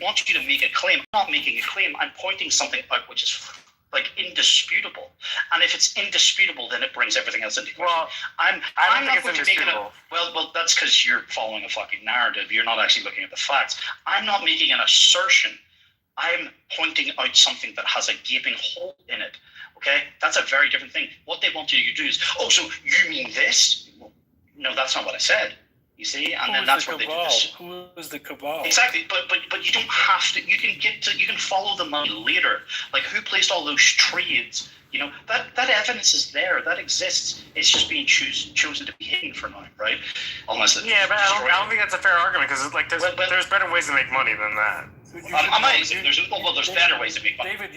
want you to make a claim. I'm not making a claim. I'm pointing something out which is like indisputable. And if it's indisputable, then it brings everything else into question. Well, I'm not going to make it well, that's because you're following a fucking narrative. You're not actually looking at the facts. I'm not making an assertion. I'm pointing out something that has a gaping hole in it. Okay? That's a very different thing. What they want you to do is, oh, so you mean this? Well, no, that's not what I said. You see, and then that's what they do. Who is the cabal? Exactly, but you don't have to. You can follow the money later. Like who placed all those trades? You know that evidence is there. That exists. It's just being chosen to be hidden for now, right? Unless but I don't think that's a fair argument because like there's better ways to make money than that. Amazing. There's better ways to make money. David,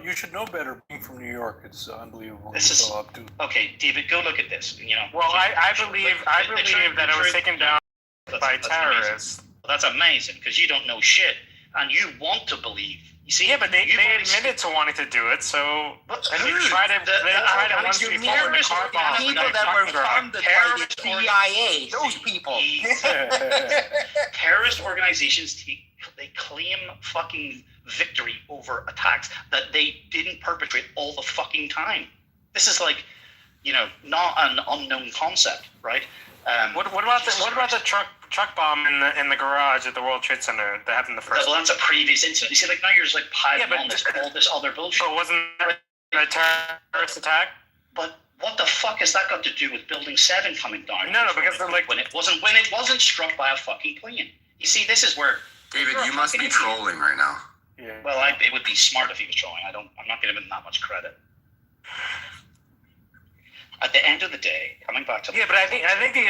you should know better. Being from New York, it's unbelievable. Okay, David, go look at this. You know. Well, I believe that it was taken down by terrorists. That's amazing because you don't know shit and you want to believe. You see? Yeah, but they admitted to wanting to do it, so and they tried to once before the car bomb. People that were funded by the CIA, those people. Terrorist organizations they claim fucking victory over attacks that they didn't perpetrate all the fucking time. This is like, you know, not an unknown concept, right? What about the truck bomb in the garage at the World Trade Center that happened the first? Well, that's a previous incident. You see, like now you're just like piling on all this other bullshit. But wasn't that a terrorist attack? But what the fuck has that got to do with Building 7 coming down? No, because they're like when it wasn't struck by a fucking plane. You see, this is where David, you must be trolling right now. Yeah. Well, it would be smart if he was trolling. I'm not giving him that much credit. At the end of the day, coming back to but I think the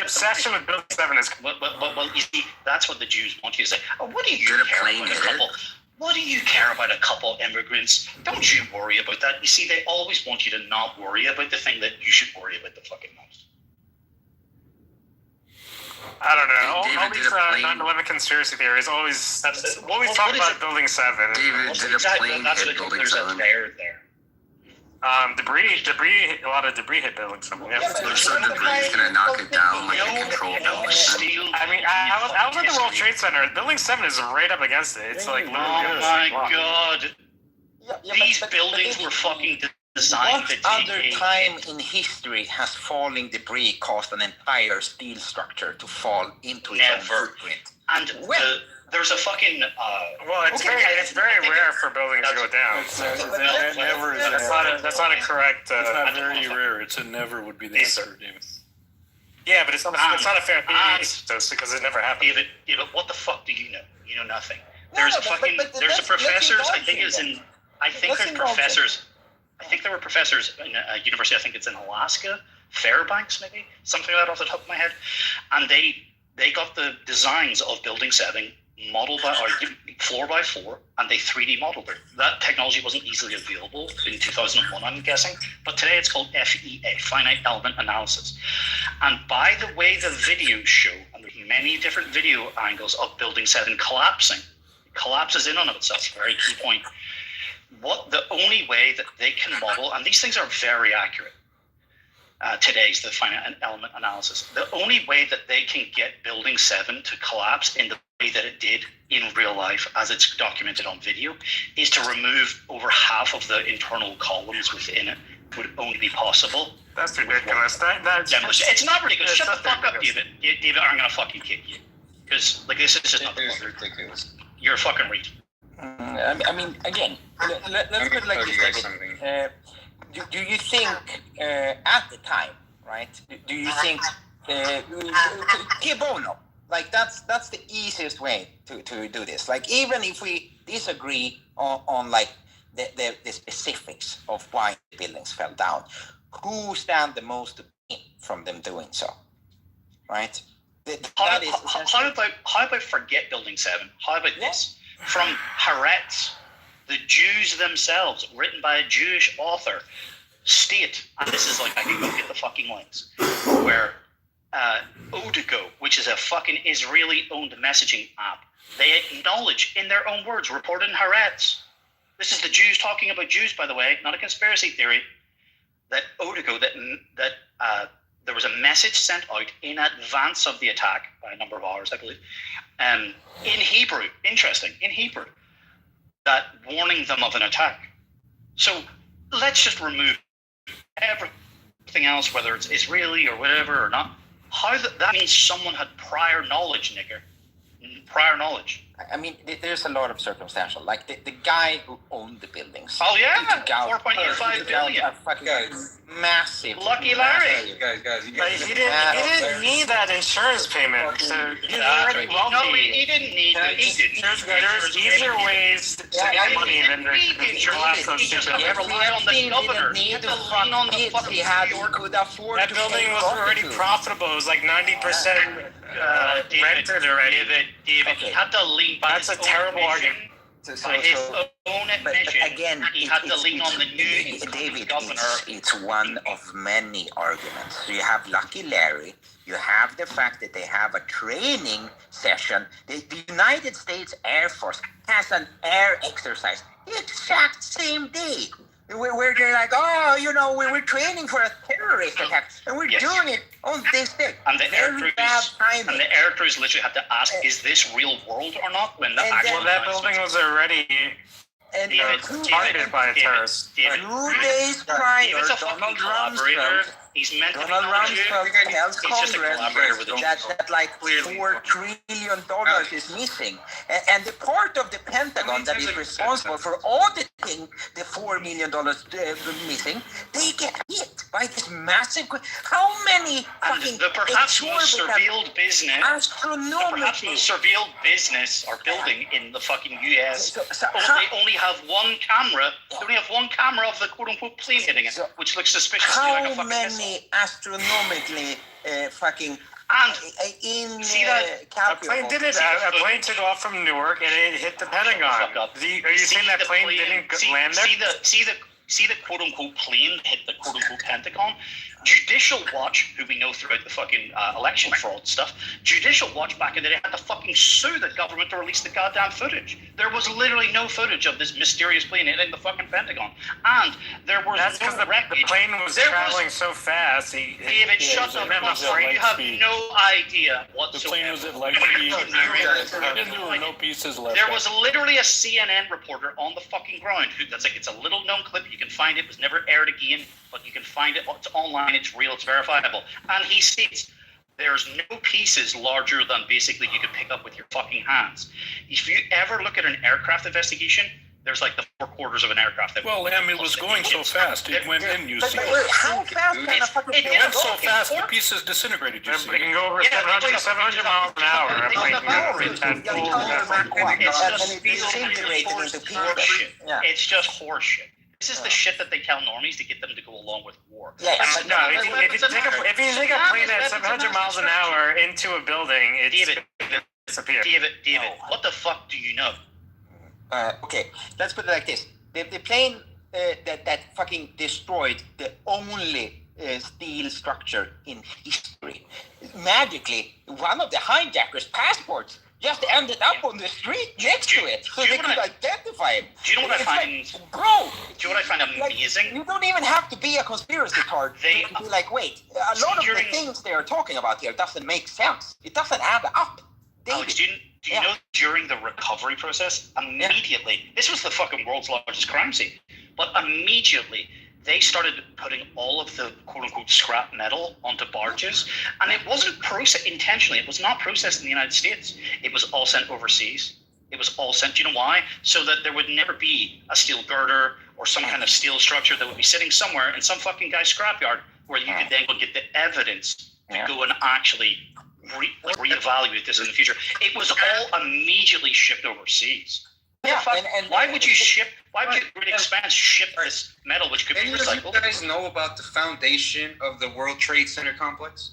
obsession with Building 7 is well, you see, that's what the Jews want you to say. Oh, what do you care about a couple? What do you care about a couple immigrants? Don't you worry about that. You see, they always want you to not worry about the thing that you should worry about the fucking most. I don't know. All these 9/11 conspiracy theories always talk about Building 7. David, did a plane hit Building 7? There. Debris, a lot of debris hit Building 7. Yeah. There's some debris that's going to knock it down like a control building. I mean, I was at the World Trade Center. Building 7 is right up against it. It's like literally. Oh my god. These buildings were fucking designed to take other time in history has falling debris caused an entire steel structure to fall into its own footprint? And there's a fucking it's very rare for buildings to go down. That's not a correct. It's not very rare. It's a never would be the answer, David. Yeah, but it's not a fair theory because it never happened. David, what the fuck do you know? You know nothing. There's a professors. I think there were professors in a university. I think it's in Alaska, Fairbanks, maybe something like that off the top of my head, and they got the designs of Building 7 modeled by floor by floor, and they 3D modeled it. That technology wasn't easily available in 2001, I'm guessing, but today it's called FEA, Finite Element Analysis. And by the way the videos show, and there's many different video angles of Building 7 collapsing, it collapses in on itself, very key point. The only way that they can model, and these things are very accurate, today's the finite element analysis. The only way that they can get Building 7 to collapse in the way that it did in real life, as it's documented on video, is to remove over half of the internal columns within it. It would only be possible. That's ridiculous. It's not ridiculous. Shut the fuck up, David. David, I'm gonna fucking kick you. Because this is just not ridiculous. You're a fucking read. I mean, again, let's put it like this, David. Do you think at the time, right? Do you think que bono? Like that's the easiest way to do this. Like even if we disagree on like the specifics of why the buildings fell down, who stand the most to gain from them doing so, right? How about forget Building 7? How about this? From Haaretz, the Jews themselves, written by a Jewish author, state, and this is like, I can go get the fucking links, where Odigo, which is a fucking Israeli-owned messaging app, they acknowledge in their own words, reported in Haaretz, this is the Jews talking about Jews, by the way, not a conspiracy theory, that Odigo, that there was a message sent out in advance of the attack by a number of hours, I believe, in Hebrew. Interesting, in Hebrew, that warning them of an attack. So let's just remove everything else, whether it's Israeli or whatever or not. How that means someone had prior knowledge, nigger. Prior knowledge. I mean, there's a lot of circumstantial. Like the guy who owned the buildings. Oh yeah, $4.85 billion. A fucking massive. Lucky Larry. Guys, He didn't need that insurance payment. So he's already wealthy. No, he didn't need it. He didn't. There's easier ways to get money than to collapse those He just stupid had to rely on the governor. He had to lean on the fucking New York. Could afford That to building pay was already prostitutes. profitable. It was like 90% rented already. David, he had to lean by That's his a terrible own argument. by his own But admission. again, He had to lean on the new David, governor. it's one of many arguments. So you have Lucky Larry, you have the fact that they have a training session. The United States Air Force has an air exercise the exact same day. Where they're like, oh, you know, we're training for a terrorist attack, and we're doing it on this day. And the air Very bad crews, timing. and the air crews literally had to ask, "Is this real world or not?" When the And actual Well, that building was already And targeted by a terrorist. 2 days prior, David's a fucking Donald collaborator. Rumsfeld He's meant to be Donald knowledgeable. Rumsfeld tells He's just a Congress collaborator with a that like $4 trillion is missing. And the part of the Pentagon that is responsible for auditing the $4 million missing, they get hit by this massive. How many And fucking the perhaps most exorbitant surveilled business, the perhaps astronomically? most surveilled business or building in the fucking US. So They only have one camera. They only have one camera of the quote-unquote plane hitting it, which looks suspiciously like a How fucking many missile. astronomically fucking And in see that? A plane did it. A plane took off from Newark and it hit the Pentagon. Fuck up. Are you saying that plane didn't land there? See the quote-unquote plane hit the quote-unquote Pentagon? Judicial Watch, who we know throughout the fucking election fraud stuff, Judicial Watch back in the day had to fucking sue the government to release the goddamn footage. There was literally no footage of this mysterious plane hitting the fucking Pentagon. And there was That's because no the wreckage. plane was traveling so fast. David, shut up. You have no idea The whatsoever. plane was at light speed. And there were no pieces left. There was literally a CNN reporter on the fucking ground it's a little known clip. You can find it. It was never aired again, but you can find it. It's online. It's real. It's verifiable. And he states there's no pieces larger than basically you could pick up with your fucking hands. If you ever look at an aircraft investigation, there's like the 4 quarters of an aircraft. Well, it was going so fast. It went in, you see. How fast can a fucking It It went so go. fast, the pieces disintegrated, you It see. can go over 700 miles an hour. A plane can reach that It's just horseshit. This is the shit that they tell normies to get them to go along with war. Yeah, That's- No, if you take a plane at 700 miles an hour into a building, David, disappears. David, what the fuck do you know? Okay, let's put it like this: the plane that fucking destroyed the only steel structure in history. Magically, one of the hijackers' passports just ended up on the street next to it, so they could identify him. Do you know what I It's find? like, bro, Do you know what I find amazing? you don't even have to be a conspiracy card to be like, wait, a lot of the things they are talking about here doesn't make sense. It doesn't add up. Alex, do you know during the recovery process, immediately, this was the fucking world's largest crime scene, but immediately they started putting all of the quote-unquote scrap metal onto barges, and it wasn't processed intentionally. It was not processed in the United States. It was all sent overseas. It was all sent, do you know why? So that there would never be a steel girder or some kind of steel structure that would be sitting somewhere in some fucking guy's scrapyard where you could then go get the evidence to go and actually reevaluate this in the future. It was all immediately shipped overseas. Why would you Great Expanse ship this metal which could be recycled? Do you guys know about the foundation of the World Trade Center complex?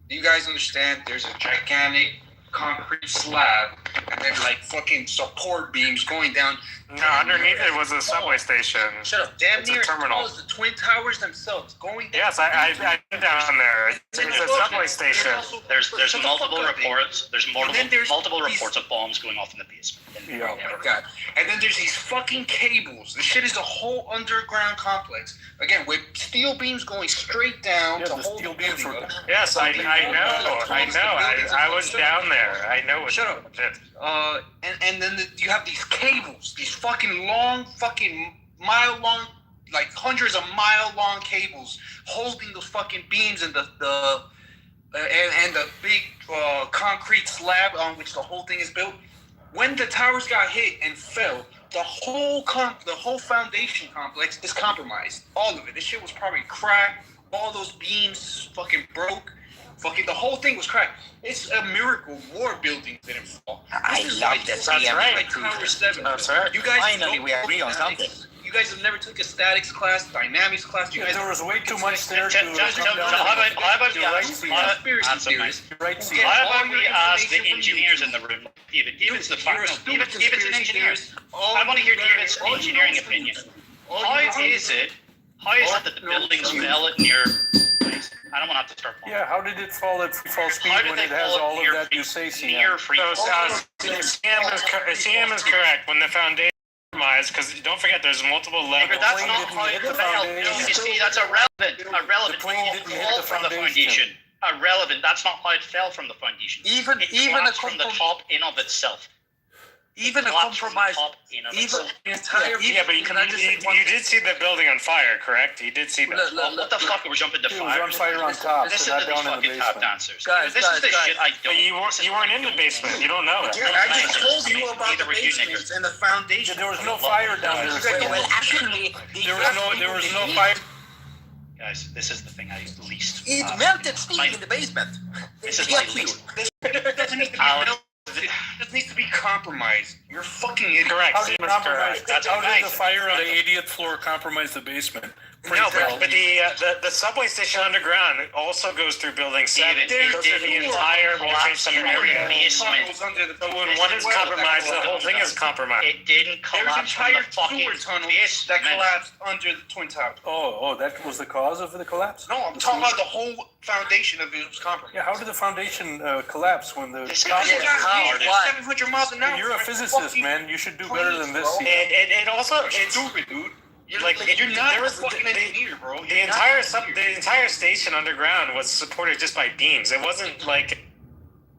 Do you guys understand there's a gigantic concrete slab and then like fucking support beams going down No, underneath it was a subway station. Shut up. Damn It's a near as terminal. tall as the Twin Towers themselves. Going down. Yes, I've been down there. It's a subway station. There's Shut the multiple fuck up, reports. There's then there's multiple these- reports of bombs going off in the basement. Yeah. Oh my god. And then there's these fucking cables. This shit is a whole underground complex. Again, with steel beams going straight down Yeah, to the hold steel the beams building were- up. Yes, I know. I was down there. I know what Shut up. Shit. And then you have these cables, these fucking long, fucking mile long, like hundreds of mile long cables holding those fucking beams and the big concrete slab on which the whole thing is built. When the towers got hit and fell, the whole foundation complex is compromised. All of it. This shit was probably cracked. All those beams fucking broke. Fucking the whole thing was cracked. It's a miracle more buildings didn't fall. I This is love like that fucking That's right. like Tower 7. That's right. You guys Finally, don't we agree on statics. something. You guys have never took a statics class, dynamics class. You guys There was way too much there to How come about to we right ask- seat. conspiracy Answer my- theories. Right seat. Get How all about your we ask the information from engineers YouTube. in the room? David's the You're fact. a stupid David's an conspiracy engineer. theorist. All I want to hear you learn- David's all you engineering know is opinion. all How you know is it that the buildings fell at near? I don't want to have to start. Yeah, how did it fall at free fall speed How did when they it has fall all near of that free- you say, near CM? free So, fall? CM is correct. When the foundation compromised, because don't forget, there's multiple But levels. that's plane not didn't how hit it the fell. foundation. You see, that's irrelevant. The plane didn't hit the From the foundation. foundation. Irrelevant. That's not how it fell from the foundation. Even It even a collapsed from the top in of itself. even a Collapsed from the compromise top in of even itself. entire Yeah, but can I just say one you did see the building on fire, correct? You did see that. Well, what the fuck? We're jumping to It was fire. on fire on top, Listen so not to these down in the fucking tap basement. dancers. Guys, This is the guys, shit I But don't. you weren't in the basement. You don't know that. Yeah, I just told you Neither about the were you, basements Nick. and the foundation. There was no fire down there. well actually There was no fire. Guys, this is the thing I least. it melted steel in the basement. This is Yeah, my least. It doesn't need to be Alex, built. It just needs to be compromised. You're fucking idiot. Correct. How did CM is compromise? correct. That's How did the nice. fire on the 80th floor compromise the basement? No, Freak out. but the subway station underground also goes through building 7. David, It goes through the entire World Trade Center area. basement. So when one is compromised, the whole thing is compromised. It didn't There's collapse from entire the fucking sewer tunnels basement. that collapsed under the Twin Towers. Oh, that was the cause of the collapse? No, I'm talking about the whole foundation of it was compromised. Yeah, how did the foundation collapse when the... This Because guy it is got hard. hit at 700 miles an hour. You're a physicist, man. You should do better than this. Please, bro. CM. It also You're it's stupid, dude. You're like you're not there a was fucking engineer, bro. the entire station underground was supported just by beams. It wasn't like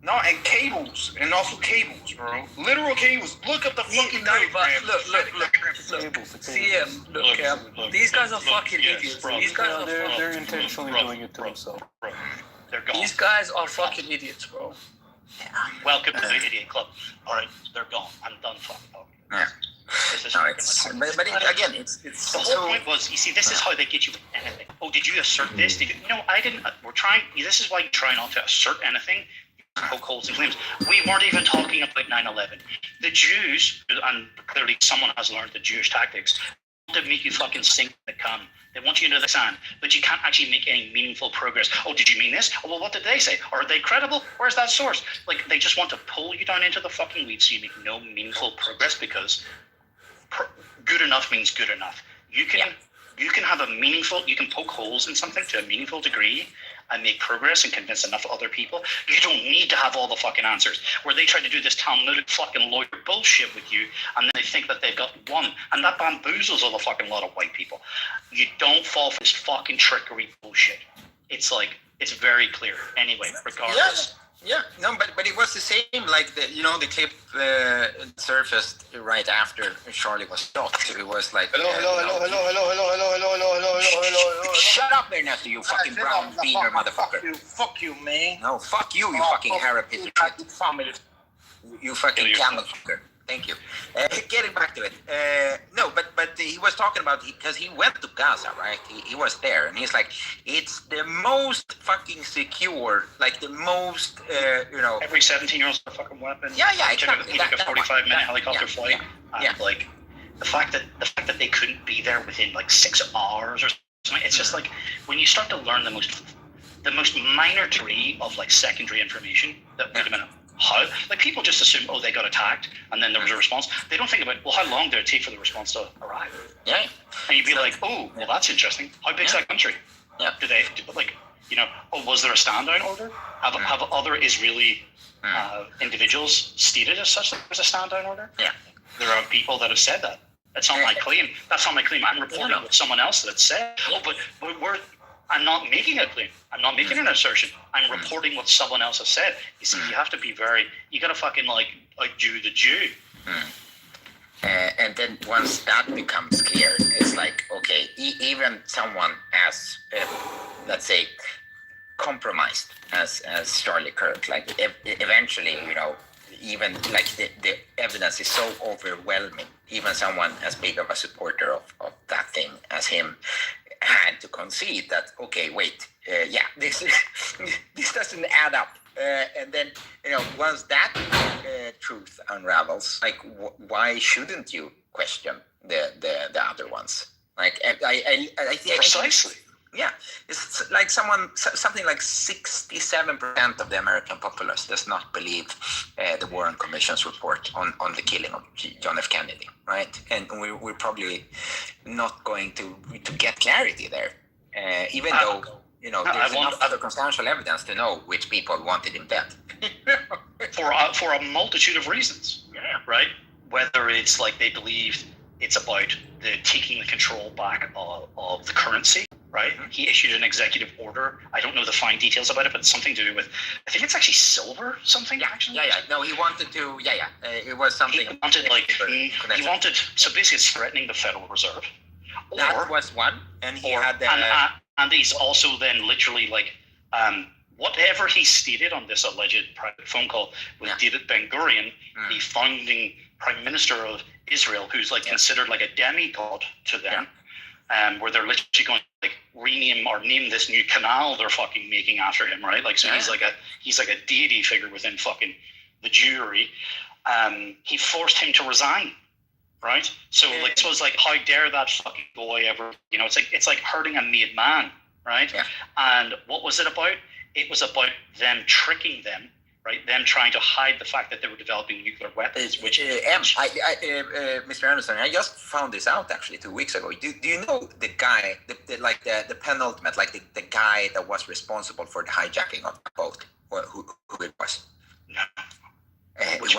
No, and cables, and also cables, bro. Literal cables. Look up the fucking No, but diagram. look. Cables, the cables. CM, look, these guys are fucking yes, idiots. bro. These guys No, are they're fucking, intentionally Bro, doing it to bro. themselves. Bro, they're gone. these guys are fucking idiots, bro. Welcome to the idiot club. All right, they're gone. I'm done fucking talking. Yeah. This is No, fucking it's retarded. but again, it's The whole point was, you see, this is how they get you with anything. Oh, did you assert this? Did you? No, I didn't. We're trying. This is why you try not to assert anything. Poke holes in claims. We weren't even talking about 9/11. The Jews, and clearly someone has learned the Jewish tactics, want to make you fucking sink in the can. They want you into the sand, but you can't actually make any meaningful progress. Oh, did you mean this? Oh, well, what did they say? Are they credible? Where's that source? Like, they just want to pull you down into the fucking weeds so you make no meaningful progress because good enough means good enough. You can have a meaningful, you can poke holes in something to a meaningful degree and make progress and convince enough other people. You don't need to have all the fucking answers. Where they try to do this Talmudic fucking lawyer bullshit with you, and then they think that they've got one, and that bamboozles a fucking lot of white people. You don't fall for this fucking trickery bullshit. It's like, it's very clear. Anyway, regardless. Yeah, no, but it was the same. Like the clip surfaced right after Charlie was shot. It was like Hello. Shut up there, Nestor, you fucking brown beaner motherfucker. Fuck you, man. No, fuck you, you fucking Arab piece of shit. You fucking camel fucker. Thank you. Getting back to it. No, but he was talking about, because he went to Gaza, right? He was there, and he's like, it's the most fucking secure, like the most, Every 17-year-old's got a fucking weapon. Yeah, He took exactly. a 45-minute helicopter yeah, flight. yeah. And like the fact that they couldn't be there within like 6 hours or something. It's just like when you start to learn the most minor degree of like secondary information. Wait a minute. how. Like people just assume, oh, they got attacked, and then there was a response. They don't think about, well, how long did it take for the response to arrive? Yeah. And you'd be like, oh, well, that's interesting. How big's that country? Yeah. Was there a stand-down order? Have other Israeli individuals stated as such that there's a stand-down order? Yeah. There are people that have said that. That's not my claim. That's not my claim. I'm reporting what someone else that said. Oh, but I'm not making a claim. I'm not making an assertion. I'm reporting what someone else has said. You see, you have to be you gotta fucking like Jew the Jew. And then once that becomes clear, it's like, okay, even someone as, let's say, compromised as Charlie Kirk, like eventually, even like the evidence is so overwhelming, even someone as big of a supporter of that thing as him had to concede that, okay, wait, this doesn't add up. And then, once that truth unravels, like, why shouldn't you question the other ones? Like, I think precisely. Yeah, it's like something like 67% of the American populace does not believe the Warren Commission's report on the killing of John F. Kennedy, right? And we're probably not going to get clarity there, even though there's enough circumstantial evidence to know which people wanted him dead. for a multitude of reasons, right? Whether it's like they believed it's about taking the control back of the currency. Right, he issued an executive order. I don't know the fine details about it, but it's something to do with. I think it's actually silver. Something. Actually. No, he wanted to. It was something. He wanted. So basically, it's threatening the Federal Reserve. That was one, and he had. And he's also then literally like, whatever he stated on this alleged private phone call with David Ben Gurion, the founding prime minister of Israel, who's like considered like a demigod to them. Where they're literally going to like rename or name this new canal they're fucking making after him, right? Like, so he's like a deity figure within fucking the Jewry. He forced him to resign, right? So like, so it's like, how dare that fucking boy ever? It's like hurting a made man, right? Yeah. And what was it about? It was about them tricking them. Right, them trying to hide the fact that they were developing nuclear weapons. Mr. Anderson, I just found this out actually 2 weeks ago. Do you know the guy, the penultimate, like the guy that was responsible for the hijacking of the boat? Who it was? No. It was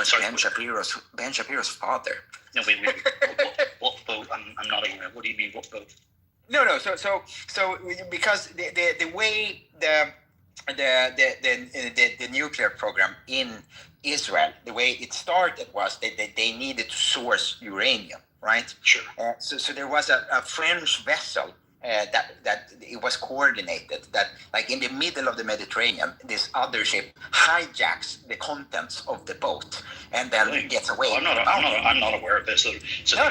Ben Shapiro's father. No, wait. What boat? I'm not aware. What do you mean? What boat? No. So because the way the nuclear program in Israel, the way it started was that they needed to source uranium, right? Sure. So there was a French vessel that it was coordinated that, like in the middle of the Mediterranean, this other ship hijacks the contents of the boat and then gets away. I'm not aware of this. So the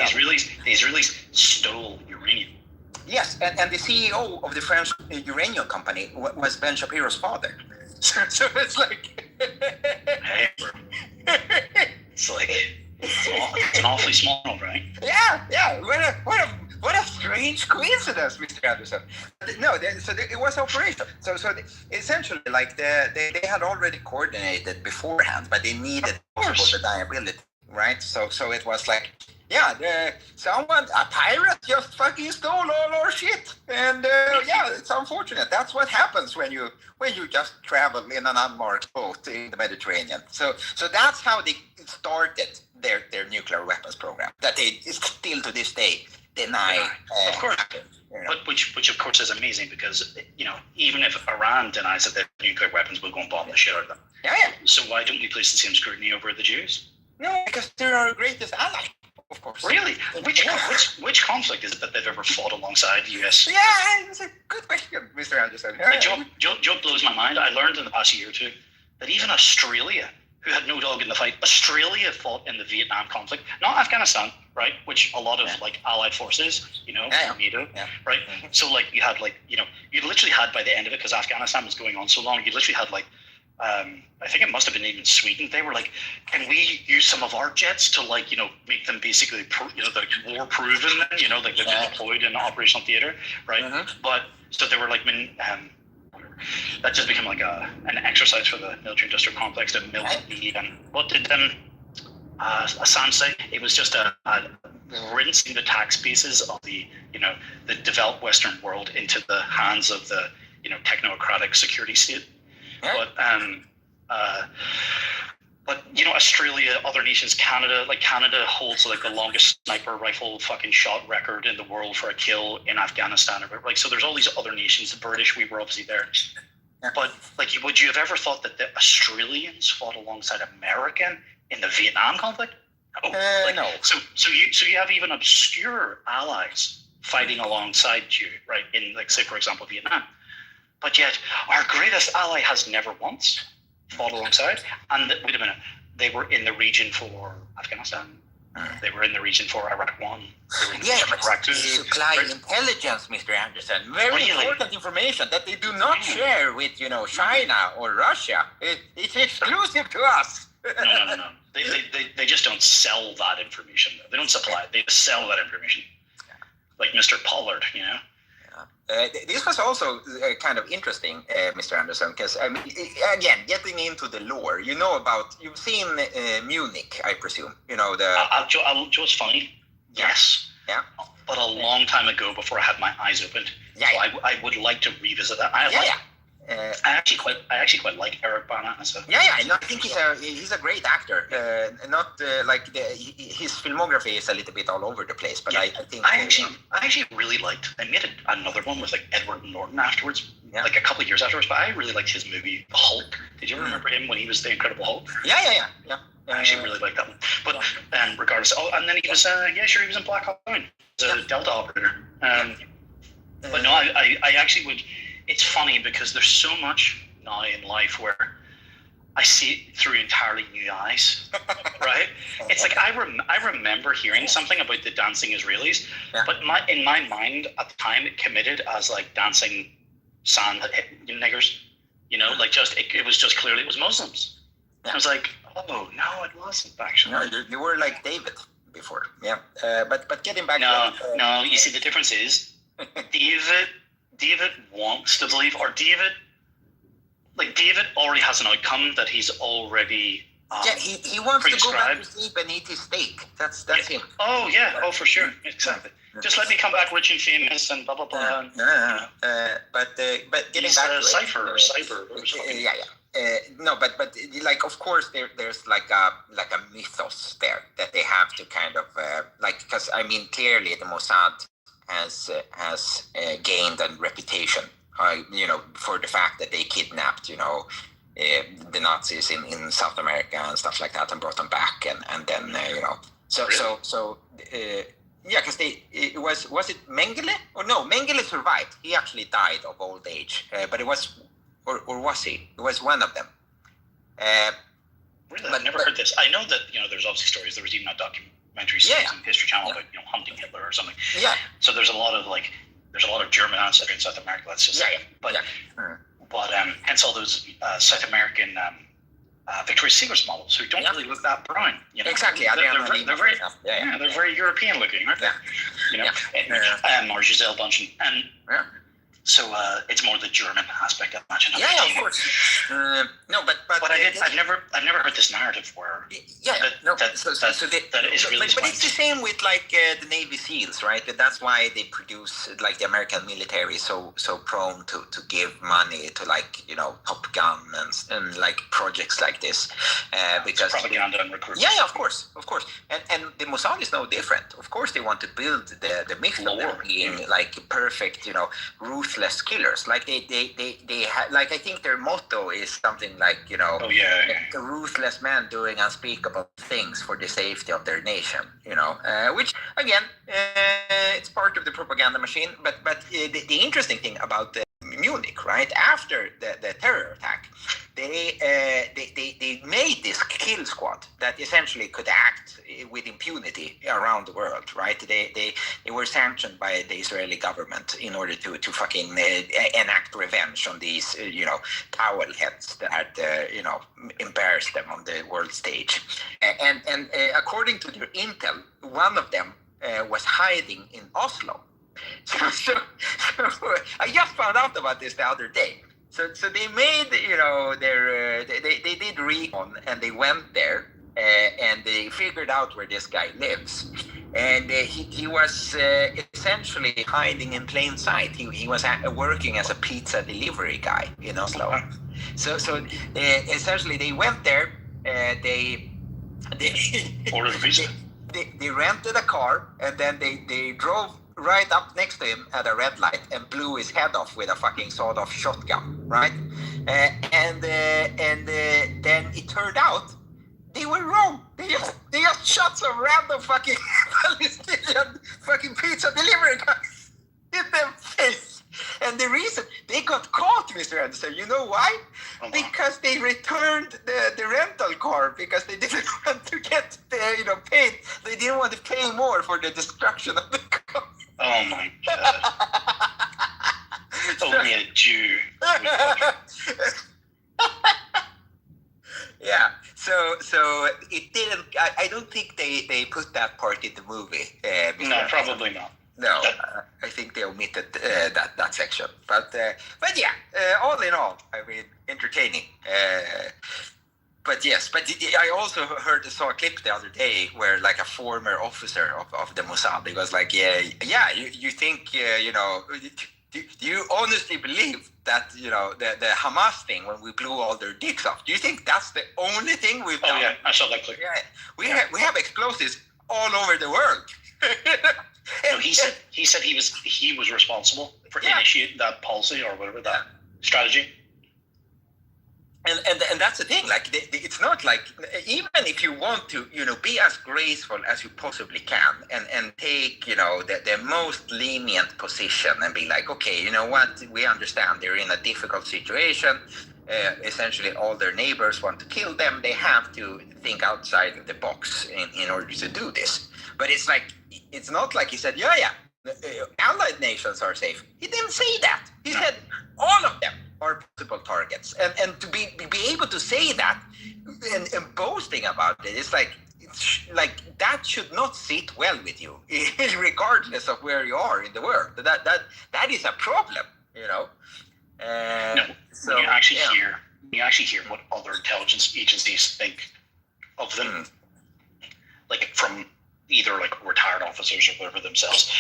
Israelis stole uranium. Yes, and the CEO of the French uranium company was Ben Shapiro's father. So it's like... It's an awfully small world, right? Yeah. What a strange coincidence, Mr. Anderson. No, it was operation. So essentially, like they had already coordinated beforehand, but they needed the liability, right? So it was like, a pirate just fucking stole all our shit, and it's unfortunate. That's what happens when you just travel in an unmarked boat in the Mediterranean. So that's how they started their nuclear weapons program that they still to this day deny. Of course, but which of course is amazing because even if Iran denies that they have nuclear weapons, we'll go and bomb the shit out of them. Yeah. So why don't we place the same scrutiny over the Jews? No, because they're our greatest ally. Of course. Really? Which conflict is it that they've ever fought alongside the US? Yeah, it's a good question, Mr. Anderson. Joe blows my mind. I learned in the past year or two that even Australia, who had no dog in the fight, Australia fought in the Vietnam conflict, not Afghanistan, right? Which a lot of allied forces, from NATO, right? Mm-hmm. So you had you literally had by the end of it, because Afghanistan was going on so long, you literally had I think it must have been even Sweden. They were like, can we use some of our jets to make them basically war proven, they've been deployed in operational theater, right? Mm-hmm. But so they were that just became like an exercise for the military-industrial complex to milk the. What did Assange say? It was just a rinsing the tax bases of the the developed Western world into the hands of the technocratic security state. Yeah. But Australia, other nations, Canada holds like the longest sniper rifle fucking shot record in the world for a kill in Afghanistan. Like, so there's all these other nations. The British, we were obviously there. Yeah. But like, would you have ever thought that the Australians fought alongside American in the Vietnam conflict? No. So you have even obscure allies fighting alongside you, right? In, like, say for example, Vietnam. But yet our greatest ally has never once fought alongside. And wait a minute, they were in the region for Afghanistan. They were in the region for Iraq 1. But Iraq 2. supply intelligence, Mr. Anderson. Very important information that they do not share with, China or Russia. It's exclusive to us. No. They just don't sell that information. They don't supply it. They just sell that information. Like Mr. Pollard, This was also kind of interesting, Mr. Anderson, because again, getting into the lore, you've seen Munich, I presume. Just funny. Yes. Yeah. But a long time ago, before I had my eyes opened. Yeah. So I would like to revisit that. I actually quite like Eric Bana as a. I think he's a great actor. Not his filmography is a little bit all over the place, but I think I actually really liked. I made another one with like Edward Norton afterwards, like a couple of years afterwards. But I really liked his movie Hulk. Did you remember him when he was the Incredible Hulk? Yeah. I actually really liked that one. But regardless, and then he was he was in Black Hawk Down as a Delta operator. But no, I actually would. It's funny because there's so much now in life where I see it through entirely new eyes, right? It's like I remember hearing something about the dancing Israelis, but in my mind at the time it committed as like dancing sand niggers, like it was just clearly it was Muslims. I was like, oh no, it wasn't actually. No, you were like David before, but getting back. No. You see, the difference is David wants to believe, or David already has an outcome that he's already he wants to go back to sleep and eat his steak. That's him. Oh yeah, for sure, exactly. Just let me come back rich and famous and blah blah blah. But getting he's back to cyber. No, but like of course there's like a mythos there that they have to kind of because clearly the Mossad has gained a reputation, for the fact that they kidnapped, the Nazis in South America and stuff like that and brought them back, and then because was it Mengele? Or no, Mengele survived. He actually died of old age, but it was or was he? It was one of them. Really, I've never heard this. I know that there's obviously stories. There was even a documentary series on History Channel about hunting Hitler or something. Yeah. So there's a lot of German ancestry in South America. Let's just say. But hence all those South American Victoria's Secret models who don't really look that brown. Exactly. They're very European looking, aren't they? Or Giselle Bundchen and. So it's more the German aspect, I imagine. Of course. No, but I've never heard this narrative where that is really. But it's the same with like the Navy SEALs, right? That's why they produce like the American military so prone to give money to Top Gun and like projects like this because propaganda and recruitment. Yeah, of course, and the Mossad is no different. Of course, they want to build the myth of them being like perfect, ruthless killers. Like they like I think their motto is something like a ruthless man doing unspeakable things for the safety of their nation. Which again it's part of the propaganda machine. But the interesting thing about Munich, right after the terror attack, they made this kill squad that essentially could act with impunity around the world, right? They were sanctioned by the Israeli government in order to fucking enact revenge on these towel heads that had embarrassed them on the world stage. And according to their intel, one of them was hiding in Oslo. So I just found out about this the other day. So they made, they did recon and they went there and they figured out where this guy lives. And he was essentially hiding in plain sight. He was working as a pizza delivery guy in Oslo. So essentially they went there. They ordered a pizza. They rented a car and then they drove right up next to him at a red light and blew his head off with a fucking sawed-off shotgun, right? And then it turned out they were wrong. They just shot some random fucking Palestinian fucking pizza delivery guys in their face. And the reason they got caught, Mr. Anderson, you know why? Because they returned the rental car because they didn't want to get paid. They didn't want to pay more for the destruction of the car. Oh my god. Only a Jew. Yeah. So it didn't. I don't think they put that part in the movie. No, probably not. No, I think they omitted that section. But yeah, all in all, I mean, entertaining. But yes, I also saw a clip the other day where like a former officer of the Mossad, he was like, you think, do you honestly believe that, the Hamas thing, when we blew all their dicks off, do you think that's the only thing we've done? Oh yeah, I saw that clip. Yeah, we have explosives all over the world. No, he said he was responsible for initiating that policy or whatever, that strategy. And that's the thing. Like it's not like, even if you want to, be as graceful as you possibly can, and take the most lenient position and be like, okay, you know what, we understand they're in a difficult situation. Essentially, all their neighbors want to kill them. They have to think outside of the box in order to do this. But it's like, it's not like he said, allied nations are safe. He didn't say that. He said all of them are possible targets. And to be able to say that and boasting about it, it's like that should not sit well with you, regardless of where you are in the world. That is a problem, No, so, when you actually hear what other intelligence agencies think of them, like from either like retired officers or whatever themselves,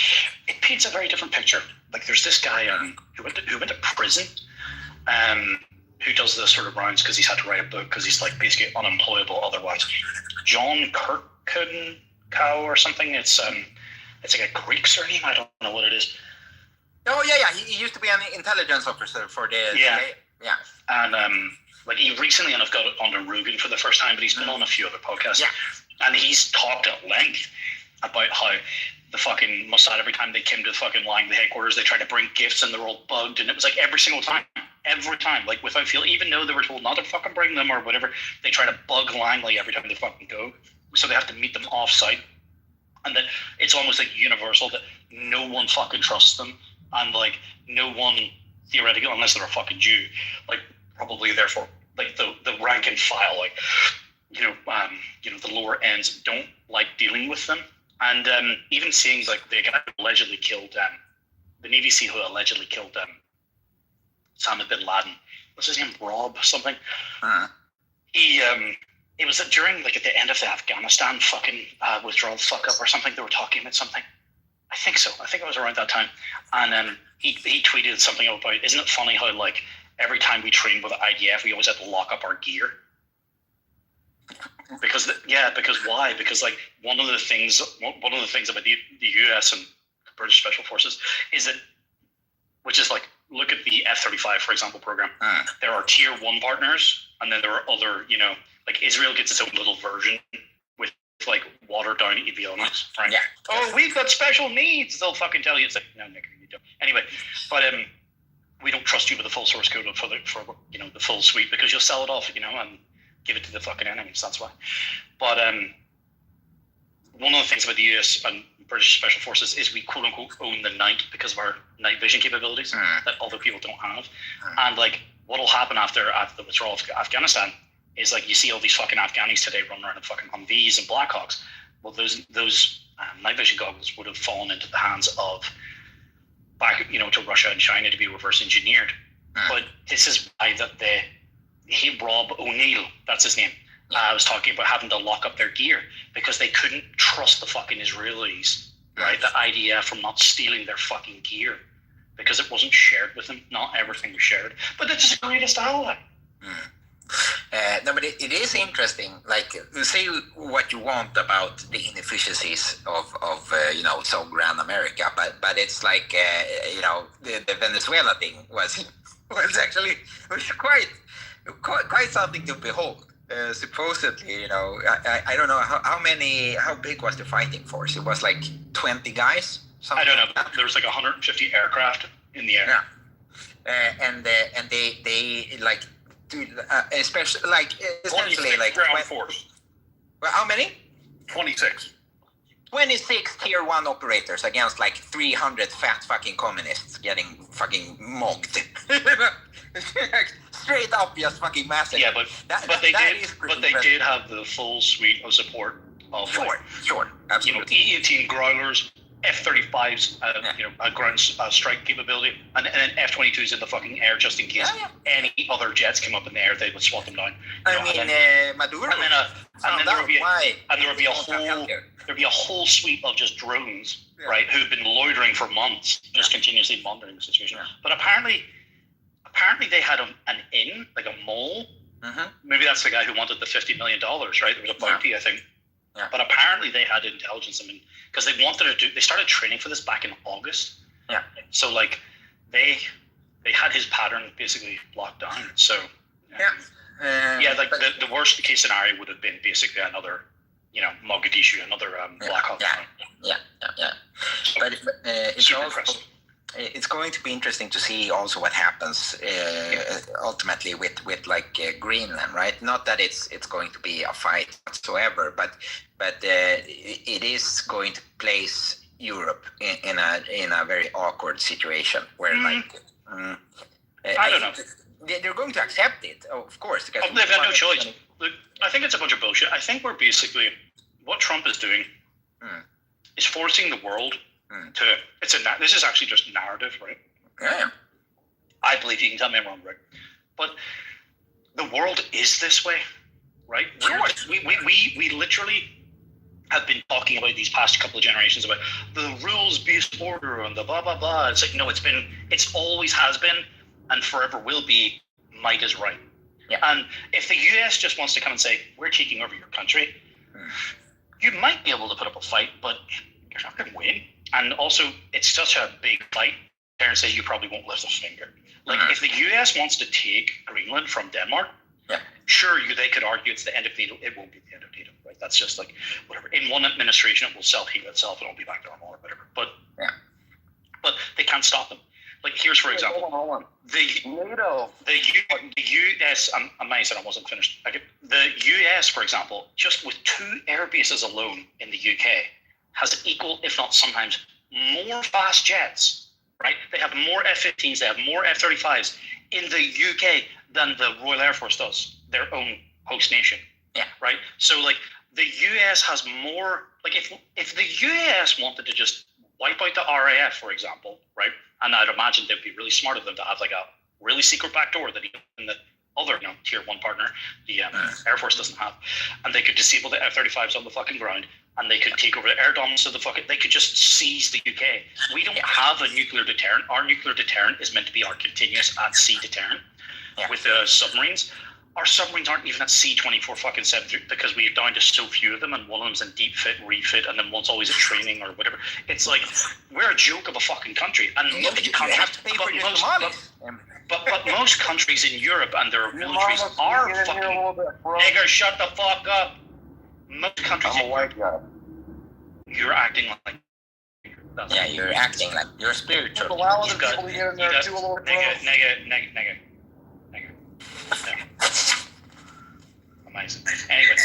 it paints a very different picture. Like there's this guy who went to prison, who does the sort of rounds because he's had to write a book because he's like basically unemployable otherwise. John Kirkow or something. It's like a Greek surname. I don't know what it is. Oh yeah. He used to be an intelligence officer for the yeah. And like he recently enough got on Rogan for the first time, but he's been on a few other podcasts. Yeah. And he's talked at length about how the fucking Mossad, every time they came to the fucking Langley headquarters, they tried to bring gifts and they're all bugged, and it was like every single time, like without feel, even though they were told not to fucking bring them or whatever, they try to bug Langley every time they fucking go, so they have to meet them off site, and that it's almost like universal that no one fucking trusts them, and like no one theoretically, unless they're a fucking Jew, like probably therefore like the rank and file, like the lower ends don't like dealing with them. And even seeing like the guy who allegedly killed the Navy SEAL who allegedly killed Osama bin Laden, what's his name, Rob something? He it was during like at the end of the Afghanistan fucking withdrawal fuck up or something. They were talking about something. I think so. I think it was around that time. And he tweeted something about, isn't it funny how like every time we train with the IDF we always have to lock up our gear? Because why? Because like one of the things about the US and British Special Forces is that, which is like, look at the F-35 for example program. There are tier 1 partners, and then there are other, like Israel gets its own little version with like watered down avionics, right? Yeah. Oh, we've got special needs. They'll fucking tell you. It's like, no, Nick, you don't. Anyway, but we don't trust you with the full source code for the full suite because you'll sell it off, and give it to the fucking enemies. That's why. But one of the things about the US and British Special Forces is we quote unquote own the night because of our night vision capabilities that other people don't have. And like what'll happen after the withdrawal of Afghanistan is like you see all these fucking Afghanis today running around in fucking Humvees and Blackhawks. Well, those night vision goggles would have fallen into the hands of back to Russia and China to be reverse engineered. But this is why Rob O'Neill, that's his name, was talking about having to lock up their gear because they couldn't trust the fucking Israelis, right? The IDF from not stealing their fucking gear because it wasn't shared with them. Not everything was shared, but they're just the greatest ally. No, but it is interesting. Like, say what you want about the inefficiencies of so grand America, but it's like the Venezuela thing was actually quite something to behold. Supposedly, I don't know how big was the fighting force? It was like 20 guys. I don't know. There was like 150 aircraft in the air. Yeah, and they like. Especially essentially like ground force. Well, how many? 26. 26 tier 1 operators against like 300 fat fucking communists getting fucking mugged. Straight up, just fucking massive. Yeah, but they did have the full suite of support of sure, absolutely. E-18 Growlers, F-35s, ground strike capability, and then F-22s in the fucking air just in case any other jets came up in the air, they would swat them down. Maduro. And then there would be a whole suite of just drones, right, who've been loitering for months, just continuously monitoring the situation. Yeah. But apparently they had like a mole. Mm-hmm. Maybe that's the guy who wanted the $50 million, right? There was a bounty, I think. Yeah. But apparently they had intelligence. I mean, because they started training for this back in August. Yeah. So like they had his pattern basically locked down. So like the worst case scenario would have been basically another, Mogadishu, another Black Hawk. Yeah. So, but it's super also impressive. It's going to be interesting to see also what happens ultimately with Greenland, right? Not that it's going to be a fight whatsoever, but it is going to place Europe in a very awkward situation where I don't know. They're going to accept it, of course. They've got no choice. Look, I think it's a bunch of bullshit. I think what Trump is doing is forcing the world this is actually just narrative, right? Yeah. I believe you can tell me I'm wrong, Rick. But the world is this way, right? We literally have been talking about these past couple of generations about the rules-based order and the blah blah blah. It's like it's always has been and forever will be might is right. Yeah. And if the US just wants to come and say, we're taking over your country, you might be able to put up a fight, but you're not going to win. And also, it's such a big fight. Terrence says you probably won't lift a finger. Like, if the US wants to take Greenland from Denmark, sure, they could argue it's the end of NATO. It won't be the end of NATO, right? That's just like, whatever. In one administration, it will self-heal itself and it'll be back to normal or whatever. But they can't stop them. Like, here's, for example, hold on. The US, I might have said I wasn't finished. The US, for example, just with 2 air bases alone in the UK, has equal, if not sometimes, more fast jets, right? They have more F-15s, they have more F-35s in the UK than the Royal Air Force does, their own host nation. Yeah. Right? So, like, the US has more, like, if the US wanted to just wipe out the RAF, for example, right? And I'd imagine they'd be really smart of them to have, like, a really secret backdoor that even the other, tier 1 partner, the Air Force doesn't have. And they could disable the F-35s on the fucking ground, and they could take over the air dominance of they could just seize the UK. We don't have a nuclear deterrent. Our nuclear deterrent is meant to be our continuous at-sea deterrent with submarines. Our submarines aren't even at sea 24/7 because we are down to so few of them, and one of them's in deep fit, refit, and then one's always at training or whatever. It's like, we're a joke of a fucking country. And But most countries in Europe and their militaries are fucking... Nigger, shut the fuck up. Most countries in Europe, you're acting like... You're acting like you're spiritual. Nigger. Amazing. Anyway,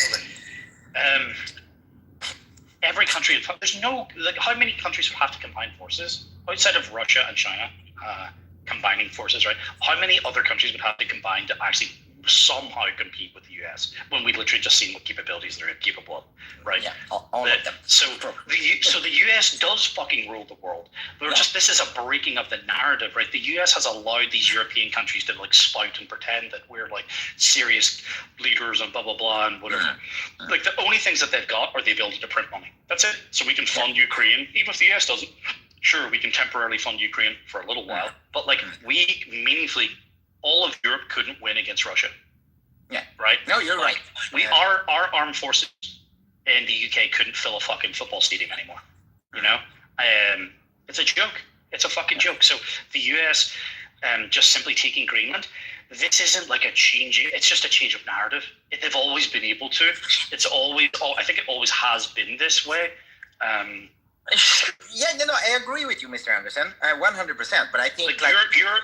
every country... There's no... Like, how many countries would have to combine forces? Outside of Russia and China... combining forces, right? How many other countries would have to combine to actually somehow compete with the US when we literally just seen what capabilities they're capable of, right? Yeah, all of them. So the US does fucking rule the world, This is a breaking of the narrative, right? The US has allowed these European countries to like spout and pretend that we're like serious leaders and blah blah blah and whatever. Like the only things that they've got are the ability to print money. That's it. So we can fund Ukraine, even if the US doesn't. Sure, we can temporarily fund Ukraine for a little while, but like we meaningfully, all of Europe couldn't win against Russia. Yeah. Right. No, you're right. Our armed forces in the UK couldn't fill a fucking football stadium anymore. You know, it's a joke. It's a fucking joke. So the US just simply taking Greenland, this isn't like a change. It's just a change of narrative. They've always been able to. It's always. I think it always has been this way. I agree with you, Mr. Anderson, 100%. But I think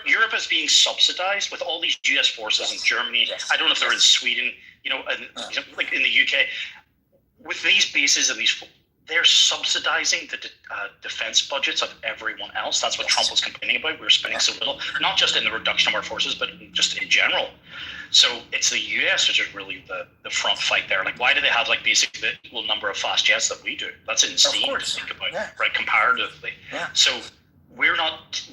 Europe is being subsidized with all these US forces in Germany. Yes. I don't know if they're in Sweden. You know, like in the UK, with these bases and they're subsidizing the defense budgets of everyone else. That's what Trump was complaining about. We were spending so little, not just in the reduction of our forces, but just in general. So it's the US which is really the front fight there. Like, why do they have like basically the equal number of fast jets that we do? That's insane to think about, right? Comparatively. Yeah. So we're not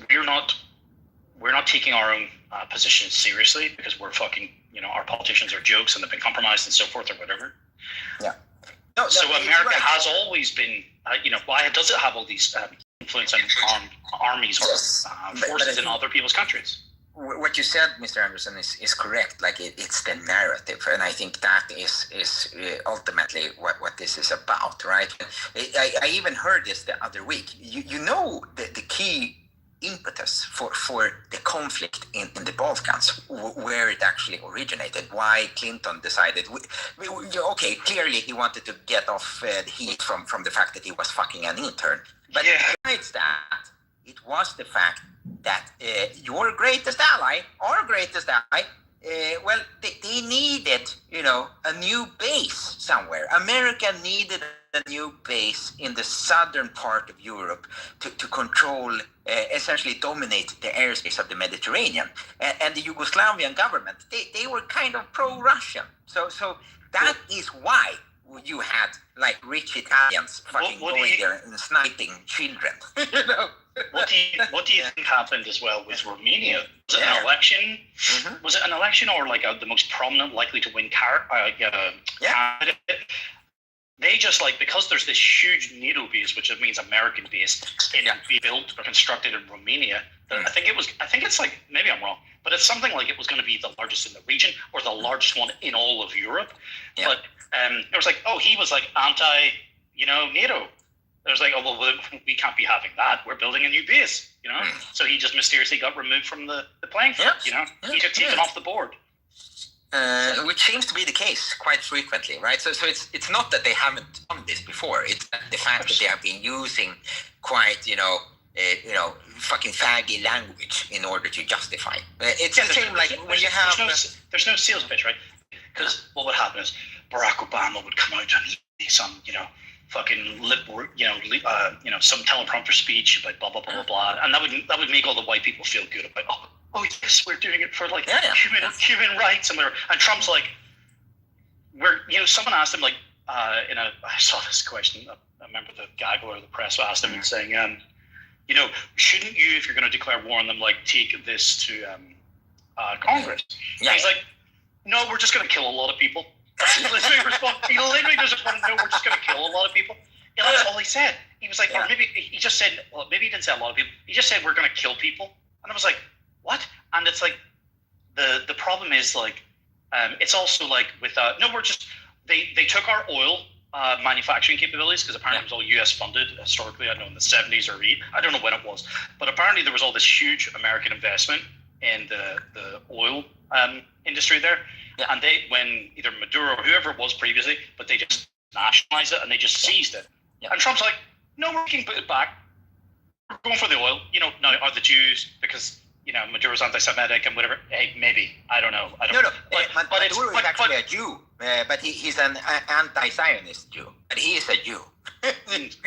taking our own position seriously because we're fucking, our politicians are jokes and they've been compromised and so forth or whatever. Yeah. So America has always been, why does it have all these influence on armies or forces in other people's countries? What you said, Mr. Anderson, is correct. Like it's the narrative, and I think that is ultimately what this is about, right? I even heard this the other week. The key impetus for the conflict in the Balkans, where it actually originated, why Clinton decided, clearly he wanted to get off the heat from the fact that he was fucking an intern. But besides that, it was the fact that your greatest ally, our greatest ally, they needed, a new base somewhere. America needed a new base in the southern part of Europe to control, essentially dominate the airspace of the Mediterranean. And the Yugoslavian government, they were kind of pro-Russian. So that is why you had like rich Italians fucking going there and sniping children. What do you think happened as well with Romania? Was it an election? Mm-hmm. Was it an election or like the most prominent, likely to win candidate? They just because there's this huge NATO base, which means American base, be built or constructed in Romania. I think it's like, maybe I'm wrong, but it's something like it was going to be the largest in the region or the largest one in all of Europe. Yeah. But it was like, he was like anti, NATO. It was like, we can't be having that. We're building a new base, So he just mysteriously got removed from the playing field, He got taken off the board. Which seems to be the case quite frequently, right? So it's not that they haven't done this before. It's the fact that they have been using quite, fucking faggy language in order to justify. It's the same like when you have... There's no sales pitch, right? Because what would happen is Barack Obama would come out and say some, fucking some teleprompter speech about blah blah blah blah blah, and that would make all the white people feel good about oh yes, we're doing it for human rights, and Trump's like, someone asked him I saw this question. I remember the gaggle or the press asked him and saying, shouldn't you, if you're going to declare war on them, take this to Congress? Yeah. And he's like, no, we're just going to kill a lot of people. He literally just responded, no, we're just going to kill a lot of people. Yeah, that's all he said. He was like, or maybe he just said, maybe he didn't say a lot of people. He just said, we're going to kill people. And I was like, what? And it's like, the problem is it's also with, no, we're just, they took our oil manufacturing capabilities, because apparently it was all US funded historically. I don't know, in the 70s or 80s. I don't know when it was. But apparently there was all this huge American investment in the oil industry there. Yeah. And when either Maduro or whoever it was previously, but they just nationalized it and they just seized it. Yeah. And Trump's like, no, we can put it back. We're going for the oil. Now are the Jews, because Maduro's anti-Semitic and whatever. Hey, maybe, I don't know. No. But Maduro is actually a Jew, but he's an anti-Zionist Jew. But he is a Jew.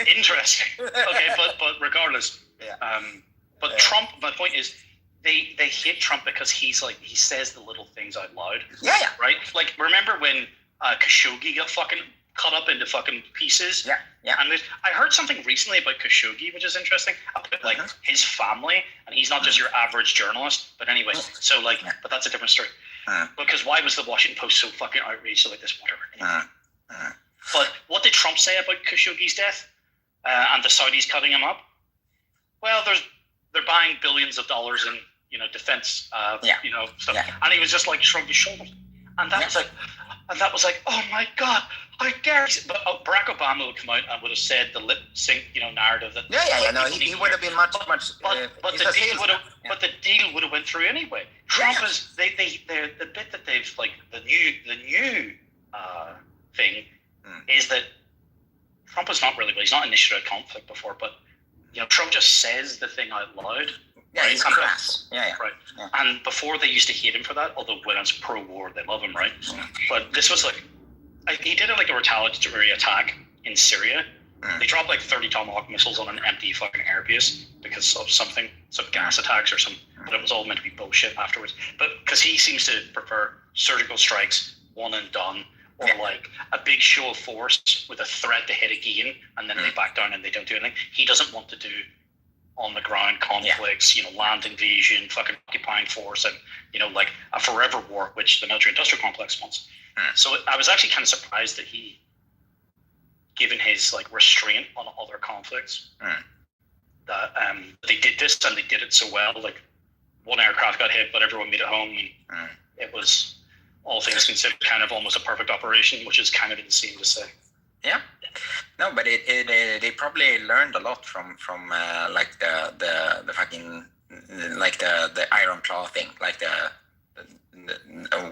Interesting. Okay, but regardless. Yeah. But Trump. My point is, They hate Trump because he says the little things out loud. Yeah. Right? Remember when Khashoggi got fucking cut up into fucking pieces. Yeah. And I heard something recently about Khashoggi, which is interesting, about like his family, and he's not just your average journalist. But anyway, so like, but that's a different story. Because why was the Washington Post so fucking outraged about this? Whatever. But what did Trump say about Khashoggi's death and the Saudis cutting him up? Well, they're buying billions of dollars in defense stuff, and he was just like shrugged his shoulders, and that was like, oh my god, I dare. But Barack Obama would come out and would have said the lip sync narrative that he would have been much but the deal would have went through anyway. Trump is the bit that they've like the new thing is that Trump is not really, he's not initiated a conflict before, but Trump just says the thing out loud. Yeah, he's a class. Yeah. Right. Yeah. And before they used to hate him for that, although when it's pro-war, they love him, right? But this was like, he did like a retaliatory attack in Syria. They dropped like 30 Tomahawk missiles on an empty fucking airbase because of some gas attacks or but it was all meant to be bullshit afterwards. But because he seems to prefer surgical strikes, one and done, or like a big show of force with a threat to hit again, and then they back down and they don't do anything. He doesn't want to do on the ground conflicts, land invasion, fucking occupying force, and like a forever war, which the military-industrial complex wants. So I was actually kind of surprised that he, given his like restraint on other conflicts, that they did this and they did it so well. Like one aircraft got hit, but everyone made it home, and it was, all things considered, kind of almost a perfect operation, which is kind of insane to say. Yeah, no, but they probably learned a lot from like the fucking like the Iron Claw thing, like the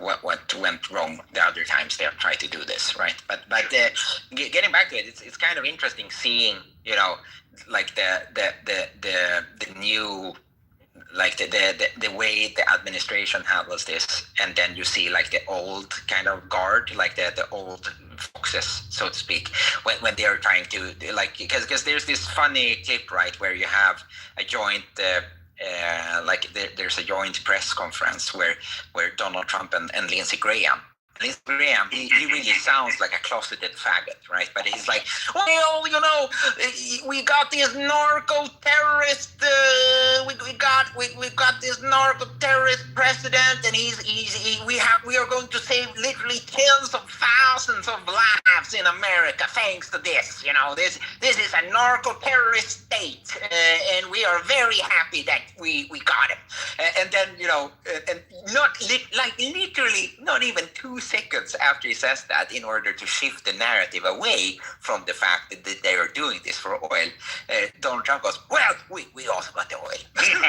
what went wrong the other times they have tried to do this, right? But getting back to it, it's kind of interesting seeing like the new, like the way the administration handles this, and then you see like the old kind of guard, like the old foxes, so to speak, when they are trying to like, because there's this funny clip, right, where you have a joint there's a joint press conference where Donald Trump and Lindsey Graham, he really sounds like a closeted faggot, right? But he's like, well, we got this narco-terrorist, we got this narco-terrorist president, and we are going to save literally tens of thousands of lives in America thanks to this. This is a narco-terrorist state, and we are very happy that we got him. And then and not literally not even 2 seconds after he says that, in order to shift the narrative away from the fact that they are doing this for oil, Donald Trump goes, well, we also got the oil,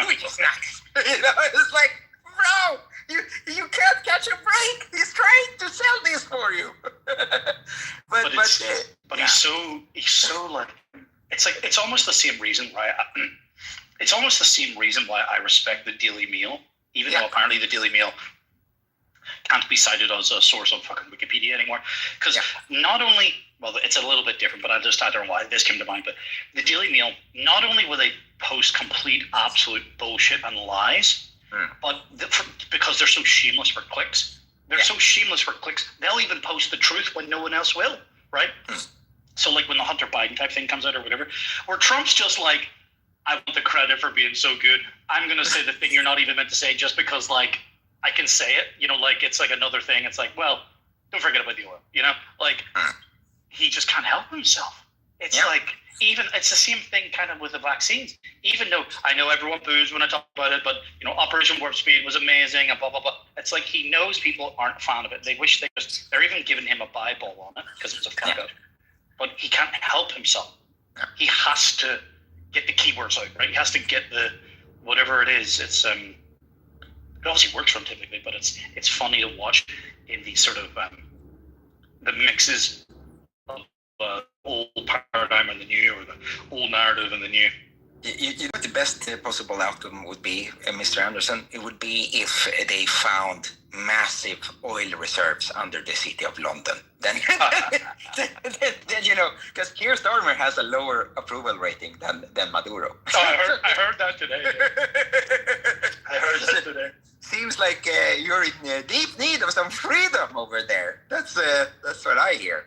which is nice. It's like, bro, you can't catch a break. He's trying to sell this for you. but he's so like, it's almost the same reason why I respect the Daily Mail, even though apparently the Daily Mail can't be cited as a source on fucking Wikipedia anymore. Because not only, well, it's a little bit different, but I don't know why this came to mind, but the Daily Mail, not only will they post complete, absolute bullshit and lies, but because they're so shameless for clicks, they'll even post the truth when no one else will, right? So like when the Hunter Biden type thing comes out or whatever, where Trump's just like, I want the credit for being so good. I'm going to say the thing you're not even meant to say just because, like, I can say it, like it's like another thing. It's like, well, don't forget about the oil, like he just can't help himself. It's like, even it's the same thing kind of with the vaccines, even though I know everyone boos when I talk about it, but Operation Warp Speed was amazing and blah, blah, blah. It's like, he knows people aren't a fan of it. They wish they're even giving him a Bible on it because it's a fuck up, but he can't help himself. He has to get the keywords out, right? He has to get the, whatever it is. It's, it obviously works for him typically, but it's funny to watch in these sort of the mixes of old paradigm and the new, or the old narrative and the new. You know what the best possible outcome would be, Mr. Anderson? It would be if they found massive oil reserves under the city of London. Then because Keir Starmer has a lower approval rating than Maduro. Oh, I heard that today. I heard that today. seems like you're in deep need of some freedom over there. That's what I hear.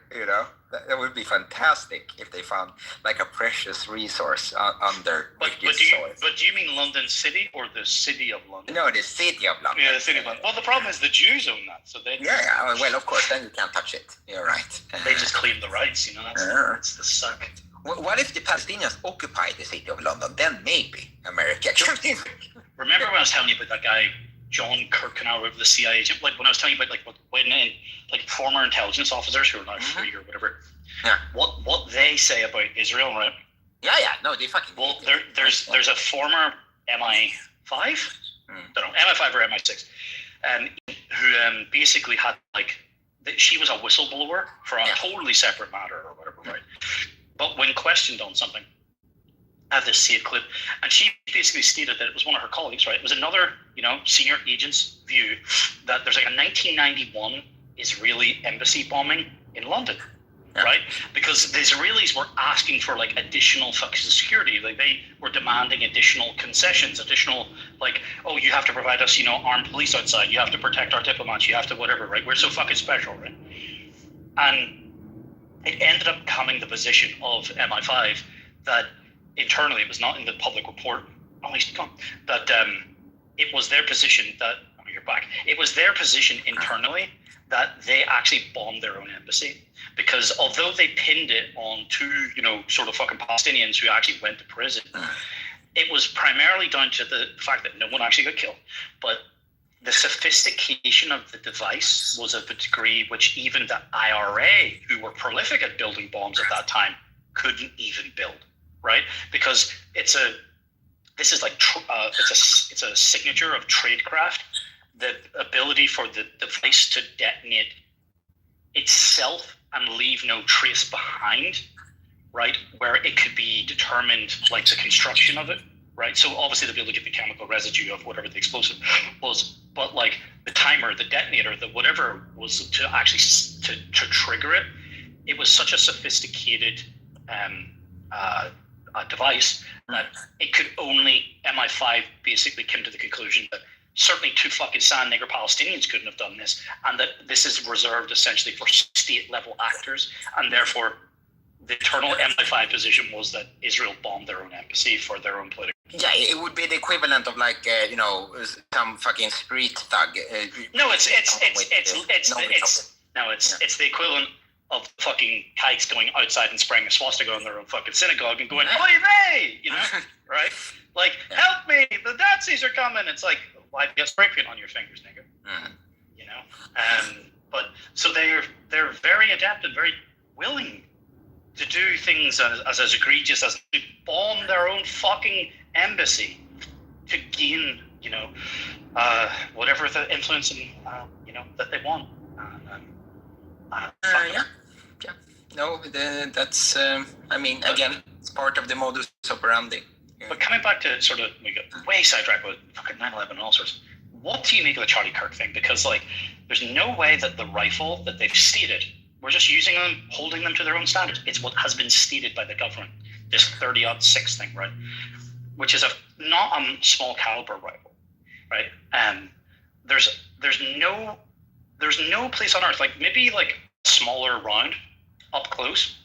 That would be fantastic if they found like a precious resource under British soil. But do you mean London City or the City of London? No, the City of London. Yeah, the City of London. Well, the problem is the Jews own that, so they. Yeah. Well, of course, then you can't touch it. You're right. They just claim the rights. That's the suck. What if the Palestinians occupy the City of London? Then maybe America can. Remember when I was telling you about that guy John Kirkconnell of the CIA? Like when I was telling you about when former intelligence officers who are now free or whatever. Yeah. What they say about Israel, right? Yeah. No, they fucking. Well, there's a former MI5, don't know, MI5 or MI6, who basically had she was a whistleblower for a totally separate matter or whatever, right? But when questioned on something, I have this saved clip, and she basically stated that it was one of her colleagues, right? It was another, senior agent's view that there's a 1991 Israeli embassy bombing in London, right? Because the Israelis were asking for additional fucking security. They were demanding additional concessions, additional you have to provide us, armed police outside. You have to protect our diplomats. You have to whatever, right? We're so fucking special, right? And it ended up becoming the position of MI5 that internally, it was not in the public report, that it was their position that, you're back, it was their position internally that they actually bombed their own embassy. Because although they pinned it on two, sort of fucking Palestinians who actually went to prison, it was primarily down to the fact that no one actually got killed. But the sophistication of the device was of a degree which even the IRA, who were prolific at building bombs at that time, couldn't even build, right? Because it's a signature of tradecraft, the ability for the device to detonate itself and leave no trace behind, right? Where it could be determined, the construction of it, right? So obviously they'll be able to get the chemical residue of whatever the explosive was, but the timer, the detonator, the whatever was to actually to trigger it. It was such a sophisticated device that it could only, MI5 basically came to the conclusion that certainly two fucking sand nigger Palestinians couldn't have done this, and that this is reserved essentially for state level actors, and therefore the eternal MI5 position was that Israel bombed their own embassy for their own political. Yeah, it would be the equivalent of some fucking street thug. It's the equivalent of fucking kikes going outside and spraying a swastika on their own fucking synagogue and going, "Oy vey!" Right? Help me! The Nazis are coming. It's why you get spray paint on your fingers, nigga? But so they're very adept and very willing to do things as egregious as to bomb their own fucking embassy to gain, whatever the influence and that they want. No, that's. Again, it's part of the modus operandi. But coming back to sort of, we got way sidetracked with fucking 9/11 and all sorts. What do you make of the Charlie Kirk thing? Because there's no way that the rifle that they've stated, we're just using them, holding them to their own standards. It's what has been stated by the government. This 30-06 thing, right? Which is not a small caliber rifle, right? There's no place on earth, maybe a smaller round up close,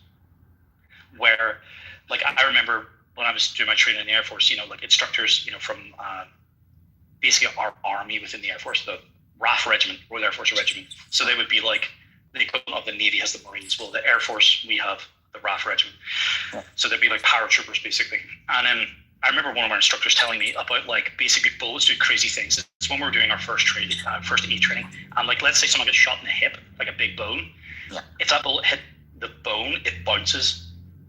where I remember when I was doing my training in the Air Force, instructors, from basically our army within the Air Force, the RAF Regiment, Royal Air Force Regiment. So they would be the equivalent of the Navy has the Marines. Well, the Air Force, we have the RAF Regiment. Yeah. So they'd be paratroopers basically. And I remember one of our instructors telling me about basically bullets do crazy things. It's when we were doing our first training, first aid training, and let's say someone gets shot in the hip, a big bone. Yeah. If that bullet hit the bone, it bounces,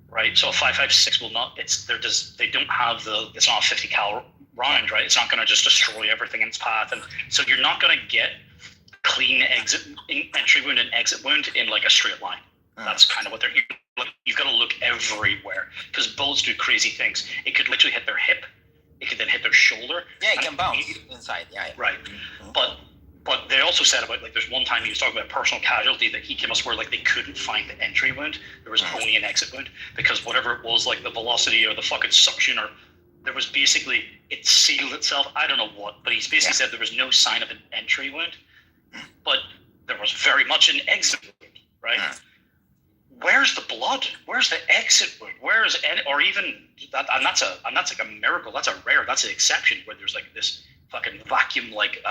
right? So a 5.56 will not. They don't have it's not a 50 cal round, right? It's not going to just destroy everything in its path, and so you're not going to get clean entry wound and exit wound in a straight line. That's kind of what you've got to look everywhere because bullets do crazy things. It could literally hit their hip. It could then hit their shoulder. Yeah, it can bounce inside. Yeah. Right. Mm-hmm. But they also said about there's one time he was talking about personal casualty that he came us where they couldn't find the entry wound. There was only an exit wound because whatever it was, the velocity or the fucking suction or there was basically, it sealed itself. I don't know what, but he's basically said there was no sign of an entry wound, but there was very much an exit wound, right? Where's the blood? Where's the exit wound? Where's any, or even that? And that's like a miracle. That's that's an exception where there's like this fucking vacuum like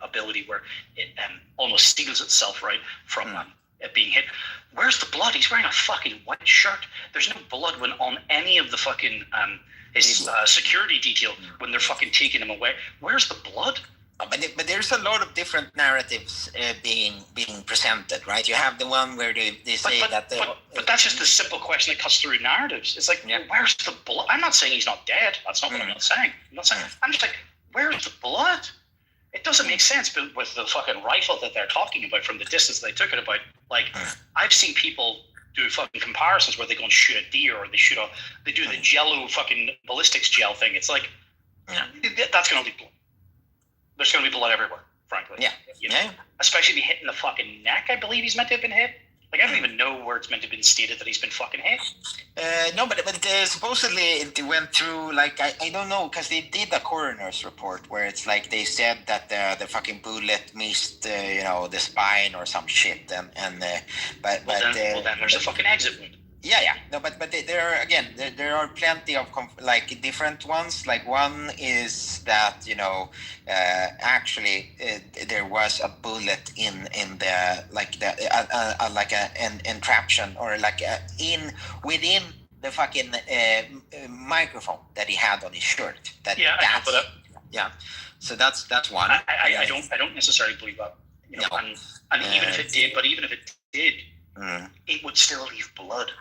ability where it almost seals itself right from it being hit. Where's the blood? He's wearing a fucking white shirt. There's no blood when on any of the fucking his security detail when they're fucking taking him away. Where's the blood? But there's a lot of different narratives being presented, right? You have the one where they say but that's just a simple question that cuts through narratives. It's like, where's the blood? I'm not saying he's not dead. That's not what I'm not saying. I'm just like, where's the blood? It doesn't make sense, but with the fucking rifle that they're talking about from the distance they took it about, like, I've seen people do fucking comparisons where they go and shoot a deer or they do the Jello fucking ballistics gel thing. It's like, that's going to leave blood. There's going to be blood everywhere, frankly. Yeah. Especially if he hit in the fucking neck, I believe he's meant to have been hit. Like, I don't even know where it's meant to have been stated that he's been fucking hit. No, but supposedly it went through, like, I don't know, because they did a coroner's report where it's like they said that the fucking bullet missed, the spine or some shit. Then there's a fucking exit wound. Yeah. No, but there are plenty of different ones. Like one is that actually there was a bullet in the an entraption or within the fucking microphone that he had on his shirt. So that's one. I don't necessarily believe that. And even if it did, it would still leave blood.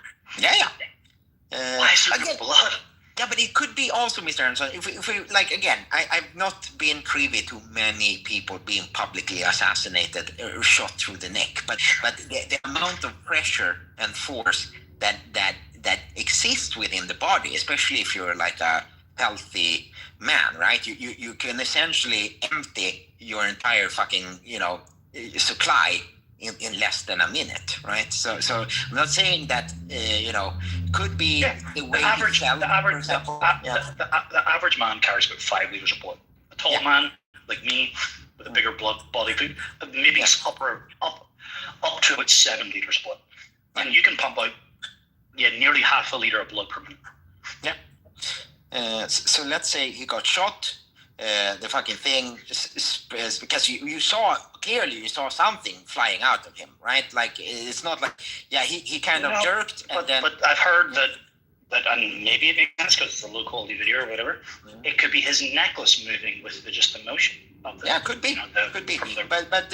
Why is there blood? Yeah, but it could be also, Mr. Anderson, if we again, I've not been privy to many people being publicly assassinated or shot through the neck, but the amount of pressure and force that exists within the body, especially if you're like a healthy man, right? You can essentially empty your entire fucking, supply in less than a minute, right? So I'm not saying that could be the way the average man carries about 5 liters of blood. A tall man like me with a bigger body food, maybe up to about 7 liters of blood, and you can pump out nearly half a liter of blood per minute. So let's say he got shot. The fucking thing is because you saw something flying out of him, right? Like it's not like he kind of jerked, but I've heard that and maybe it makes sense because it's a low quality video or whatever. It could be his necklace moving with just the motion of the could be. But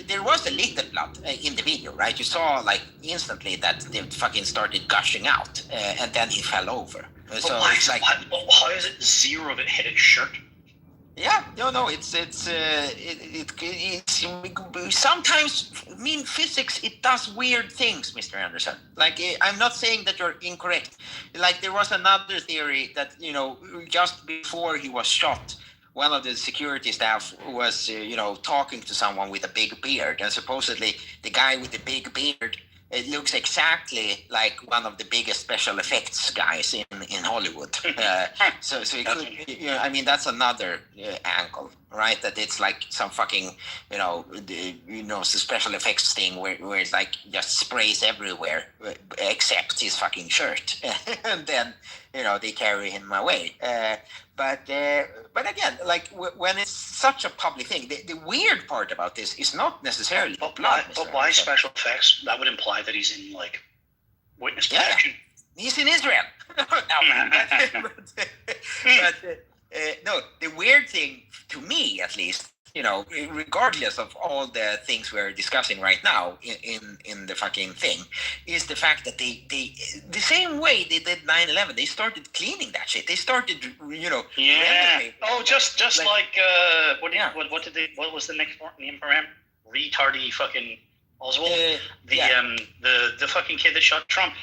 there was a little blood in the video, right? You saw like instantly that it fucking started gushing out, and then he fell over. So it's like, how is it zero of it hit his shirt? Yeah, no, it's sometimes, physics, it does weird things, Mr. Anderson. Like, I'm not saying that you're incorrect. Like, there was another theory that, just before he was shot, one of the security staff was, talking to someone with a big beard, and supposedly the guy with the big beard, it looks exactly like one of the biggest special effects guys in Hollywood. So it could, that's another angle, right? That it's like some fucking, special effects thing where it's like just sprays everywhere except his fucking shirt, and then they carry him away. But again, like when it's such a public thing, the weird part about this is not necessarily blood. But why special effects? That would imply that he's in like witness protection. He's in Israel. No, the weird thing to me, at least, regardless of all the things we're discussing right now in the fucking thing, is the fact that they the same way they did 9/11, they started cleaning that shit. They started, Oh, just like what was the next name for him? Retardy fucking Oswald. The fucking kid that shot Trump.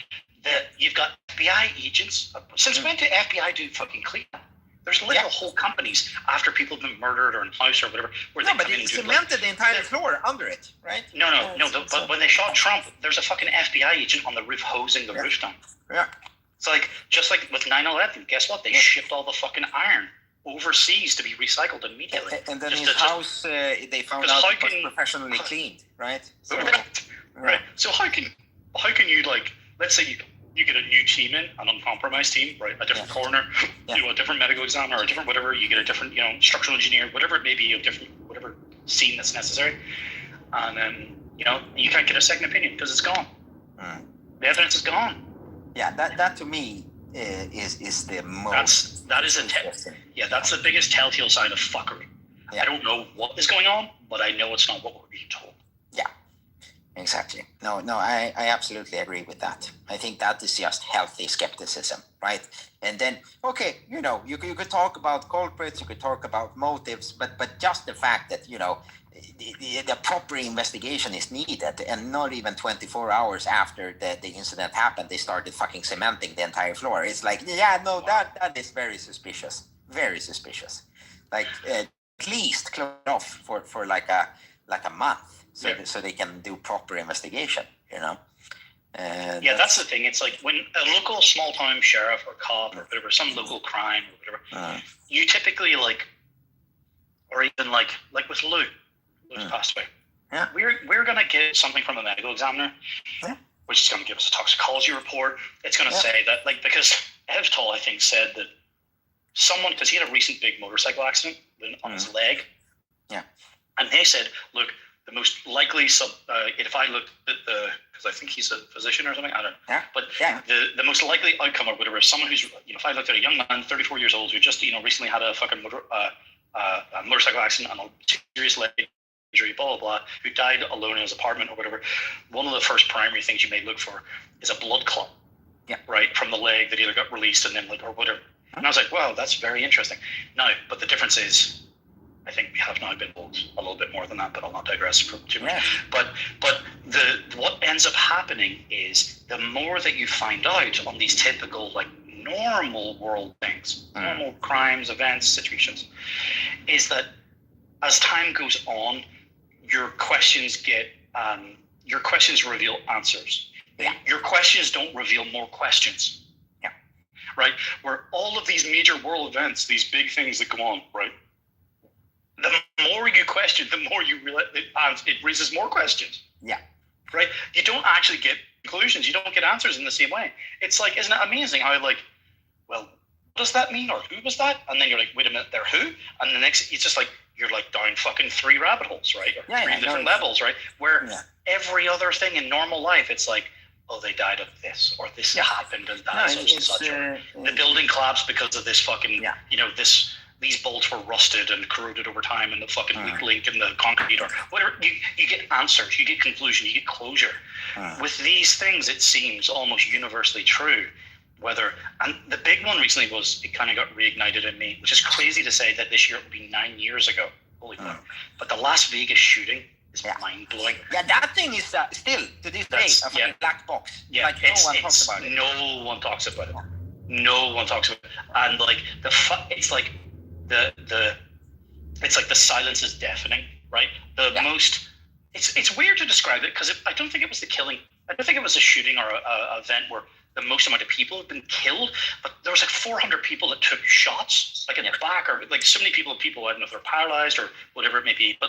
You've got FBI agents. Since when did FBI do fucking cleanup? There's literal whole companies after people have been murdered or in house or whatever. But they cemented the entire floor under it, right? No. But when they shot Trump, there's a fucking FBI agent on the roof hosing the roof down. Yeah. It's like, just like with 9/11, guess what? They shipped all the fucking iron overseas to be recycled immediately. And then Just his to- house, they found out it was professionally cleaned, right? So, right. So how can you, like, let's say you get a new team in, an uncompromised team, right? A different coroner, a different medical examiner, or a different whatever. You get a different, structural engineer, whatever it may be, a different whatever scene that's necessary, and then you can't get a second opinion because it's gone. The evidence is gone. Yeah, that to me is the most. That's the biggest telltale sign of fuckery. Yeah. I don't know what is going on, but I know it's not what we're being told. Yeah, exactly. No, I absolutely agree with that. I think that is just healthy skepticism, right? And then, okay, you could talk about culprits, you could talk about motives, but just the fact that, the proper investigation is needed, and not even 24 hours after the incident happened, they started fucking cementing the entire floor. It's like, that is very suspicious. Very suspicious. Like, at least close it off for like a month, so they can do proper investigation, that's the thing. It's like when a local small town sheriff or cop or whatever, some local crime or whatever, you typically or even like with Lou's passed away. Yeah. We're gonna get something from a medical examiner, which is gonna give us a toxicology report. It's gonna say that, because Evtol, I think, said that someone, because he had a recent big motorcycle accident on his leg, and they said, look, the most likely if I looked at because I think he's a physician or something, I don't know, but the most likely outcome or whatever, someone who's, if I looked at a young man, 34 years old, who just recently had a fucking motorcycle accident and a serious leg injury, blah, blah, blah, who died alone in his apartment or whatever, one of the first primary things you may look for is a blood clot, right, from the leg that either got released and then, or whatever. And I was like, wow, that's very interesting. Now, but the difference is, I think we have now been told a little bit more than that, but I'll not digress for too much. But what ends up happening is the more that you find out on these typical, normal world things, normal crimes, events, situations, is that as time goes on, your questions reveal answers. Your questions don't reveal more questions. Right? Where all of these major world events, these big things that go on, right? The more you question, the more you realize it raises more questions. Yeah. Right? You don't actually get conclusions. You don't get answers in the same way. It's like, isn't it amazing how, well, what does that mean? Or who was that? And then you're like, wait a minute, they're who? And the next, it's just like, you're down fucking 3 rabbit holes, right? Or 3 different levels, right? Where every other thing in normal life, it's like, oh, they died of this, or this happened, and that such and such. The building collapsed because of this fucking, these bolts were rusted and corroded over time, and the fucking weak link in the concrete, or whatever. You get answers, you get conclusion, you get closure. With these things, it seems almost universally true. And the big one recently was, it kind of got reignited in me, which is crazy to say that this year it would be 9 years ago. Holy fuck. But the Las Vegas shooting is mind-blowing. Yeah, that thing is still, to this day, a fucking black box. Yeah, no one talks about it. No one talks about it. No one talks about it. And it's like the silence is deafening, right? It's weird to describe it, because I don't think it was the killing. I don't think it was a shooting or a event where the most amount of people have been killed, but there was 400 people that took shots, in the back, or so many people, I don't know if they're paralyzed or whatever it may be, but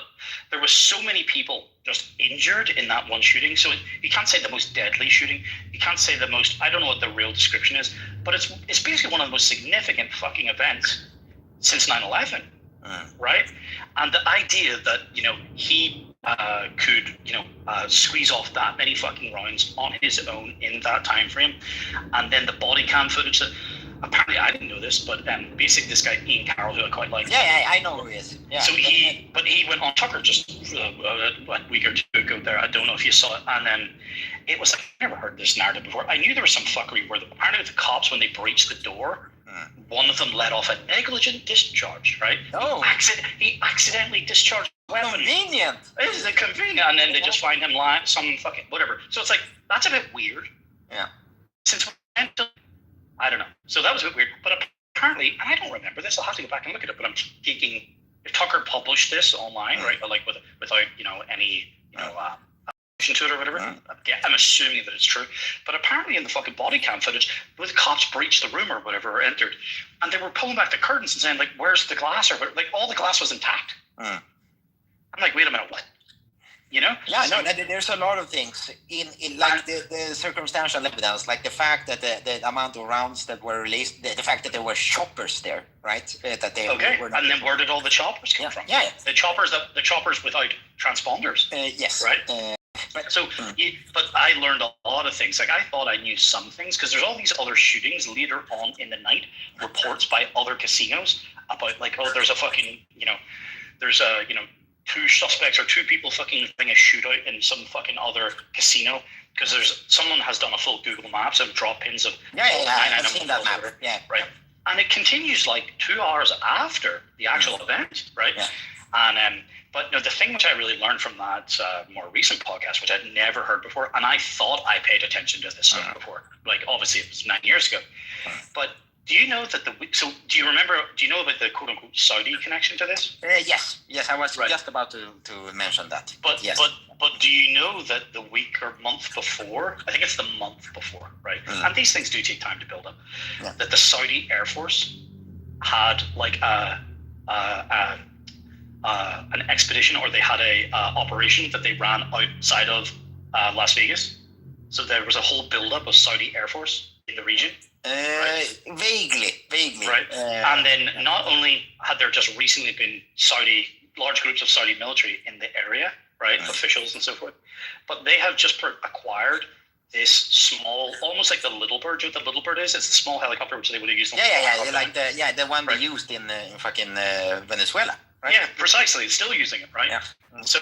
there was so many people just injured in that one shooting. So you can't say the most deadly shooting. You can't say the most, I don't know what the real description is, but it's basically one of the most significant fucking events since 9/11, right? And the idea that, he could, squeeze off that many fucking rounds on his own in that time frame, and then the body cam footage that apparently, I didn't know this, but basically this guy Ian Carroll, who I quite like. Yeah, I know who he is. Yeah. So he went on Tucker just a week or two ago there. I don't know if you saw it, and then it was like, I've never heard this narrative before. I knew there was some fuckery where apparently the cops, when they breached the door, one of them let off a negligent discharge, right? Oh. He accidentally discharged a weapon. Convenient. This is convenient, and then they just find him lying, some fucking whatever. So it's like, that's a bit weird. Yeah. Since I don't know. So that was a bit weird. But apparently, and I don't remember this, I'll have to go back and look at it, but I'm thinking if Tucker published this online, right, but without, any, to it or whatever. I'm assuming that it's true. But apparently in the fucking body cam footage, the cops breached the room or whatever, or entered, and they were pulling back the curtains and saying, like, where's the glass? Or like, all the glass was intact. I'm like, wait a minute, what? You know? Yeah, no, there's a lot of things in like the circumstantial evidence, like the fact that the amount of rounds that were released, the fact that there were choppers there, right? That they were not, and then where did all the choppers come from? Yeah. The choppers without transponders. Yes. Right. But I learned a lot of things. Like, I thought I knew some things because there's all these other shootings later on in the night, reports by other casinos about, like, oh, there's a fucking, there's a, 2 suspects or 2 people fucking having a shootout in some fucking other casino because someone has done a full Google Maps of drop pins of I've seen that map. Yeah. Right. And it continues like 2 hours after the actual event, right? Yeah. And but the thing which I really learned from that more recent podcast, which I'd never heard before, and I thought I paid attention to this stuff before, like obviously it was 9 years ago, but do you know that do you know about the quote unquote Saudi connection to this? Yes, I was just about to mention that. But yes. But do you know that the week or month before, I think it's the month before, right? And these things do take time to build up. Yeah. That the Saudi Air Force had like an expedition, or they had a operation that they ran outside of Las Vegas. So there was a whole buildup of Saudi Air Force in the region. Right? Vaguely. Right. And then not only had there just recently been large groups of Saudi military in the area, right, officials and so forth, but they have just acquired this small, almost like the Little Bird. You know what the Little Bird is? It's the small helicopter which they would have used. The one they used in fucking Venezuela. Right? Yeah, precisely. It's still using it, right? Yeah. So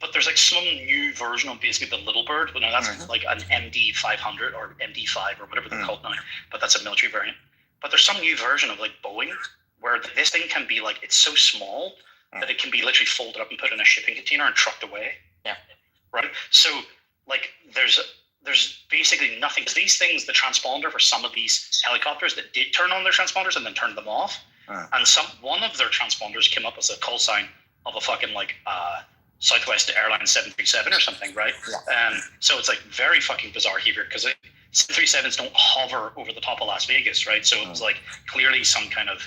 but there's like some new version of basically the Little Bird, but now that's like an MD-500 or MD-5 or whatever they're called now, but that's a military variant. But there's some new version of like Boeing where this thing can be like, it's so small that it can be literally folded up and put in a shipping container and trucked away. Yeah. Right? So like there's basically nothing, because these things, the transponder for some of these helicopters that did turn on their transponders and then turned them off, and one of their transponders came up as a call sign of a fucking like Southwest Airlines 737 or something, right? Yeah. So it's like very fucking bizarre here because 737s don't hover over the top of Las Vegas, right? So it was like clearly some kind of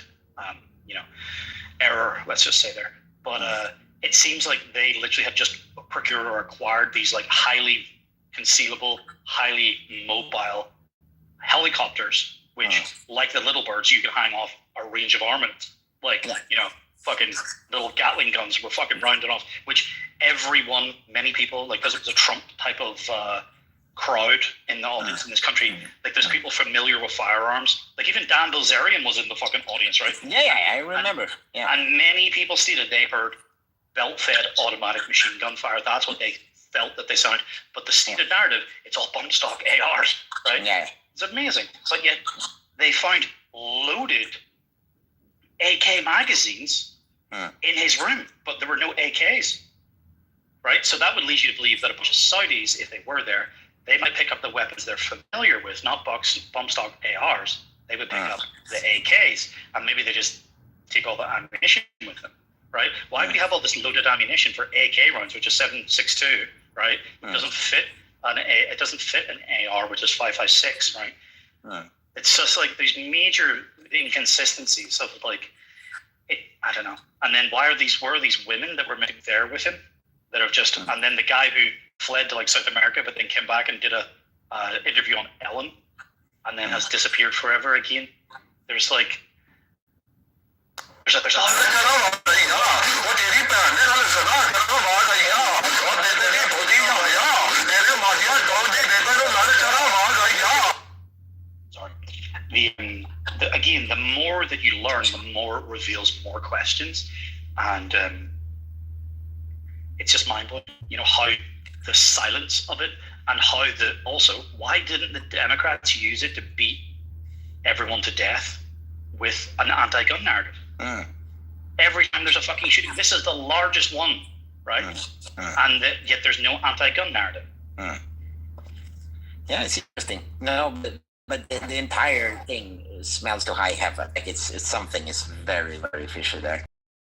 error, let's just say there. But it seems like they literally have just procured or acquired these like highly concealable, highly mobile helicopters, which like the Little Birds, you can hang off a range of armaments, like fucking little Gatling guns were fucking rounded off, which many people, like, because it was a Trump type of crowd in the audience in this country, like there's people familiar with firearms, like even Dan Bilzerian was in the fucking audience, right? Yeah, I remember. And many people stated they heard belt-fed automatic machine gun fire. That's what they felt that they sounded. But the stated narrative, it's all bump stock ARs, right? Yeah. It's amazing. But yet they found loaded AK magazines in his room, but there were no AKs, right? So that would lead you to believe that a bunch of Saudis, if they were there, they might pick up the weapons they're familiar with, not bump stock ARs. They would pick up the AKs, and maybe they just take all the ammunition with them, right? Why would you have all this loaded ammunition for AK rounds, which is 7.62, right? It doesn't fit an AR, which is 5.56, right? It's just like these major inconsistencies of like, I don't know. And then where are these women that were there with him that have just, and then the guy who fled to like South America, but then came back and did a interview on Ellen, and then has disappeared forever again. There's like, there's again, the more that you learn, the more it reveals more questions, and it's just mind-blowing. How the silence of it, and how why didn't the Democrats use it to beat everyone to death with an anti-gun narrative? Every time there's a fucking shooting, this is the largest one, right? And yet there's no anti-gun narrative. Yeah, it's interesting. No, but the entire thing smells to high heaven. Like it's something is very, very fishy there.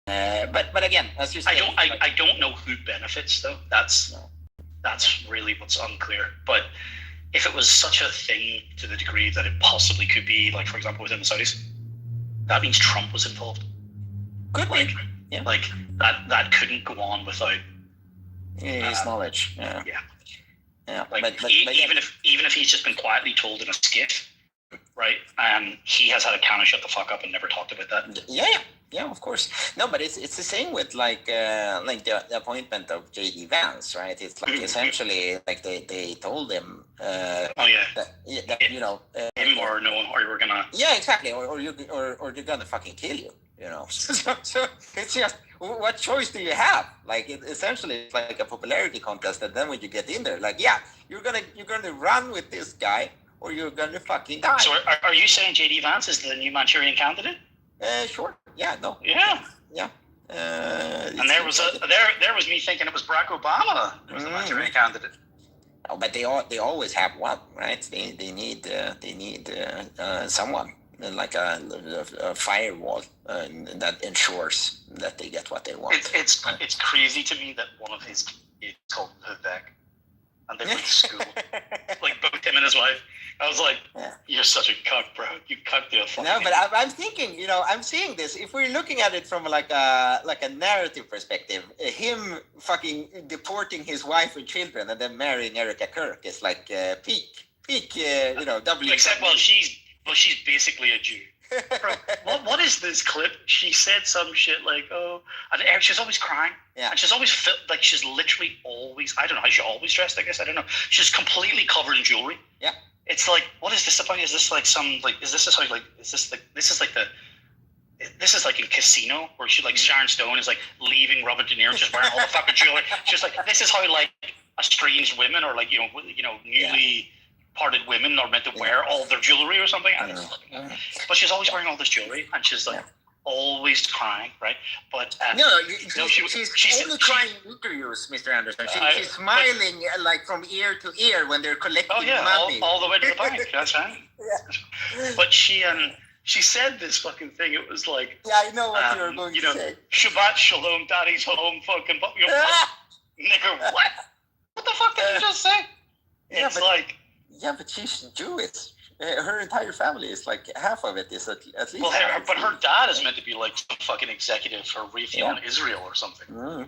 But again, as you say, I don't know who benefits though. That's That's really what's unclear. But if it was such a thing to the degree that it possibly could be, like, for example, within the Saudis, that means Trump was involved. Could Like, be. Yeah. like that couldn't go on without his knowledge. Yeah. Yeah. Like, but even if he's just been quietly told in a skit, right? He has had a can of shut the fuck up and never talked about that. Yeah, of course. No, but it's the same with like the appointment of J.D. Vance, right? It's like essentially like they told him. That, you know. Him or no one, or you were gonna. Yeah, exactly. Or they're gonna fucking kill you. You know. So it's just, what choice do you have? Like essentially it's like a popularity contest, and then when you get in there, like you're gonna run with this guy, or you're gonna fucking die. So are you saying J.D. Vance is the new Manchurian candidate? Sure. Yeah. No. Yeah. Yeah. And there was me thinking it was Barack Obama who was the Manchurian candidate. Oh, but they always have one, right? They need someone like a firewall that ensures that they get what they want. It's crazy to me that one of his kids called Vivek, and they went to school, like both him and his wife. I was like, you're such a cuck, bro. You cucked the fucking. No, but I'm thinking, I'm seeing this. If we're looking at it from like a narrative perspective, him fucking deporting his wife and children and then marrying Erica Kirk is like peak, W. Except, she's basically a Jew. Bro, what is this clip? She said some shit like, and she's always crying. Yeah. And she's always like she's literally always, I don't know how she always dressed, I guess, I don't know. She's completely covered in jewelry. Yeah. It's like, what is this about? Is this like this is like in Casino where she like Sharon Stone is like leaving Robert De Niro just wearing all the fucking jewelry. She's like, this is how like estranged women or like newly parted women are meant to wear all their jewelry or something. But she's always wearing all this jewelry and she's like always crying, right? But she's only crying in interviews, Mr. Anderson. She's smiling like from ear to ear when they're collecting money. All the way to the bank. That's right. But she said this fucking thing. It was like, I know what you're going to say. Shabbat shalom, daddy's home, fucking nigga. What the fuck did you just say? It's like. Yeah, but she's Jewish. Her entire family is like half of it is at least. Well, but her dad is meant to be like some fucking executive for Raytheon Israel or something. No,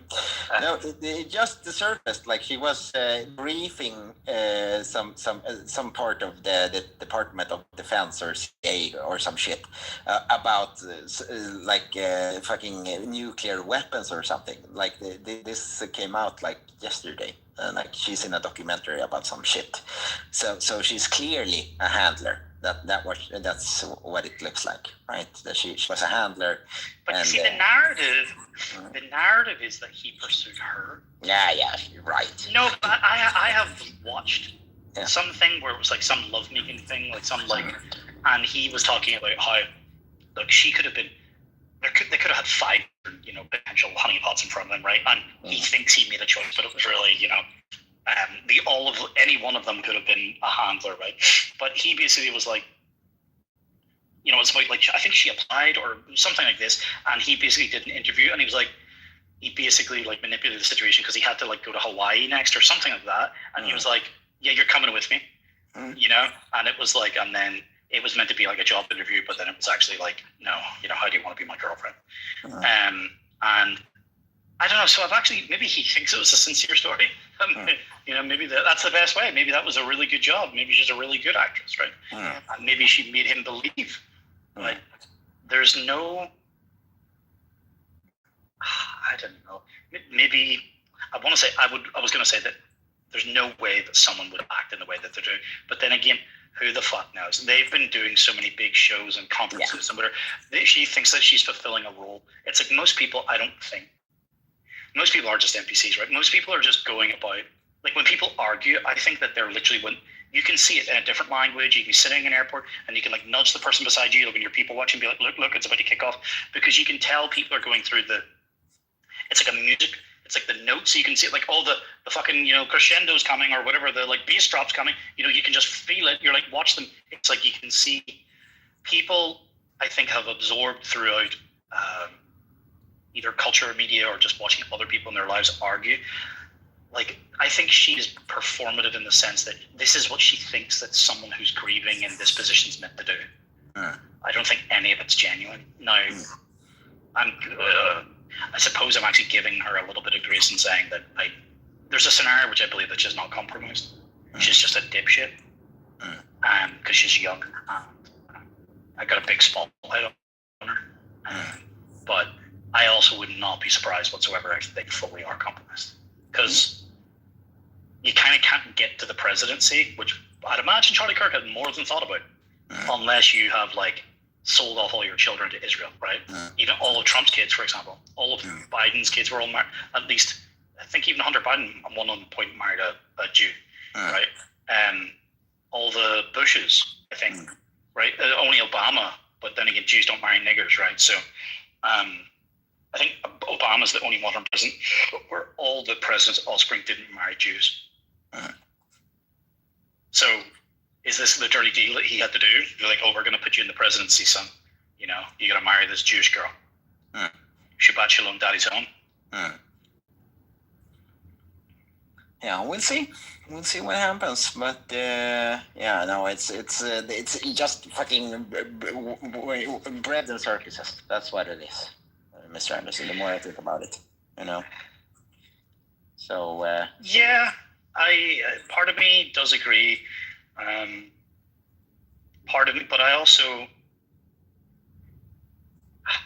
it just surfaced like she was briefing some part of the Department of Defense or CIA or some shit about fucking nuclear weapons or something. Like this came out like yesterday. Like she's in a documentary about some shit, so she's clearly a handler. That's what it looks like, right? That she was a handler. But you see, the narrative is that he pursued her. Yeah, you're right. No, but I have watched something where it was like some lovemaking thing, like some like, and he was talking about how, look, she could have been. They could have had 5, potential honeypots in front of them, right? And he thinks he made a choice, but it was really, any one of them could have been a handler, right? But he basically was like, it's about like I think she applied or something like this, and he basically did an interview, and he basically like manipulated the situation because he had to like go to Hawaii next or something like that, and he was like, yeah, you're coming with me, and it was like, and then. It was meant to be like a job interview, but then it was actually like, no, how do you want to be my girlfriend? And I don't know. So maybe he thinks it was a sincere story. Maybe that's the best way. Maybe that was a really good job. Maybe she's a really good actress, right? And maybe she made him believe. Like, there's no, I don't know. Maybe I want to say I was going to say that there's no way that someone would act in the way that they're doing. But then again, who the fuck knows? They've been doing so many big shows and conferences and whatever. She thinks that she's fulfilling a role. It's like most people, I don't think. Most people are just NPCs, right? Most people are just going about, like when people argue, I think that they're literally, when you can see it in a different language, you can be sitting in an airport and you can like nudge the person beside you, like when you're people watching, be like, look, it's about to kick off. Because you can tell people are going through it's like a music, it's like the notes, so you can see it, like all the fucking, crescendos coming or whatever, the like bass drops coming, you can just feel it. You're like, watch them. It's like you can see people, I think, have absorbed throughout either culture or media or just watching other people in their lives argue. like, I think she is performative in the sense that this is what she thinks that someone who's grieving in this position is meant to do. I don't think any of it's genuine. Now, I suppose I'm actually giving her a little bit of grace in saying that there's a scenario which I believe that she's not compromised. She's just a dipshit. Because she's young. I got a big spotlight on her. But I also would not be surprised whatsoever if they fully are compromised. Because you kind of can't get to the presidency, which I'd imagine Charlie Kirk had more than thought about, unless you have like sold off all your children to Israel, right? Even all of Trump's kids, for example, all of Biden's kids were all married. At least, I think even Hunter Biden at one point married a Jew, right? All the Bushes, I think, right? Only Obama, but then again, Jews don't marry niggers, right? So I think Obama's the only modern president where all the president's offspring didn't marry Jews. So is this the dirty deal that he had to do? You're like, oh, we're going to put you in the presidency, son. You know, you got to marry this Jewish girl. Shabbat shalom, daddy's home. Yeah, we'll see. We'll see what happens. But yeah, no, it's just fucking bread and circuses. That's what it is, Mr. Anderson. The more I think about it, you know. So yeah, part of me does agree. Part of me, but I also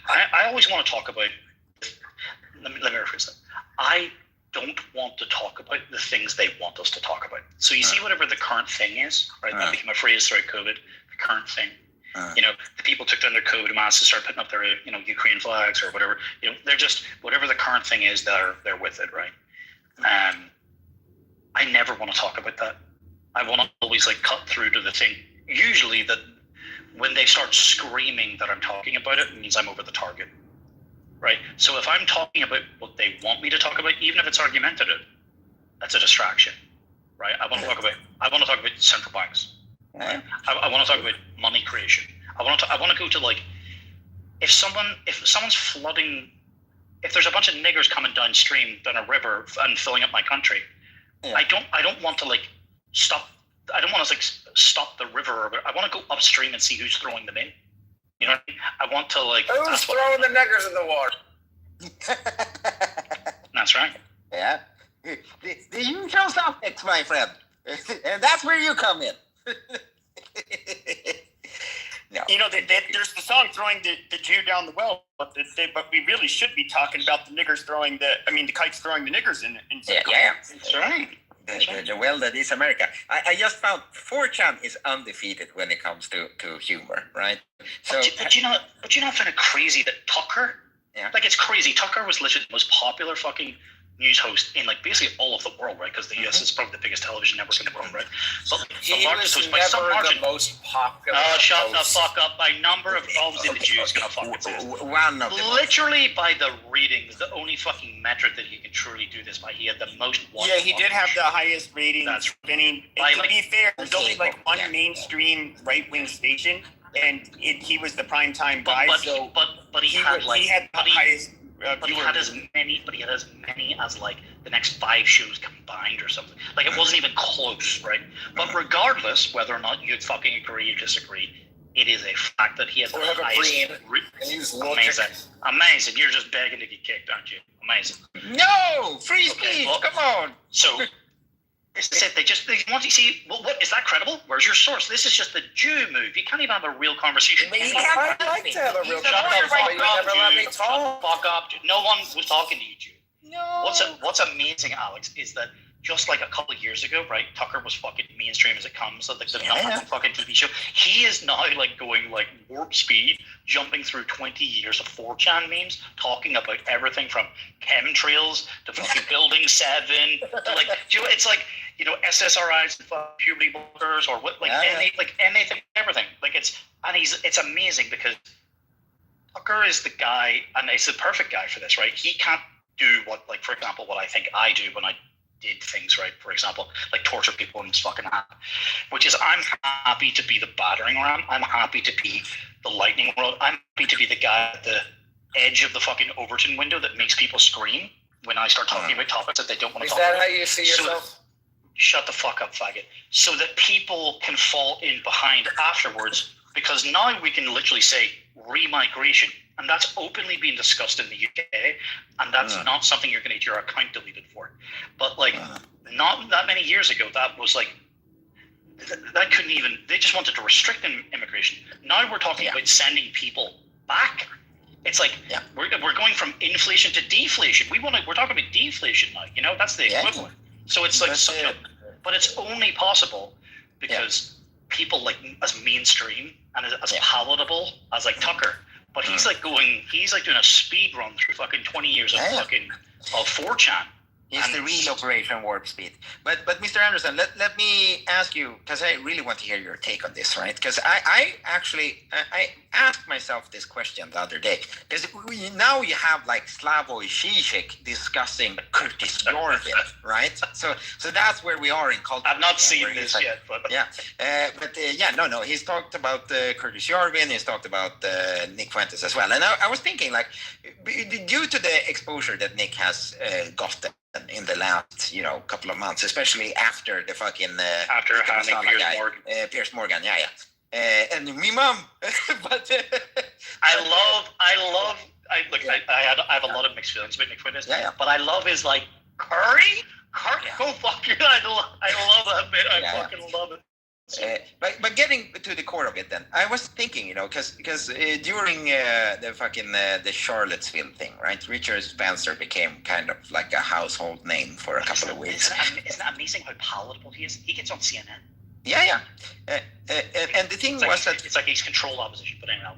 I always want to talk about. Let me rephrase that. I don't want to talk about the things they want us to talk about. So you see, whatever the current thing is, right? That became a phrase throughout COVID. The current thing. You know, the people took down their COVID masks and started putting up their, you know, Ukraine flags or whatever. You know, they're just whatever the current thing is. They're with it, right? I never want to talk about that. I want to always like cut through to the thing. Usually, that when they start screaming that I'm talking about it, it means I'm over the target. Right. So if I'm talking about what they want me to talk about, even if it's argumentative, that's a distraction. Right. I want to talk about central banks. Right? I want to talk about money creation. I want to go to like if someone's flooding, if there's a bunch of niggers coming downstream down a river and filling up my country, I don't want to like stop. I don't want to like stop the river. I want to go upstream and see who's throwing them in. You know what I mean? I want to like. Who's throwing the niggers in the water? That's right. Yeah. The usual suspects, my friend. And that's where you come in. No. You know, there's the song throwing the Jew down the well, but we really should be talking about the kites throwing the niggers in. Yeah. That's right. The well that is America. I just found 4chan is undefeated when it comes to humor, right? So, but you know, I find it crazy that Tucker, like it's crazy. Tucker was literally the most popular fucking news host in like basically all of the world, right? Because the US is probably the biggest television network in the world, right? But like, the largest host by some margin. The most popular. Shut the fuck up! By number of obviously the Jews gonna fuck it. One of them. Literally by the ratings, the only fucking metric that he can truly do this by. He had the most. Yeah, he did have the highest ratings. That's to be fair, there's only like one mainstream right-wing station, and he was the primetime guy. But he had the highest. But he had as many as like the next 5 shows combined or something. Like it wasn't even close, right? But regardless, whether or not you fucking agree or disagree, it is a fact that he has the highest. Amazing. You're just begging to get kicked, aren't you? Amazing. No, free speech. Well, come on. So. This is it. They want to see. Well, what is that credible? Where's your source? This is just the Jew move. You can't even have a real conversation. I'd like to have a real conversation. Fuck up. No one was talking to you, Jew. No. What's amazing, Alex, is that just like a couple of years ago, right? Tucker was fucking mainstream as it comes. So the number fucking TV show. He is now like going like warp speed, jumping through 20 years of 4chan memes, talking about everything from chemtrails to fucking Building 7 to like, it's like, you know, SSRIs and puberty blockers or what, like anything, everything. Like it's amazing because Tucker is the guy, and he's the perfect guy for this, right? He can't do what, like, for example, what I think I do when I did things, right? For example, like torture people in this fucking app, which is I'm happy to be the battering ram. I'm happy to be the lightning rod. I'm happy to be the guy at the edge of the fucking Overton window that makes people scream. when I start talking about topics that they don't want to Is talk that about. how you see yourself? Shut the fuck up, faggot. So that people can fall in behind afterwards, because now we can literally say remigration, and that's openly being discussed in the UK, and that's not something you're going to get your account deleted for. But like, not that many years ago, that was like, that couldn't even, they just wanted to restrict immigration. Now we're talking about sending people back. It's like, we're going from inflation to deflation. We're talking about deflation now, you know, that's the equivalent. So it's like, but it's only possible because people like as mainstream and as palatable as like Tucker. But he's like doing a speed run through fucking 20 years of fucking of 4chan. It's the real Operation Warp Speed. But Mr. Anderson, let me ask you, because I really want to hear your take on this, right? Because I actually asked myself this question the other day. Because now you have like Slavoj Žižek discussing Curtis Jordan, right? So that's where we are in culture. I've not seen this yet, but no. He's talked about Curtis Jordan. He's talked about Nick Fuentes as well. And I was thinking, like, due to the exposure that Nick has gotten in the last, couple of months, especially after the fucking after having Piers Morgan, and me mom, but I have a lot of mixed feelings about Nick Fuentes, but I love his like Curry, go fuck you. I love that bit. I fucking love it. But getting to the core of it, then I was thinking, because during the Charlottesville thing, right? Richard Spencer became kind of like a household name for a couple of weeks. Isn't that amazing how palatable he is? He gets on CNN. And the thing was that it's like he's controlled opposition, but anyway.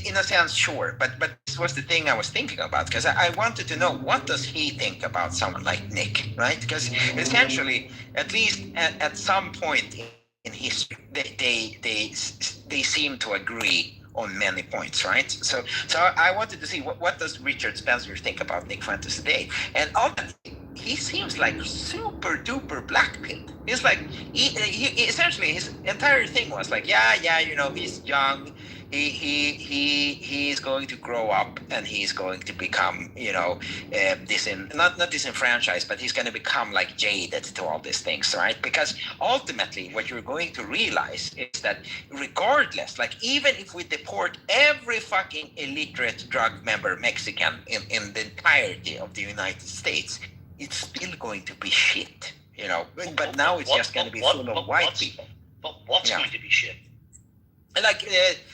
In a sense, sure. But this was the thing I was thinking about, because I wanted to know, what does he think about someone like Nick, right? Because essentially, at least at some point in history, they seem to agree on many points, right? So I wanted to see what does Richard Spencer think about Nick Fuentes today, and ultimately he seems like super duper blackpilled. He's like he essentially his entire thing was like he's young. He's going to grow up and he's going to become not disenfranchised, but he's going to become like jaded to all these things, right? Because ultimately what you're going to realize is that regardless, like even if we deport every fucking illiterate drug member Mexican in the entirety of the United States, it's still going to be shit, but now it's just going to be full of white people. But what's going to be shit? Like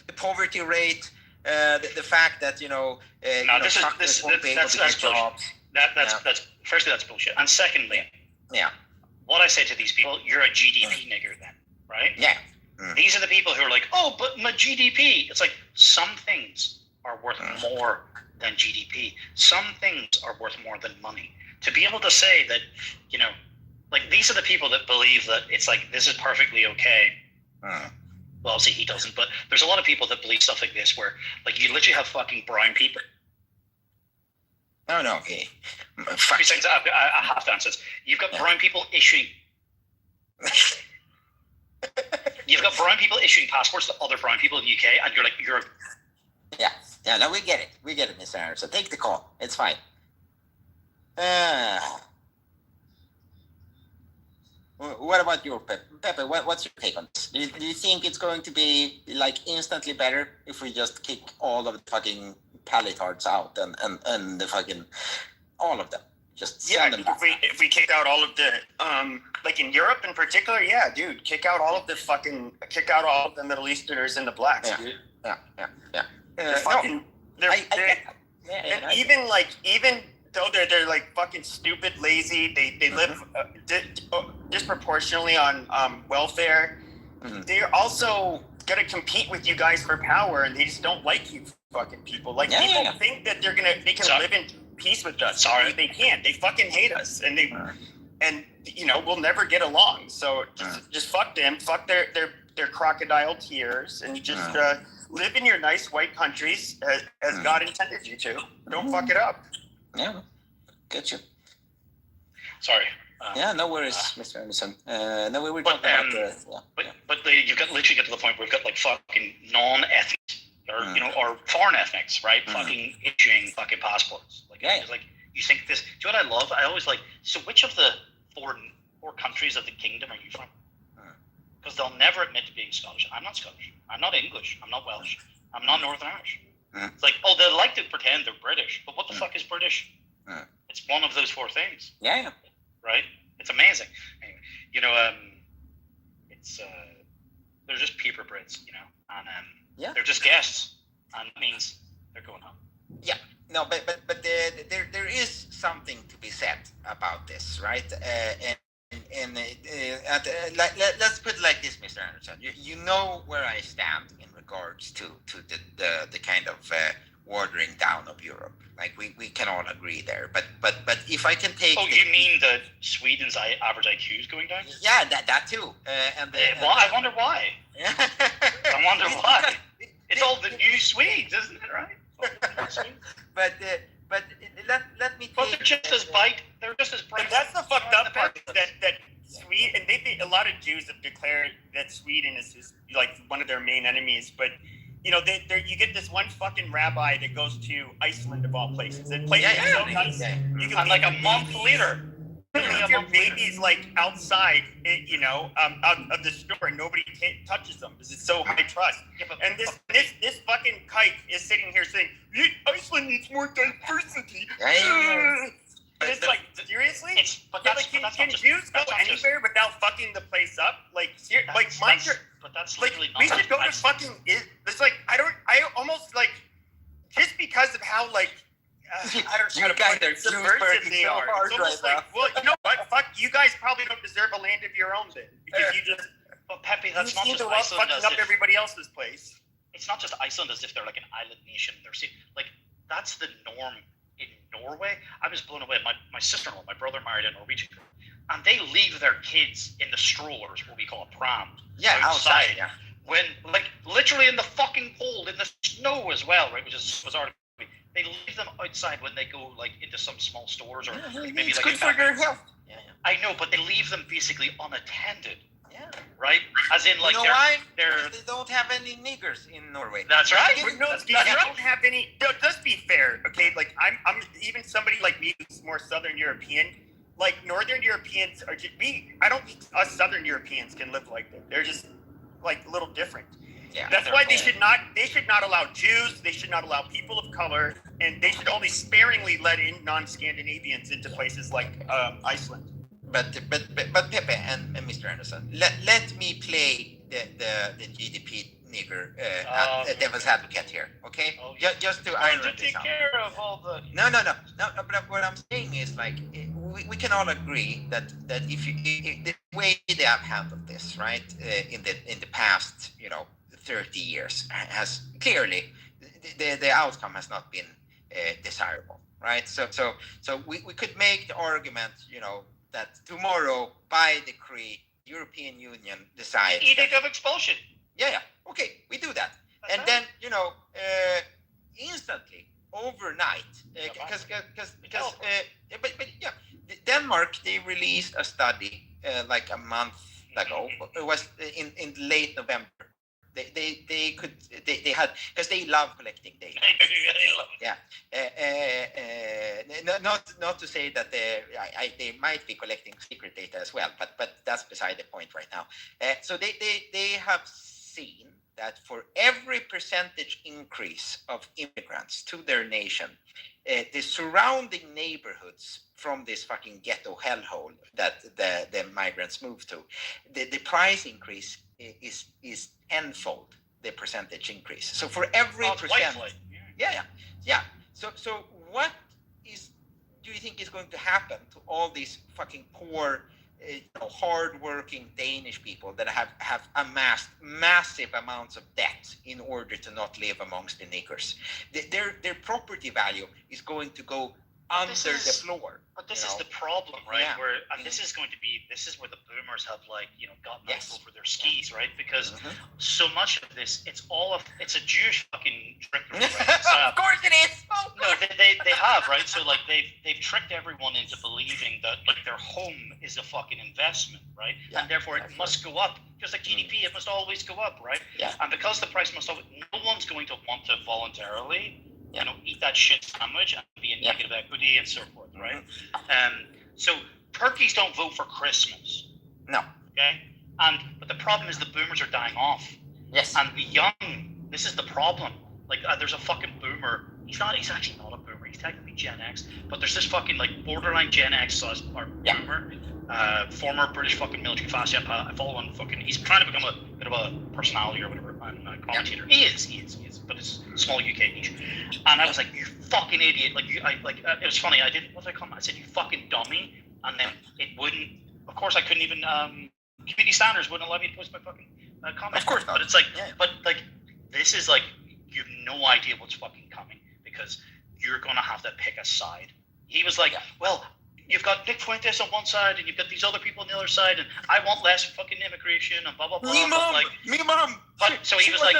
the poverty rate, the fact that that's bullshit. That's firstly, that's bullshit, and secondly, what I say to these people, you're a GDP nigger then, right? These are the people who are like, oh, but my GDP. It's like some things are worth more than GDP. Some things are worth more than money. To be able to say that, like these are the people that believe that it's like this is perfectly okay. Well, obviously he doesn't, but there's a lot of people that believe stuff like this where, like, you literally have fucking brown people. No, okay. Fuck. I have to answer this. You've got brown people issuing... You've got brown people issuing passports to other brown people in the UK, and you're like, you're... Yeah, no, we get it, Mr. Anderson. Take the call. It's fine. What about your Pepe? What's your take on this? Do you think it's going to be like instantly better if we just kick all of the fucking paletards out and the fucking all of them? Just send them back. If we kick out all of the like in Europe in particular, dude, kick out all of the Middle Easterners and the blacks, dude. Yeah. They're fucking. Even though they're like fucking stupid, lazy, they live disproportionately on welfare. They're also gonna compete with you guys for power, and they just don't like you fucking people. Like people think that they can live in peace with us. Sorry, they can't. They fucking hate us, and we'll never get along. So just fuck them. Fuck their crocodile tears, and just live in your nice white countries as God intended you to. Don't fuck it up. Yeah, get you. Sorry. No worries, Mr. Anderson. No, we were talking about you've got literally get to the point where we've got like fucking non-ethnics or foreign ethnics, right? Fucking issuing fucking passports. Like it's like You think this? Do you know what I love? I always like. So, which of the four countries of the kingdom are you from? Because they'll never admit to being Scottish. I'm not Scottish. I'm not English. I'm not Welsh. I'm not Northern Irish. It's like, oh, they like to pretend they're British, but what the fuck is British? It's one of those four things. Yeah. Right? It's amazing. Anyway, you know, it's they're just paper Brits, you know, and they're just guests, and it means they're going home. Yeah. No, but there is something to be said about this, right? Let's put it like this, Mr. Anderson. You know where I stand in regards to the kind of watering down of Europe. Like we can all agree there. But if I can take. Oh, you mean that Sweden's average IQ is going down? Yeah, that too. Well, I wonder why. I wonder why. It's all the new Swedes, isn't it? Right? But let me. But they're just as bright. They're just as bright. But that's the fucked up part. That Sweden, and a lot of Jews have declared that Sweden is like one of their main enemies. But you know, you get this one fucking rabbi that goes to Iceland of all places. That place is so nice. You can like a month later. Your baby's like outside, you know, out of the store, and nobody touches them because it's so high trust. And this fucking kike is sitting here saying Iceland needs more diversity. It's like seriously. Can Jews go anywhere without fucking the place up? Like, mind your. But that's like we should go to fucking. It's like I almost like just because of how like. I don't know how to put it, subversive they are. It's almost like, well, you know what? Fuck, you guys probably don't deserve a land of your own then. Because you just... But Pepe, that's not just Iceland fucking up everybody else's place. It's not just Iceland as if they're like an island nation. Like, that's the norm in Norway. I was blown away. My sister-in-law, my brother married a Norwegian girl. And they leave their kids in the strollers, what we call a pram. Yeah, outside. Yeah. When, like, literally in the fucking cold, in the snow as well, right? Which is bizarre. They leave them outside when they go like into some small stores or maybe it's like good for their health. Yeah. I know, but they leave them basically unattended. Yeah. Right? As in like you know why? They they're don't have any niggers in Norway. That's right. They don't have any. Let's be fair, okay? Like I'm even somebody like me who's more Southern European. Like Northern Europeans are just I don't think us Southern Europeans can live like that. They're just like a little different. Yeah, that's why they should not allow Jews, they should not allow people of color, and they should only sparingly let in non-Scandinavians into places like Iceland. But Pepe and Mr. Anderson, let me play the GDP nigger devil's advocate here, okay? Just to iron to take care of all the. No. But what I'm saying is like we can all agree that if the way they have handled this, right, in the past, you know, 30 years has clearly the outcome has not been desirable, right? So we could make the argument, you know, that tomorrow by decree European Union decides edict of expulsion. Yeah, okay, we do that. That's and right. Then, you know, instantly overnight because Denmark, they released a study like a month ago. It was in late November. They had, because they love collecting data. Yeah. Not to say that they might be collecting secret data as well, but that's beside the point right now. So they have seen that for every percentage increase of immigrants to their nation, the surrounding neighborhoods from this fucking ghetto hellhole that the migrants move to, the price increase is tenfold the percentage increase. So for every percent, yeah. So what do you think is going to happen to all these fucking poor, hard-working Danish people that have amassed massive amounts of debt in order to not live amongst the niggers? Their property value is going to go under the floor. But this is the problem, right? Yeah. This is where the boomers have gotten over their skis, right? Because so much of this, it's a Jewish fucking trickery, right? Of course it is. No, they have, right? So they've tricked everyone into believing that their home is a fucking investment, right? Yeah, and therefore it must go up. Just like GDP, it must always go up, right? Yeah. And because the price must always, no one's going to want to voluntarily eat that shit sandwich and be in negative equity and so forth. right? So turkeys don't vote for Christmas. No. Okay, but the problem is the boomers are dying off. Yes. And the young, this is the problem. Like, there's a fucking boomer. He's actually not a boomer. He's technically Gen X. But there's this fucking, like, borderline Gen X or boomer, former British fucking military fast jet pilot. I follow him fucking, he's trying to become a bit of a personality or whatever, and a commentator. He is. But it's small UK niche. And I was like, you fucking idiot. Like, it was funny. What did I call him? I said, you fucking dummy. And then it wouldn't, of course, I couldn't even, community standards wouldn't allow me to post my fucking comment. Of course not. But it's like, but like, this is like, you have no idea what's fucking coming because you're going to have to pick a side. He was like, well, you've got Nick Fuentes on one side and you've got these other people on the other side and I want less fucking immigration and blah, blah, blah. Me mom. But so he was like,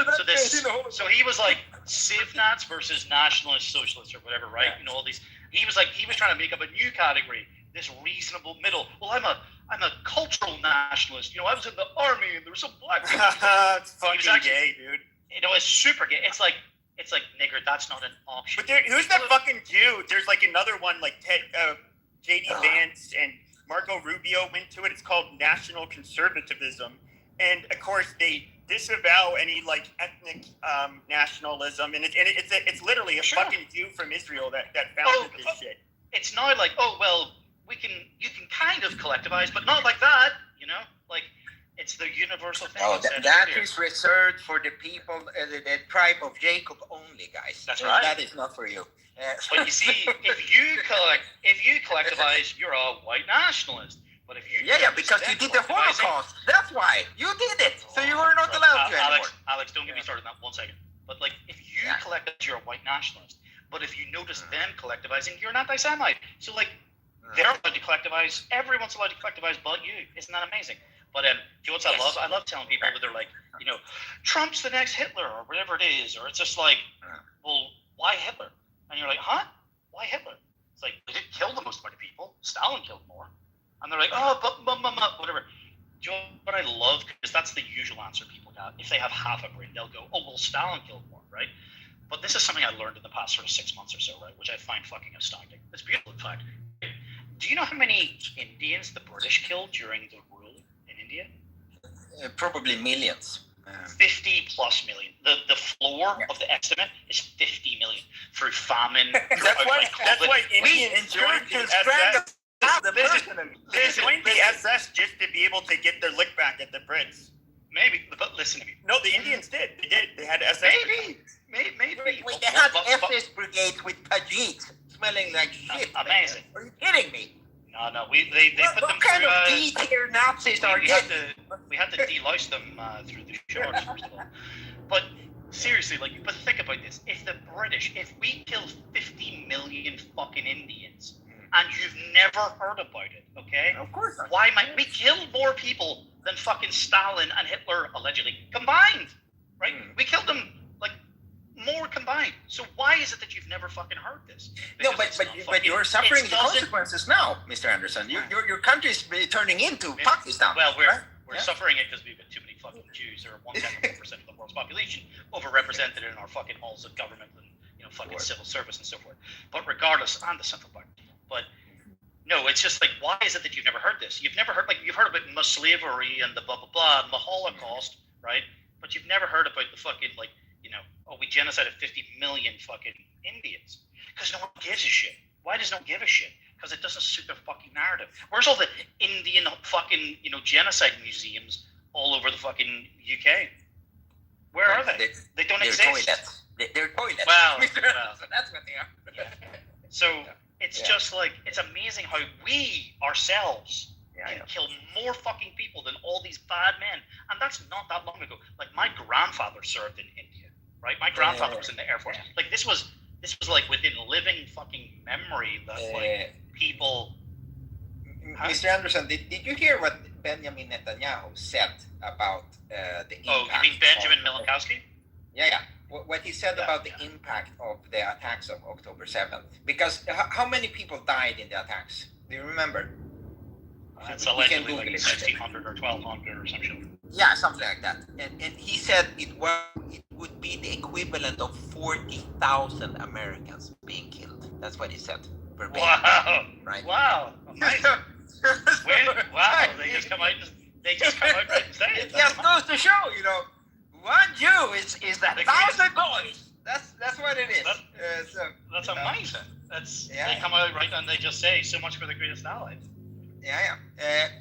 so he was like civ-nats versus nationalist socialists or whatever, right? Yeah. You know, all these, he was trying to make up a new category, this reasonable middle. Well, I'm a cultural nationalist. You know, I was in the army and there were some black people. It's fucking gay, dude. You know, it's super gay. It's like nigger. That's not an option. But who's that fucking dude? There's like another one, like J.D. Vance and Marco Rubio went to it. It's called national conservatism, and of course they disavow any like ethnic nationalism, and it's literally a fucking dude from Israel that founded this shit. It's not like, oh well, you can kind of collectivize, but not like that. You know, like. It's the universal thing. Oh, that is reserved for the people, the tribe of Jacob only, guys. That's right. That is not for you. But you see, if you collectivize, you're a white nationalist. But if you because you did the Holocaust. That's why you did it. So you were not allowed to anymore. Alex, don't get me started on that 1 second. But like, if you collectivize, you're a white nationalist. But if you notice them collectivizing, you're an anti-Semite. So like, they're allowed to collectivize. Everyone's allowed to collectivize, but you. Isn't that amazing? But do you know what I love? I love telling people that they're like, you know, Trump's the next Hitler or whatever it is, or it's just like, well, why Hitler? And you're like, huh? Why Hitler? It's like, they didn't kill the most amount of people. Stalin killed more. And they're like, oh, but whatever. Do you know what I love? Because that's the usual answer people got. If they have half a brain, they'll go, oh, well, Stalin killed more, right? But this is something I learned in the past sort of 6 months or so, right? Which I find fucking astounding. It's beautiful, in fact. Do you know how many Indians the British killed during the rule in India? Probably millions. 50 plus million. The floor of the estimate is 50 million through famine. That's why Indians joined the SS. They joined the SS just to be able to get their lick back at the Brits. Maybe, but listen to me. No, the Indians did. They did. They had SS. Maybe. They had SS brigades with Pajeets smelling like shit. Amazing. Are you kidding me? No. They put them what kind through. Of D-tier Nazis are you? We had to delouse them through the shorts first of all. But seriously, but think about this: if we killed 50 million fucking Indians, and you've never heard about it, okay? Of course not. Why might we kill more people than fucking Stalin and Hitler allegedly combined? Right? We killed them more combined. So why is it that you've never fucking heard this? No, but you're suffering the consequences now, Mr. Anderson. Your country is turning into Pakistan. Well, we're suffering it because we've got too many fucking Jews, or 1/10% of the world's population, overrepresented in our fucking halls of government and fucking civil service and so forth. But regardless, and the central bank. But no, it's just like, why is it that you've never heard this? You've never heard you've heard about slavery and the blah blah blah and the Holocaust, right? But you've never heard about the fucking we genocided 50 million fucking Indians. Because no one gives a shit. Why does no one give a shit? Because it doesn't suit their fucking narrative. Where's all the Indian fucking, genocide museums all over the fucking UK? Where are they? They don't exist. Toilets. They're toilets. Well, so that's what they are. Yeah. So it's just like, it's amazing how we ourselves can kill more fucking people than all these bad men. And that's not that long ago. Like, my grandfather served in India. Right, my grandfather was in the Air Force. Like, this was like within living fucking memory that people. Mr. Anderson, did you hear what Benjamin Netanyahu said about the impact? Oh, you mean Benjamin Milankowski? Yeah. What he said about the impact of the attacks of October 7th. Because how many people died in the attacks? Do you remember? It's allegedly like 1,600 or 1,200 or something. Yeah, something like that. And he said it would be the equivalent of 40,000 Americans being killed. That's what he said. verbatim. Wow. Right? Wow. Nice. Wow. They just come out right and say it. It just goes to show, one Jew is a thousand goys. That's what it is. That's amazing. They come out right and they just say so much for the greatest ally. Yeah.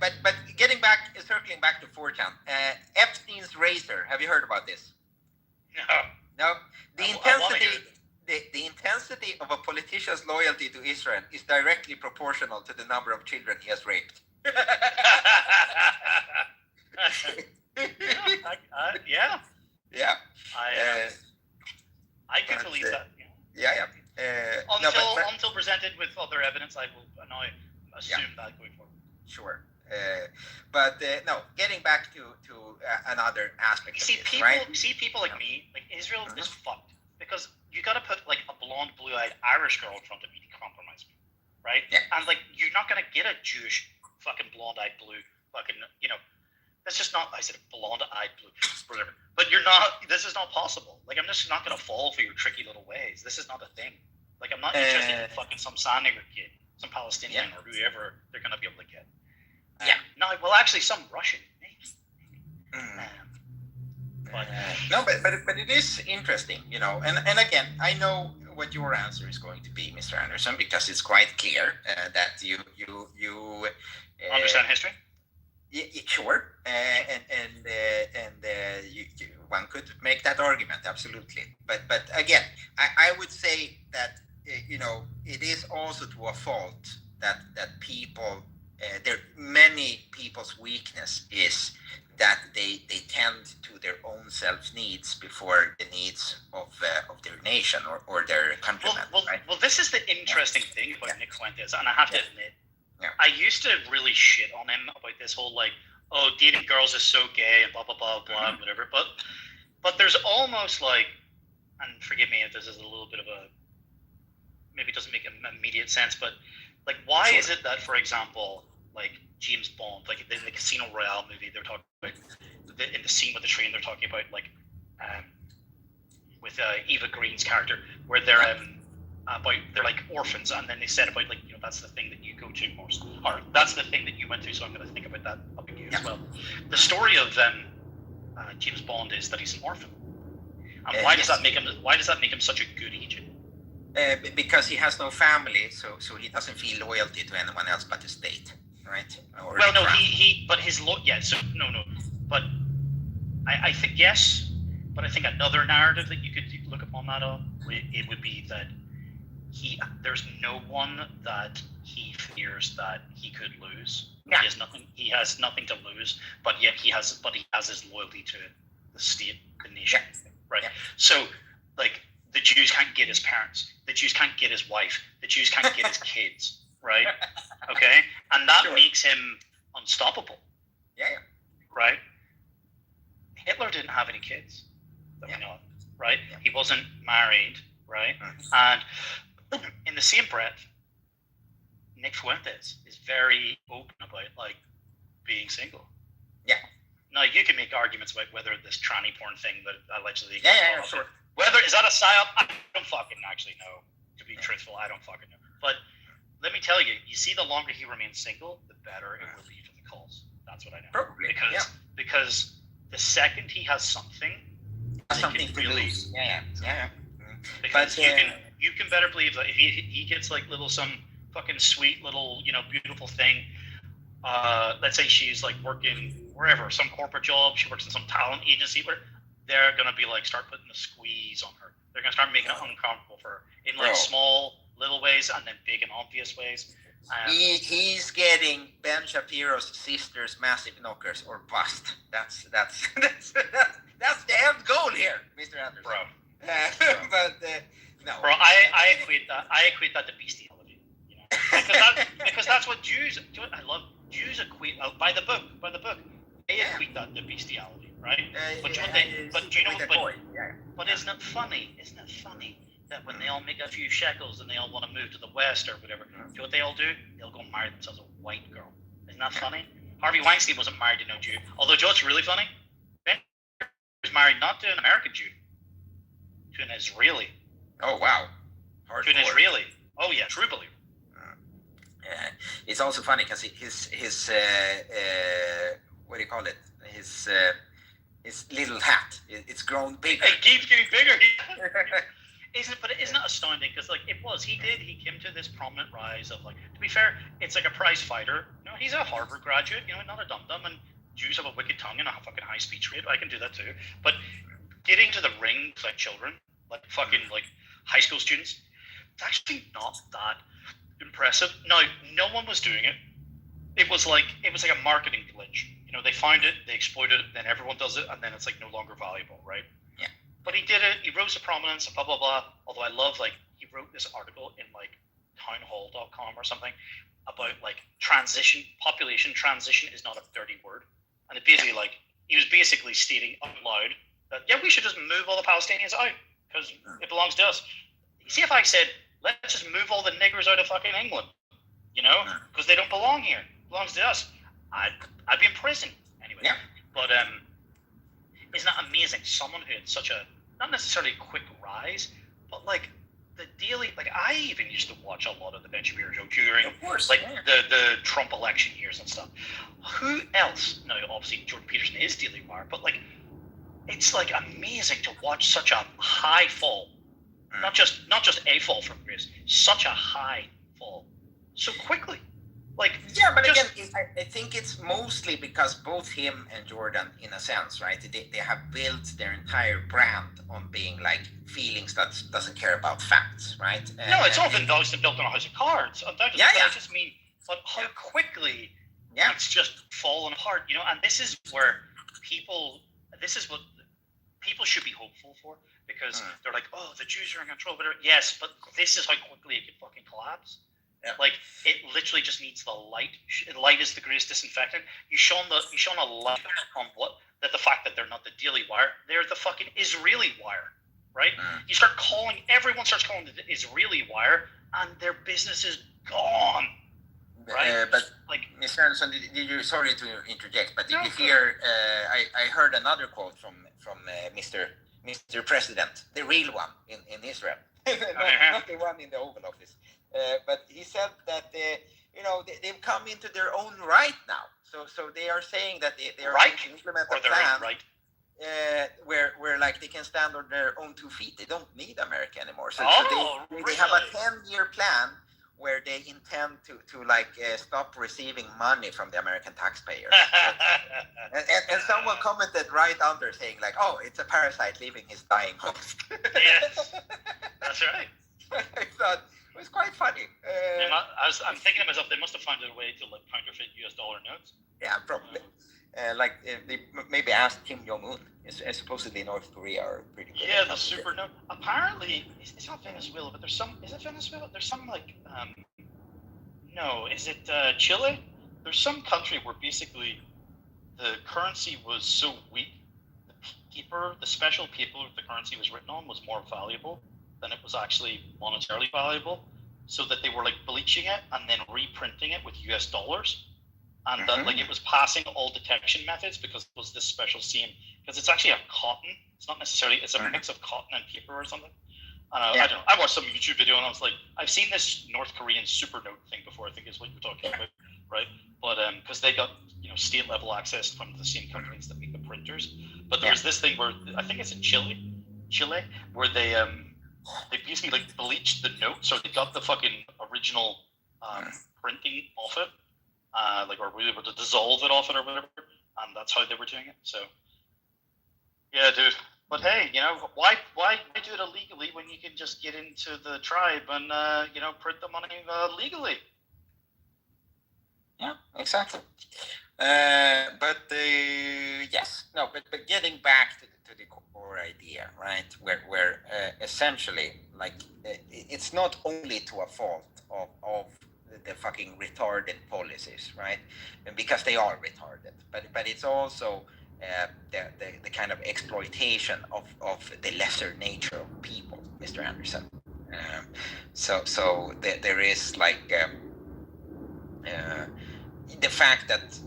But circling back to 4chan, Epstein's razor. Have you heard about this? No. The intensity of a politician's loyalty to Israel is directly proportional to the number of children he has raped. Yeah. I can believe that. Yeah. Until presented with other evidence, I will now assume that going forward. Sure. But getting back to another aspect you see, of this, people, right? You see people like me, like Israel is fucked because you got to put like a blonde, blue-eyed Irish girl in front of me to compromise me, right? Yeah. And like you're not gonna get a Jewish fucking blonde-eyed blue fucking that's just not. I said blonde-eyed blue, whatever. But you're not. This is not possible. Like I'm just not gonna fall for your tricky little ways. This is not a thing. Like I'm not interested in fucking some Sandiger kid, some Palestinian or whoever they're gonna be able to get. No, well, actually, some Russian, maybe. But it is interesting, and again, I know what your answer is going to be, Mr. Anderson, because it's quite clear that you understand history. Sure, one could make that argument, absolutely. But again, I would say that it is also to a fault that people. Many people's weakness is that they tend to their own self needs before the needs of their nation or their countrymen. Well, this is the interesting thing about Nick Fuentes, and I have to admit, I used to really shit on him about this whole dating girls is so gay and blah blah blah blah whatever. But there's almost like, and forgive me if this is a little bit of a maybe it doesn't make immediate sense, but like why is it that, for example, like James Bond, like in the Casino Royale movie, they're talking about in the scene with the train, they're talking about with Eva Green's character, where they're they're like orphans, and then they said about that's the thing that you go to most, or that's the thing that you went to, so I'm going to think about that about you as well. The story of James Bond is that he's an orphan, and why does that make him such a good agent? Because he has no family, so he doesn't feel loyalty to anyone else but the state, right? But I think yes, but I think another narrative that you could look upon that on, it would be that there's no one that he fears that he could lose. Yeah. He has nothing to lose, but yet he has his loyalty to the state, the nation, right? Yeah. So like. The Jews can't get his parents. The Jews can't get his wife. The Jews can't get his kids, right? Okay? And that makes him unstoppable. Yeah. Right? Hitler didn't have any kids that we know of, right? Yeah. He wasn't married, right? And in the same breath, Nick Fuentes is very open about being single. Yeah. Now you can make arguments about whether this tranny porn thing that allegedly sure. Whether is that a psyop? I don't fucking actually know. To be truthful, I don't fucking know. But let me tell you, see, the longer he remains single, the better it will be for the cause. That's what I know. Probably. Because the second he has something to lose. Yeah. Because you can better believe that if he gets some fucking sweet little beautiful thing. Let's say she's working wherever, some corporate job. She works in some talent agency where. They're gonna be start putting a squeeze on her. They're gonna start making it uncomfortable for her in small little ways and then big and obvious ways. He's getting Ben Shapiro's sister's massive knockers or bust. That's the end goal here, Mr. Anderson. Bro. No. Bro, I equate that to bestiality. Because that's what Jews. I love Jews equate by the book. They equate that to bestiality. Right, but isn't it funny? Isn't it funny that when they all make a few shekels and they all want to move to the West or whatever, do you know what they all do? They'll go marry themselves a white girl. Isn't that funny? Harvey Weinstein wasn't married to no Jew. Although, Joe, it's really funny. Ben was married not to an American Jew, to an Israeli. Oh wow, to an Israeli. Oh yeah, true believer. it's also funny because his what do you call it? His little hat, it's grown bigger. It keeps getting bigger. But isn't it astounding? Because like he came to this prominent rise of like. To be fair, it's like a prize fighter. You know, he's a Harvard graduate. You know, not a dum dum, and Jews have a wicked tongue and a fucking high speech rate. I can do that too. But getting to the ring like children, like fucking like high school students, it's actually not that impressive. No one was doing it. It was like a marketing glitch. You know, they find it, they exploit it, then everyone does it, and then it's like no longer valuable, right? Yeah. But he did it. He rose to prominence, blah blah blah. Although I love like he wrote this article in like townhall.com or something about like population transition is not a dirty word, and it basically like he was basically stating out loud that we should just move all the Palestinians out because it belongs to us. See, if I said let's just move all the niggers out of fucking England, you know, because they don't belong here, it belongs to us, I'd be in prison anyway. Yeah. But isn't that amazing? Someone who had such a not necessarily quick rise, but like the daily, like I even used to watch a lot of the Ben Shapiro show during like the Trump election years and stuff. Who else? No, obviously Jordan Peterson is Daily Wire, but like it's like amazing to watch such a high fall. Not just a fall from grace, such a high fall so quickly. Like but again, I think it's mostly because both him and Jordan, in a sense, right? They have built their entire brand on being like feelings that doesn't care about facts, right? No, it's all been built on a house of cards. I just mean, but how quickly it's just fallen apart, you know. And this is what people should be hopeful for, because they're like, oh, the Jews are in control, whatever. Yes, but this is how quickly it could fucking collapse. Yeah. Like it literally just needs the light. Light is the greatest disinfectant. You shone a light on the fact that they're not the Daily Wire, they're the fucking Israeli Wire, right? Everyone starts calling it the Israeli Wire, and their business is gone. Right? But like, Mr. Anderson, sorry to interject, but did you hear? I heard another quote from Mr. President, the real one in Israel, not the one in the Oval Office. But he said that they've come into their own right now. So they are saying that they are going to implement a plan where like they can stand on their own 2 feet. They don't need America anymore. So they have a 10-year plan where they intend to like stop receiving money from the American taxpayers. and someone commented right under saying like, oh, it's a parasite leaving his dying host. Yes, that's right. I thought it was quite funny. I'm thinking to myself, they must have found a way to like counterfeit US dollar notes. Yeah, probably. They maybe asked Kim Jong-un. Supposedly North Korea are pretty good. Yeah, the super note. Apparently, it's not Venezuela, but is it Venezuela? There's some like, no, is it Chile? There's some country where basically the currency was so weak, the special paper the currency was written on was more valuable than it was actually monetarily valuable, so that they were like bleaching it and then reprinting it with US dollars. And that like it was passing all detection methods because it was this special seam, because it's actually a cotton. It's not necessarily, it's a mix of cotton and paper or something. I don't know. I watched some YouTube video and I was like, I've seen this North Korean super note thing before, I think is what you're talking about, right? But because they got state level access from the same companies that make the printers. But there was this thing where I think it's in Chile, where they basically like bleached the notes, or they got the fucking original printing off it. Or we were able to dissolve it off it or whatever, and that's how they were doing it. So, yeah, dude. But hey, why do it illegally when you can just get into the tribe and print the money legally? Yeah, exactly. But getting back to the core idea, right? Where essentially, like, it's not only to a fault of the fucking retarded policies, right? Because they are retarded, but it's also the kind of exploitation of the lesser nature of people, Mr. Anderson. So there is like the fact that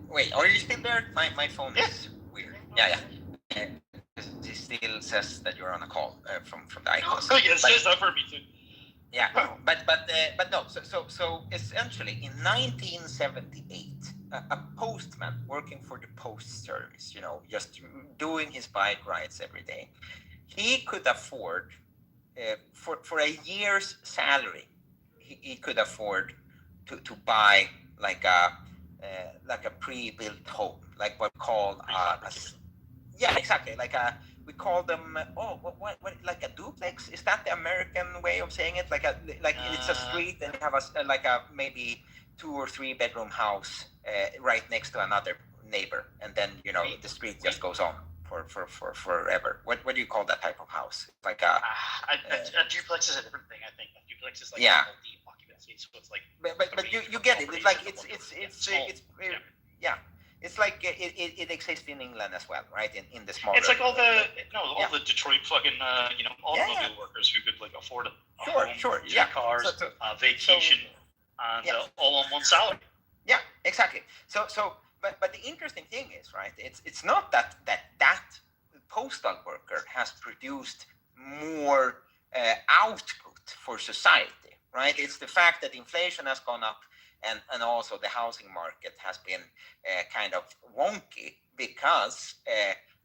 wait, are you still there? My phone is weird. Yeah. It still says that you're on a call from the icon. Oh yes, that for me too. Yeah, but no. So essentially, in 1978, a postman working for the post service, just doing his bike rides every day, he could afford for a year's salary, he could afford to buy like a pre-built home, like what we call yeah, exactly, we call them what like a duplex. Is that the American way of saying it? Like it's a street and you have a maybe 2 or 3 bedroom house right next to another neighbor, and then the street just goes on for forever. What do you call that type of house? Like a duplex is a different thing. I think a duplex is like multi-occupancy, so it's like. But you get it. It's like it's like it exists in England as well, right? In the smaller. It's like all the Detroit fucking automobile workers who could like afford a home, 2 cars, vacation, and all on one salary. Yeah, exactly. But the interesting thing is, right? It's not that postal worker has produced more output for society, right? It's the fact that inflation has gone up. And also the housing market has been kind of wonky because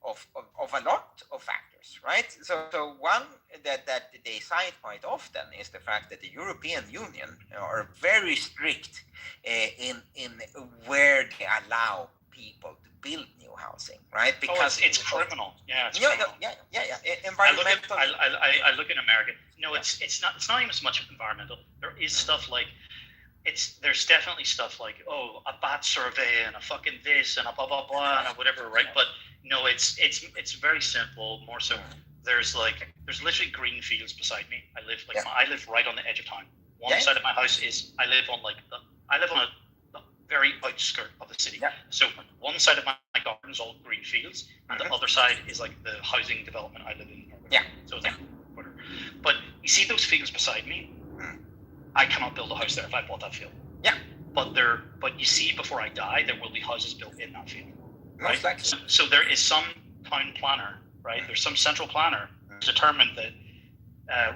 of a lot of factors, right? So one that they cite quite often is the fact that the European Union are very strict in where they allow people to build new housing, right? Because it's criminal. Yeah, it's criminal. Yeah. Environmental. I look in America. No, it's not even so much environmental. There is stuff like. There's definitely stuff like a bat survey and a fucking this and a blah blah blah and a whatever, right? But no, it's very simple. More so, there's literally green fields beside me. I live right on the edge of town. One side of my house is I live on a very outskirt of the city. Yeah. So one side of my garden is all green fields, and the other side is like the housing development I live in. Yeah. So it's like whatever. But you see those fields beside me. I cannot build a house there if I bought that field. Yeah. But you see, before I die, there will be houses built in that field. Right? So there is some town planner, right? There's some central planner determined that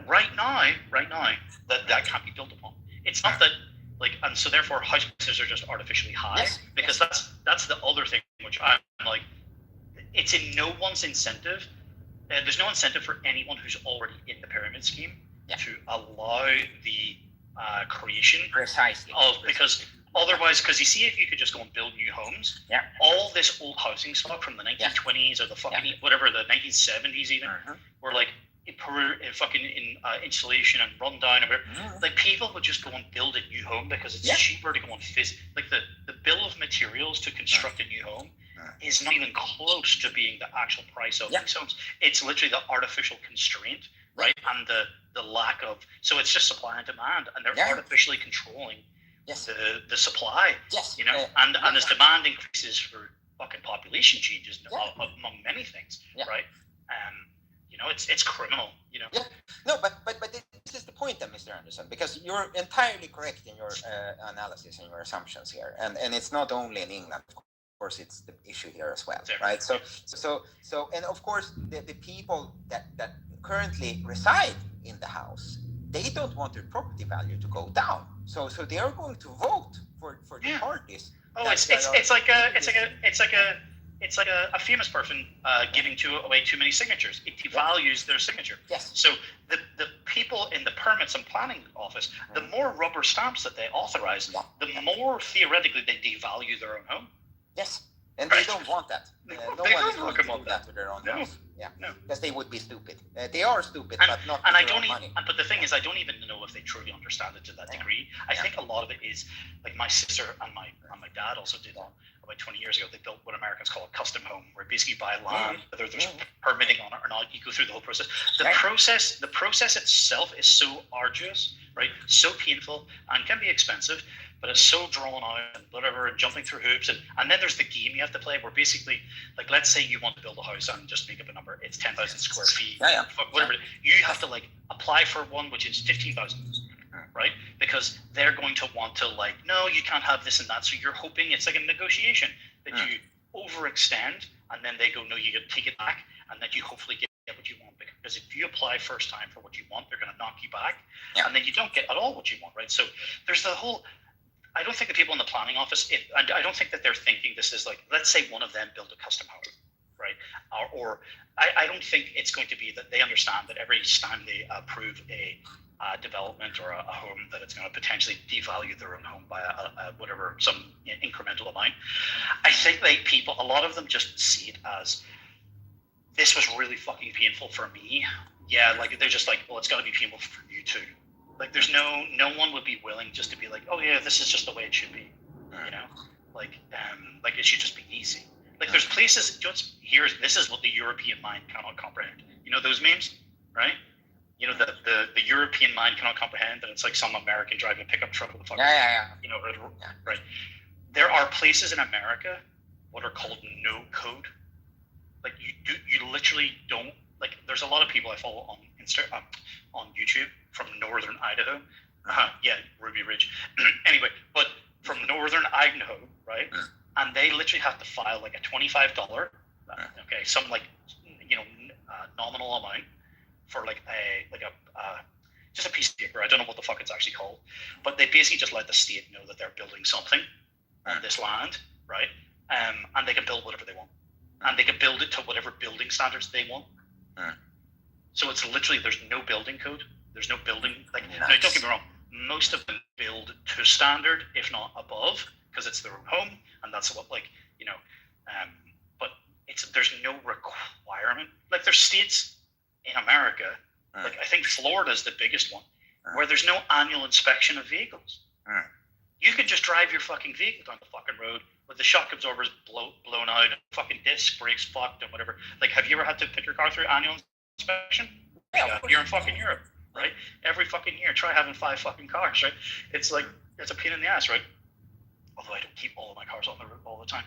right now that can't be built upon. It's not that and so therefore house prices are just artificially high because that's the other thing which I'm like, it's in no one's incentive. There's no incentive for anyone who's already in the pyramid scheme to allow the creation because otherwise, because you see, if you could just go and build new homes, all this old housing stock from the 1920s or the fucking whatever, the 1970s even, were like in insulation and rundown, like people would just go and build a new home because it's cheaper to go and like the bill of materials to construct a new home is not even close to being the actual price of these homes. It's literally the artificial constraint, right? And the lack of, so it's just supply and demand, and they're artificially controlling the supply. And as demand increases for fucking population changes among many things, right? It's criminal, No, but this is the point then, Mr. Anderson, because you're entirely correct in your analysis and your assumptions here, and it's not only in England. Of course, it's the issue here as well, right? So, and of course, the people that currently reside in the house, they don't want their property value to go down. So they are going to vote for the parties. Oh, it's like a famous person giving away too many signatures. It devalues their signature. Yes. So the people in the permits and planning office, the more rubber stamps that they authorize, the more theoretically they devalue their own home. Yes. And they don't want that. No one is going to do that to their own house. No. Because they would be stupid. They are stupid, but not and with their own money. But the thing is, I don't even know if they truly understand it to that degree. I think a lot of it is, like my sister and my dad also did about 20 years ago. They built what Americans call a custom home, where basically you buy land, whether there's permitting on it or not, you go through the whole process. The process itself is so arduous, right? So painful and can be expensive. But it's so drawn out and whatever, and jumping through hoops, and then there's the game you have to play, where basically, like, let's say you want to build a house and just make up a number, it's 10,000 square feet, whatever. You have to apply for one which is 15,000, right? Because they're going to want to no, you can't have this and that. So you're hoping it's like a negotiation that you overextend, and then they go, no, you can take it back, and then you hopefully get get what you want, because if you apply first time for what you want, they're going to knock you back, Yeah. and then you don't get at all what you want, right? So there's the whole. I don't think the people in the planning office. I don't think that they're thinking this is like. Let's say one of them built a custom home, right? Or I don't think it's going to be that they understand that every time they approve a development or a home, that it's going to potentially devalue their own home by whatever, some incremental amount. I think a lot of them just see it as, this was really fucking painful for me. Yeah, like they're just like, well, it's got to be painful for you too. Like there's no one would be willing just to be like, oh yeah, this is just the way it should be, you know, like it should just be easy. Like there's places this is what the European mind cannot comprehend. You know those memes, right? You know the European mind cannot comprehend, and it's like some American driving a pickup truck with a fucking you know, right? There are places in America what are called no code. Like you literally don't, like there's a lot of people I follow on on YouTube from northern Idaho. Yeah, Ruby Ridge. Anyway, but from northern Idaho, right? And they literally have to file like a $25, okay, some like, you know, nominal amount for like a just a piece of paper. I don't know what the fuck it's actually called, but they basically just let the state know that they're building something on this land, right? And they can build whatever they want, and they can build it to whatever building standards they want. So it's literally, there's no building code. There's no building, like, no, don't get me wrong. Most of them build to standard, if not above, because it's their own home, and that's what, like, you know, but there's no requirement. Like there's states in America, like I think Florida's the biggest one, where there's no annual inspection of vehicles. You can just drive your fucking vehicle down the fucking road with the shock absorbers blown out, and fucking disc brakes fucked and whatever. Like, have you ever had to put your car through annual inspection? Yeah, you're in fucking Europe, right? Every fucking year, try having 5 fucking cars, right? It's like, it's a pain in the ass, right? Although I don't keep all of my cars on the road all the time,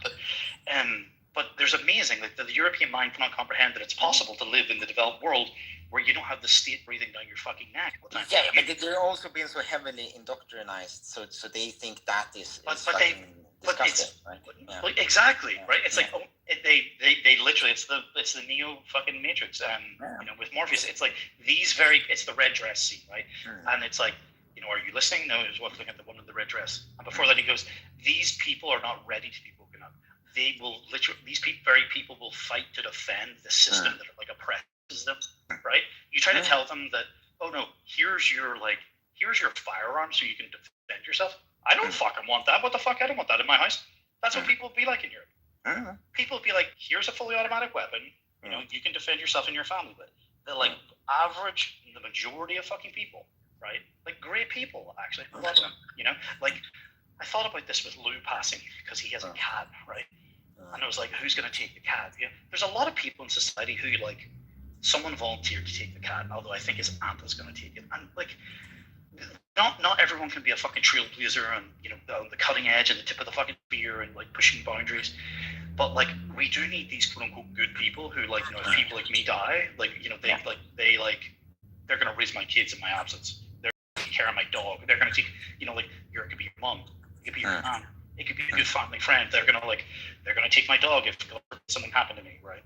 but there's amazing, like the European mind cannot comprehend that it's possible to live in the developed world where you don't have the state breathing down your fucking neck all the time. Yeah, but they're also being so heavily indoctrinized, so they think that is disgusting, right? Yeah. Well, exactly, right? It's like, they literally, it's the Neo fucking Matrix, you know, with Morpheus. It's like it's the red dress scene, right? And it's like, you know, are you listening? No, he was looking at the one in the red dress. And before that, he goes, these people are not ready to be woken up. They will literally, very people will fight to defend the system that like oppresses them, right? You try to tell them that, oh no, here's your firearm so you can defend yourself. I don't fucking want that. What the fuck? I don't want that in my house. That's what people would be like in Europe. People would be like, here's a fully automatic weapon. You know, you can defend yourself and your family with. The like average, the majority of fucking people, right? Like great people, actually, a lot of them. You know, like I thought about this with Lou passing because he has a cat, right? And I was like, who's going to take the cat? You know, there's a lot of people in society who like, someone volunteered to take the cat, although I think his aunt is going to take it. And like, not everyone can be a fucking trailblazer and, you know, on the cutting edge and the tip of the fucking spear and like pushing boundaries. But like, we do need these quote unquote good people who, like, you know, if people like me die, like, you know, they're going to raise my kids in my absence. They're going to take care of my dog. They're going to take, you know, like, it could be your mom, it could be your aunt, it could be a good family friend. They're going to take my dog if something happened to me, right?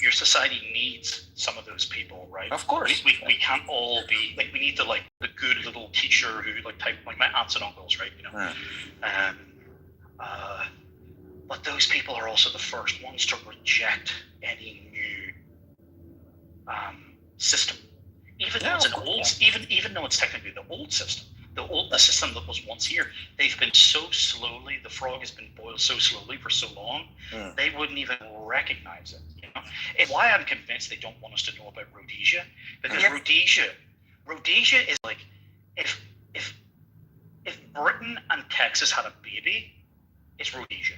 Your society needs some of those people, right? Of course. We can't all be like, we need the good little teacher who like type like my aunts and uncles, right? You know, but those people are also the first ones to reject any new system, even though it's an old, even though it's technically the old system. The system that was once here, they've been so slowly, the frog has been boiled so slowly for so long, they wouldn't even recognize it. You know, it's why I'm convinced they don't want us to know about Rhodesia, because Rhodesia is like, if Britain and Texas had a baby, it's Rhodesia,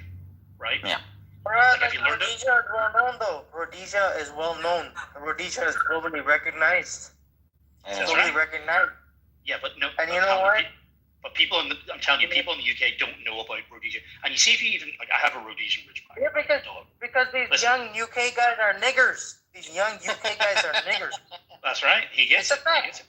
right? Yeah. Like, have you learned Rhodesia is well known, though. Rhodesia is well known. Rhodesia is globally recognized. That's Globally right. recognized. Yeah, but no. And you know what? But people I'm telling you, people in the UK don't know about Rhodesia. And you see, if you even like, I have a Rhodesian Ridgeback. Yeah, because these young UK guys are niggers. These young UK guys are niggers. That's right. He gets It's it. a fact.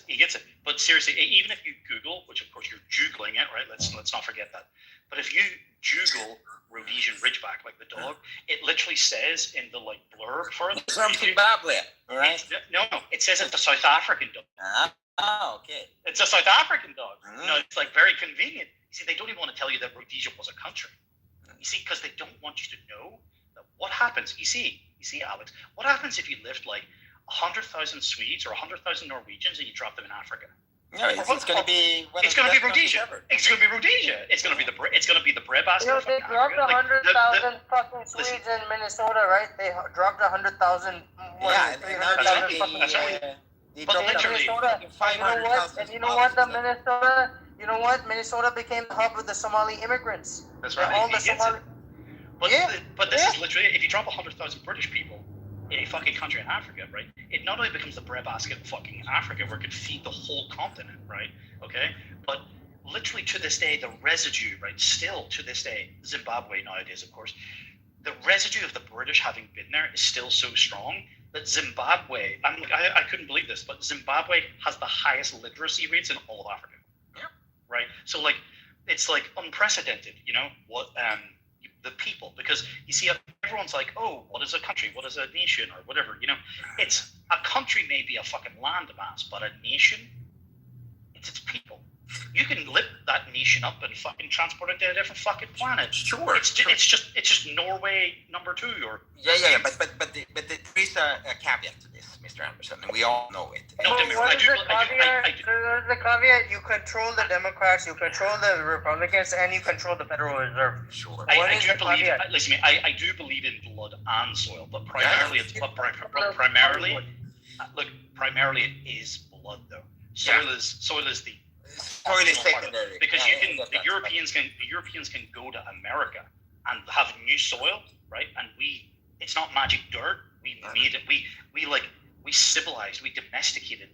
He gets it. But seriously, even if you Google, which of course you're Googling it, right? Let's not forget that. But if you Google Rhodesian Ridgeback, like the dog, it literally says in the like blurb for it. From Zimbabwe, right? No, it says it's a South African dog. Okay. It's a South African dog. It's like very convenient. You see, they don't even want to tell you that Rhodesia was a country. You see, because they don't want you to know that what happens. You see, Alex, what happens if you lived like 100,000 Swedes or 100,000 Norwegians and you drop them in Africa? No, it's going to be. It's going to be Rhodesia. It's going to be Rhodesia. It's going to be the. It's going to be the breadbasket. You know, they dropped 100,000 fucking Swedes in Minnesota, right? They dropped 100,000. Yeah, 300,000 fucking right. They But dropped literally, Minnesota. And you know what? Minnesota. You know what? Minnesota became the hub of the Somali immigrants. That's right. All the Somali. But this is literally, if you drop 100,000 British people in a fucking country in Africa, right? It not only becomes the breadbasket fucking in Africa, where it could feed the whole continent, right? Okay, but literally to this day, the residue, right? Still to this day, Zimbabwe nowadays, of course, the residue of the British having been there is still so strong that Zimbabwe, I couldn't believe this, but Zimbabwe has the highest literacy rates in all of Africa. Yeah. Right. So like, it's like unprecedented, you know, what the people, because you see everyone's like, oh, what is a country, what is a nation, or whatever, you know. It's a country may be a fucking landmass, but a nation, it's its people. You can lift that nation up and fucking transport it to a different fucking planet. Sure. It's just Norway number 2 or Yeah. But there is a caveat to this, Mr. Anderson, and we all know it. No, What is the caveat? I do. There's the caveat. You control the Democrats, you control the Republicans, and you control the Federal Reserve. Sure. I do believe. Listen to me. I do believe in blood and soil, but primarily it's primarily. Look, primarily it is blood though. Soil is the Soil is secondary. Because the Europeans can go to America and have new soil, right? And it's not magic dirt. We made it. We civilized. We domesticated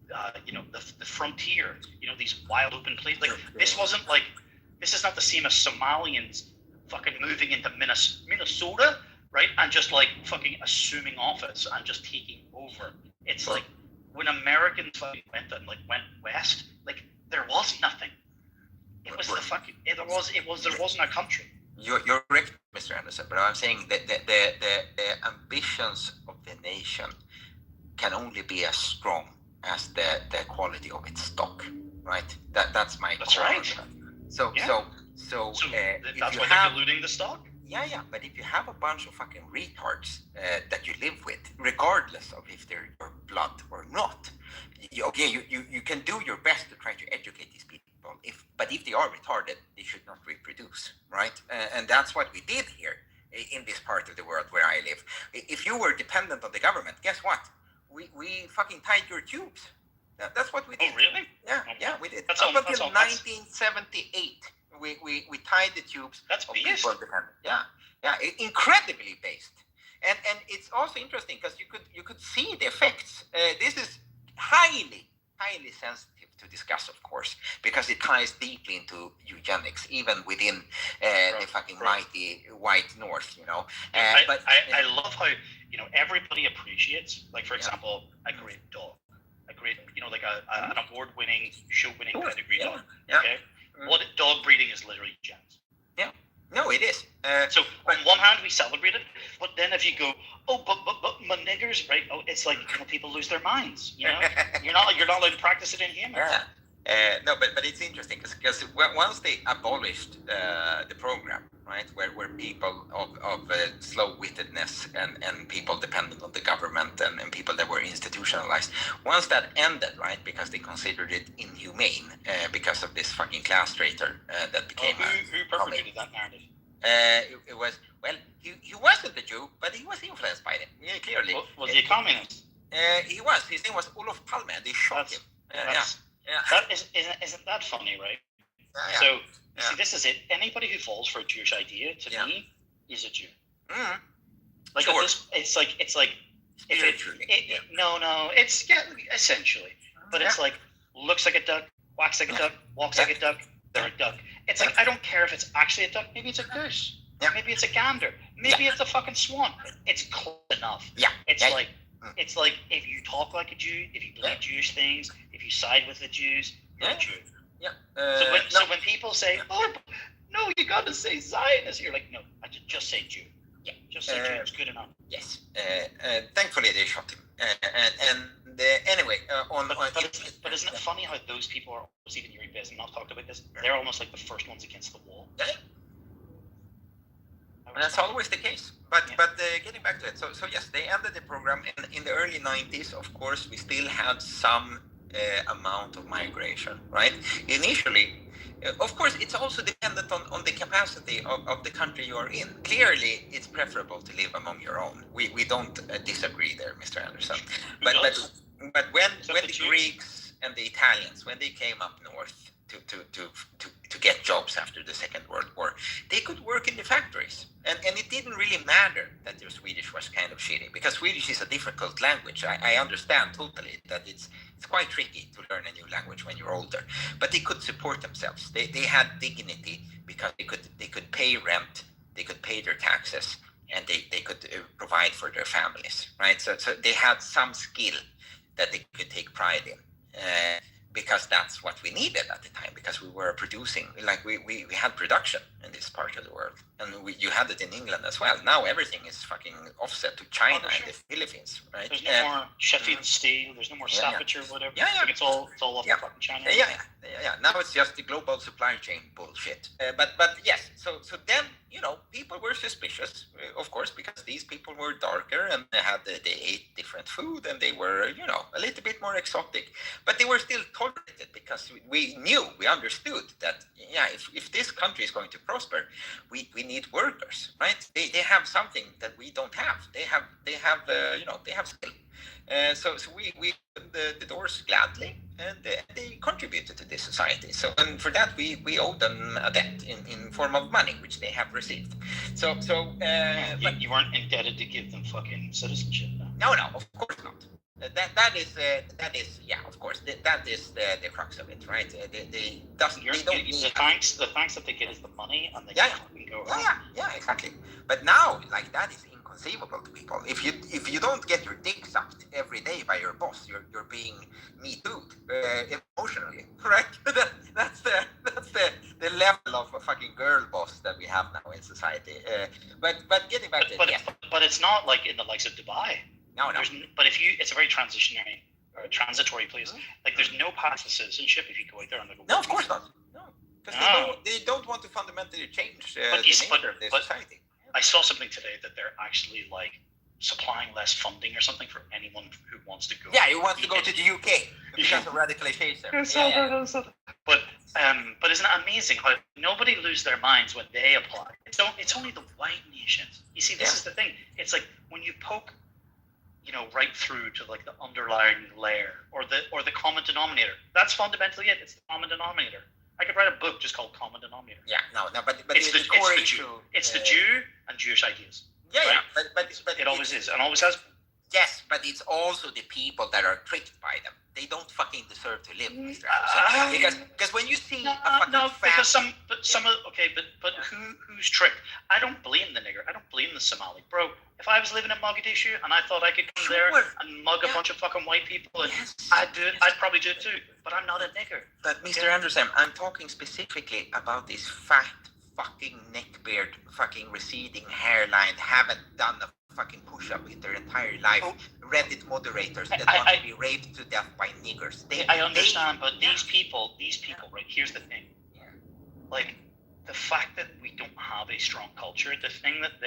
the frontier. You know, these wild open places. Like this wasn't like, this is not the same as Somalians fucking moving into Minnesota, right? And just like fucking assuming office and just taking over. It's like when Americans fucking went west, like there was nothing. It was the fucking. There wasn't a country. You're correct, Mr. Anderson, but I'm saying that the ambitions of the nation can only be as strong as the quality of its stock, right? That's my. That's right. So that's why they're diluting the stock. Yeah, but if you have a bunch of fucking retards that you live with, regardless of if they're your blood or not, you can do your best to try to educate these people. But if they are retarded, they should not reproduce, right? And that's what we did here in this part of the world where I live. If you were dependent on the government, guess what? We fucking tied your tubes. That's what we did. Oh, really? Yeah, we did. That's Up all, until 1978. We tied the tubes. That's of based. people dependent. Yeah, incredibly based, and it's also interesting because you could see the effects. This is highly sensitive to discuss, of course, because it ties deeply into eugenics, even within the fucking mighty white North, you know. I love how, you know, everybody appreciates, like for example, a great dog, like an award-winning, show-winning pedigree dog. Yeah. Okay. What dog breeding is literally gens. Yeah. No, it is. So on one hand we celebrate it, but then if you go, oh, but my niggers, right? Oh, it's like, you know, people lose their minds. You know, you're not allowed to practice it in humans. Yeah. No, but it's interesting because once they abolished the program, right, where people of slow-wittedness and people dependent on the government and people that were institutionalized, once that ended, right, because they considered it inhumane because of this fucking class traitor that became. Who perpetrated that narrative? It was, well, he wasn't a Jew, but he was influenced by them, clearly. Was he a communist? He was. His name was Olof Palme. They shot him. That isn't that funny, right? Yeah. So see, this is it. Anybody who falls for a Jewish idea to me is a Jew. Mm. Like Sure. it's like Spiritually, no, it's essentially, but it's like looks like a duck, walks like a duck, walks like a duck. They're a duck. It's like I don't care if it's actually a duck. Maybe it's a goose. Yeah. Maybe it's a gander. Maybe it's a fucking swan. It's close enough. Yeah. It's Yeah. like if you talk like a Jew, if you believe Jewish things, if you you side with the Jews, you're a Jew. Yeah. So when people say, "Oh, no, you got to say Zionist," you're like, "No, I just say Jew. Yeah. Just say Jew. It's good enough." Yes. Thankfully, they shot him. Anyway, but isn't it funny how those people are almost, even Yuri Bez and not talked about this? They're almost like the first ones against the wall. Yeah. And that's always the case. But getting back to it, so yes, they ended the program in the early 90s. Of course, we still had some amount of migration, right? Initially, of course, it's also dependent on the capacity of the country you are in. Clearly, it's preferable to live among your own. We don't disagree there, Mr. Anderson. But when the Greeks and the Italians, when they came up north to get jobs after the Second World War, they could work in the factories. And it didn't really matter that their Swedish was kind of shitty, because Swedish is a difficult language. I understand totally that it's quite tricky to learn a new language when you're older. But they could support themselves. They had dignity because they could pay rent, they could pay their taxes, and they could provide for their families, right? So they had some skill that they could take pride in. Because that's what we needed at the time, because we were producing, like we had production in this part of the world, and you had it in England as well. Now everything is fucking offset to China and the Philippines, right? There's no more Sheffield steel, there's no more Staffordshire, whatever. Yeah. Like it's all off the fucking China. Yeah. Now it's just the global supply chain bullshit. But yes, so then, people were suspicious, of course, because these people were darker and they ate different food, and they were, a little bit more exotic, but they were still tolerated because we understood that, if this country is going to prosper, we need workers, right? They have something that we don't have. They have skill. So we opened the doors gladly, and they contributed to this society. So, and for that we owe them a debt in form of money, which they have received. But you weren't indebted to give them fucking citizenship. No, of course not. That is of course that is the crux of it, right? They don't need the thanks that they get is the money, and they can go home. Yeah, exactly. But now, like, that is inconceivable to people. If you don't get your dick sucked every day by your boss, you're being me too'd emotionally, correct? That's the level of a fucking girl boss that we have now in society. But getting back to it, but it's not like in the likes of Dubai. No. But it's a very transitory place. Like, there's no path to citizenship if you go out there and go. No, of course not. No, because they don't want to fundamentally change the nature of the society. I saw something today that they're actually like supplying less funding or something for anyone who wants to go. Yeah, who wants to go to the UK because of radicalization. But isn't it amazing how nobody lose their minds when they apply? It's only the white nations. You see, this is the thing. It's like when you poke, right through to like the underlying layer or the common denominator. That's fundamentally it. It's the common denominator. I could write a book just called Common Denominator. Yeah, but it's the core issue. It's the Jew and Jewish ideas. Yeah, right? But it always is and always has been. Yes, but it's also the people that are tricked by them. They don't fucking deserve to live, Mr. Anderson. Because when you see but who's tricked? I don't blame the nigger. I don't blame the Somali, bro. If I was living in Mogadishu and I thought I could come there and mug a bunch of fucking white people, and I'd do it. I'd probably do it too. But I'm not a nigger. But Mr. Anderson, I'm talking specifically about this fat fucking neckbeard, fucking receding hairline, haven't done a fucking push-up in their entire life. Reddit moderators that want to be raped to death by niggers. I understand, but these people, right? Here's the thing. Yeah. Like, the fact that we don't have a strong culture, the thing that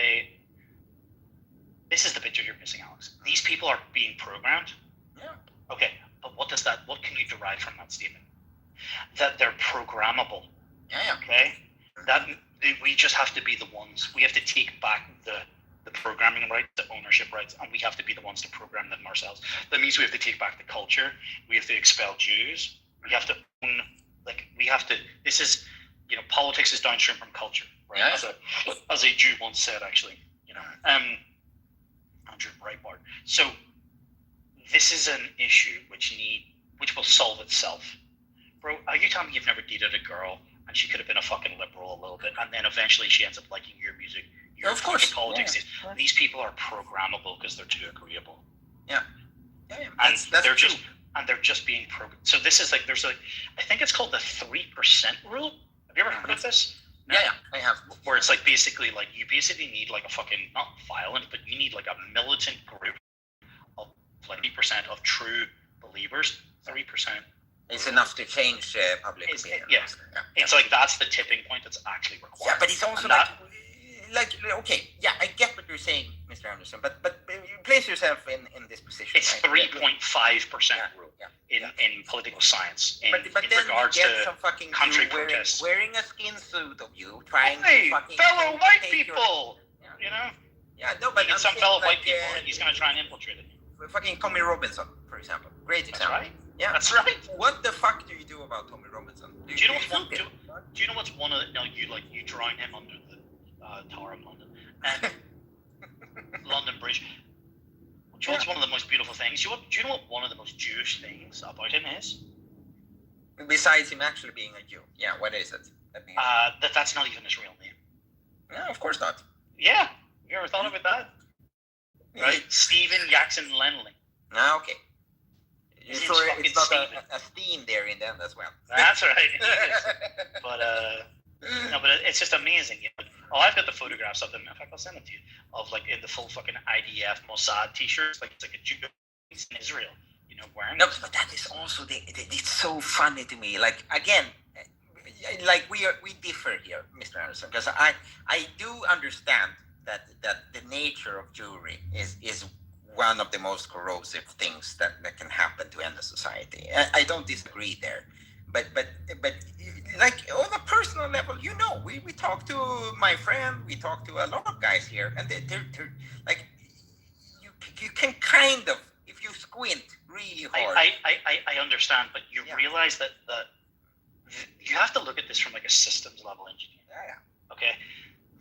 this is the picture you're missing, Alex. These people are being programmed. Yeah. Okay, but what can you derive from that statement? That they're programmable. Yeah. Okay? That we just have to be the ones. We have to take back the programming rights, the ownership rights, and we have to be the ones to program them ourselves. That means we have to take back the culture. We have to expel Jews. We have to own, this is, politics is downstream from culture, right? Yeah. As a Jew once said, actually, Andrew Breitbart. So this is an issue which will solve itself. Bro, are you telling me you've never dated a girl and she could have been a fucking liberal a little bit, and then eventually she ends up liking your music? Of course. Politics. Yeah. These people are programmable because they're too agreeable. Yeah. And that's they're true. and they're just being programmed. So this is like there's I think it's called the 3% rule. Have you ever heard of this? Yeah, I have. Where it's like basically like you basically need like a fucking not violent, but you need like a militant group of like 3% of true believers. 3%. It's enough to change public opinion. Yeah. It's like that's the tipping point that's actually required. Yeah, but it's also like okay, yeah, I get what you're saying, Mr. Anderson, but you place yourself in this position. It's 3.5% rule in political science in then regards you get to some fucking country Jew protests. wearing a skin suit of you, trying Hey, to fucking fellow white take people, you know. Yeah, no, but Get some fellow white people, and he's gonna try and infiltrate it. Fucking Tommy Robinson, for example, great That's example. right. Yeah, That's right. What the fuck do you do about Tommy Robinson? Do you know what's one of the, no, you drown him under the Tower of London and London Bridge. Do you know what's one of the most beautiful things? Do you know what one of the most Jewish things about him is? Besides him actually being a Jew, yeah, what is it? That's not even his real name. No, of course not. Yeah, you ever thought about that? Right, Stephen Jackson Lenley. Ah, okay. So it's not a Steen there in the end as well. That's right. But no, but it's just amazing. You know? Oh, I've got the photographs of them. In fact, I'll send them to you. Of like in the full fucking IDF Mossad T-shirts, like it's like a Jew in Israel. You know, wearing. No, but that is also it's so funny to me. Like again, like we differ here, Mr. Anderson, because I do understand that the nature of Jewry is one of the most corrosive things that can happen to any society. I don't disagree there, but like on a personal level, you know, we talk to my friend, we talk to a lot of guys here, and they're like you can kind of, if you squint really hard. I understand, but you realize that you have to look at this from like a systems level engineer. Yeah. Okay,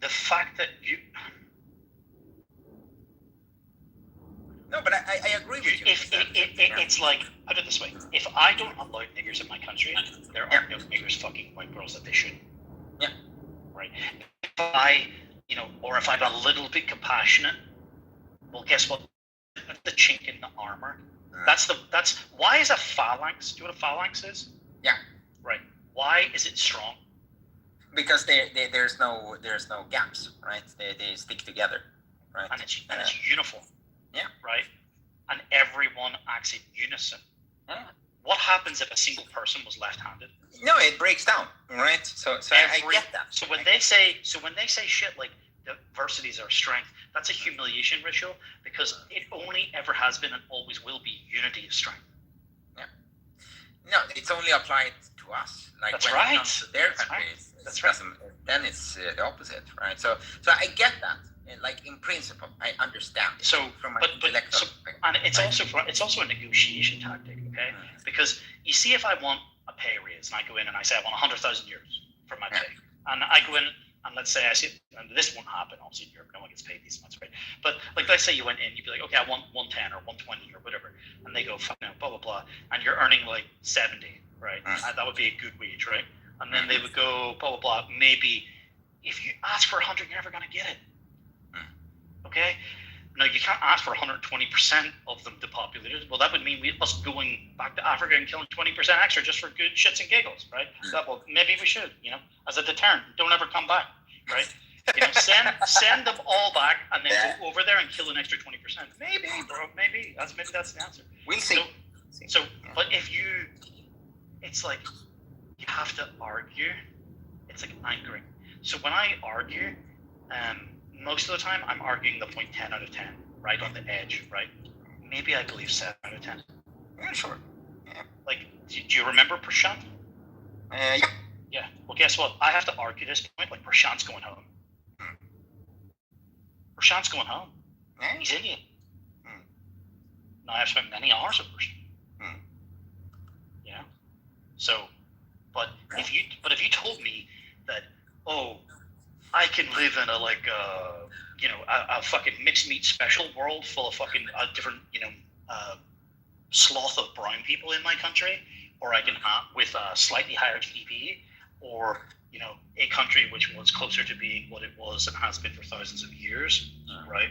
the fact that you. No, but I agree with you. It's like, put it this way: if I don't allow niggers in my country, there are no niggers fucking white girls that they shouldn't. Yeah. Right. If I, or if I'm a little bit compassionate, well, guess what? The chink in the armor. That's why is a phalanx? Do you know what a phalanx is? Yeah. Right. Why is it strong? Because there's no gaps, right? They stick together, right? And it's uniform. Yeah. Right? And everyone acts in unison. Yeah. What happens if a single person was left-handed? No, it breaks down, right? So I get that. So when they say shit like diversity is our strength, that's a humiliation ritual, because it only ever has been and always will be unity is strength. Yeah. No, it's only applied to us. Like that's when right. it comes to their countries, then it's the opposite, right? So I get that. Like in principle, I understand. So, from and it's also a negotiation tactic, okay? Because you see, if I want a pay raise, and I go in and I say I want 100,000 euros for my pay, and I go in and let's say I say, and this won't happen obviously in Europe, no one gets paid these amounts, right? But like let's say you went in, you'd be like, okay, I want 110 or 120 or whatever, and they go, blah blah blah, and you're earning like 70, right? And that would be a good wage, right? And then they would go, blah blah blah. Maybe if you ask for 100, you're never gonna get it. Okay? Now, you can't ask for 120% of them depopulated. Well, that would mean us going back to Africa and killing 20% extra just for good shits and giggles, right? Well, maybe we should, as a deterrent. Don't ever come back, right? Send them all back and then go over there and kill an extra 20%. Maybe, bro. Maybe that's the answer. We'll see. So, but it's like you have to argue. It's like angering. So when I argue, most of the time, I'm arguing the point 10 out of 10, right on the edge, right? Maybe I believe 7 out of 10. Yeah, sure. Yeah. Like, do you remember Prashant? Yeah. Yeah. Well, guess what? I have to argue this point like Prashant's going home. Prashant's going home. Yeah. He's Indian. Now, I've spent many hours with Prashant. Yeah. So, but if you told me that, I can live in a fucking mixed meat special world full of fucking different, sloth of brown people in my country, or I can with a slightly higher GDP, or, a country which was closer to being what it was and has been for thousands of years, right?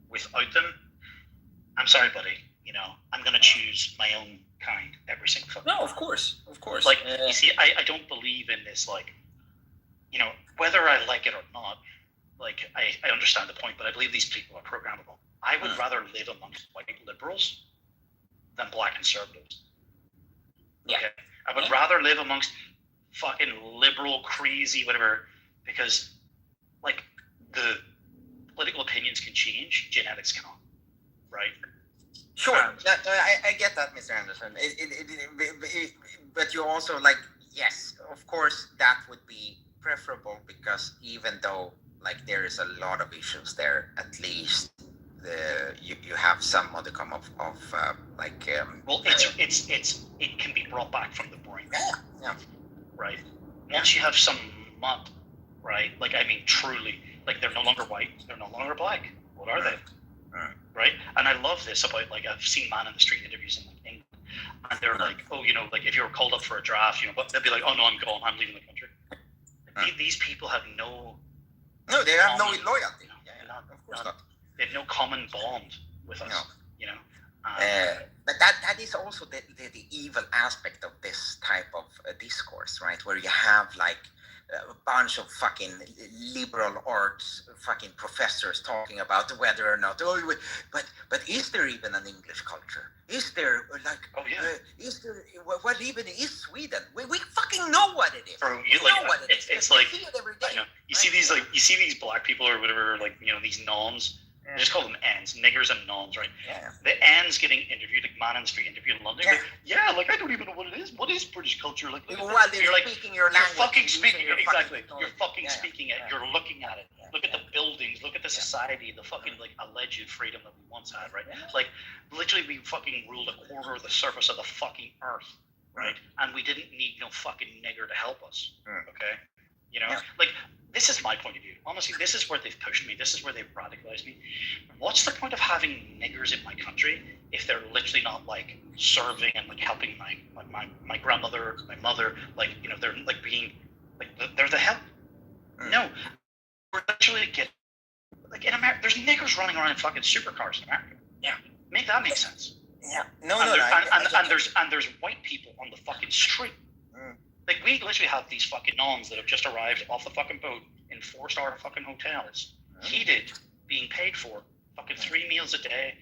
Without them, I'm sorry, buddy, I'm going to choose my own kind every single fucking No, time. of course. Like, you see, I don't believe in this, like, you know, whether I like it or not, like, I understand the point, but I believe these people are programmable. I would rather live amongst white liberals than black conservatives. Yeah. Okay? I would rather live amongst fucking liberal, crazy, whatever, because, like, the political opinions can change, genetics cannot, right? Sure, I get that, Mr. Anderson. But you also, like, yes, of course, that would be preferable, because even though, like, there is a lot of issues there, at least you have some modicum of well, it can be brought back from the brink. Yeah. Right. Once you have some mud, right? Like, I mean, truly, like, they're no longer white, they're no longer black. What are they? Right? And I love this about, like, I've seen man in the street interviews in, like, England, and they're like, oh, you know, like, if you were called up for a draft, you know, but they'll be like, oh no, I'm gone, I'm leaving the country. These people have no they have no loyalty. Of course not. They have no common bond with us. No. You know. But that is also the evil aspect of this type of discourse, right? Where you have, like, a bunch of fucking liberal arts fucking professors talking about whether or not, but is there even an English culture? Is there, like, is there, what even is Sweden? We fucking know what it is. Bro, we know what it is. It's like, see it every day. I know. You see these, like, you see these black people or whatever, like, you know, these noms. They just call them Ns, niggers and noms, right? Yeah. The N's getting interviewed, like, man in the street interview in London. Yeah. Like, I don't even know what it is. What is British culture? Like, While they're you're, like, speaking your you're language. fucking speaking it, exactly. Fucking You're fucking speaking it. You're looking at it. Look at the buildings. Look at the society. The fucking, like, alleged freedom that we once had, right? Like, literally, we fucking ruled a quarter of the surface of the fucking earth, right? And we didn't need no fucking nigger to help us. Okay. You know, like, this is my point of view. Honestly, this is where they've pushed me. This is where they've radicalized me. What's the point of having niggers in my country if they're literally not, like, serving and, like, helping my grandmother, my mother, like, you know, they're, like, being, like, they're the help. No, we're literally getting, like, in America, there's niggers running around in fucking supercars in America. Yeah, make that make sense. Yeah, and there's white people on the fucking street. Like, we literally have these fucking noms that have just arrived off the fucking boat in 4-star fucking hotels, heated, being paid for, fucking 3 meals a day,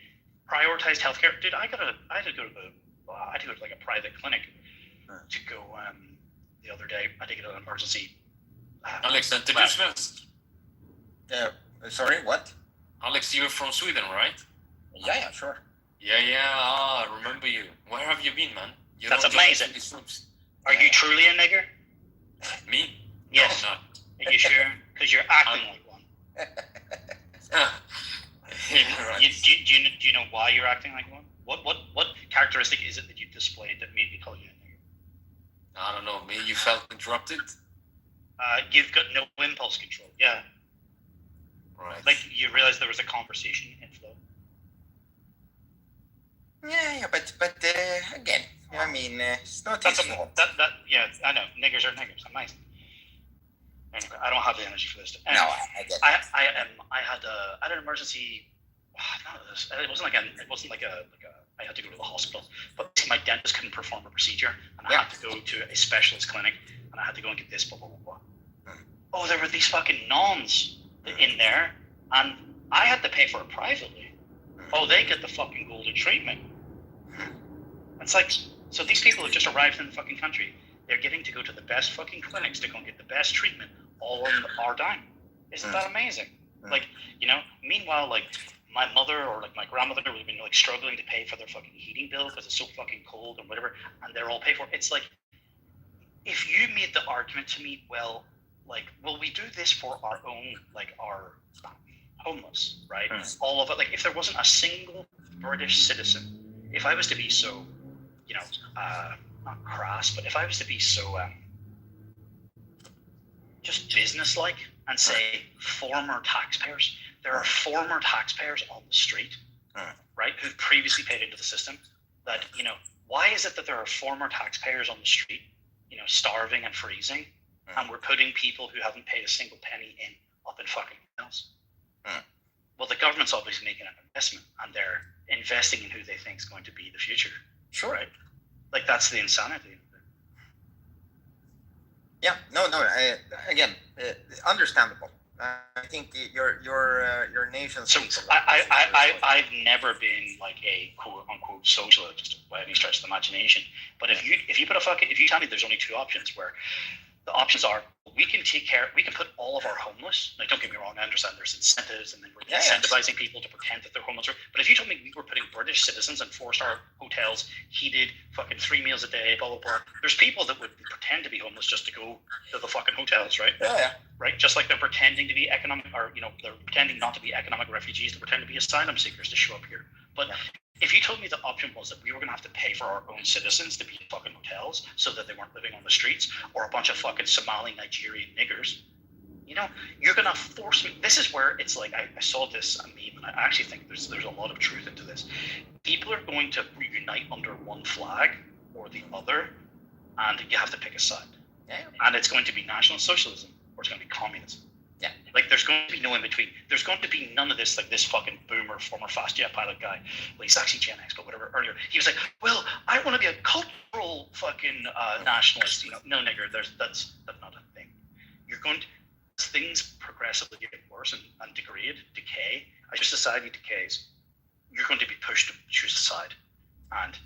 prioritized healthcare. Dude, I had to go to like a private clinic to go the other day. I had to get an emergency. Alex, introduce us. Sorry, what? Alex, you're from Sweden, right? Yeah, sure. Yeah, I remember you. Where have you been, man? That's amazing. Are you truly a nigger? Me? Yes. No, I'm not. Are you sure? Because you're acting like one. Right. Do you know why you're acting like one? What characteristic is it that you displayed that made me call you a nigger? I don't know. Maybe you felt interrupted? You've got no impulse control. Yeah. Right. Like, you realize there was a conversation in flow. Yeah, but again, I mean, it's not his fault. Yeah, I know. Niggers are niggers. Amazing. Anyway, I don't have the energy for this. Anyway, No, I get it. I had an emergency. It wasn't like a I had to go to the hospital, but my dentist couldn't perform a procedure, and I had to go to a specialist clinic, and I had to go and get this, blah, blah, blah, blah. Oh, there were these fucking nuns in there, and I had to pay for it privately. Oh, they get the fucking golden treatment. It's like, so these people have just arrived in the fucking country. They're getting to go to the best fucking clinics to go and get the best treatment, all on our dime. Isn't that amazing? Like, you know, meanwhile, like, my mother or, like, my grandmother would have been, like, struggling to pay for their fucking heating bill because it's so fucking cold and whatever, and they're all paid for. It's like, if you made the argument to me, well, we do this for our own, like, our homeless, right? All of it. Like, if there wasn't a single British citizen, if I was to be so, you know, not crass, but if I was to be so just business-like and say former taxpayers, there are former taxpayers on the street, right, who've previously paid into the system, that, you know, why is it that there are former taxpayers on the street, you know, starving and freezing, and we're putting people who haven't paid a single penny up in fucking else? Well, the government's obviously making an investment, and they're investing in who they think is going to be the future. Sure. Right? Like that's the insanity. Yeah, no. Again, understandable. I think your nation's. So I've never been like a quote unquote socialist by any stretch of the imagination. But if you tell me there's only two options, where the options are we can put all of our homeless. Like, don't get me wrong, I understand there's incentives, and then we're incentivizing people to pretend that they're homeless. But if you told me we were putting British citizens in 4-star hotels, heated, fucking 3 meals a day, blah blah blah, there's people that would pretend to be homeless just to go to the fucking hotels, right? Yeah. Right? Just like they're pretending to be economic, or they're pretending not to be economic refugees, they're pretending to be asylum seekers to show up here. But if you told me the option was that we were going to have to pay for our own citizens to be in fucking hotels so that they weren't living on the streets, or a bunch of fucking Somali, Nigerian niggers, you're going to force me. This is where it's like, I saw this meme, and I actually think there's a lot of truth into this. People are going to reunite under one flag or the other, and you have to pick a side. Yeah. And it's going to be National Socialism, or it's going to be communism. Yeah. Like, there's going to be no in between. There's going to be none of this, like this fucking boomer, former fast jet pilot guy. Well, he's actually Gen X, but whatever, earlier. He was like, well, I want to be a cultural fucking nationalist. No, nigger, that's not a thing. You're going to, as things progressively get worse and decay, as your society decays, you're going to be pushed to choose a side. And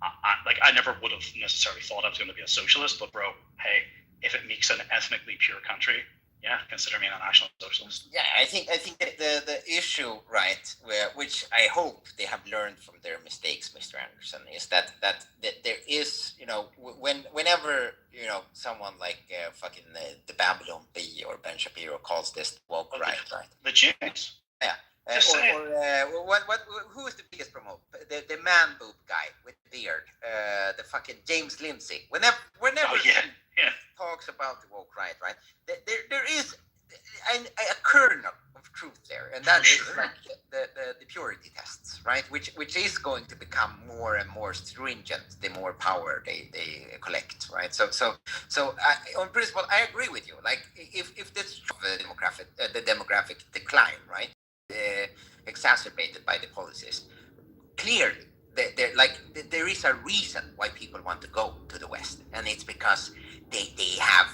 I never would have necessarily thought I was going to be a socialist, but bro, hey, if it makes an ethnically pure country, yeah, consider me a national socialist. Yeah, I think that the issue, right, which I hope they have learned from their mistakes, Mr. Anderson, is that there is, whenever someone like fucking the Babylon Bee or Ben Shapiro calls this woke right. The Jews. Yeah. Who is the biggest promoter? The man boob guy with the beard, the fucking James Lindsay. Whenever he talks about the woke right, there is a kernel of truth there, and that is like the purity tests, right? Which is going to become more and more stringent the more power they collect, right? So on principle, I agree with you. Like if this the demographic decline, right? Exacerbated by the policies. Clearly, there is a reason why people want to go to the West, and it's because they have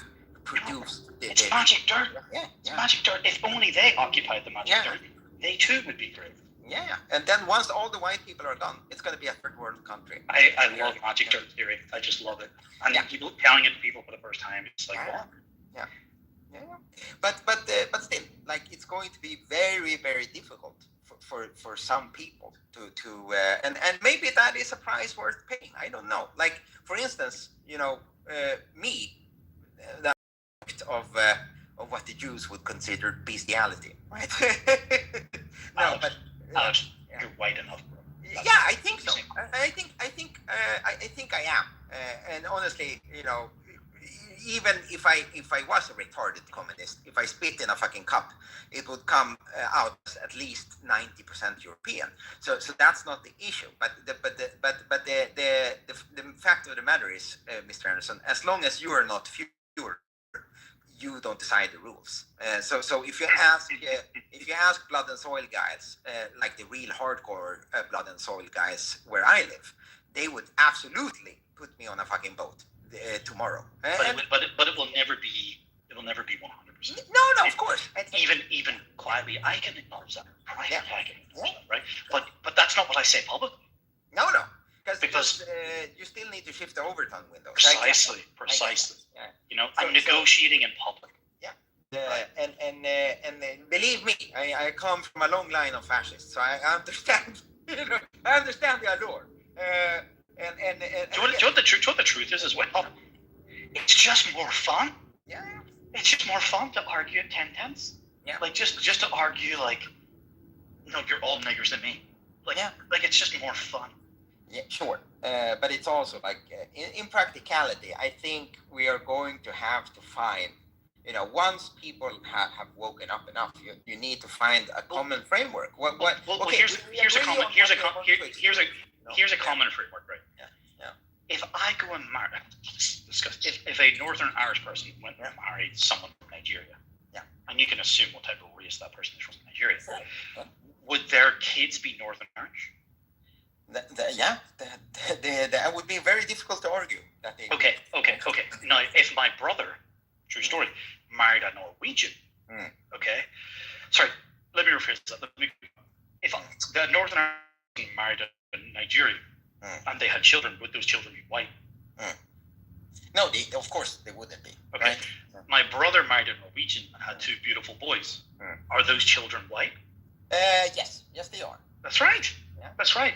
produced. It's magic dirt. Yeah, it's magic dirt. If only they occupied the magic dirt, they too would be great. Yeah, and then once all the white people are gone, it's going to be a third world country. I love magic dirt theory. I just love it. And people telling it to people for the first time, it's like, what? Yeah. But still, like, it's going to be very, very difficult for some people to and maybe that is a price worth paying. I don't know. Like, for instance, me, the act of what the Jews would consider bestiality, right? Alex, you're white enough, bro. Yeah, I think so. I think I am, and honestly, even if I was a retarded communist, if I spit in a fucking cup, it would come out at least 90% European. So that's not the issue. But the fact of the matter is, Mr. Anderson, as long as you are not pure, you don't decide the rules. So if you ask blood and soil guys, like the real hardcore blood and soil guys where I live, they would absolutely put me on a fucking boat tomorrow. But it will never be. It will never be 100%. No, of course. Even quietly, I can acknowledge that. Privately, I can acknowledge that, right? But that's not what I say publicly. No. Because you still need to shift the overton window. Precisely. Yeah. I'm negotiating in public. Yeah. And believe me, I come from a long line of fascists, so I understand. I understand the allure. Do you know what the truth is as well? It's just more fun. Yeah. It's just more fun to argue at 10/10. Yeah. Like just to argue like, no, you're all niggers than me. Like it's just more fun. Yeah, sure. But it's also like in practicality, I think we are going to have to find, once people have woken up enough, you need to find a common framework. Here's a common framework, right? Yeah. If I go and marry, if a Northern Irish person went and married someone from Nigeria, and you can assume what type of race that person is from Nigeria, would their kids be Northern Irish? That would be very difficult to argue. That they Okay. Now, if my brother, true story, married a Norwegian, okay, sorry, let me rephrase that. If the Northern Ireland married a Nigerian and they had children, would those children be white? No, of course they wouldn't be. Okay. Right? My brother married a Norwegian and had two beautiful boys. Are those children white? Yes, they are. That's right. Yeah. That's right.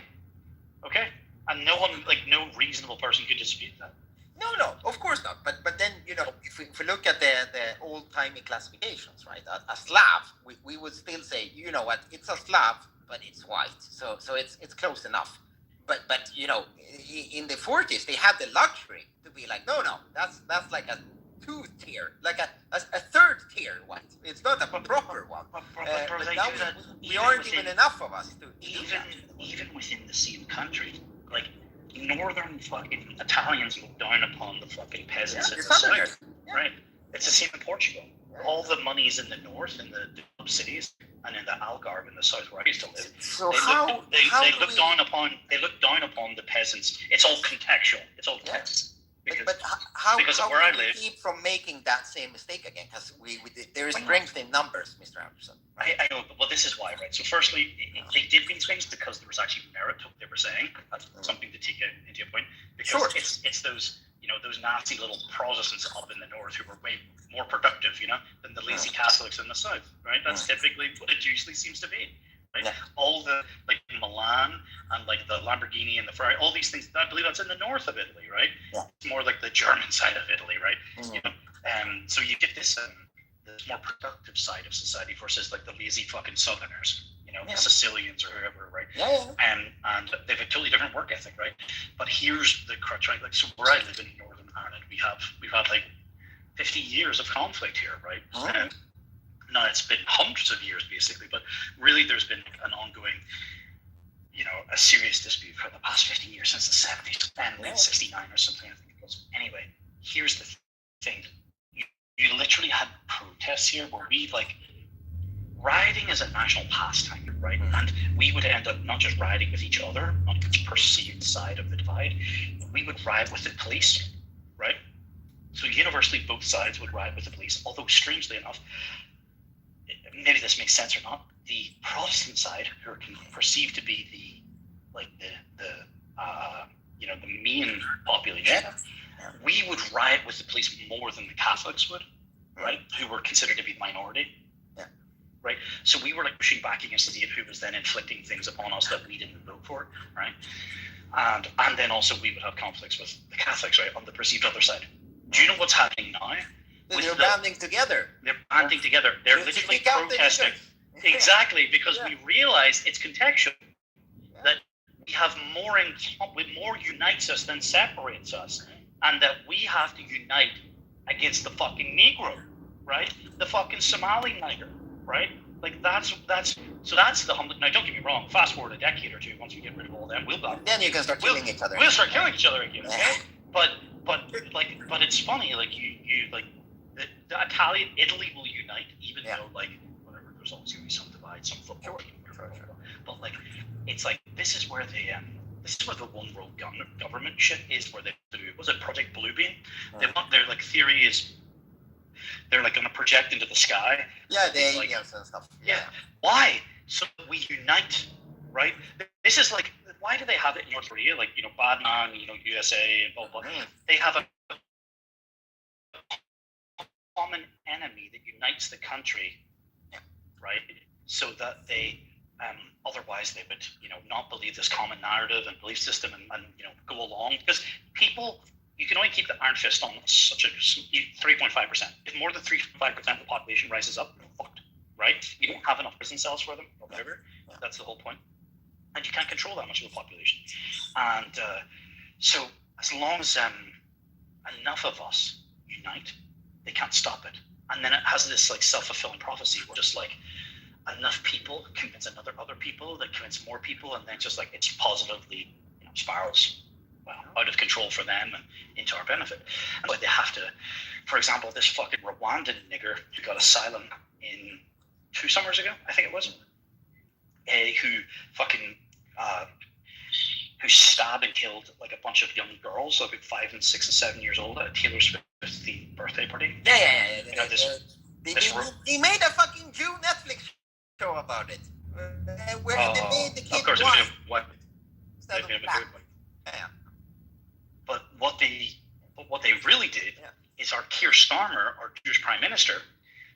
Okay. And no one, no reasonable person could dispute that. No, of course not. But then, if we look at the old-timey classifications, right? A Slav, we would still say, you know what, it's a Slav, but it's white. So it's close enough. But in the 40s, they had the luxury to be like, no, that's like a 2-tier, like a third tier white. It's not a proper one. But now we aren't even enough of us to even within the same country, northern fucking Italians look down upon the fucking peasants in the south, right? It's the same in Portugal. All the money's in the north, in the cities, and in the Algarve in the south, where I used to live. So they look down upon the peasants. It's all contextual. It's all text. But how because do where I we live, keep from making that same mistake again? Because there is strength in numbers, Mr. Anderson. I know, but this is why, right? So firstly, they did these things because there was actually merit to what they were saying. That's something to take into your point. Because it's those, those nasty little Protestants up in the north who were way more productive, than the lazy Catholics in the south, right? That's typically what it usually seems to be, right? Yeah. All the, Milan and, the Lamborghini and the Ferrari, all these things, I believe that's in the north of Italy, right? Yeah. It's more like the German side of Italy, right? So you get this more productive side of society versus the lazy fucking southerners, the Sicilians or whoever, right? And they have a totally different work ethic, right? But here's the crutch, right? So where I live in Northern Ireland, we've had 50 years of conflict here, right? Now it's been hundreds of years basically, but really there's been an ongoing, a serious dispute for the past 50 years since the 70s and late 69 or something, I think it was. Anyway, here's the thing. You literally had protests here where we rioting is a national pastime, right? And we would end up not just rioting with each other on each perceived side of the divide, we would riot with the police, right? So universally both sides would riot with the police, although strangely enough, maybe this makes sense or not, the Protestant side, who are perceived to be the main population, we would riot with the police more than the Catholics would, right? Who were considered to be the minority, right? So we were pushing back against the state, who was then inflicting things upon us that we didn't vote for, right? And then also we would have conflicts with the Catholics, right, on the perceived other side. Do you know what's happening now? They're banding together. They're banding together. They're literally protesting. Exactly, because we realize it's contextual. That we have more unites us than separates us, and that we have to unite against the fucking Negro, right? The fucking Somali nigger, right? That's the humble. Now, don't get me wrong. Fast forward a decade or two, once we get rid of all them, then you can start killing each other. We'll start killing each other again, okay? But it's funny. The Italy will unite, even though whatever. There's always going to be some divide, some football team, but it's this is where the one world government shit is, where they do. Was it Project Bluebeam? They want their theory is they're going to project into the sky. Yeah, the aliens and stuff. Yeah. Why? So we unite, right? This is why do they have it in North Korea? Batman, USA, and blah blah. They have a common enemy that unites the country, right? So that they, otherwise they would, not believe this common narrative and belief system and go along, because people, you can only keep the iron fist on such a 3.5%. If more than 3.5% of the population rises up, fucked, right? You don't have enough prison cells for them or whatever. That's the whole point. And you can't control that much of the population. And so as long as enough of us unite, they can't stop it. And then it has this self-fulfilling prophecy where just enough people convince other people that convince more people, and then just it's positively spirals out of control for them and into our benefit. But they have to, for example, this fucking Rwandan nigger who got asylum in 2 summers ago, I think it was, who fucking who stabbed and killed like a bunch of young girls, so about 5 and 6 and 7 years old at Taylor Swift's birthday party. Yeah. You know, They made a fucking Jew Netflix show about it. Where they made the kid of course, white. What? Instead of black. Yeah. But what they really did is our Keir Starmer, our Jewish Prime Minister,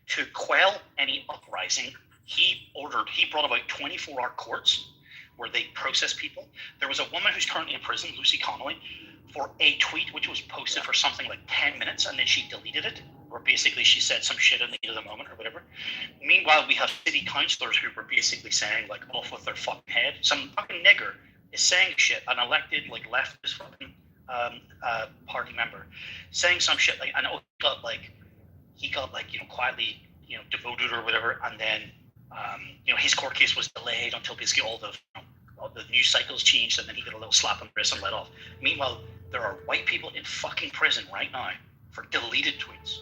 to quell any uprising, he brought about 24-hour courts where they process people. There was a woman who's currently in prison, Lucy Connolly, for a tweet which was posted for something like 10 minutes and then she deleted it, where basically she said some shit in the heat of the moment or whatever. Meanwhile, we have city councillors who were basically saying, like, off with their fucking head. Some fucking nigger is saying shit, an elected, like, leftist fucking party member, saying some shit, like, and he got quietly, devoted or whatever, and then, his court case was delayed until basically all the news cycles changed, and then he got a little slap on the wrist and let off. Meanwhile, there are white people in fucking prison right now for deleted tweets,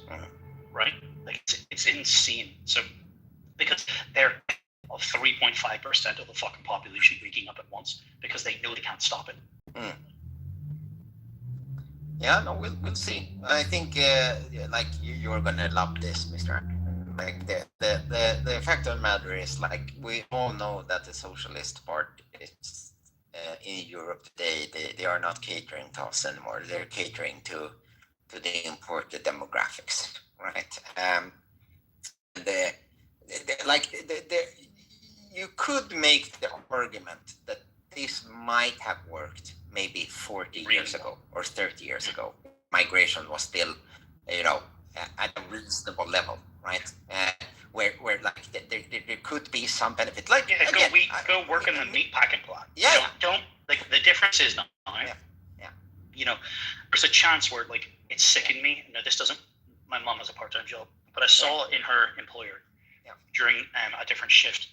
right? Like, it's insane. So, because they're of 3.5% of the fucking population waking up at once because they know they can't stop it. Yeah, no, we'll see. I think like you're gonna love this, Mr. Like the fact of the matter is, like, we all know that the socialist party is in Europe today. They are not catering to us anymore. They're catering to the imported demographics, right? You could make the argument that this might have worked maybe 40 years ago or 30 years ago. Migration was still, at a reasonable level, right? Where like there could be some benefit. Like, go work in the meat packing plant. Yeah. Don't like, the difference is now. Yeah. There's a chance where, like, it's sickened me. No, this doesn't. My mom has a part-time job, but I saw in her employer during a different shift,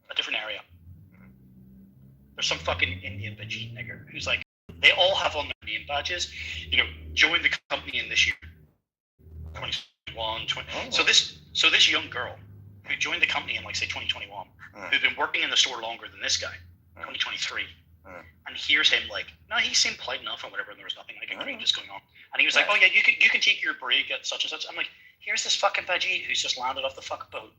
a different area. There's some fucking Indian Vijay nigger who's like, they all have on their name badges, join the company in this year, 2021, 20. So this young girl who joined the company in, like, say 2021, who'd been working in the store longer than this guy, 2023, and here's him like, no, he seemed polite enough or whatever, and there was nothing like egregious going on. And he was like, oh yeah, you can take your break at such and such. I'm like, here's this fucking veggie who's just landed off the fucking boat,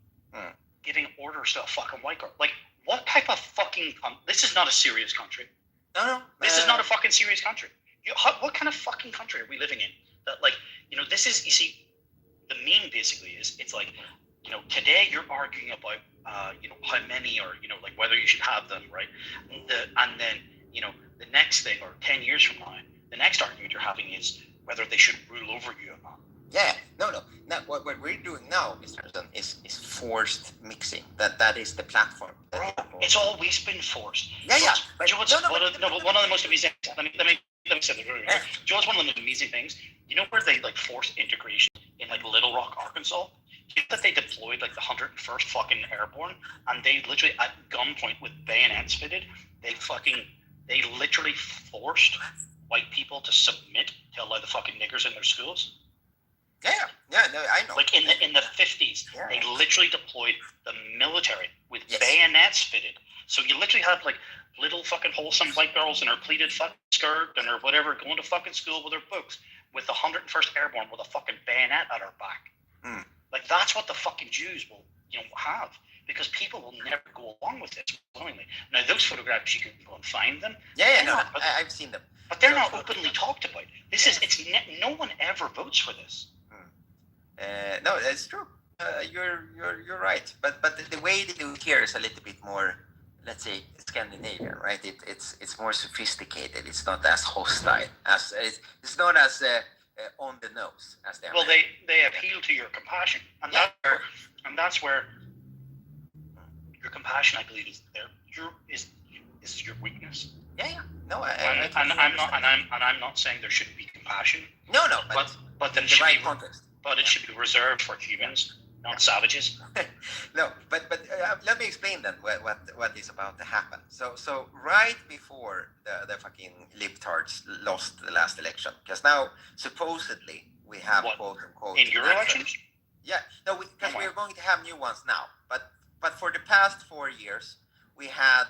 giving orders to a fucking white girl. Like, what type of fucking? This is not a serious country. No. This is not a fucking serious country. What kind of fucking country are we living in? That, like, this is, you see, the meme basically is, it's like, today you're arguing about, how many, or, like, whether you should have them, right? And then, the next thing, or 10 years from now, the next argument you're having is whether they should rule over you or not. Yeah, no. Now, what we're doing now, Mr. Anderson, is forced mixing. That is the platform. It's always been forced. Yeah. But one of the most amazing. Let me say this really. Joe, it's one of the most amazing things. Where they, like, forced integration in, like, Little Rock, Arkansas. That they deployed, like, the 101st fucking Airborne, and they literally at gunpoint with bayonets fitted, they literally forced white people to submit to allow the fucking niggers in their schools. Yeah, no, I know. Like, in the 50s, they literally deployed the military with bayonets fitted. So you literally have, like, little fucking wholesome white girls in her pleated fucking skirt and her whatever going to fucking school with her books with the 101st Airborne with a fucking bayonet at her back. Like, that's what the fucking Jews will, have, because people will never go along with this willingly. Now, those photographs, you can go and find them. I've seen them. But they're not openly talked about. No one ever votes for this. No, that's true. You're right. But the way they do it here is a little bit more, let's say, Scandinavian, right? It's more sophisticated. It's not as hostile as it's not as on the nose as they are. Well, they appeal to your compassion, and that's where your compassion, I believe, is there. Is your weakness. Yeah. No, I'm not saying there shouldn't be compassion. No. But then in the right context. But it should be reserved for humans, not savages. No, but let me explain then what is about to happen. So right before the fucking libtards lost the last election, because now supposedly we have quote unquote in your elections. Yeah, no, because we're going to have new ones now. But for the past 4 years, we had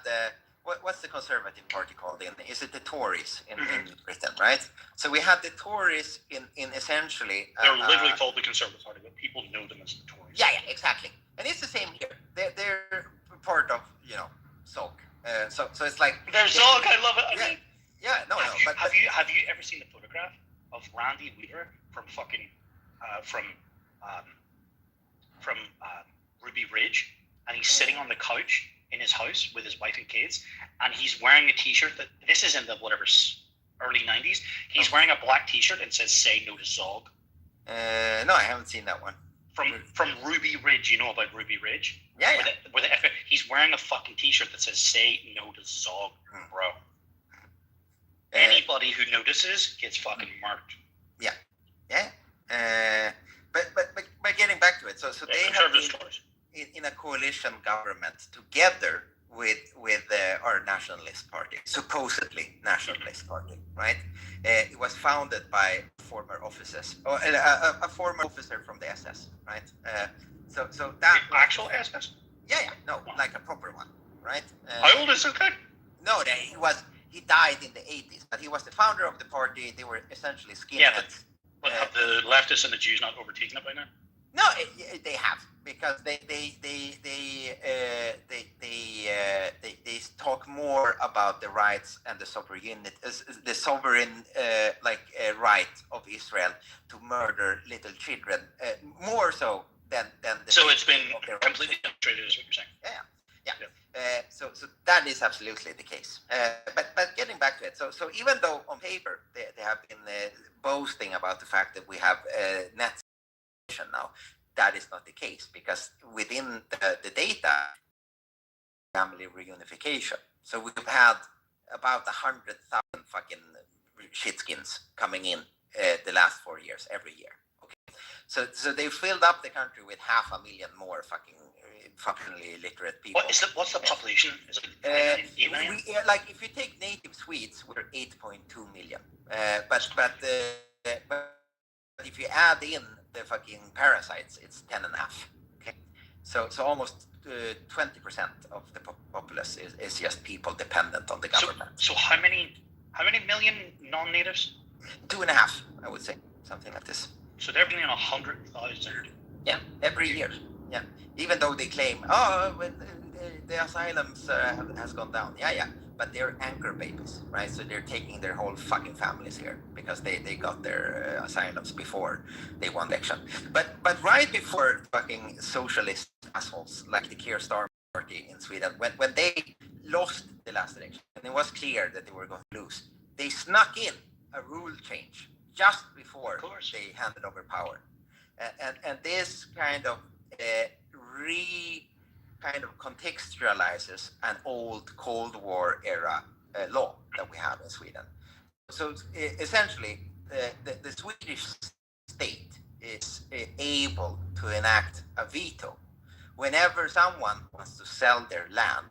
what's the Conservative Party called in? Is it the Tories in Britain, right? So we had the Tories in essentially. They're literally called the Conservative Party, but people know them as the Tories. Yeah, exactly. And it's the same here. They're part of SOG. So it's like they're SOG. I love it. I mean, have you ever seen the photograph of Randy Weaver from fucking from Ruby Ridge, and he's sitting on the couch in his house with his wife and kids, and he's wearing a T-shirt that this is in the early 90s. He's wearing a black T-shirt and says "Say no to Zog." No, I haven't seen that one. From Ruby Ridge, you know about Ruby Ridge? Yeah. He's wearing a fucking T-shirt that says "Say no to Zog," bro. Anybody who notices gets fucking marked. Yeah. But getting back to it, so they have been in a coalition government together with our nationalist party, supposedly nationalist party, right? It was founded by former officers, or a former officer from the SS, right? So that the actual SS? Yeah, no, like a proper one, right? How old is it? No, he died in the 80s, but he was the founder of the party. They were essentially skinheads. Yeah, but have the leftists and the Jews not overtaken it by now? No, they have, because they talk more about the rights and the sovereign right of Israel to murder little children, more so than the. So it's been completely demonstrated, is what you're saying. Yeah. So that is absolutely the case. But getting back to it, so even though on paper they have been boasting about the fact that we have net now, that is not the case, because within the data, family reunification. So we've had about 100,000 fucking shitskins coming in the last 4 years, every year. Okay, so they filled up the country with 500,000 more fucking illiterate people. What's the population? Is it 8 million? Like if you take native Swedes, we're 8.2 million. But if you add in the fucking parasites, it's 10.5. Okay, so almost 20% of the populace is just people dependent on the government. So how many million non-natives? 2.5, I would say, something like this. So they're bringing 100,000. Yeah, every year. Yeah, even though they claim, the asylums has gone down. Yeah, but they're anchor babies, right? So they're taking their whole fucking families here because they got their asylums before they won the election. But right before fucking socialist assholes like the Keir Starmer party in Sweden, when they lost the last election and it was clear that they were going to lose, they snuck in a rule change just before they handed over power, and this kind of contextualizes an old Cold War era law that we have in Sweden. So essentially, the Swedish state is able to enact a veto. Whenever someone wants to sell their land,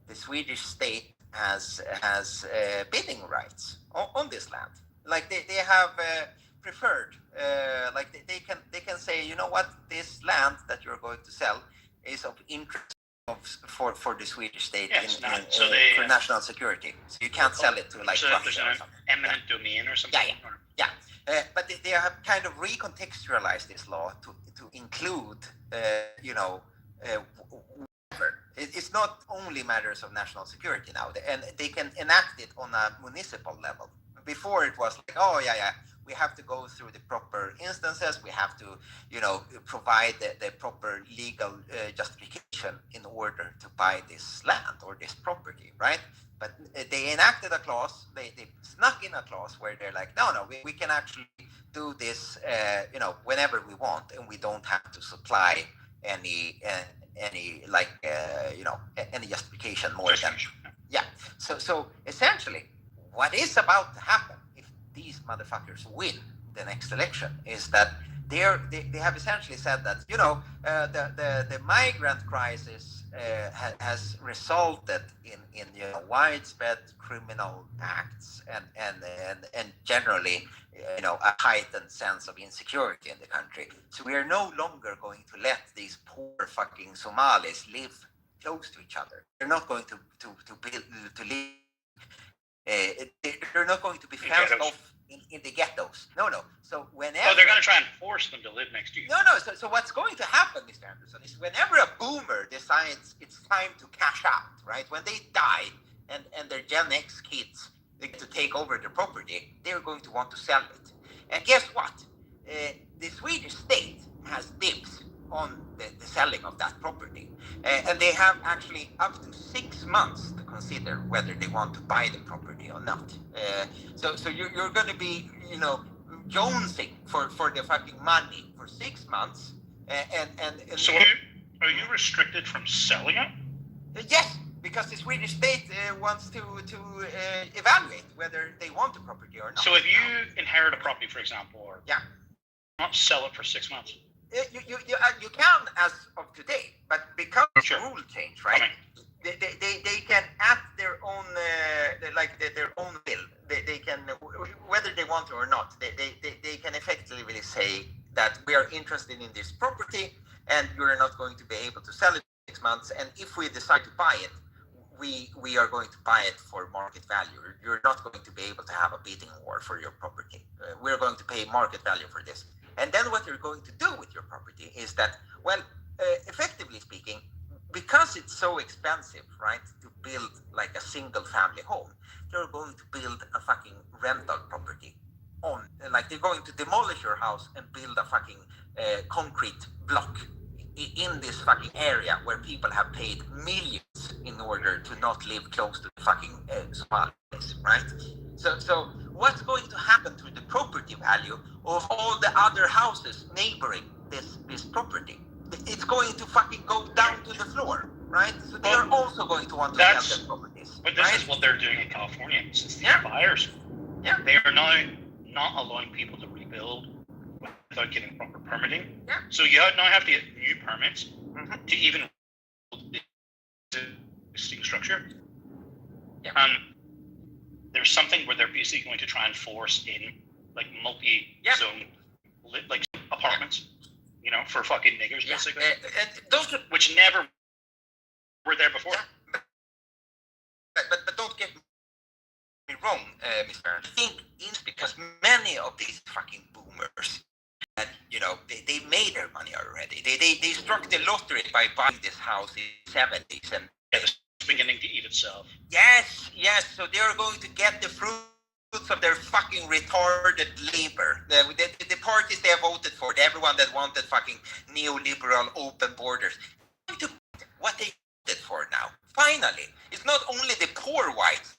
the Swedish state has bidding rights on this land. Like they have preferred, like they can say, you know what, this land that you're going to sell is of interest for the Swedish state for national security. So you can't sell it to like Russia or something. Eminent domain or something. Yeah. But they have kind of recontextualized this law to include, whatever. It's not only matters of national security now, and they can enact it on a municipal level. Before it was like, we have to go through the proper instances. We have to, provide the proper legal justification in order to buy this land or this property, right? But they enacted a clause. They snuck in a clause where they're like, no, we can actually do this, whenever we want, and we don't have to supply any justification more than. Yeah. So essentially, what is about to happen if these motherfuckers win the next election is that they have essentially said that the migrant crisis has resulted in widespread criminal acts and generally a heightened sense of insecurity in the country. So we are no longer going to let these poor fucking Somalis live close to each other. They're not going to build to live. They're not going to be fenced off in the ghettos. No. So whenever they're going to try and force them to live next to you. No. So what's going to happen, Mr. Anderson, is whenever a boomer decides it's time to cash out, right? When they die and their Gen X kids they get to take over the property, they're going to want to sell it. And guess what? The Swedish state has dibs on the selling of that property. And they have actually up to 6 months to consider whether they want to buy the property or not. So you're going to be, jonesing for the fucking money for 6 months. And so are you restricted from selling it? Yes, because the Swedish state wants to evaluate whether they want the property or not. So if you inherit a property, for example, or not sell it for 6 months. You can as of today, but because the rule change, right? They can at their own their own will. They can whether they want to or not. They can effectively say that we are interested in this property and you're not going to be able to sell it in 6 months. And if we decide to buy it, we are going to buy it for market value. You're not going to be able to have a bidding war for your property. We're going to pay market value for this. And then what you're going to do with your property is that, effectively speaking, because it's so expensive, right, to build like a single family home, you're going to build a fucking rental property on, like they're going to demolish your house and build a fucking concrete block in this fucking area where people have paid millions in order to not live close to the fucking Somalis, right? So what's going to happen to the property value of all the other houses neighboring this property? It's going to fucking go down to the floor, right? So they're also going to want to sell their properties. But this is what they're doing in California since the buyers. Yeah. They are now not allowing people to rebuild without getting proper permitting. Yeah. So you now have to get new permits to even build the existing structure. Yeah. And there's something where they're basically going to try and force in like multi-zone like apartments, for fucking niggers basically. And those which never were there before. Yeah. But don't get me wrong, Mr. I think it's because many of these fucking boomers, and they made their money already. They struck the lottery by buying this house in the 70s and it's beginning to eat itself. Yes. So they are going to get the fruits of their fucking retarded labor. The parties they have voted for, everyone that wanted fucking neoliberal open borders, what they voted for now. Finally, it's not only the poor whites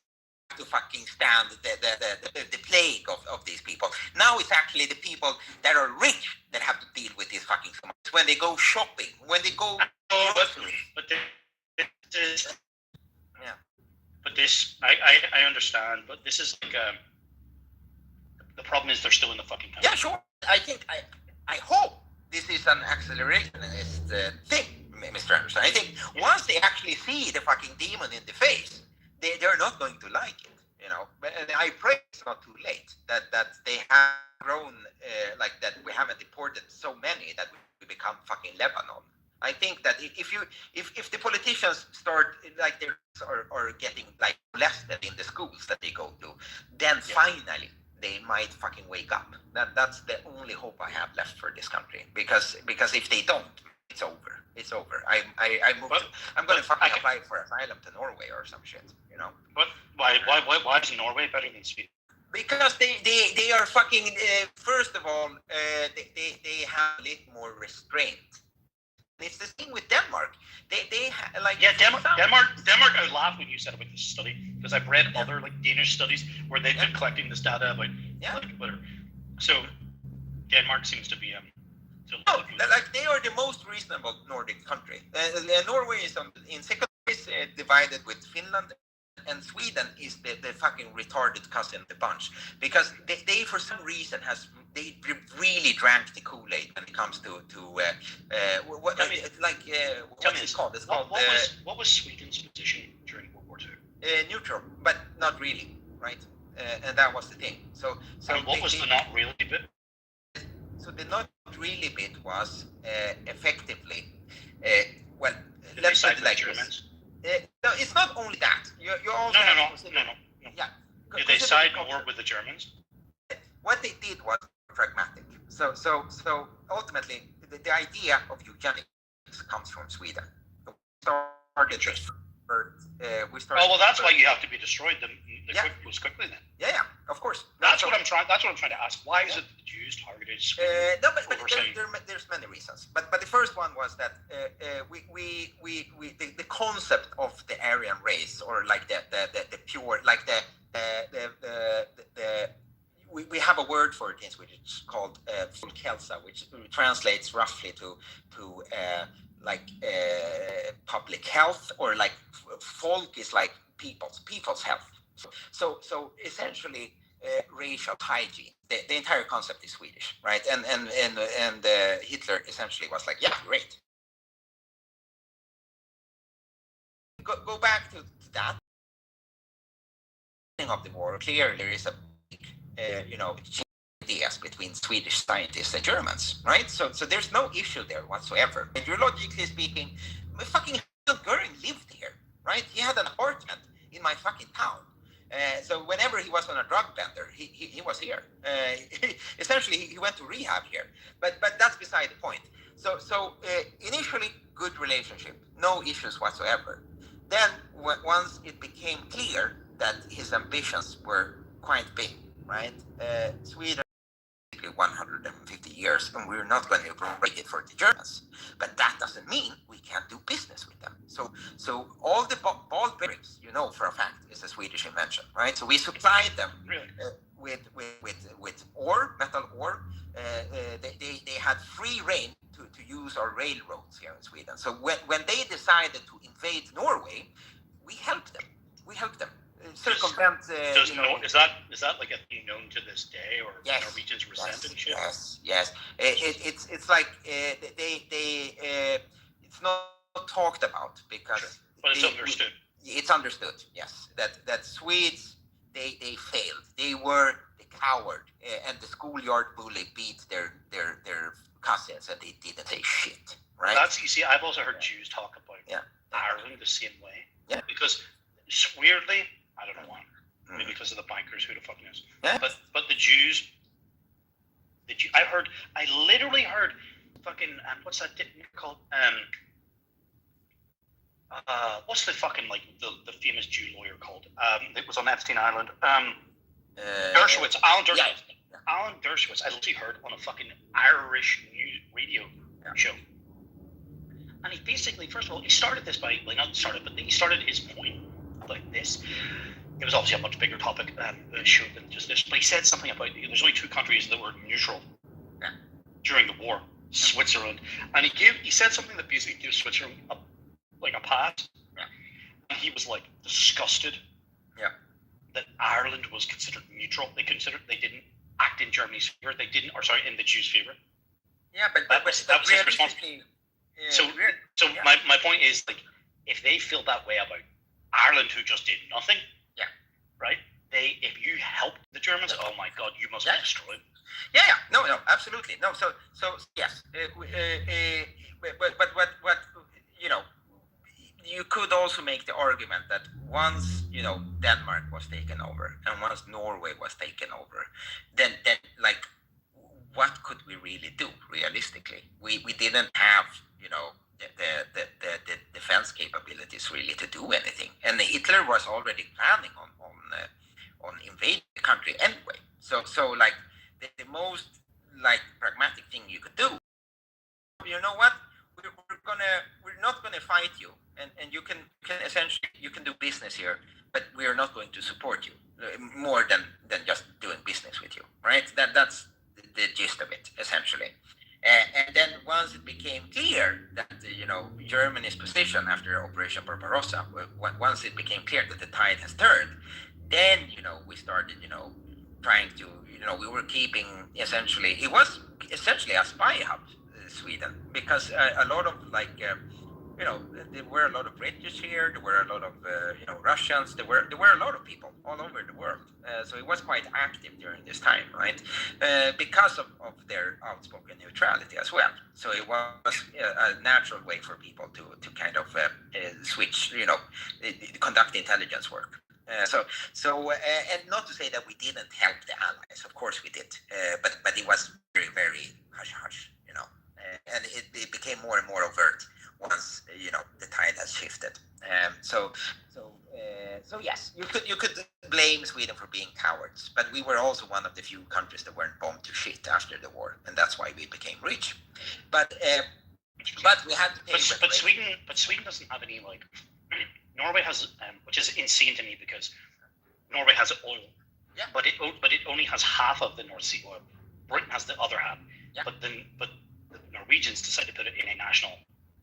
to fucking stand the plague of these people. Now it's actually the people that are rich that have to deal with these fucking Somalis when they go shopping, when they go groceries. But this, I understand, but this is like the problem is they're still in the fucking country. Yeah, sure. I hope this is an accelerationist thing, Mr. Anderson. I think once they actually see the fucking demon in the face, they're not going to like it, And I pray it's not too late that they have grown like that. We haven't deported so many that we become fucking Lebanon. I think that if the politicians start like they are getting like molested in the schools that they go to, then finally they might fucking wake up. That's the only hope I have left for this country. Because if they don't, it's over. It's over. I'm going to fucking apply for asylum to Norway or some shit. But why is Norway better than Sweden? Because they are fucking. First of all, they have a little more restraint. It's the thing with Denmark. Denmark. I laughed when you said about this study because I've read other like Danish studies where they've been collecting this data about whatever. So Denmark seems to be they are the most reasonable Nordic country. Norway is in second place, divided with Finland. And Sweden is the fucking retarded cousin of the bunch because they for some reason they really drank the Kool-Aid when it comes to what's it called? It's called what was Sweden's position during World War II? Neutral, but not really, right? And that was the thing. So what was the not really bit? So the not really bit was effectively let's side put it with like the this. Germans? No, it's not only that. You also No. Yeah. Did they side more with the Germans? What they did was pragmatic. So ultimately, the idea of eugenics comes from Sweden. We started. Oh well, that's why you have to be destroyed most quickly then. Yeah, of course. That's what I'm trying to ask. Why is it that the Jews targeted Sweden? No, but there's many reasons. But the first one was that the concept of the Aryan race, or like the pure, like we have a word for it in Swedish. It's called folkhälsa, which translates roughly to public health, or like folk is like people's health. So essentially, racial hygiene. The entire concept is Swedish, right? And Hitler essentially was like, yeah, great. Go back to that. Of the war, clearly there is a big, ideas between Swedish scientists and Germans, right? So there's no issue there whatsoever. Ideologically speaking, fucking Goering lived here, right? He had an apartment in my fucking town. So whenever he was on a drug bender, he was here. Essentially, he went to rehab here. But that's beside the point. So initially, good relationship, no issues whatsoever. Then once it became clear that his ambitions were quite big, right? Sweden 150 years, and we're not going to break it for the Germans. But that doesn't mean we can't do business with them. So all the ball bearings, for a fact, is a Swedish invention, right? So we supplied them with ore, metal ore. They had free reign to use our railroads here in Sweden. So when they decided to invade Norway, we helped them. Circumvent. Is that like a thing known to this day, or yes, Norwegians resent and shit? Yes. It's like it's not talked about because. Sure. But it's understood. It's understood, yes. That Swedes they failed. They were the coward, and the schoolyard bully beat their cousins, and they didn't say shit. Right. You see, I've also heard Jews talk about Ireland the same way. Yeah. Because weirdly, I don't know why. Maybe because of the bankers, who the fuck knows. Yeah. But the Jews, I literally heard fucking what's that called? What's the fucking the famous Jew lawyer called? It was on Epstein Island. Dershowitz, Alan Dershowitz. Yeah. Alan Dershowitz. I literally heard on a fucking Irish news radio show. And he basically, first of all, he started this by, not started, but he started his point about this. It was obviously a much bigger topic show than just this, but he said something about there's only two countries that were neutral during the war, Switzerland, and he said something that basically gives Switzerland a pass. Yeah. And he was disgusted. Yeah. That Ireland was considered neutral. They didn't act in Germany's favor. In the Jews' favor. Yeah, but that was his response. So my point is, if they feel that way about Ireland, who just did nothing, right? If you helped the Germans, oh my God, you must be destroyed. Yeah, no, absolutely, no. So yes, but what you could also make the argument that once Denmark was taken over and once Norway was taken over, then what could we really do realistically? We didn't have the defense capabilities really to do anything, and Hitler was already planning on invading the country anyway. So the most pragmatic thing you could do, you know what, we're not gonna fight you, and you can essentially do business here, but we are not going to support you more than just doing business with you, right? That's the gist of it essentially. And then once it became clear that Germany's position after Operation Barbarossa, once it became clear that the tide has turned, then we started trying to we were keeping it was essentially a spy hub, Sweden, because a lot of there were a lot of British here. There were a lot of Russians. There were a lot of people all over the world. So it was quite active during this time, right? Because of their outspoken neutrality as well. So it was a natural way for people to kind of switch, conduct intelligence work. And not to say that we didn't help the Allies. Of course we did, but it was very, very hush hush, and it became more and more overt once the tide has shifted. So yes, you could blame Sweden for being cowards, but we were also one of the few countries that weren't bombed to shit after the war, and that's why we became rich. But we had to pay. But Sweden doesn't have any like. Norway has, which is insane to me because Norway has oil, but it only has half of the North Sea oil. Britain has the other half, but the Norwegians decided to put it in a national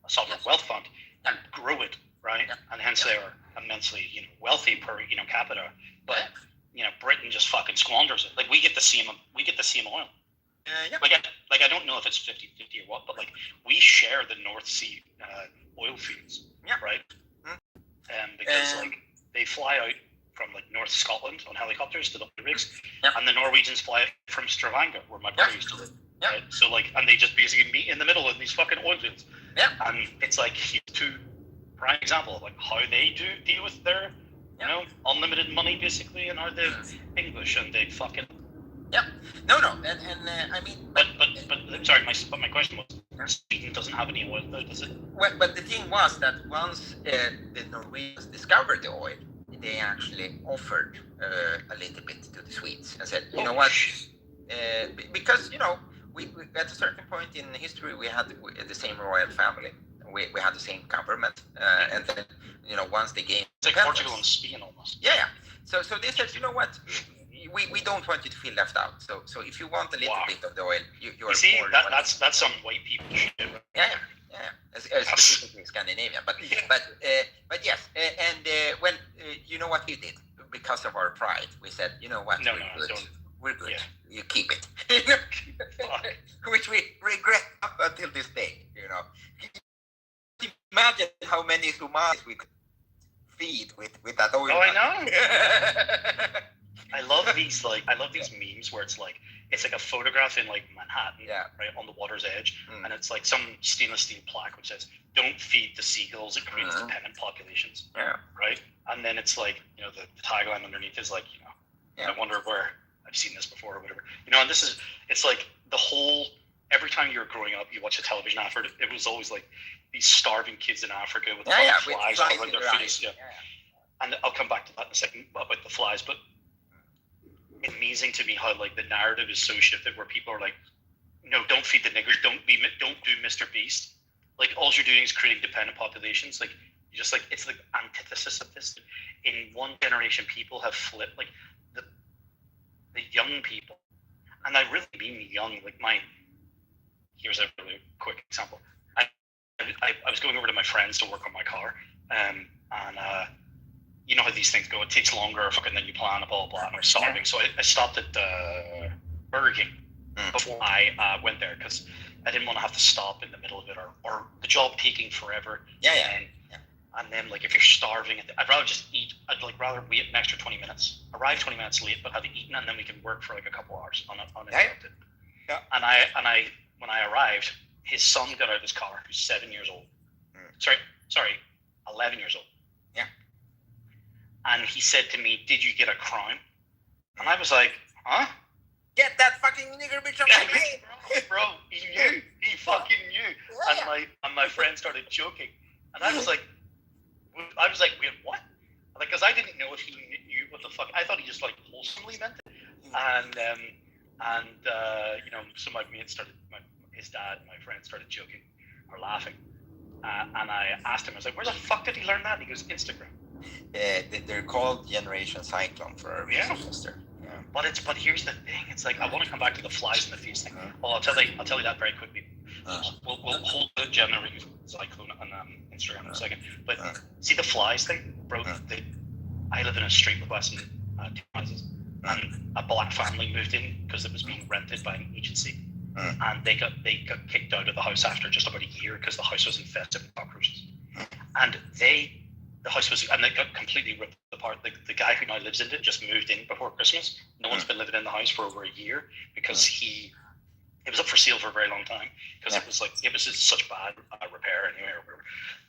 sovereign wealth fund and grow it, right? And hence they are immensely, wealthy per capita. But Britain just fucking squanders it. Like we get the same oil. Like I don't know if it's 50-50 or what, but like we share the North Sea oil fields, right? Because like they fly out from like North Scotland on helicopters to the rigs, and the Norwegians fly out from Stavanger, where my brother used to live. Right? So like, and they just basically meet in the middle of these fucking oil fields. And it's like here's two prime example of like how they do deal with their, unlimited money basically, and how the English and they fucking. And I mean. But sorry, my question was, Sweden doesn't have any oil, though, does it? Well, but the thing was that once the Norwegians discovered the oil, they actually offered a little bit to the Swedes and said, you know what? Because we at a certain point in history we had the same royal family. We had the same government, and then once they gained. It's like Portugal and Spain almost. Yeah. So they said, you know what? We don't want you to feel left out. So if you want a little bit of the oil, you're see more that's some white people shit. Right? Yeah. Specifically Scandinavian, but yes, and you know what we did because of our pride. We said, you know what, we're good. Yeah. You keep it, which we regret up until this day. Imagine how many Somalis we could feed with that oil. Oh, I know. I love these memes where it's like a photograph in like Manhattan, right on the water's edge, and it's like some stainless steel plaque which says "Don't feed the seagulls; it creates dependent populations." Right, and then it's like the tagline underneath is like I wonder where I've seen this before or whatever. And it's like the whole. Every time you were growing up, you watch a television advert. It was always like these starving kids in Africa with flies all around their face. And I'll come back to that in a second about the flies, but. Amazing to me how like the narrative is so shifted where people are like, no, don't feed the niggers, don't do Mr. Beast. Like all you're doing is creating dependent populations. Like you just like it's the antithesis of this. In one generation, people have flipped. Like the young people, and I really mean young. Like mine. Here's a really quick example. I was going over to my friends to work on my car, and you know how these things go. It takes longer fucking than you plan, blah, blah, and I'm starving. So I stopped at Burger King before I went there because I didn't want to have to stop in the middle of it or the job taking forever. And then, like, if you're starving, I'd rather just eat. I'd like rather wait an extra 20 minutes, arrive 20 minutes late, but have eaten, and then we can work for like a couple hours uninterrupted. And I when I arrived, his son got out of his car, who's 7 years old. Sorry, 11 years old. And he said to me, "Did you get a crown?" And I was like, "Huh? Get that fucking nigger bitch off my head." Bro, he knew. He fucking knew. And my friend started joking. And I was like, wait, what? Like, because I didn't know if he knew what the fuck. I thought he just like wholesomely meant it. And so my mates his dad, my friend started joking or laughing. And I asked him, I was like, where the fuck did he learn that? And he goes, Instagram. They're called Generation Cyclone for our sister. But here's the thing. It's like I want to come back to the flies in the face thing. Well, I'll tell you that very quickly. We'll hold the Generation Cyclone on Instagram in a second. But see the flies thing, bro. I live in a street with less than 2 houses, and a black family moved in because it was being rented by an agency, and they got kicked out of the house after just about a year because the house was infested with cockroaches. and the house was, and it got completely ripped apart. The guy who now lives in it just moved in before Christmas. No one's been living in the house for over a year because it was up for sale for a very long time because it was just such bad repair anyway or whatever.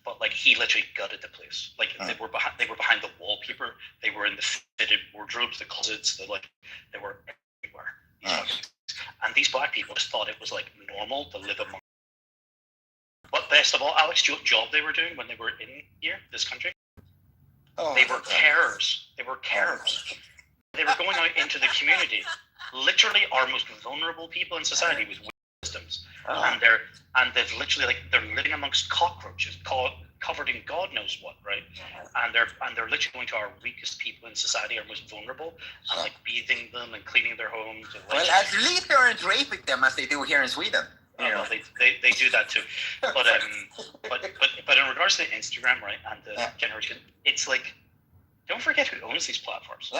But like he literally gutted the place. Like they were behind the wallpaper. They were in the fitted wardrobes, the closets. They were everywhere. And these black people just thought it was like normal to live among. But best of all, Alex, do you know what job they were doing when they were in this country? They were carers. They were carers. They were going out into the community. Literally, our most vulnerable people in society with systems, and they've literally they're living amongst cockroaches, covered in God knows what, right? And they're literally going to our weakest people in society, our most vulnerable, and like bathing them and cleaning their homes. Well, at least they aren't raping them as they do here in Sweden. Well, they do that too, but in regards to Instagram, right, and the generation, it's like, don't forget who owns these platforms,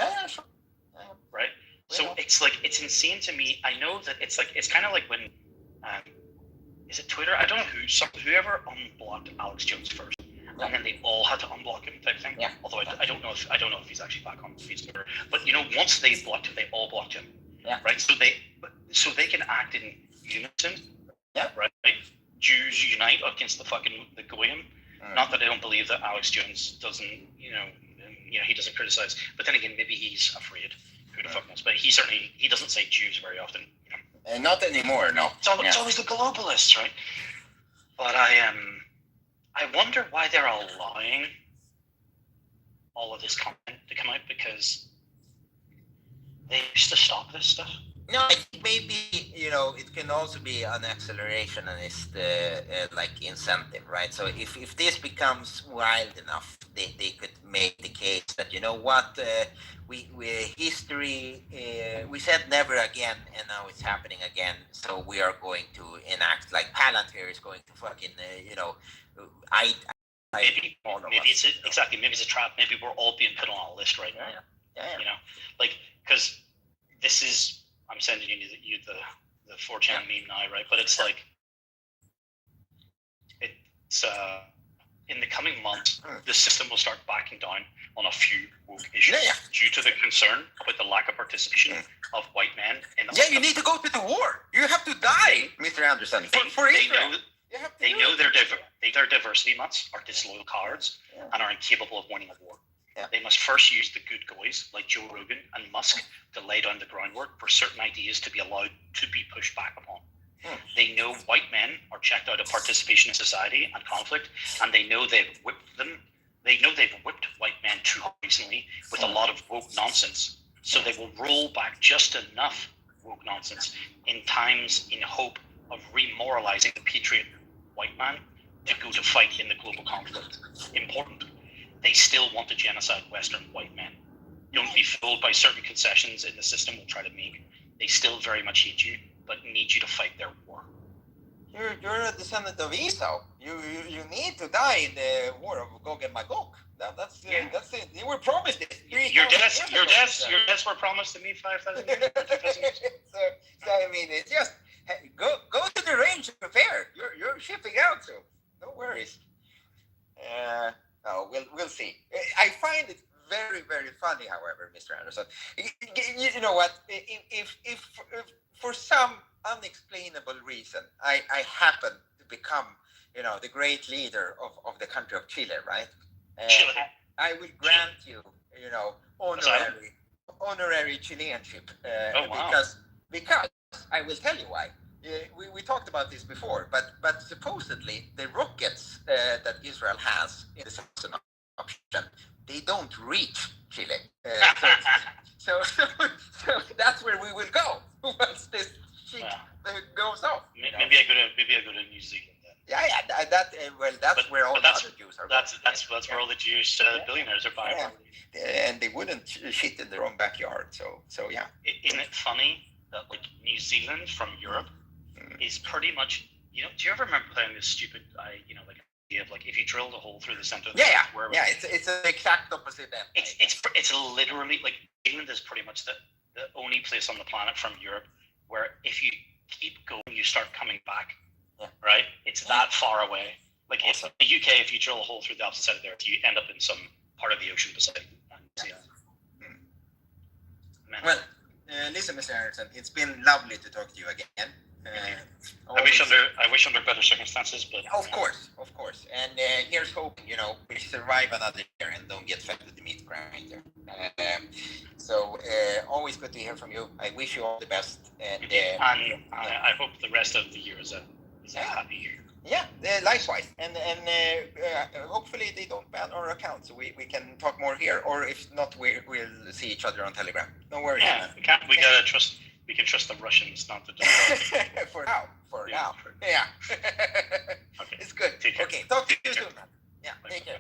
right? So it's insane to me. I know that it's kind of like when, is it Twitter? I don't know whoever unblocked Alex Jones first, and then they all had to unblock him type thing. Yeah. Although I don't know if he's actually back on Twitter. But once they blocked him, they all blocked him. Yeah. Right. So they can act in unison. Yeah. Right. Jews unite against the goyim. Not that I don't believe that Alex Jones doesn't. He doesn't criticize. But then again, maybe he's afraid. Who the fuck knows? But he doesn't say Jews very often. Not anymore, no. It's always the globalists, right? But I wonder why they're allowing all of this content to come out, because they used to stop this stuff. No, I think maybe it can also be an accelerationist incentive, right? So if this becomes wild enough, they could make the case that history we said never again, and now it's happening again. So we are going to enact, like Palantir is going to fucking maybe it's a trap. Maybe we're all being put on a list right now. Yeah. Because this is. I'm sending you the 4chan meme now, right? But it's like, it's in the coming months, the system will start backing down on a few woke issues due to the concern about the lack of participation of white men in the you need to go to the war. You have to die, Mr. Anderson. They know their diversity months are disloyal cowards and are incapable of winning a war. Yeah. They must first use the good guys like Joe Rogan and Musk to lay down the groundwork for certain ideas to be allowed to be pushed back upon. They know white men are checked out of participation in society and conflict, and they know they've whipped them. They know they've whipped white men too recently with a lot of woke nonsense. So they will roll back just enough woke nonsense in times in hope of remoralizing the patriot white man to go to fight in the global conflict. Important. They still want to genocide Western white men. Don't be fooled by certain concessions in the system will try to make. They still very much hate you, but need you to fight their war. You're a descendant of Esau. You need to die in the war of Gog and Magog. That's it. You were promised it. Your deaths were promised to me 5,000 years. So I mean, it's just go to the range and prepare. You're shipping out, so no worries. We'll see. I find it very, very funny, however, Mr. Anderson. You know what? If for some unexplainable reason I happen to become, the great leader of the country of Chile, right? Chile. I will grant you, honorary Chileanship. Wow. Because I will tell you why. We talked about this before, but supposedly the rockets that Israel has in the southern option, they don't reach Chile. So that's where we will go once this shit goes off. Maybe I go to New Zealand then. That's where all the other Jews are. That's where all the Jewish billionaires are buying. And they wouldn't shit in their own backyard. So yeah. Isn't it funny that New Zealand from Europe is pretty much, do you ever remember playing this stupid, idea of if you drilled a hole through the center of the it's an exact opposite end. It's literally New Zealand is pretty much the only place on the planet from Europe where if you keep going, you start coming back, right? It's that far away. Like if the UK, if you drill a hole through the opposite side of the Earth, you end up in some part of the ocean beside. Well, listen, Mr. Anderson, it's been lovely to talk to you again. I wish under better circumstances, but of course, and here's hoping, we survive another year and don't get fed with the meat grinder. So always good to hear from you. I wish you all the best, and I hope the rest of the year is a happy year. Yeah, likewise, and hopefully they don't ban our account, so we can talk more here, or if not, we'll see each other on Telegram. No worries. Yeah, we gotta trust. We can trust the Russians not to do that. For now. Yeah. Okay. It's good. Okay, talk to you soon, man. Yeah, take care.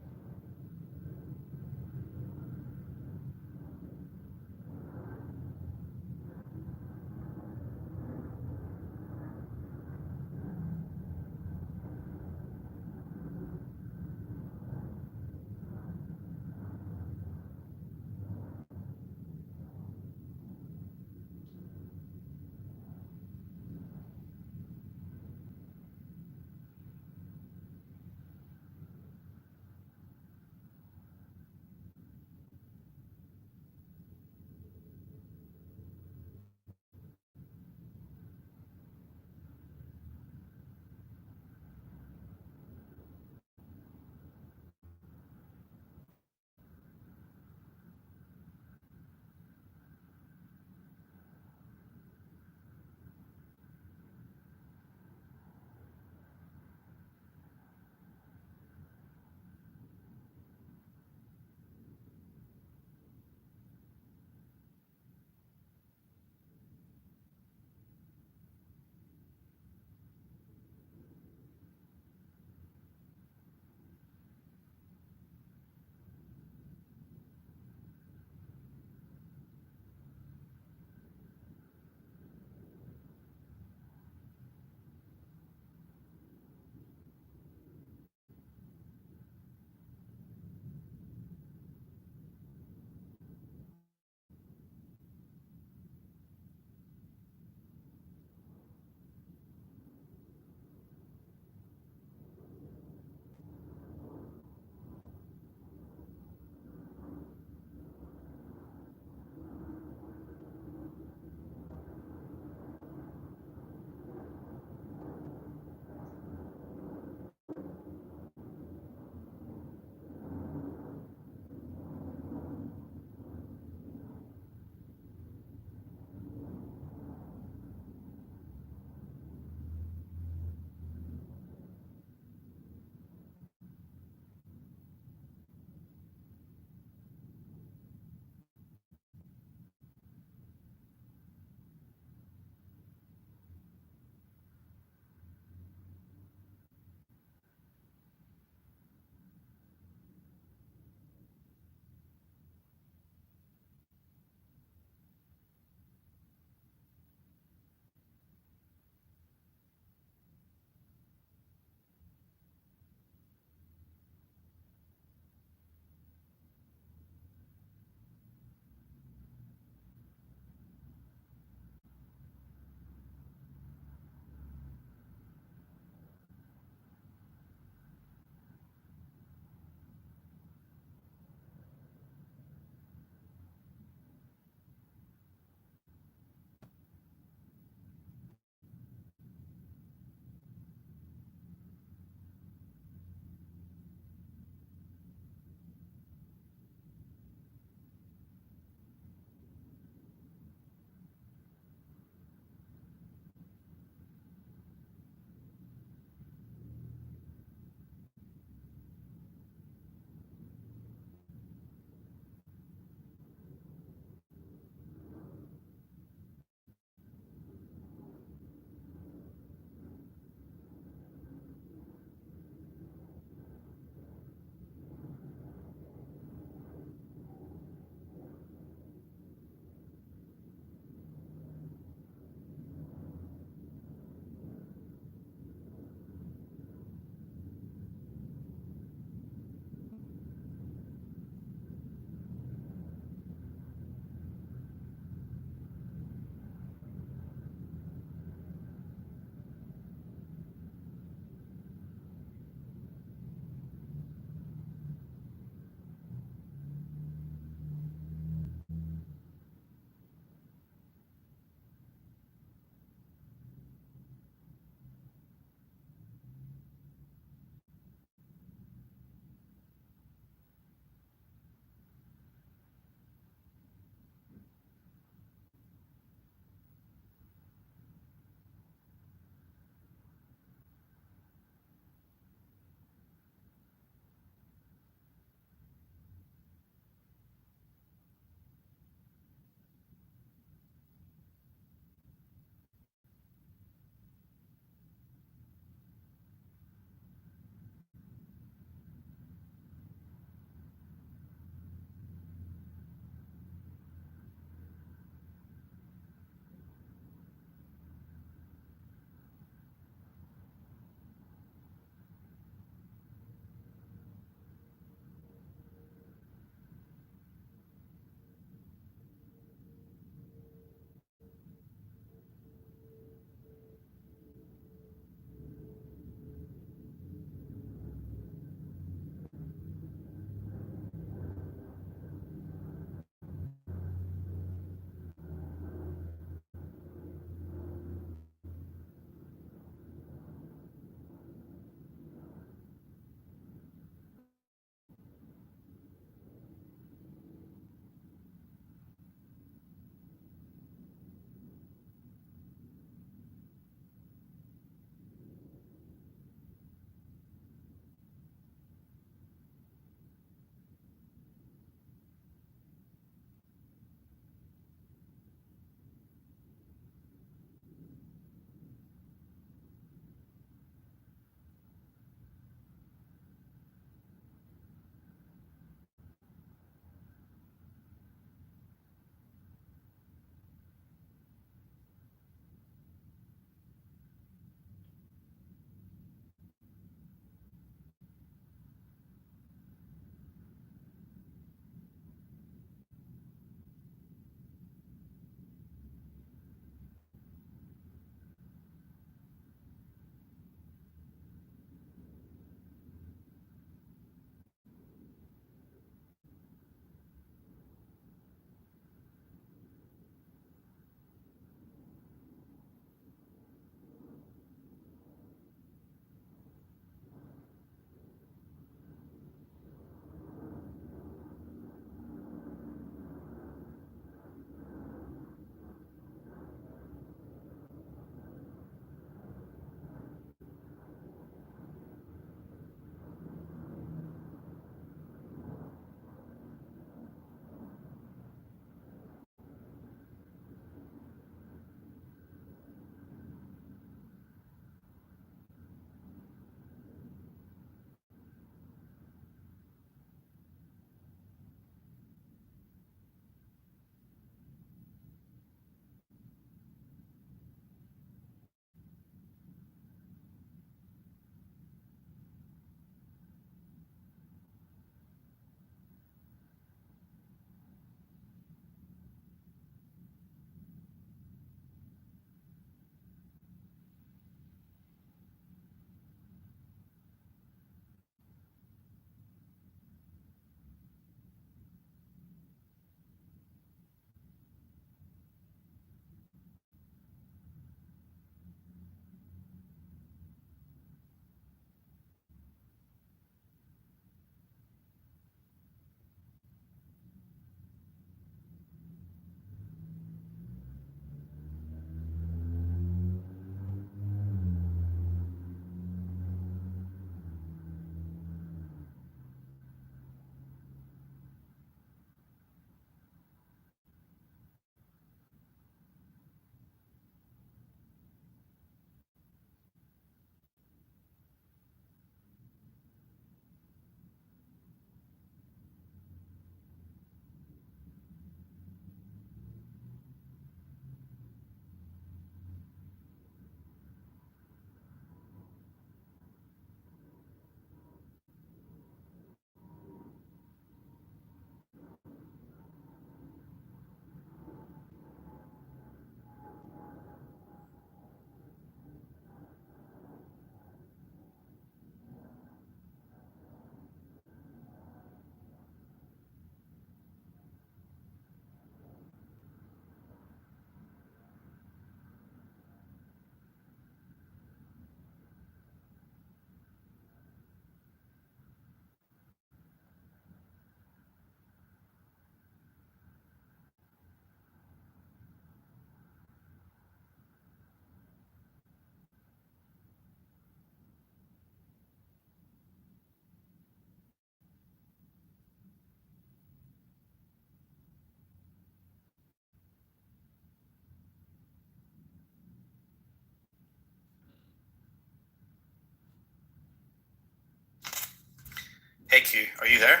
Hey Q, are you there?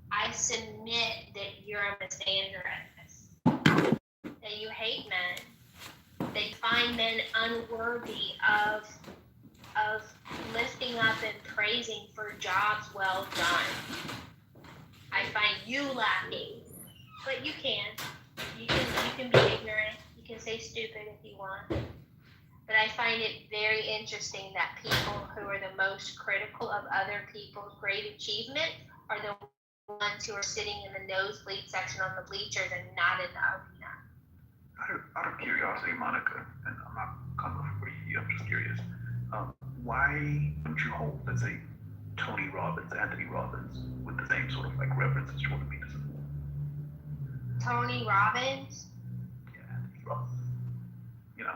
I submit that you're a misandrist, that you hate men, that you find men unworthy of lifting up and praising for jobs well done. I find you lacking, but you can. You can be ignorant. You can say stupid if you want. But I find it very interesting that people who are the most critical of other people's great achievement are the ones who are sitting in the nosebleed section on the bleachers and not in the arena. Out of curiosity, Monica, and I'm not coming for you, I'm just curious. Why don't you hold, let's say, Tony Robbins, Anthony Robbins, with the same sort of like reverence as Jordan Peterson? Tony Robbins? Yeah, Anthony Robbins. You know.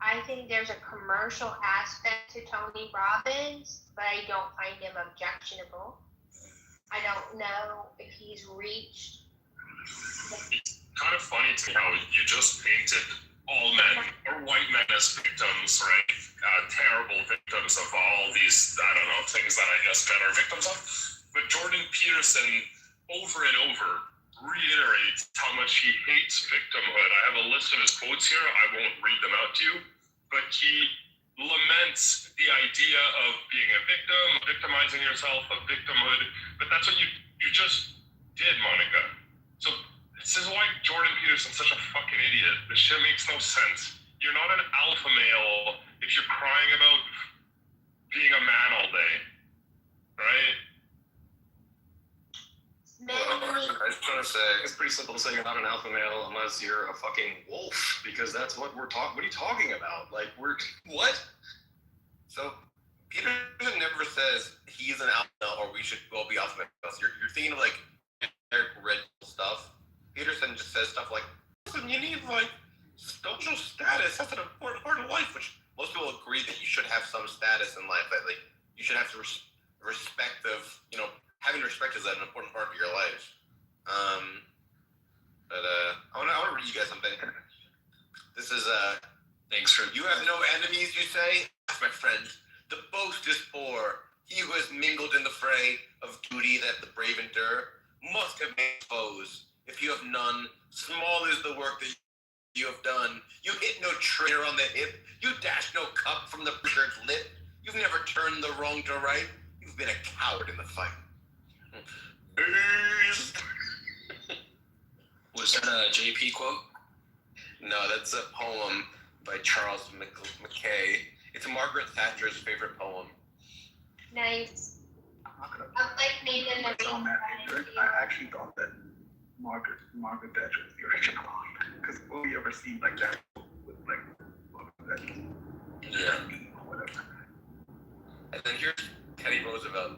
I think there's a commercial aspect to Tony Robbins, but I don't find him objectionable. I don't know if he's reached. It's kind of funny to me how you just painted all men or white men as victims, right? Terrible victims of all these, I don't know, things that I guess men are victims of. But Jordan Peterson over and over reiterates how much he hates victimhood. I have a list of his quotes here. I won't read them out to you, but he laments the idea of being a victim, victimizing yourself, of victimhood. But that's what you just did, Monica. So this is why Jordan Peterson's such a fucking idiot. This shit makes no sense. You're not an alpha male if you're crying about being a man all day, right? I just want to say, it's pretty simple to say you're not an alpha male unless you're a fucking wolf, because that's what we're talking. What are you talking about? Like, what? So, Peterson never says he's an alpha male or we should all be alpha males. You're thinking of like generic red stuff. Peterson just says stuff like, listen, you need like social status. That's an important part of life, which most people agree that you should have some status in life. That like you should have to respect of, you know, having respect is an important part of your life. I want to read you guys something. This is Thanks for. You have no enemies, you say? My friend, the boast is poor. He who has mingled in the fray of duty that the brave endure must have made foes. If you have none, small is the work that you have done. You hit no traitor on the hip. You dash no cup from the butcher's lip. You've never turned the wrong to right. You've been a coward in the fight. Was that a JP quote? No, that's a poem by Charles Mackay. It's Margaret Thatcher's favorite poem. Nice. I'm not gonna Like Nathan. I actually thought that Margaret Thatcher was the original one, because will we ever see like that with like that? Yeah. Or whatever. And then here's Teddy Roosevelt.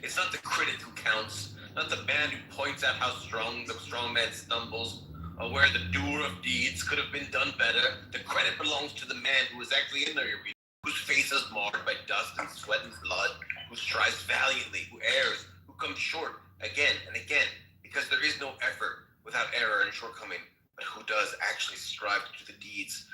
It's not the critic who counts, not the man who points out how strong the strong man stumbles, or where the doer of deeds could have been done better. The credit belongs to the man who is actually in the arena, whose face is marred by dust and sweat and blood, who strives valiantly, who errs, who comes short again and again, because there is no effort without error and shortcoming, but who does actually strive to do the deeds,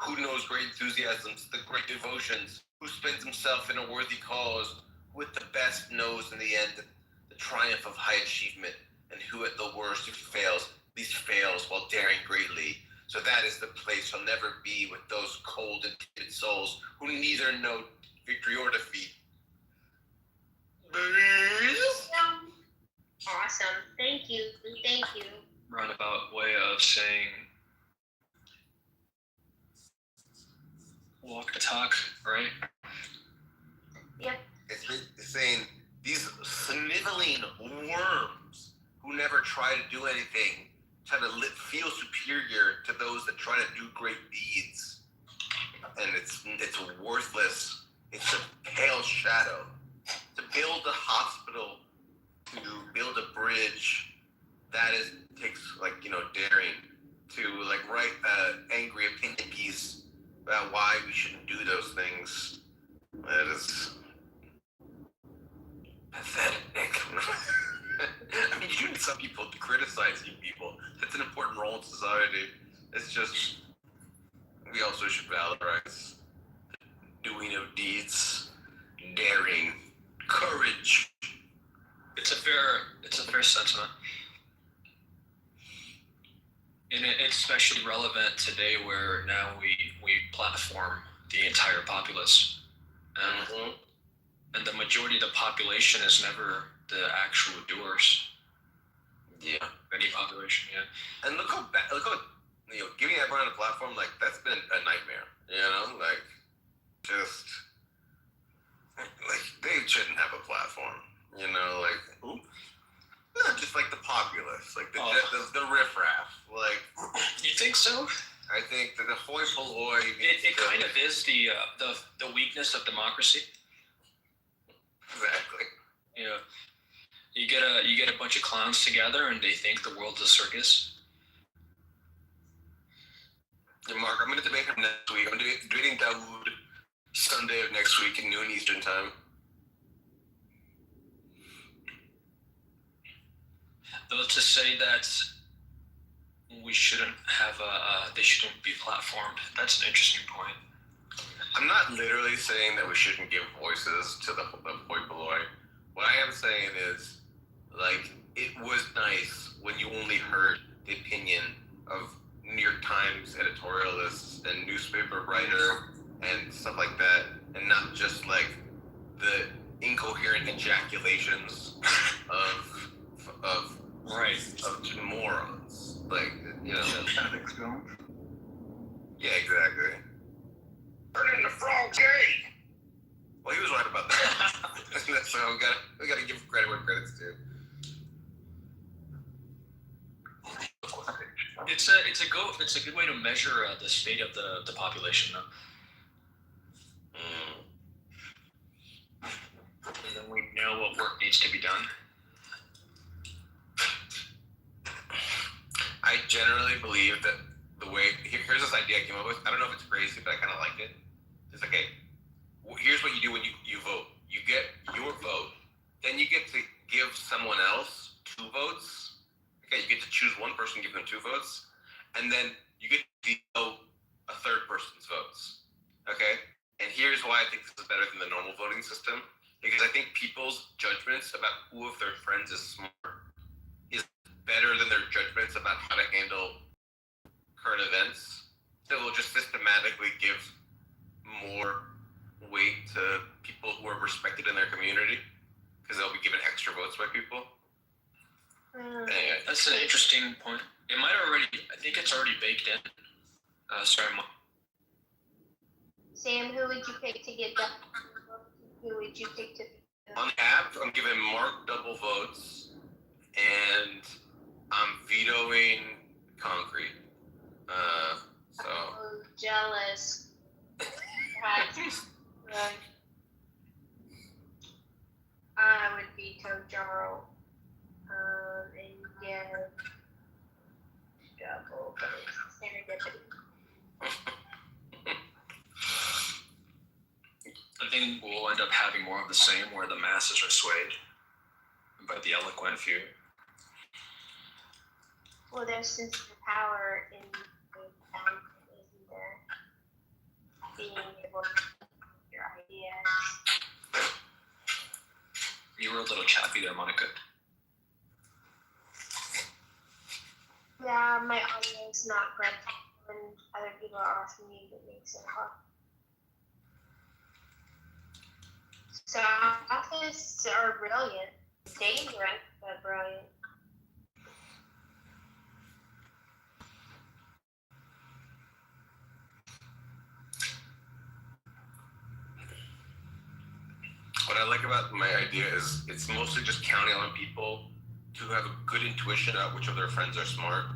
who knows great enthusiasms, the great devotions, who spends himself in a worthy cause, who at the best knows in the end the triumph of high achievement, and who at the worst, if he fails, at least fails while daring greatly. So that is the place shall never be with those cold and timid souls who neither know victory or defeat. Awesome. Thank you. Thank you. Roundabout way of saying walk the talk, right? Yep. It's saying these sniveling worms who never try to do anything try to feel superior to those that try to do great deeds, and it's worthless. It's a pale shadow. To build a hospital, to build a bridge, that takes daring. To write an angry opinion piece about why we shouldn't do those things, that is pathetic. I mean, you need some people to criticize you people. That's an important role in society. It's just, we also should valorize doing of deeds, daring, courage. It's a fair sentiment. And it's especially relevant today where now we platform the entire populace. And the majority of the population is never the actual doers. Yeah. Any population, yeah. And look how giving everyone a platform, that's been a nightmare. They shouldn't have a platform. Just like the populace, the riffraff. You think so? I think that the hoi polloi. It kind of is the weakness of democracy. Exactly. Yeah. You get a bunch of clowns together and they think the world's a circus. Yeah, Mark, I'm going to debate him next week. I'm debating Dawood Sunday of next week at noon Eastern time. Though to say that we shouldn't have they shouldn't be platformed. That's an interesting point. I'm not literally saying that we shouldn't give voices to the hoi polloi. What I am saying is, it was nice when you only heard the opinion of New York Times editorialists and newspaper writer and stuff like that, and not just the incoherent ejaculations of morons. Alex Jones. Yeah, exactly. Turning the frog gay. Well, he was right about that. So we gotta give credit where credit's due. It's a good way to measure the state of the population, though. And then we know what work needs to be done. I generally believe that the way here's this idea I came up with. I don't know if it's crazy, but I kind of like it. It's here's what you do when you vote. You get your vote, then you get to give someone else 2 votes. Okay, you get to choose one person, give them 2 votes, and then you get to veto a third person's votes. Okay, and here's why I think this is better than the normal voting system, because I think people's judgments about who of their friends is smart is better than their judgments about how to handle current events. So we'll just systematically give more weight to people who are respected in their community because they'll be given extra votes by people. That's an interesting point. It might already. I think it's already baked in Sorry, Sam, who would you pick to get done? Who would you pick to? On app, I'm giving Mark double votes, and I'm vetoing Concrete. So. Oh, jealous. Right. I would veto Jarl. And give double votes. Serendipity. I think we'll end up having more of the same, where the masses are swayed by the eloquent few. Well, there's sensitive power in isn't there? Being able to your ideas. You were a little choppy there, Monica. Yeah, my audio is not great when other people are off mute. It makes it hard. So offices are brilliant. Dangerous, but brilliant. What I like about my idea is it's mostly just counting on people to have a good intuition about which of their friends are smart.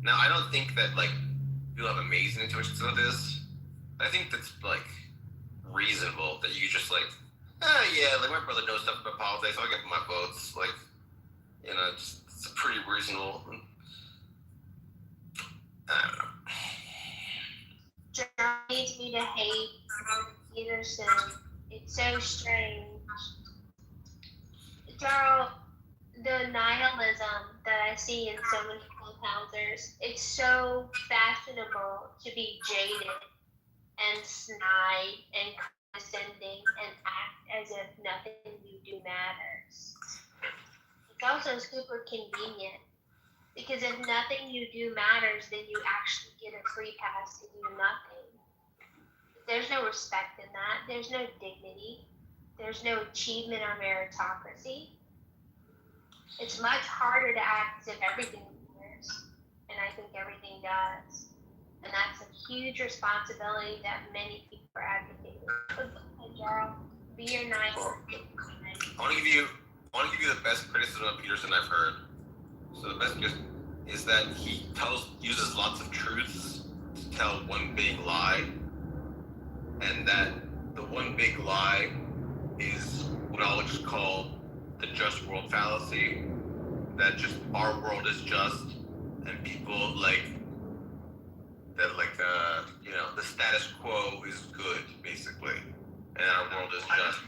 Now, I don't think that like people have amazing intuitions about this. I think that's like reasonable that you just like, yeah, like my brother knows stuff about politics, so I'll give him my votes. Like, you know, it's pretty reasonable. I don't know. John needs me to hate Peterson. It's so strange. Darrell, the nihilism that I see in so many clubhousers, it's so fashionable to be jaded and snide and condescending and act as if nothing you do matters. It's also super convenient because if nothing you do matters, then you actually get a free pass to do nothing. There's no respect in that. There's no dignity. There's no achievement or meritocracy. It's much harder to act as if everything matters, and I think everything does. And that's a huge responsibility that many people are advocating. But go ahead, Jarl. Be your nice. I want to give you the best criticism of Peterson I've heard. So the best is that he uses lots of truths to tell one big lie, and that the one big lie is what I'll just call the just world fallacy. That just our world is just, and people like that, like you know, the status quo is good basically, and our world is just.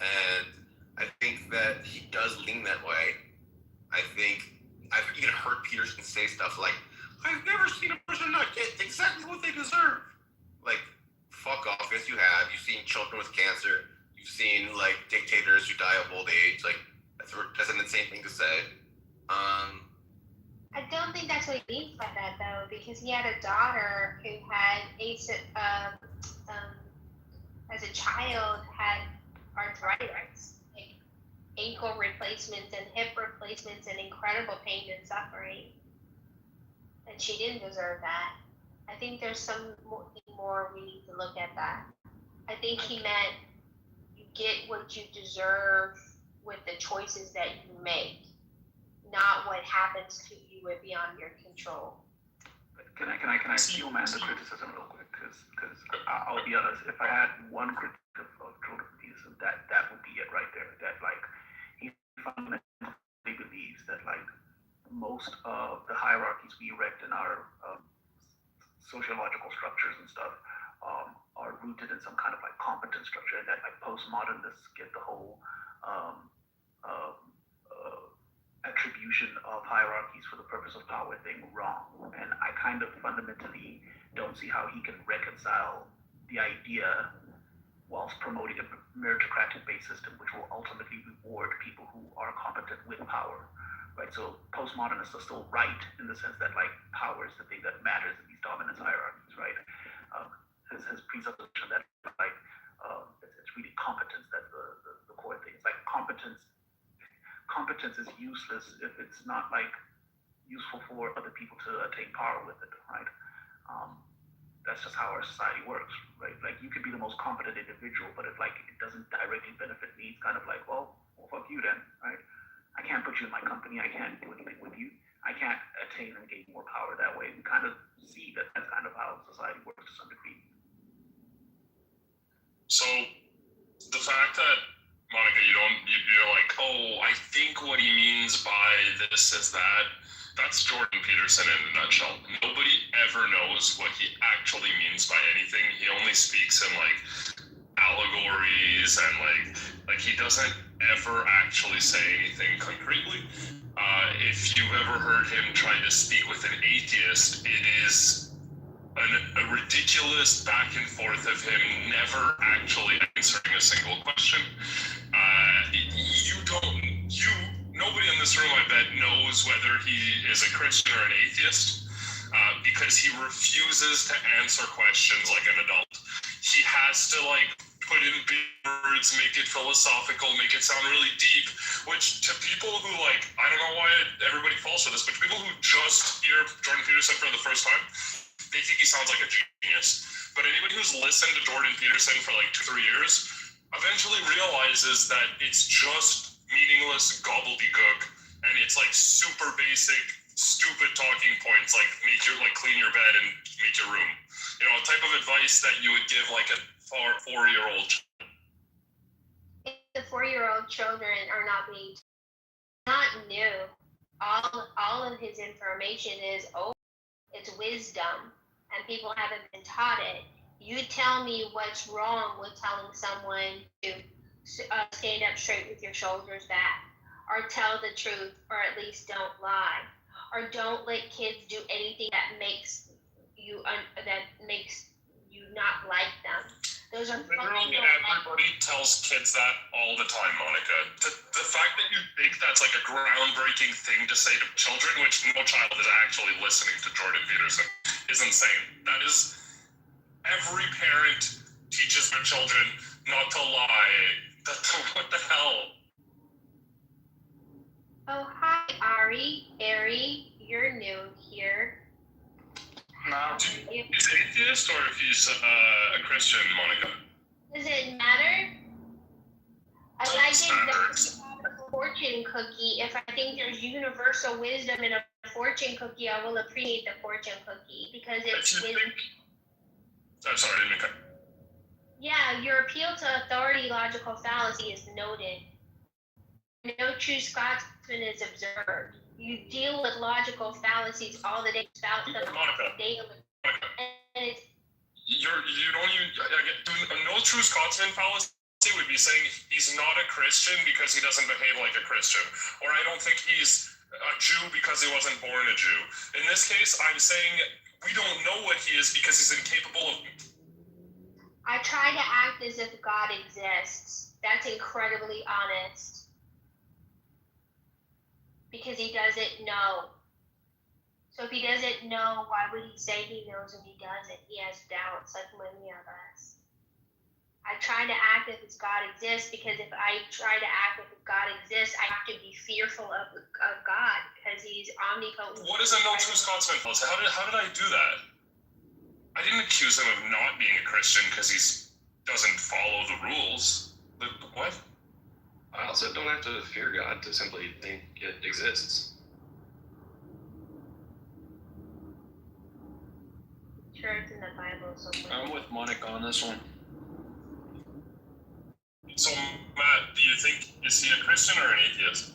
And I think that he does lean that way. I think I've even heard Peterson say stuff like, "I've never seen a person not get exactly what they deserve." Like, fuck off. Yes, you have. You've seen children with cancer. You've seen like dictators who die of old age. Like, that's an insane thing to say. I don't think that's what he means by that though, because he had a daughter who had as a child had arthritis, like ankle replacements and hip replacements and incredible pain and suffering. And she didn't deserve that. I think there's some more we need to look at that. I think he meant you get what you deserve with the choices that you make, not what happens to you would be on your control. Can I steal man the criticism real quick? Because I'll be honest, if I had one critique of Jordan Peterson, that would be it right there. That like he fundamentally believes that like most of the hierarchies we erect in our sociological structures and stuff are rooted in some kind of like competence structure, and that like postmodernists get the whole attribution of hierarchies for the purpose of power thing wrong. And I kind of fundamentally don't see how he can reconcile the idea whilst promoting a meritocratic-based system which will ultimately reward people who are competent with power, right? So postmodernists are still right in the sense that like power is the thing that matters in these dominance hierarchies, right? His presupposition that like it's really competence that's the core thing. It's like competence is useless if it's not like useful for other people to attain power with it, right? that's just how our society works, right? Like you could be the most competent individual, but if like it doesn't directly benefit me, it's kind of like, well, fuck you then, right? I can't put you in my company. I can't do anything with you. I can't attain and gain more power that way. We kind of see that that's kind of how society works to some degree. So the fact that Monica, you're like, oh, I think what he means by this is that. That's Jordan Peterson in a nutshell. Nobody ever knows what he actually means by anything. He only speaks in like allegories and like he doesn't ever actually say anything concretely. If you've ever heard him try to speak with an atheist, it is a ridiculous back and forth of him never actually answering a single question. Nobody in this room, I bet, knows whether he is a Christian or an atheist, because he refuses to answer questions like an adult. He has to like put in big words, make it philosophical, make it sound really deep, which to people who like, I don't know why everybody falls for this, but to people who just hear Jordan Peterson for the first time, they think he sounds like a genius. But anybody who's listened to Jordan Peterson for like 2-3 years eventually realizes that it's just meaningless gobbledygook, and it's like super basic, stupid talking points like clean your bed and make your room. You know, a type of advice that you would give like a 4-year-old. If the 4-year-old children are not being not new, all of his information is old. It's wisdom, and people haven't been taught it. You tell me what's wrong with telling someone to stand up straight with your shoulders back, or tell the truth, or at least don't lie, or don't let kids do anything that makes you not like them. Those are literally everybody tells kids that all the time, Monica. The fact that you think that's like a groundbreaking thing to say to children, which no child is actually listening to Jordan Peterson, is insane. That is, every parent teaches their children not to lie. What the hell? Oh, hi, Ari, you're new here. No. He's atheist or if he's a Christian, Monica? Does it matter? I like it a fortune cookie. If I think there's universal wisdom in a fortune cookie, I will appreciate the fortune cookie because it's wisdom. I'm sorry, I didn't cut. Yeah, your appeal to authority logical fallacy is noted. No true Scotsman is observed. You deal with logical fallacies all the day, spout them daily. And it's no true Scotsman fallacy would be saying he's not a Christian because he doesn't behave like a Christian, or I don't think he's a Jew because he wasn't born a Jew. In this case, I'm saying we don't know what he is because he's incapable of. I try to act as if God exists. That's incredibly honest. Because he doesn't know. So if he doesn't know, why would he say he knows when he doesn't? He has doubts like many of us. I try to act as if God exists because if I try to act as if God exists, I have to be fearful of God because he's omnipotent. What is a no true Scotsman policy? How did I do that? I didn't accuse him of not being a Christian because he doesn't follow the rules. What? I also don't have to fear God to simply think it exists. Sure, it's in the Bible somewhere. I'm with Monica on this one. So, Matt, do you think, is he a Christian or an atheist?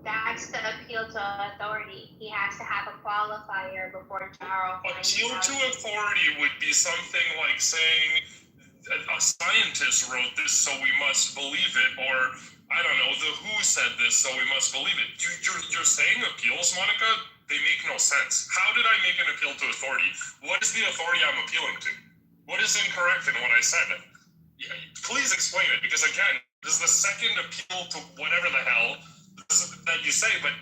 That's the appeal to authority. He has to have a qualifier before Charles. Appeal to authority would be something like saying a scientist wrote this, so we must believe it, or I don't know, the WHO said this, so we must believe it. You're saying appeals, Monica? They make no sense. How did I make an appeal to authority? What is the authority I'm appealing to? What is incorrect in what I said? Yeah, please explain it, because again, this is the second appeal to whatever the hell that you say, but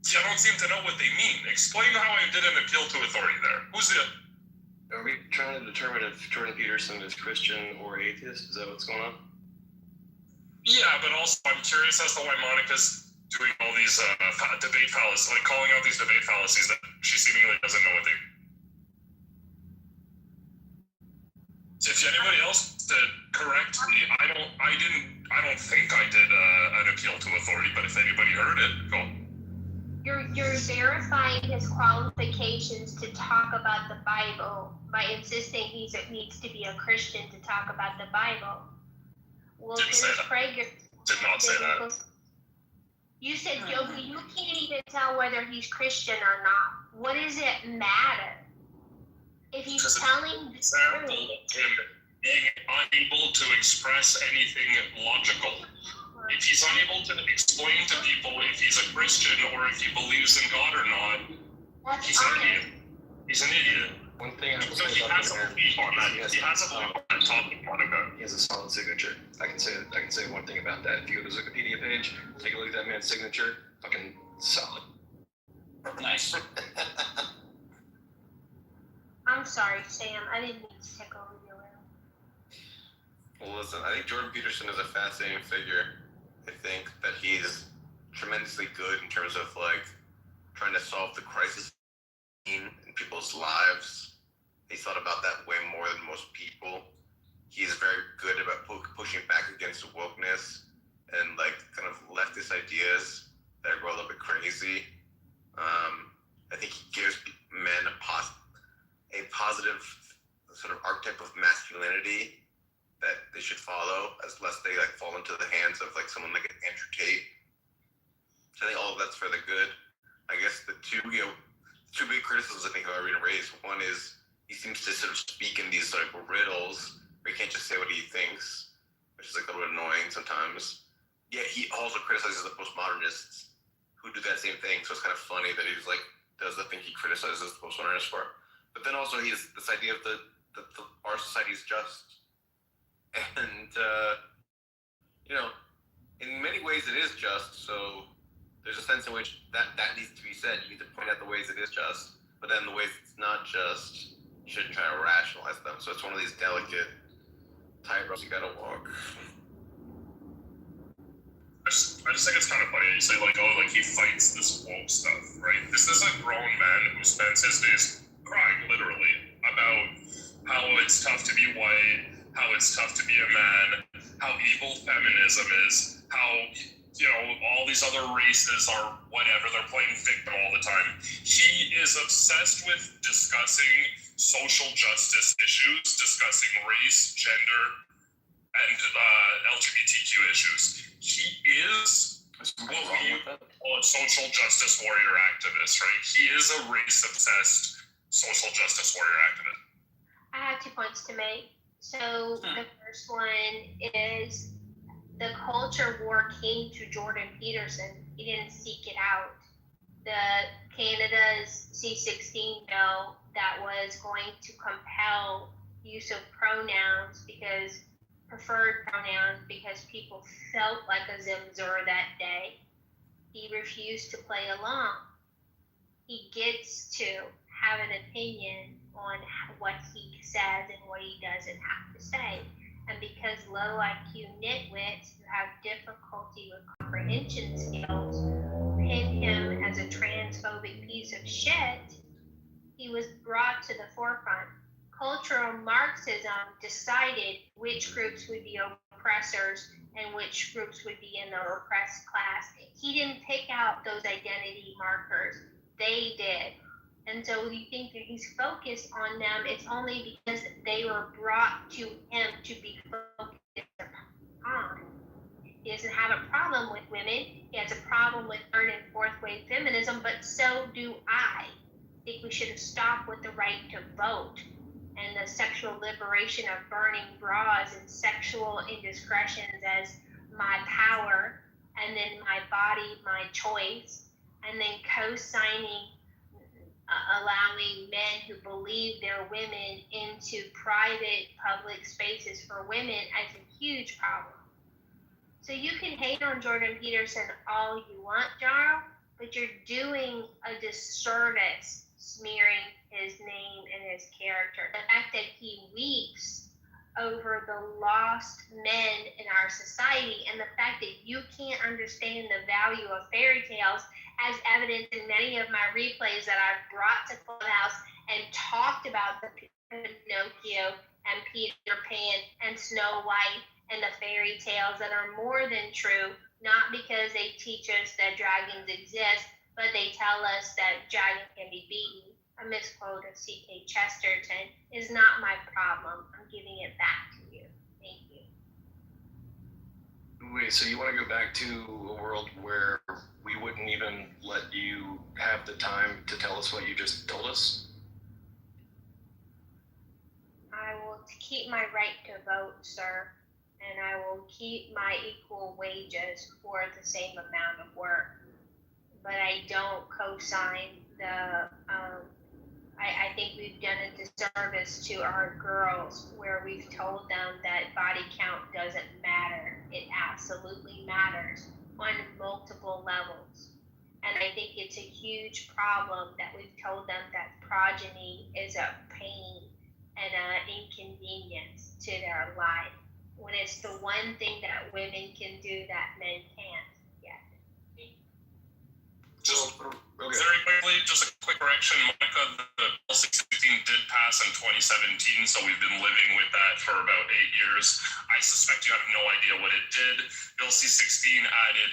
you don't seem to know what they mean. Explain how I did an appeal to authority there. Who's it? Are we trying to determine if Jordan Peterson is Christian or atheist? Is that what's going on? Yeah, but also I'm curious as to why Monica's doing all these debate fallacies, like calling out these debate fallacies that she seemingly doesn't know what they. If anybody else to correct me, I don't think I did an appeal to authority, but if anybody heard it, go. You're verifying his qualifications to talk about the Bible by insisting he needs to be a Christian to talk about the Bible. Well, Didn't say that. Prager, did not say that. You said, Joby, you can't even tell whether he's Christian or not. What does it matter? If he's telling the truth. Him being unable to express anything logical. If he's unable to explain to people if he's a Christian or if he believes in God or not, he's an idiot. He's an idiot. One thing I So he has a belief on that. He has a belief on that topic, Monica. He has a solid signature. I can say one thing about that. If you go to his Wikipedia page, take a look at that man's signature. Fucking solid. Nice. I'm sorry, Sam. I didn't mean to take over your room. Well, listen, I think Jordan Peterson is a fascinating figure. I think that he's tremendously good in terms of like trying to solve the crisis in people's lives. He's thought about that way more than most people. He's very good about pushing back against wokeness and like kind of leftist ideas that are a little bit crazy. I think he gives men a positive sort of archetype of masculinity that they should follow, as less they like fall into the hands of like someone like Andrew Tate. So I think all of that's for the good. I guess the two big criticisms I think I've already raised. One is he seems to sort of speak in these like riddles where he can't just say what he thinks, which is like a little bit annoying sometimes. Yet he also criticizes the postmodernists who do that same thing. So it's kind of funny that he's like does the thing he criticizes the postmodernists for. But then also he has this idea of our society is just. And, in many ways it is just, so there's a sense in which that needs to be said. You need to point out the ways it is just, but then the ways it's not just, you shouldn't try to rationalize them. So it's one of these delicate tightropes you gotta walk. I just think it's kind of funny. You say he fights this woke stuff, right? This is a grown man who spends his days crying, literally, about how it's tough to be white, how it's tough to be a man, how evil feminism is, how, all these other races are whatever, they're playing victim all the time. He is obsessed with discussing social justice issues, discussing race, gender, and LGBTQ issues. He is what we call a social justice warrior activist, right? He is a race-obsessed social justice warrior activist. I have 2 points to make. So the first one is the culture war came to Jordan Peterson. He didn't seek it out. Canada's C-16 bill that was going to compel use of preferred pronouns because people felt like a Zimzer that day. He refused to play along. He gets to have an opinion on what he says and what he doesn't have to say. And because low IQ nitwits who have difficulty with comprehension skills pin him as a transphobic piece of shit, he was brought to the forefront. Cultural Marxism decided which groups would be oppressors and which groups would be in the oppressed class. He didn't pick out those identity markers. They did. And so you think that he's focused on them, it's only because they were brought to him to be focused on. He doesn't have a problem with women. He has a problem with third and fourth wave feminism, but so do I. I think we should have stopped with the right to vote and the sexual liberation of burning bras and sexual indiscretions as my power, and then my body, my choice, and then co-signing allowing men who believe they're women into private public spaces for women as a huge problem. So you can hate on Jordan Peterson all you want, Jarl, but you're doing a disservice smearing his name and his character. The fact that he weeps over the lost men in our society and the fact that you can't understand the value of fairy tales, as evident in many of my replays that I've brought to Clubhouse and talked about the Pinocchio and Peter Pan and Snow White and the fairy tales that are more than true, not because they teach us that dragons exist, but they tell us that dragons can be beaten. A misquote of C.K. Chesterton is not my problem. I'm giving it back to you. Thank you. Wait, so you want to go back to a world where we wouldn't even let you have the time to tell us what you just told us? I will keep my right to vote, sir, and I will keep my equal wages for the same amount of work. But I don't co-sign the, I think we've done a disservice to our girls where we've told them that body count doesn't matter. It absolutely matters on multiple levels. And I think it's a huge problem that we've told them that progeny is a pain and an inconvenience to their life, when it's the one thing that women can do that men can't yet. Just very quickly, just a quick correction, Monica, the Bill 16 did pass in 2017, so we've been living with that for about 8 years. I suspect you have no idea what it did. Bill C-16 added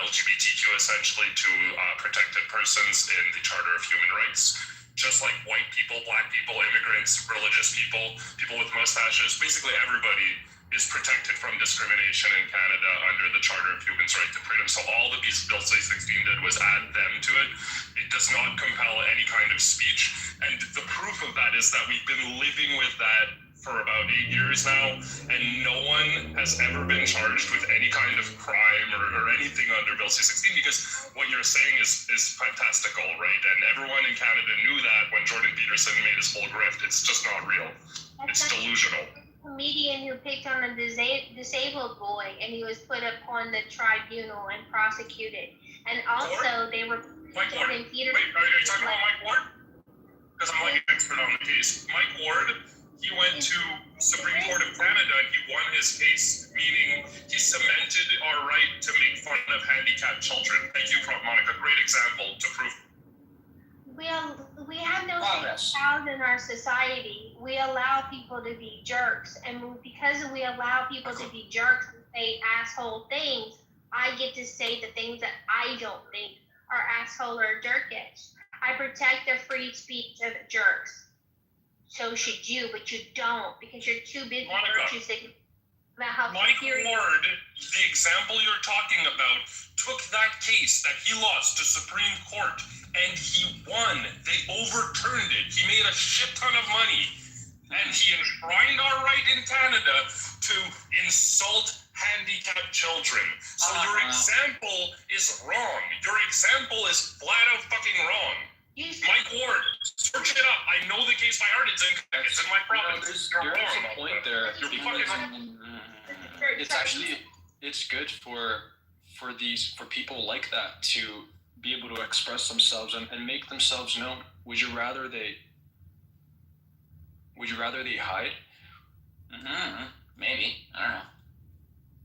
LGBTQ essentially to protected persons in the Charter of Human Rights. Just like white people, black people, immigrants, religious people, people with mustaches, basically everybody is protected from discrimination in Canada under the Charter of Human Rights and Freedom. So all the Bill C-16 did was add them to it. It does not compel any kind of speech. And the proof of that is that we've been living with that for about 8 years now, and no one has ever been charged with any kind of crime or anything under Bill C-16, because what you're saying is fantastical, right? And everyone in Canada knew that when Jordan Peterson made his whole grift. It's just not real. It's delusional. Comedian who picked on a disabled boy, and he was put upon the tribunal and prosecuted. And also, they were Jordan Peterson. Wait, are you talking about Mike Ward? Because I'm like an expert on the case. Mike Ward, he went to Supreme Court of Canada and he won his case, meaning he cemented our right to make fun of handicapped children. Thank you, Monica. Great example to prove. We have no child in our society. We allow people to be jerks, and because we allow people to be jerks and say asshole things, I get to say the things that I don't think are asshole or jerkish. I protect the free speech of jerks. So should you, but you don't, because you're too busy virtue signaling about how Mike Ward, the example you're talking about, took that case that he lost to Supreme Court and he won. They overturned it. He made a shit ton of money. And he enshrined our right in Canada to insult handicapped children. So your example is wrong. Your example is flat out fucking wrong. Mike Ward, search it up. I know the case by heart. It's in my province. There is a point there. It's actually, it's good for people like that to be able to express themselves and make themselves known. Would you rather they hide? Maybe. I don't know.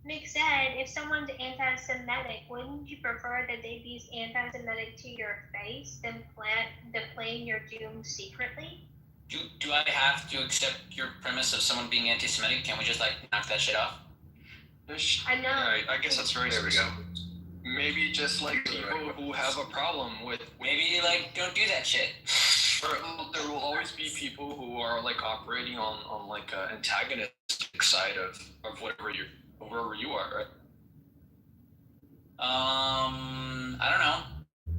Nick said, if someone's anti-Semitic, wouldn't you prefer that they be anti-Semitic to your face than playing your doom secretly? Do I have to accept your premise of someone being anti-Semitic? Can't we just knock that shit off? I know. Yeah, I guess that's very specific. Maybe just people who have a problem with. Maybe don't do that shit. There will always be people who are operating on an antagonistic side of wherever you are, right? I don't know.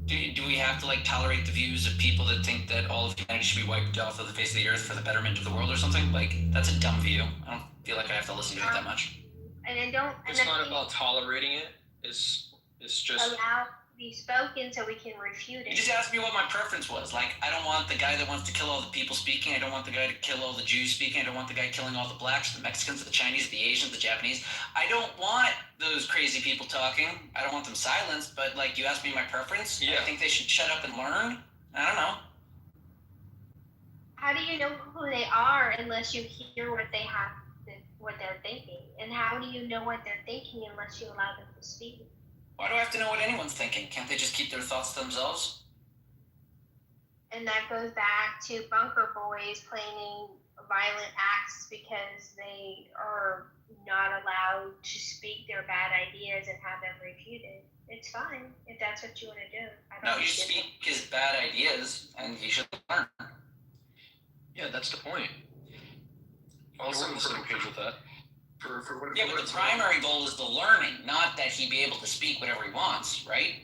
Do we have to tolerate the views of people that think that all of humanity should be wiped off of the face of the earth for the betterment of the world or something? That's a dumb view. I don't feel like I have to listen to it that much. And then don't. It's not about tolerating it. It's just allow to be spoken so we can refute it. You just asked me what my preference was. I don't want the guy that wants to kill all the people speaking. I don't want the guy to kill all the Jews speaking. I don't want the guy killing all the blacks, the Mexicans, the Chinese, the Asians, the Japanese. I don't want those crazy people talking. I don't want them silenced. But you asked me my preference. Yeah. I think they should shut up and learn. I don't know. How do you know who they are unless you hear what they're thinking? And how do you know what they're thinking unless you allow them to speak? Why do I have to know what anyone's thinking? Can't they just keep their thoughts to themselves? And that goes back to Bunker Boys violent acts because they are not allowed to speak their bad ideas and have them refuted. It's fine if that's what you want to do. No, you speak his bad ideas, and he should learn. Yeah, that's the point. Also, we're on the same page with that. Yeah, but the primary goal is the learning, not that he be able to speak whatever he wants, right?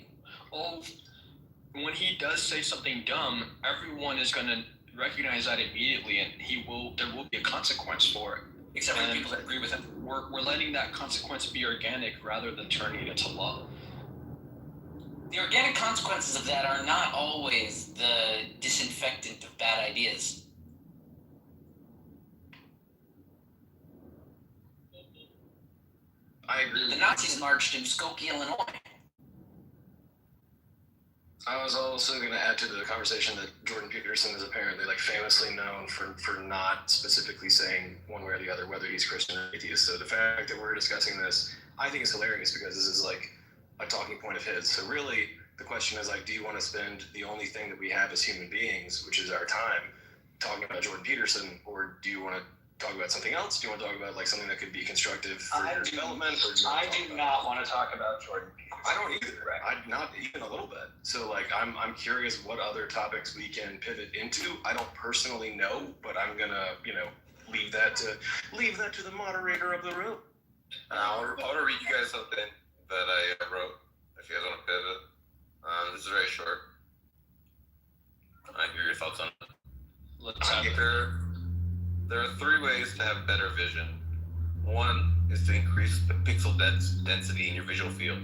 Well, when he does say something dumb, everyone is going to recognize that immediately, and there will be a consequence for it. Except for the people that agree with him. We're letting that consequence be organic rather than turning it into law. The organic consequences of that are not always the disinfectant of bad ideas. I agree. The Nazis marched in Skokie, Illinois. I was also going to add to the conversation that Jordan Peterson is apparently famously known for not specifically saying one way or the other whether he's Christian or atheist. So the fact that we're discussing this, I think is hilarious because this is a talking point of his. So really, the question is do you want to spend the only thing that we have as human beings, which is our time, talking about Jordan Peterson, or do you want to talk about something else? Do you want to talk about something that could be constructive for your development? I do not want to talk about Jordan Peterson. I don't either. Not even a little bit. So I'm curious what other topics we can pivot into. I don't personally know, but I'm gonna leave that to the moderator of the room. I want to read you guys something that I wrote. If you guys want to pivot, this is very short. I hear your thoughts on it. Let's have it. There are 3 ways to have better vision. One is to increase the pixel density in your visual field,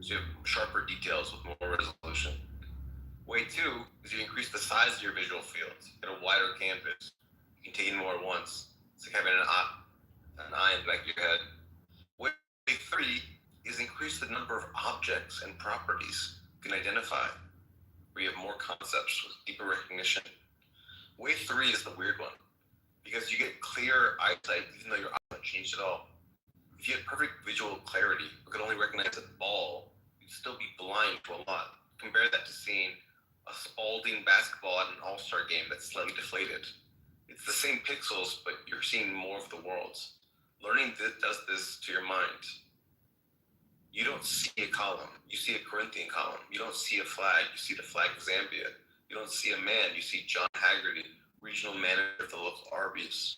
so you have sharper details with more resolution. Way 2 is you increase the size of your visual field, get a wider canvas. You can take in more at once. It's like having an eye in the back of your head. Way 3 is increase the number of objects and properties you can identify, where you have more concepts with deeper recognition. Way 3 is the weird one, because you get clear eyesight even though your eyes haven't changed at all. If you had perfect visual clarity but could only recognize a ball, you'd still be blind to a lot. Compare that to seeing a Spalding basketball at an all-star game that's slightly deflated. It's the same pixels, but you're seeing more of the world. Learning does this to your mind. You don't see a column, you see a Corinthian column. You don't see a flag, you see the flag of Zambia. You don't see a man, you see John Haggerty, regional manager of the local Arby's.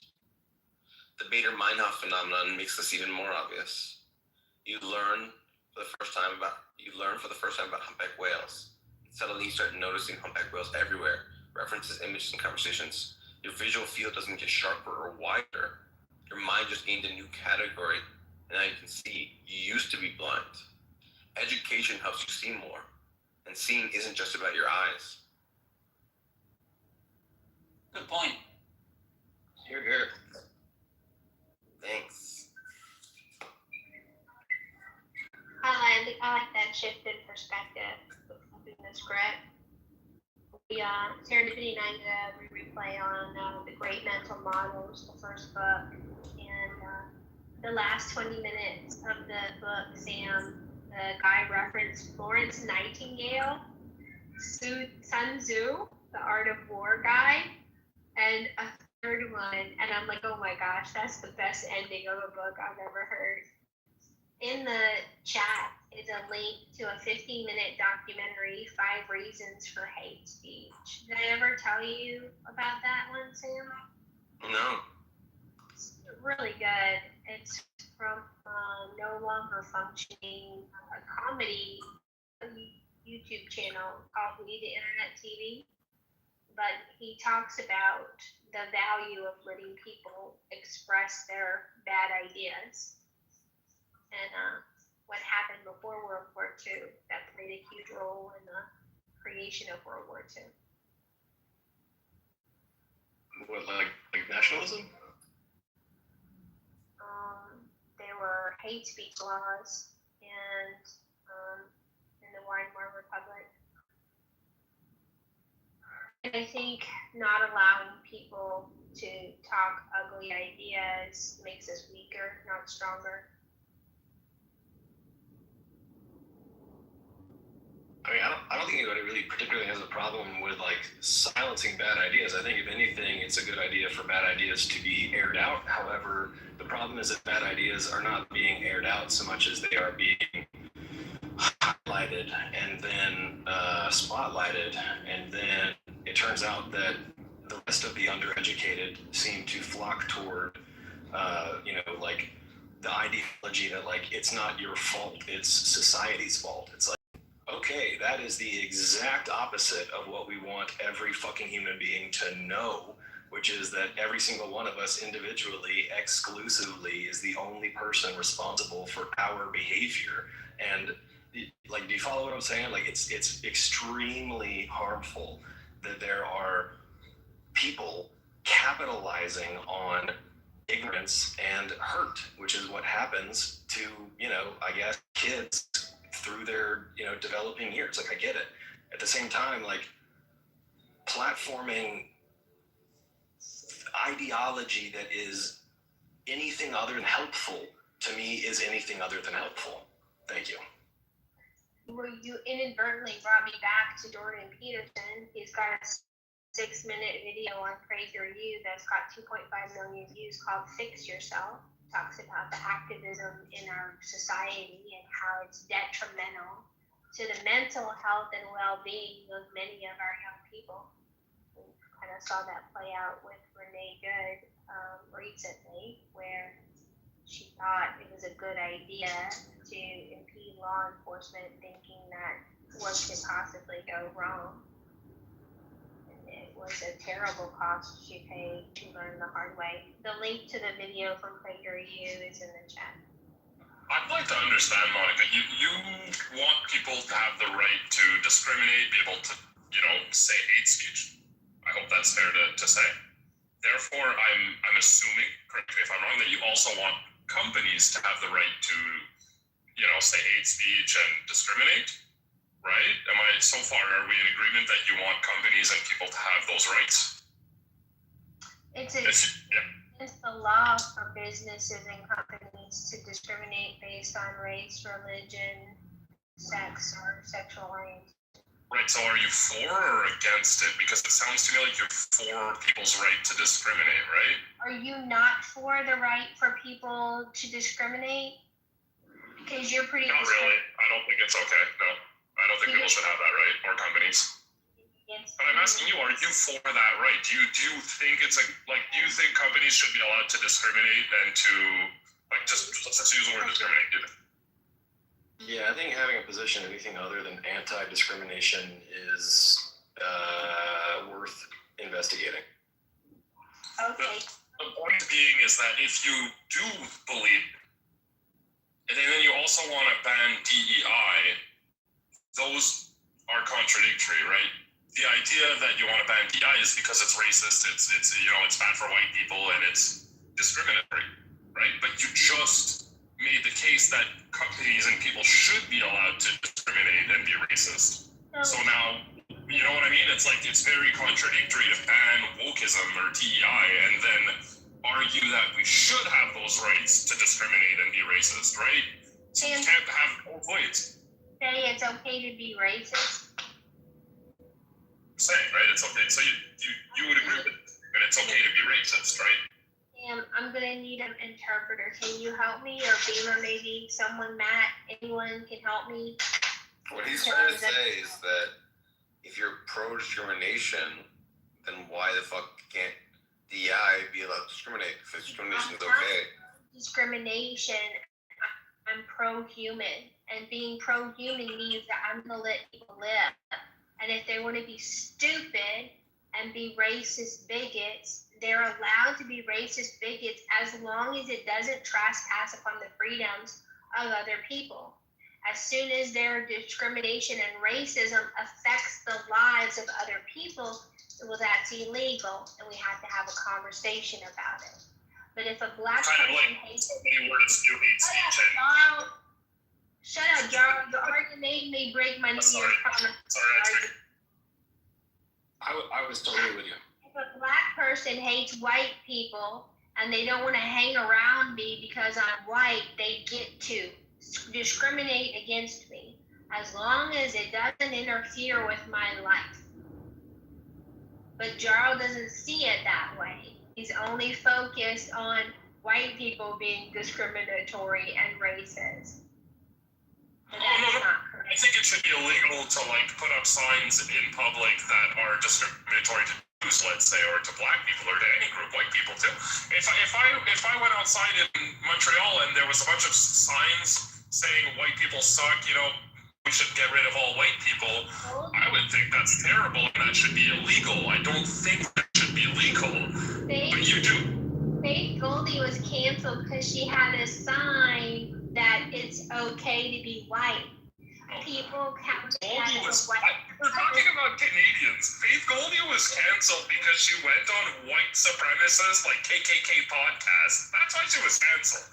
The Bader-Meinhof phenomenon makes this even more obvious. You learn for the first time about humpback whales. And suddenly you start noticing humpback whales everywhere, references, images, and conversations. Your visual field doesn't get sharper or wider. Your mind just gained a new category, and now you can see. You used to be blind. Education helps you see more, and seeing isn't just about your eyes. Good point. Hear, hear. Thanks. I like that shift in perspective with flipping the script. Serendipity 9 we replay on The Great Mental Models, the first book, and the last 20 minutes of the book, Sam, the guy referenced Florence Nightingale, Sun Tzu, the Art of War guy, and a third one, and I'm like, oh my gosh, that's the best ending of a book I've ever heard. In the chat is a link to a 15-minute documentary, 5 Reasons for Hate Speech. Did I ever tell you about that one, Sam? No. It's really good. It's from No Longer Functioning, a comedy YouTube channel called We the Internet TV. But he talks about the value of letting people express their bad ideas and what happened before World War II that played a huge role in the creation of World War II. What, like nationalism? There were hate speech laws and in the Weimar Republic. And I think not allowing people to talk ugly ideas makes us weaker, not stronger. I mean, I don't think anybody really particularly has a problem with like silencing bad ideas. I think if anything, it's a good idea for bad ideas to be aired out. However, the problem is that bad ideas are not being aired out so much as they are being highlighted and then spotlighted, and then it turns out that the rest of the undereducated seem to flock toward, like the ideology that like it's not your fault, it's society's fault. It's like, okay, that is the exact opposite of what we want every fucking human being to know, which is that every single one of us individually, exclusively, is the only person responsible for our behavior. And like, do you follow what I'm saying? Like, it's extremely harmful that there are people capitalizing on ignorance and hurt, which is what happens to, I guess, kids through their, developing years. Like, I get it. At the same time, like, platforming ideology that is anything other than helpful, to me, is anything other than helpful. Thank you. Well, you inadvertently brought me back to Jordan Peterson. He's got a 6-minute video on PragerU that's got 2.5 million views called Fix Yourself. Talks about the activism in our society and how it's detrimental to the mental health and well-being of many of our young people. We kind of saw that play out with Renee Good recently, where she thought it was a good idea to impede law enforcement, thinking that what could possibly go wrong. It was a terrible cost she paid to learn the hard way. The link to the video from PragerU is in the chat. I'd like to understand, Monica, you want people to have the right to discriminate, be able to, say hate speech. I hope that's fair to say. Therefore, I'm assuming, correct me if I'm wrong, that you also want companies to have the right to, say hate speech and discriminate. Right? So far, are we in agreement that you want companies and people to have those rights? It's the law for businesses and companies to discriminate based on race, religion, sex, or sexual orientation. Right, so are you for or against it? Because it sounds to me like you're for people's right to discriminate, right? Are you not for the right for people to discriminate? Because you're pretty... Not really. I don't think it's okay, no. I don't think people should have that right, or companies. But I'm asking you, are you for that right? Do you think it's like do you think companies should be allowed to discriminate and to, like, just let's use the word discriminate? Yeah, I think having a position anything other than anti-discrimination is worth investigating. Okay. The point being is that if you do believe, and then you also want to ban DEI, those are contradictory, right? The idea that you want to ban DEI is because it's racist, it's bad for white people, and it's discriminatory, right? But you just made the case that companies and people should be allowed to discriminate and be racist. So now, you know what I mean? It's like, it's very contradictory to ban wokeism or DEI and then argue that we should have those rights to discriminate and be racist, right? So you can't have both ways. Say it's okay to be racist. Saying, right? It's okay. So you would agree with it, that it's okay to be racist, right? I'm gonna need an interpreter. Can you help me, or Beamer maybe? Someone, Matt, anyone can help me? What he's trying to say is that if you're pro-discrimination, then why the fuck can't DEI be allowed to discriminate? If discrimination is okay. Discrimination. I'm pro-human, and being pro-human means that I'm gonna let people live. And if they want to be stupid and be racist bigots, they're allowed to be racist bigots as long as it doesn't trespass upon the freedoms of other people. As soon as their discrimination and racism affects the lives of other people, well, that's illegal, and we have to have a conversation about it. But if a black person hates shut up, Jarl. You already made me break my New Year's promise. I was totally with you. If a black person hates white people and they don't want to hang around me because I'm white, they get to discriminate against me. as long as it doesn't interfere with my life. But Jarl doesn't see it that way. He's only focused on white people being discriminatory and racist. And that's not correct. I think it should be illegal to like put up signs in public that are discriminatory to Jews, let's say, or to black people, or to any group, white people too. If I went outside in Montreal and there was a bunch of signs saying white people suck, you know, we should get rid of all white people, I would think that's terrible and that should be illegal. I don't think that should be legal, but you do. Faith Goldie was canceled because she had a sign that it's okay to be white. People Goldie was. We're talking about Canadians. Faith Goldie was canceled because she went on white supremacist, like KKK podcasts. That's why she was canceled.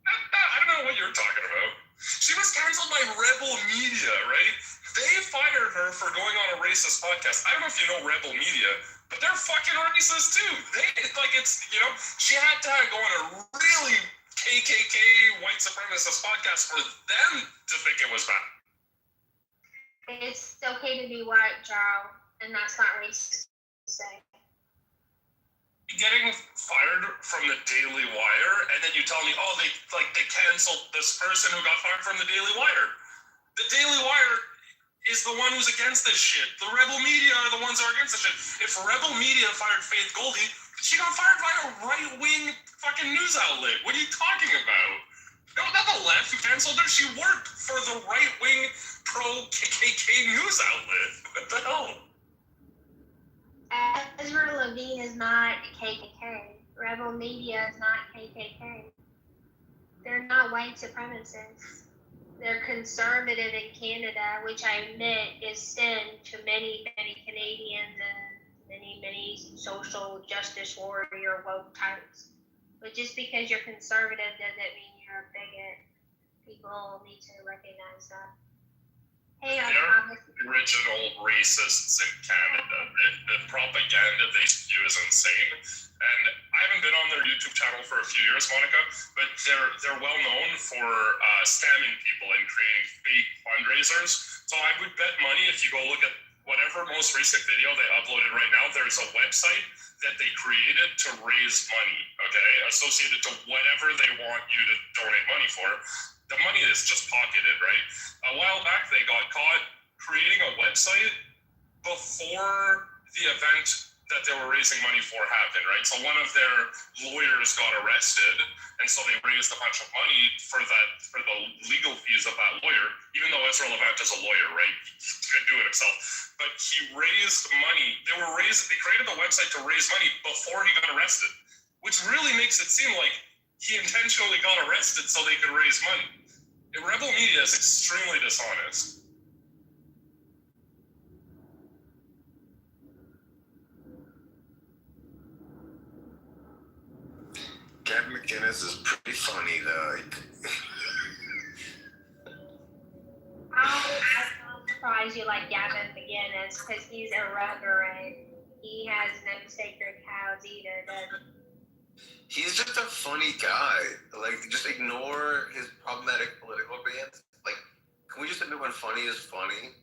I don't know what you're talking about. She was canceled by Rebel Media, right? They fired her for going on a racist podcast. I don't know if you know Rebel Media, but they're fucking racist too. She had to go on a really KKK white supremacist podcast for them to think it was bad. It's okay to be white, Jarl, and that's not racist to say. Getting fired from the Daily Wire, and then you tell me, oh, they canceled this person who got fired from the Daily Wire. The Daily Wire is the one who's against this shit. The Rebel Media are the ones who are against this shit. If Rebel Media fired Faith Goldie, she got fired by a right-wing fucking news outlet. What are you talking about? No, not the left who canceled her. She worked for the right-wing pro-KKK news outlet. What the hell? Ezra Levine is not KKK. Rebel Media is not KKK. They're not white supremacists. They're conservative in Canada, which I admit is sin to many, many Canadians and many, many social justice warrior woke types. But just because you're conservative doesn't mean you're a bigot. People need to recognize that. Hey, they're original racists in Canada. The propaganda they spew is insane. And I haven't been on their YouTube channel for a few years, Monica, but they're well known for scamming people and creating fake fundraisers. So I would bet money if you go look at whatever most recent video they uploaded right now, there's a website that they created to raise money, okay, associated to whatever they want you to donate money for. The money is just pocketed, right? A while back, they got caught creating a website before the event that they were raising money for happened, right? So one of their lawyers got arrested, and so they raised a bunch of money for the legal fees of that lawyer, even though Ezra Levant is a lawyer, right? He could do it himself. But he raised money. They created a website to raise money before he got arrested, which really makes it seem like he intentionally got arrested so they could raise money. Rebel Media is extremely dishonest. Gavin McInnes is pretty funny, though. I'm surprised you like Gavin McInnes because he's irreverent. He has no sacred cows either, does he? He's just a funny guy. Like, just ignore his problematic political opinions. Like, can we just admit when funny is funny?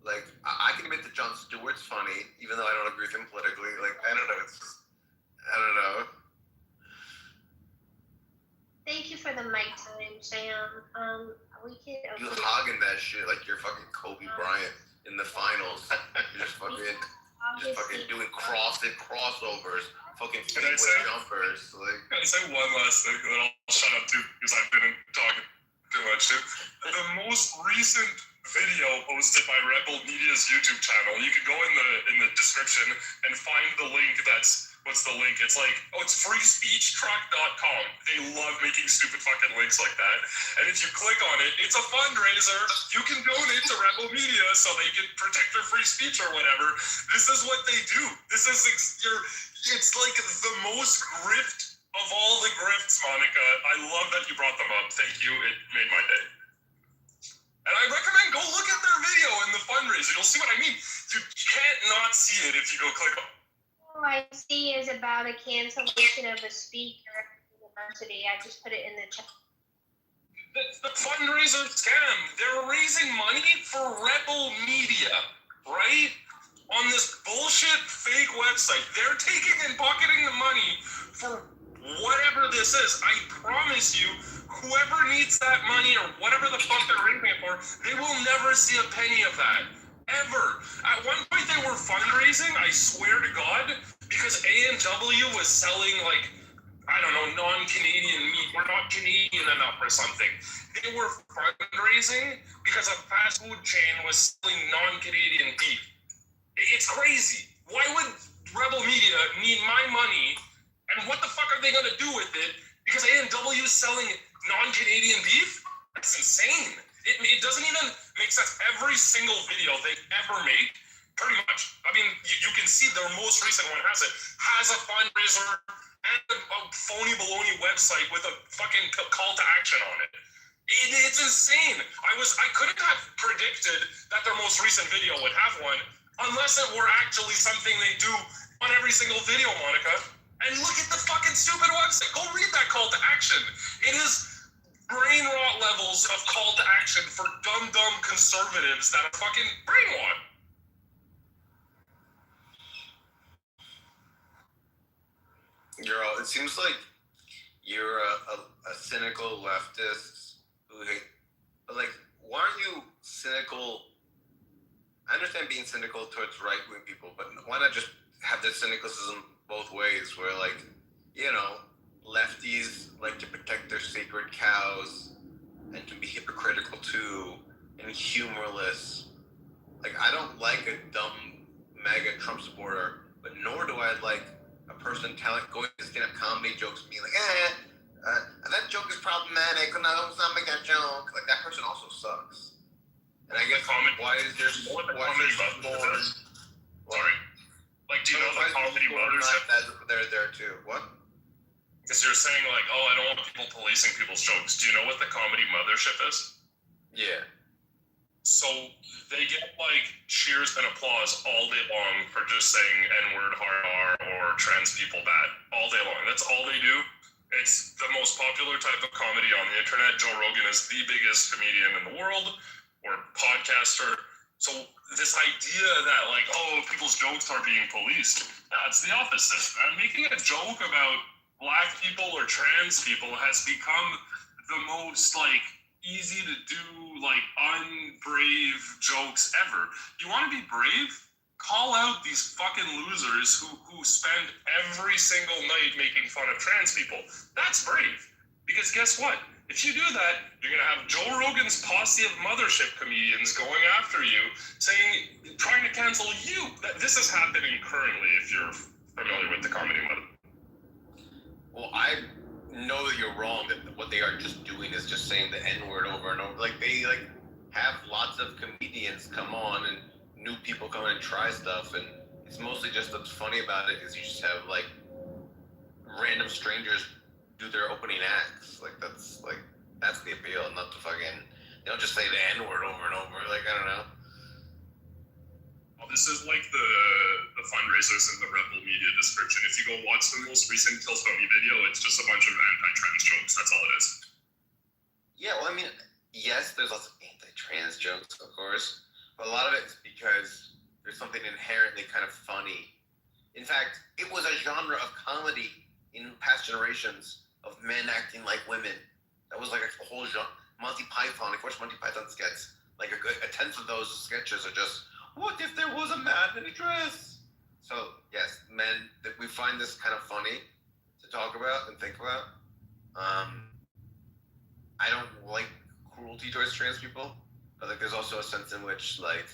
Like, I can admit that Jon Stewart's funny, even though I don't agree with him politically. Like, I don't know. I don't know. Thank you for the mic time, Sam. We can. You hogging that shit like you're fucking Kobe Bryant in the finals. You're just fucking doing crossovers. Fucking jumpers. Like, can I say one last thing, and then I'll shut up too, because I've been talking too much too. The most recent video posted by Rebel Media's YouTube channel, you can go in the description and find the link what's the link? It's like, it's freespeechtruck.com. They love making stupid fucking links like that. And if you click on it, it's a fundraiser. You can donate to Rebel Media so they can protect their free speech or whatever. This is what they do. It's like the most grift of all the grifts, Monica. I love that you brought them up. Thank you. It made my day. And I recommend go look at their video in the fundraiser. You'll see what I mean. You can't not see it if you go click on it. All I see is about a cancellation of a speaker at the university. I just put it in the chat. The fundraiser fundraiser scam. They're raising money for Rebel Media, right? On this bullshit fake website. They're taking and pocketing the money for whatever this is. I promise you, whoever needs that money or whatever the fuck they're raising it for, they will never see a penny of that. Ever. At one point they were fundraising, I swear to God, because A&W was selling like, I don't know, non-Canadian meat. We're not Canadian enough or something. They were fundraising because a fast food chain was selling non-Canadian beef. It's crazy. Why would Rebel Media need my money? And what the fuck are they gonna do with it? Because A&W is selling non-Canadian beef? That's insane. It doesn't even make sense. Every single video they've ever made, pretty much, I mean, you can see their most recent one has a fundraiser and a phony baloney website with a fucking call to action on it. It's insane. I couldn't have predicted that their most recent video would have one unless it were actually something they do on every single video, Monica. And look at the fucking stupid website. Go read that call to action. It is brain rot levels of call to action for dumb conservatives that are fucking brain rot. It seems like you're a cynical leftist who hate, but like, why aren't you cynical? I understand being cynical towards right-wing people, but why not just have the cynicism both ways, where like, you know, lefties like to protect their sacred cows and can be hypocritical too and humorless. Like, I don't like a dumb MAGA Trump supporter, but nor do I like a person going to stand-up comedy jokes and being like, that joke is problematic, no, let's not make that joke. Like, that person also sucks. And I guess, why is there more? Sorry. Like, do you know the comedy mothership? They're there too. What? Because you're saying, like, oh, I don't want people policing people's jokes. Do you know what the comedy mothership is? Yeah. So they get, like, cheers and applause all day long for just saying N-word, hard R, or trans people bad. All day long. That's all they do. It's the most popular type of comedy on the internet. Joe Rogan is the biggest comedian in the world, or podcaster. So this idea that, like, oh, people's jokes are being policed, that's the opposite. And making a joke about black people or trans people has become the most, like, easy to do, like, unbrave jokes ever. You want to be brave? Call out these fucking losers who spend every single night making fun of trans people. That's brave. Because guess what? If you do that, you're going to have Joe Rogan's posse of mothership comedians going after you, trying to cancel you. This is happening currently, if you're familiar with the comedy mother. Well, I know that you're wrong, that what they are just doing is just saying the N-word over and over. Like, they, like, have lots of comedians come on and new people come in and try stuff, and it's mostly just what's funny about it is you just have, like, random strangers do their opening acts. Like, that's the appeal, not the fucking, they don't just say the N-word over and over. Like, I don't know. Well, this is like the fundraisers in the Rebel Media description. If you go watch the most recent Kill Tony video, it's just a bunch of anti-trans jokes. That's all it is. Yeah, well, I mean, yes, there's lots of anti-trans jokes, of course, but a lot of it is because there's something inherently kind of funny. In fact, it was a genre of comedy in past generations of men acting like women. That was like a whole genre. Monty Python, of course, Monty Python sketches. Like a tenth of those sketches are just, what if there was a man in a dress? So, yes, men, we find this kind of funny to talk about and think about. I don't like cruelty towards trans people, but like there's also a sense in which like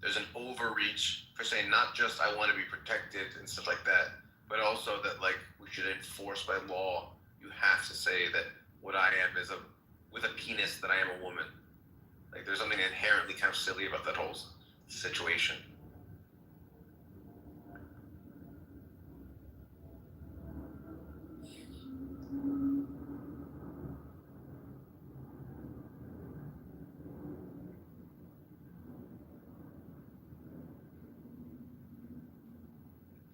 there's an overreach for saying not just I want to be protected and stuff like that, but also that like we should enforce by law. You have to say that what I am is with a penis that I am a woman. Like there's something inherently kind of silly about that whole situation.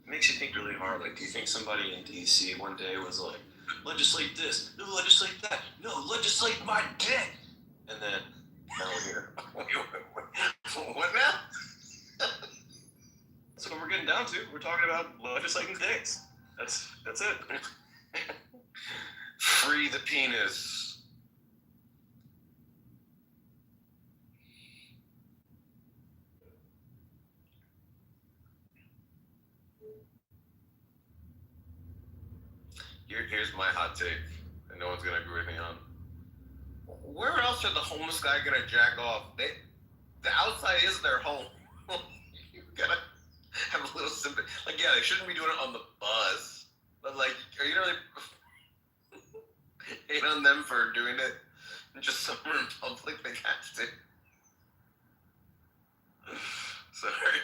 Makes you think really hard. Like, do you think somebody in DC one day was like, legislate this, no, legislate that, no, legislate my dick? and then now we're here. What now? That's what we're getting down to. We're talking about legislating things. That's it. Free the penis. Here's my hot take, and no one's gonna agree with me on. Where else are the homeless guy gonna jack off? The outside is their home. You gotta have a little sympathy. Like, yeah, they shouldn't be doing it on the bus, but like, are you really hate on them for doing it just somewhere in public? They have to. Sorry.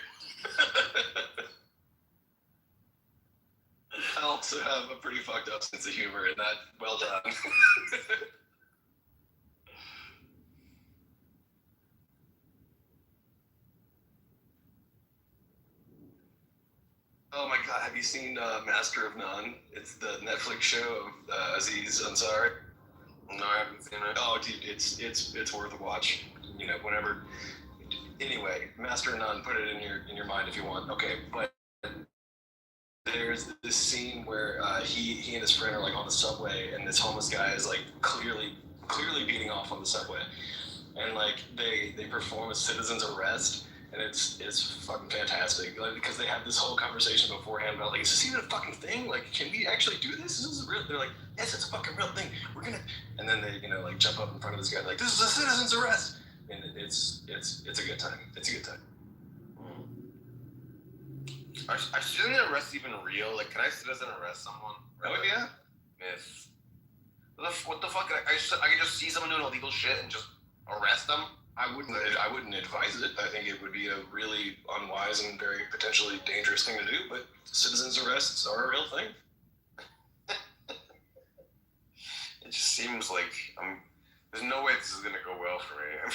I also have a pretty fucked up sense of humor, and that, well done. Oh my god, have you seen Master of None? It's the Netflix show of Aziz Ansari. No, I haven't seen it. Oh, dude, it's worth a watch. You know, whenever. Anyway, Master of None, put it in your mind if you want. Okay, but there's this scene where he and his friend are like on the subway, and this homeless guy is like clearly beating off on the subway, and like they perform a citizen's arrest. And it's fucking fantastic, like, because they have this whole conversation beforehand about like, is this even a fucking thing? Like, can we actually do this? Is this real? They're like, yes, it's a fucking real thing. We're gonna, and then they like jump up in front of this guy like, this is a citizen's arrest, and it's a good time. It's a good time. Are citizen arrests even real? Like, can I citizen arrest someone? Oh yeah. Yes. What the fuck? I can just see someone doing illegal shit and just arrest them. I wouldn't advise it. I think it would be a really unwise and very potentially dangerous thing to do, but citizens arrests are a real thing. It just seems like there's no way this is gonna go well for me.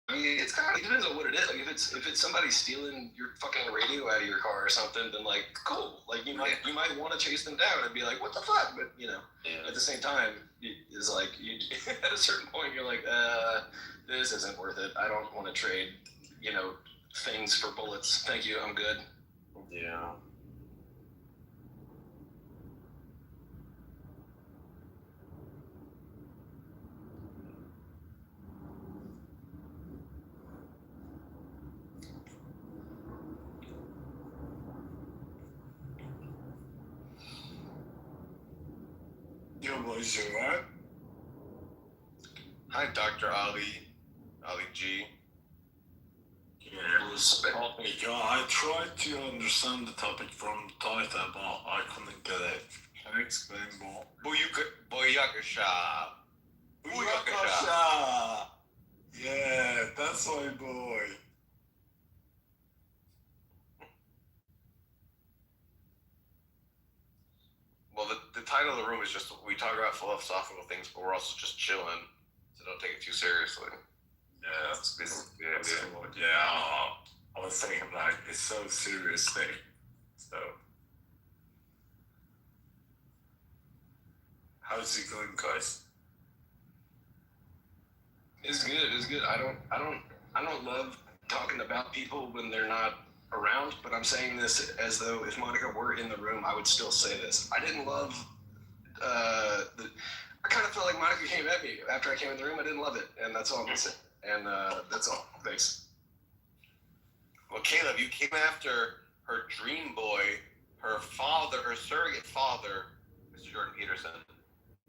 I mean, it depends on what it is. Like if it's somebody stealing your fucking radio out of your car or something, then like cool. Like you might want to chase them down and be like, what the fuck? But at the same time, it's like at a certain point you're like, this isn't worth it. I don't want to trade, things for bullets. Thank you, I'm good. Yeah. Yo, boys, you alright? Hi, Dr. Ali G. Yeah, help me. I tried to understand the topic from the title, but I couldn't get it. Can you explain more? Booyakasha. Booyakasha! Yeah, that's my boy. Well, the title of the room is just, we talk about philosophical things, but we're also just chilling, so don't take it too seriously. Yeah, that's cool. Yeah, I was thinking like, it's so serious thing. So, how's it going, guys? It's good. I don't love talking about people when they're not around, but I'm saying this as though if Monica were in the room, I would still say this. I didn't love I kind of felt like Monica came at me after I came in the room. I didn't love it, and that's all I'm gonna say. And that's all. Thanks. Well, Caleb, you came after her dream boy, her father, her surrogate father, Mr. Jordan Peterson,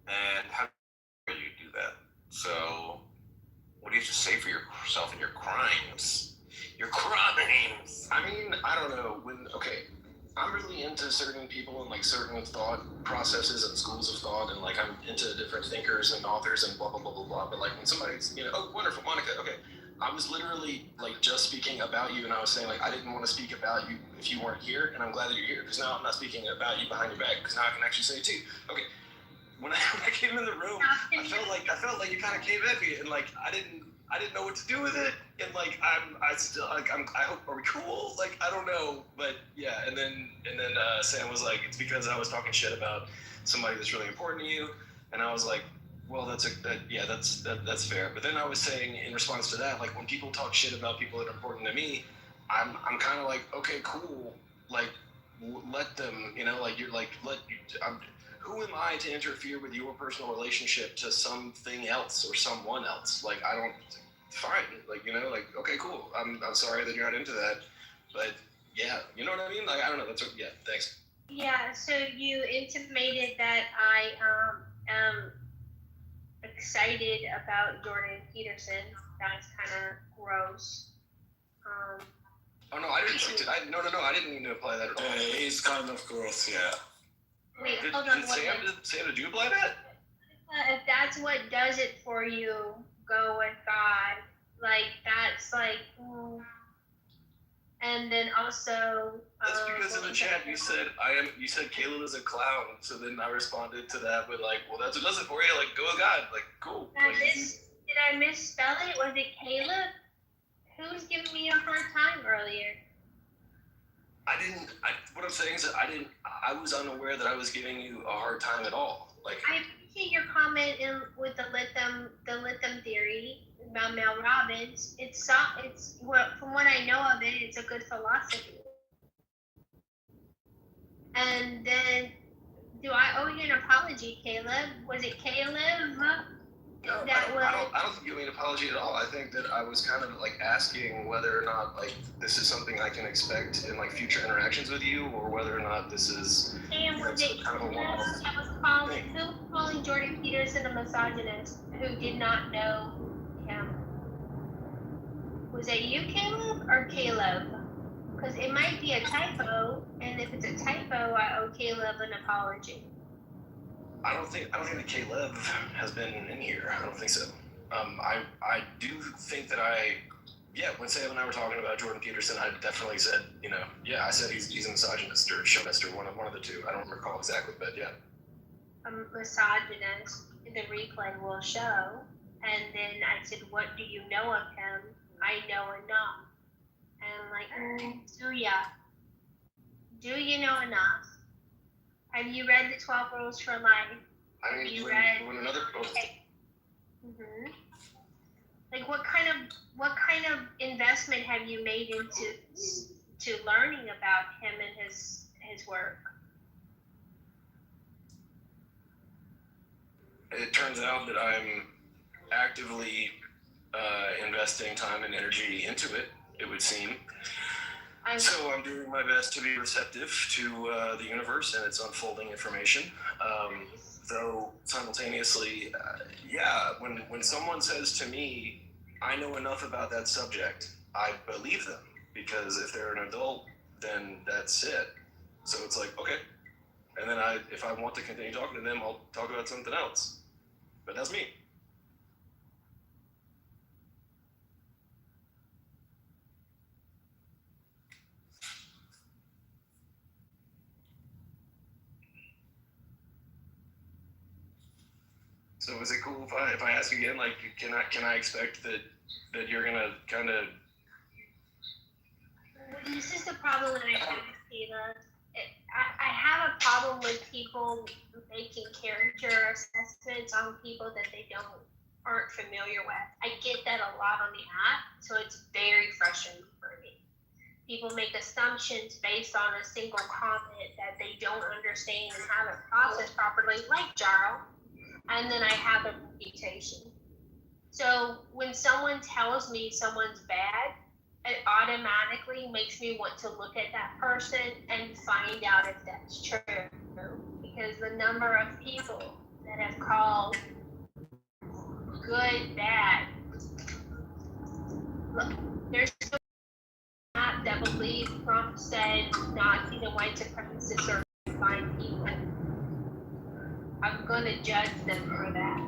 and how do you do that? So, what do you have to say for yourself and your crimes? Your crimes! I mean, I don't know. I'm really into certain people and like certain thought processes and schools of thought, and like I'm into different thinkers and authors and blah blah blah blah blah. But like when somebody's, oh, wonderful, Monica. Okay, I was literally like just speaking about you, and I was saying like I didn't want to speak about you if you weren't here, and I'm glad that you're here because now I'm not speaking about you behind your back because now I can actually say it too. Okay, when I came in the room, I felt like you kind of came at me, and like I didn't know what to do with it, and like I hope, are we cool? Like I don't know, but yeah. And then Sam was like, it's because I was talking shit about somebody that's really important to you, and I was like, Well, that's fair. But then I was saying in response to that, like when people talk shit about people that are important to me, I'm kind of like, okay, cool, like let them, like you're like who am I to interfere with your personal relationship to something else or someone else? Like I don't, fine, like like okay, cool. I'm sorry that you're not into that, but yeah, you know what I mean? Like I don't know. That's what, yeah. Thanks. Yeah. So you intimated that I am excited about Jordan Peterson. That's kind of gross. Oh no, I didn't see it. No, I didn't mean to apply that at all. Yeah, he's kind of gross, yeah. Wait, Did, hold on. did Sam, did you apply that? If that's what does it for you, go with God. Like that's like, and then also. That's because in the chat you said Caleb is a clown. So then I responded to that with like, well, that's what does it for you. Like, go with God. Like, cool. Did I misspell it? Was it Caleb? Who was giving me a hard time earlier? What I'm saying is that I was unaware that I was giving you a hard time at all. Like, I appreciate your comment with the lithium theory about Mel Robbins. It's from what I know of it, it's a good philosophy. And then, do I owe you an apology, Caleb? Was it Caleb? No, I don't think you owe me an apology at all. I think that I was kind of like asking whether or not like this is something I can expect in like future interactions with you, or whether or not this is And was it kind of a one-off. that was calling Jordan Peterson a misogynist who did not know him? Was it you, Caleb, or Caleb? Because it might be a typo, and if it's a typo, I owe Caleb an apology. I don't think that Caleb has been in here. I don't think so. I do think that when Sam and I were talking about Jordan Peterson, I definitely said, I said he's a misogynist or chauvinist or one of the two. I don't recall exactly, but yeah. A misogynist, the replay will show. And then I said, what do you know of him? I know enough. And I'm like, do ya? Do you know enough? Have you read the 12 Rules for Life? I mean, when another post. Mm-hmm. Like, what kind of investment have you made into learning about him and his work? It turns out that I'm actively investing time and energy into it. It would seem. So I'm doing my best to be receptive to the universe and its unfolding information. Though simultaneously, when someone says to me, I know enough about that subject, I believe them, because if they're an adult, then that's it. So it's like, okay. And then if I want to continue talking to them, I'll talk about something else. But that's me. So is it cool if I ask again, like, can I expect that you're gonna kind of? This is the problem that I have with Tina. I have a problem with people making character assessments on people that they aren't familiar with. I get that a lot on the app, so it's very frustrating for me. People make assumptions based on a single comment that they don't understand and haven't processed properly, like Jarl. And then I have a reputation. So when someone tells me someone's bad, it automatically makes me want to look at that person and find out if that's true. Because the number of people that have called good bad, look, there's still not that believe Trump said Nazis and white supremacists are fine people. I'm going to judge them for that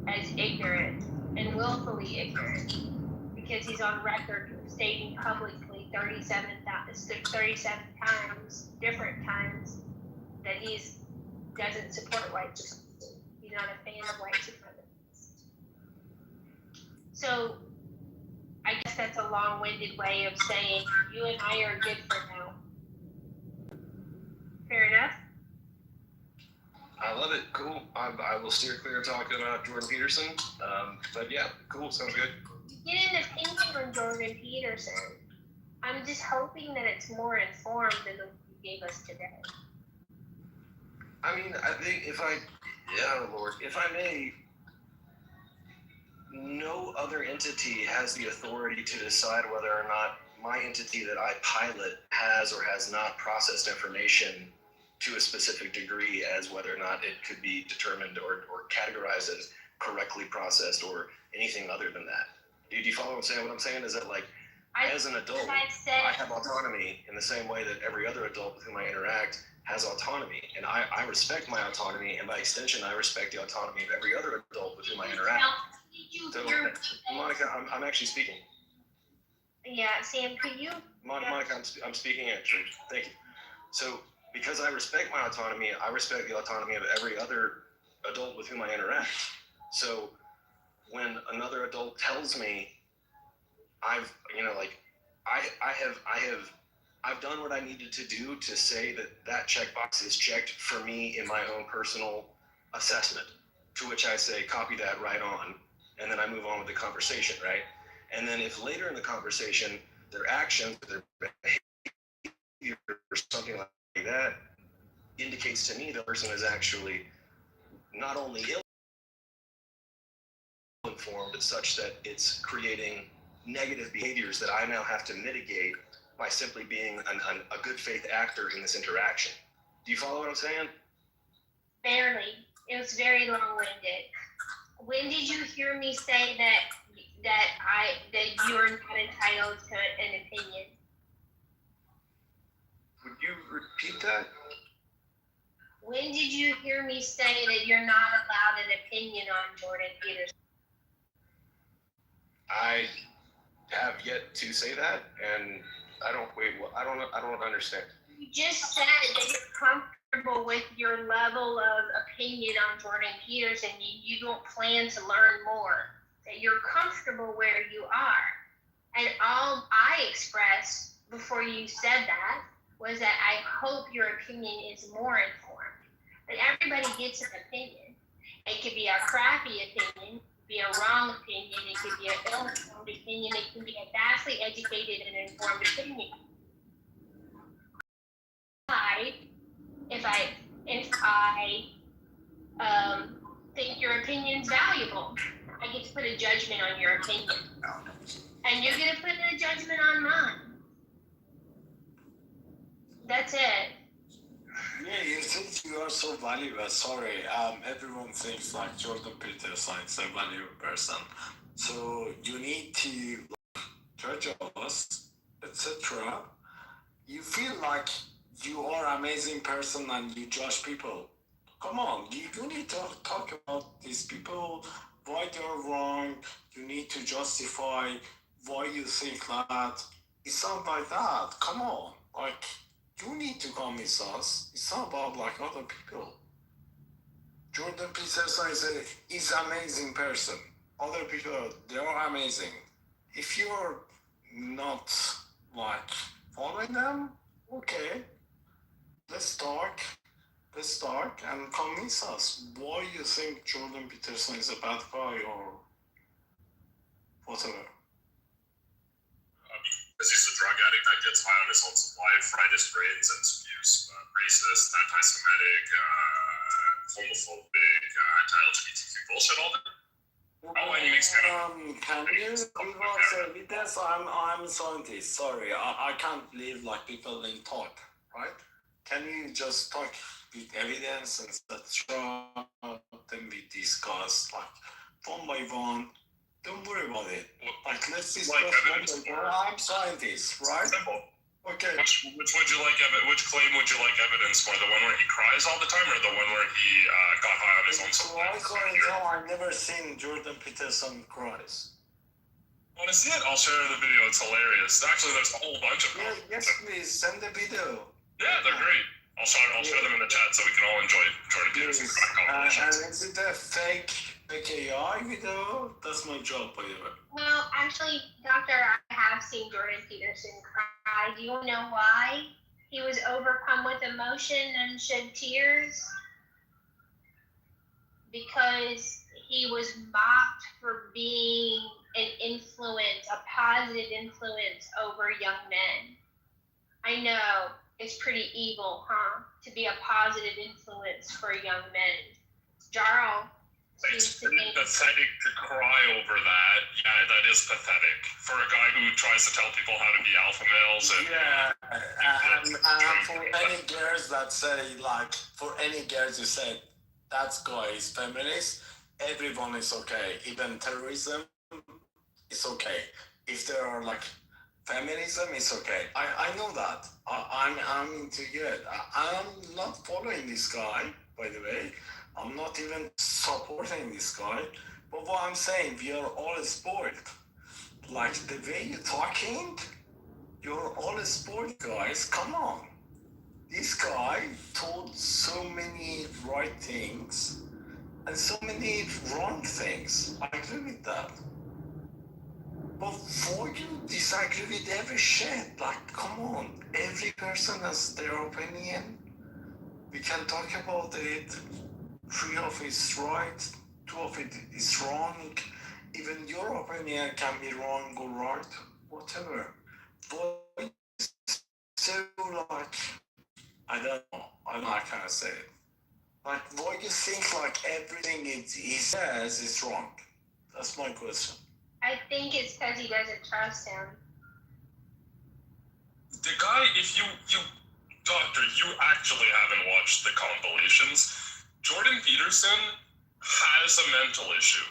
as ignorant and willfully ignorant, because he's on record stating publicly 37 times, different times, that he doesn't support white supremacy. He's not a fan of white supremacists. So I guess that's a long-winded way of saying you and I are good for now. Fair enough? I love it. Cool. I will steer clear of talking about Jordan Peterson. But yeah, cool. Sounds good. Get an opinion on Jordan Peterson. I'm just hoping that it's more informed than the one you gave us today. I mean, I think if I may, no other entity has the authority to decide whether or not my entity that I pilot has or has not processed information to a specific degree as whether or not it could be determined or categorized as correctly processed or anything other than that. Do you follow what I'm saying? What I'm saying is that, like, as an adult, I have autonomy in the same way that every other adult with whom I interact has autonomy. And I respect my autonomy, and by extension, I respect the autonomy of every other adult with whom I interact. So, Monica, I'm actually speaking. Yeah, Sam, could you? Monica, I'm speaking actually. Thank you. So, because I respect my autonomy, I respect the autonomy of every other adult with whom I interact. So, when another adult tells me I've done what I needed to do to say that checkbox is checked for me in my own personal assessment, to which I say, copy that right on, and then I move on with the conversation, right? And then if later in the conversation, their actions, their behavior, or something like that indicates to me the person is actually not only ill-informed, but such that it's creating negative behaviors that I now have to mitigate by simply being a good faith actor in this interaction. Do you follow what I'm saying? Barely. It was very long-winded. When did you hear me say that you are not entitled to an opinion? Would you repeat that? When did you hear me say that you're not allowed an opinion on Jordan Peterson? I have yet to say that, and I don't understand. You just said that you're comfortable with your level of opinion on Jordan Peterson. You don't plan to learn more. That you're comfortable where you are. And all I expressed before you said that was that I hope your opinion is more informed. But everybody gets an opinion. It could be a crappy opinion, be a wrong opinion, it could be an ill-informed opinion, it can be a vastly educated and informed opinion. If I think your opinion's valuable, I get to put a judgment on your opinion. And you're gonna put a judgment on mine. That's it. Yeah, you think you are so valuable. Sorry, everyone thinks like Jordan Peterson is a valuable person. So you need to judge us, etc. You feel like you are an amazing person and you judge people. Come on, you need to talk about these people, why they're wrong. You need to justify why you think that. It's not like that. Come on, like. You need to convince us. It's not about like other people. Jordan Peterson is an amazing person. Other people, they are amazing. If you're not like following them, okay. Let's talk and convince us why you think Jordan Peterson is a bad guy or whatever. Because he's a drug addict that gets high on his own supply, fried his brains, and spews racist, anti-Semitic, homophobic, anti-LGBTQ bullshit all day. Oh, and he makes Can you give us evidence? I'm a scientist. Sorry, I can't leave like people in talk, right? Can you just talk with evidence and etc. Then we discuss like one by one. Don't worry about it. Like, let's discuss one by one. I'm scientist, right? Simple. Okay. Which would you like? Which claim would you like evidence for? The one where he cries all the time, or the one where he got high on his own supply? I've never seen Jordan Peterson cries. Want to see it? I'll share the video. It's hilarious. Actually, there's a whole bunch of them. Yes, please send the video. Yeah, they're great. I'll share them in the chat so we can all enjoy Jordan Peterson's compilations. And is it a fake AI video? That's my job, by the way. Well, actually, Doctor, I have seen Jordan Peterson cry. Do you want to know why? He was overcome with emotion and shed tears. because he was mocked for being an influence, a positive influence over young men. I know it's pretty evil, huh? To be a positive influence for young men. Jarl It's pathetic to cry over that. Yeah, that is pathetic. For a guy who tries to tell people how to be alpha males and... And for any girls that say, like, for any girls who say, that guy is feminist, everyone is okay. Even terrorism is okay. If there are, like, feminism is okay. I know that. I'm into it. I'm not following this guy, by the way. I'm not even supporting this guy. But what I'm saying, we are all spoiled. Like the way you're talking, you're all spoiled, guys. Come on. This guy told so many right things and so many wrong things. I agree with that. But for you disagree with every shit, like, come on. Every person has their opinion. We can talk about it. 3 of it is right, 2 of it is wrong. Even your opinion can be wrong or right, whatever. But so, like, I don't know. I don't know how can I say it. Like, why you think like everything he says is wrong? That's my question. I think it's because he doesn't trust him. The guy, if you Doctor, you actually haven't watched the compilations. Jordan Peterson has a mental issue.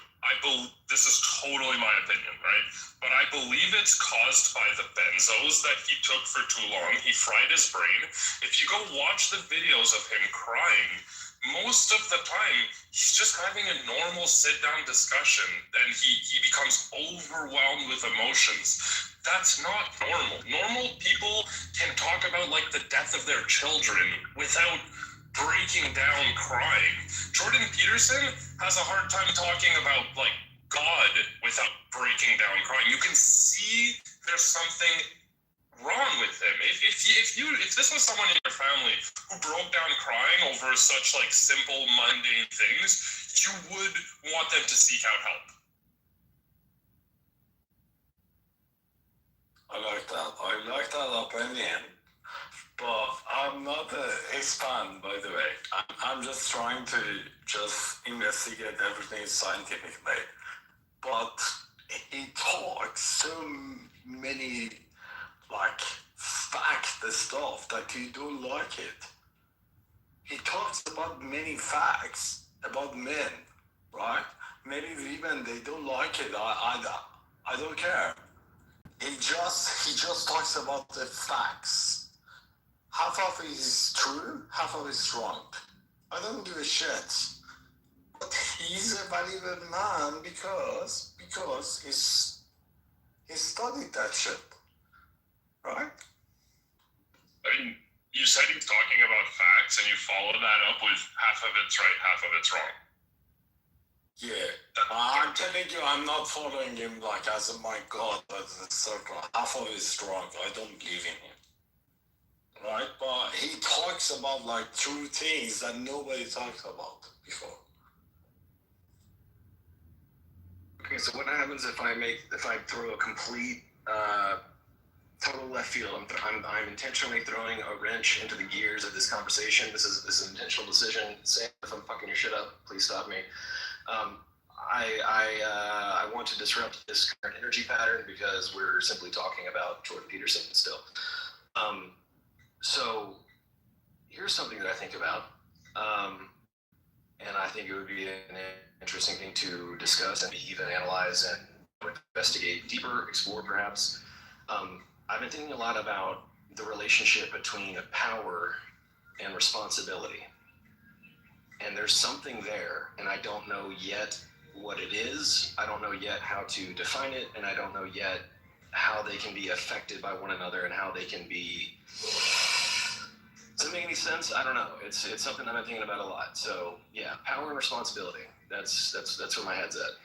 This is totally my opinion, right? But I believe it's caused by the benzos that he took for too long. He fried his brain. If you go watch the videos of him crying, most of the time, he's just having a normal sit-down discussion, and he becomes overwhelmed with emotions. That's not normal. Normal people can talk about, like, the death of their children without breaking down crying. Jordan Peterson has a hard time talking about, like, God without breaking down crying. You can see there's something wrong with him. If this was someone in your family who broke down crying over such, like, simple, mundane things, you would want them to seek out help. I like that opinion. But I'm not a fan, by the way. I'm just trying to just investigate everything scientifically. But he talks so many, like, fact stuff that you don't like it. He talks about many facts about men, right? Maybe women, they don't like it. I don't care. He just talks about the facts. Half of it is true, half of it is wrong. I don't give a shit. But he's a valuable man because he studied that shit, right? I mean, you said he's talking about facts, and you follow that up with half of it's right, half of it's wrong. Yeah, I'm telling you, I'm not following him like as my God, as a circle. Half of it is wrong. I don't believe in him. Right, but he talks about, like, true things that nobody talks about before. Okay, so what happens if I throw a complete total left field? I'm intentionally throwing a wrench into the gears of this conversation. This is an intentional decision. Sam, if I'm fucking your shit up, please stop me. I want to disrupt this current energy pattern because we're simply talking about Jordan Peterson still. So here's something that I think about, and I think it would be an interesting thing to discuss and even analyze and investigate deeper, explore perhaps. I've been thinking a lot about the relationship between power and responsibility. And there's something there, and I don't know yet what it is. I don't know yet how to define it, and I don't know yet how they can be affected by one another and how they can be... Does it make any sense? I don't know. It's something that I'm thinking about a lot. So yeah, power and responsibility. That's where my head's at.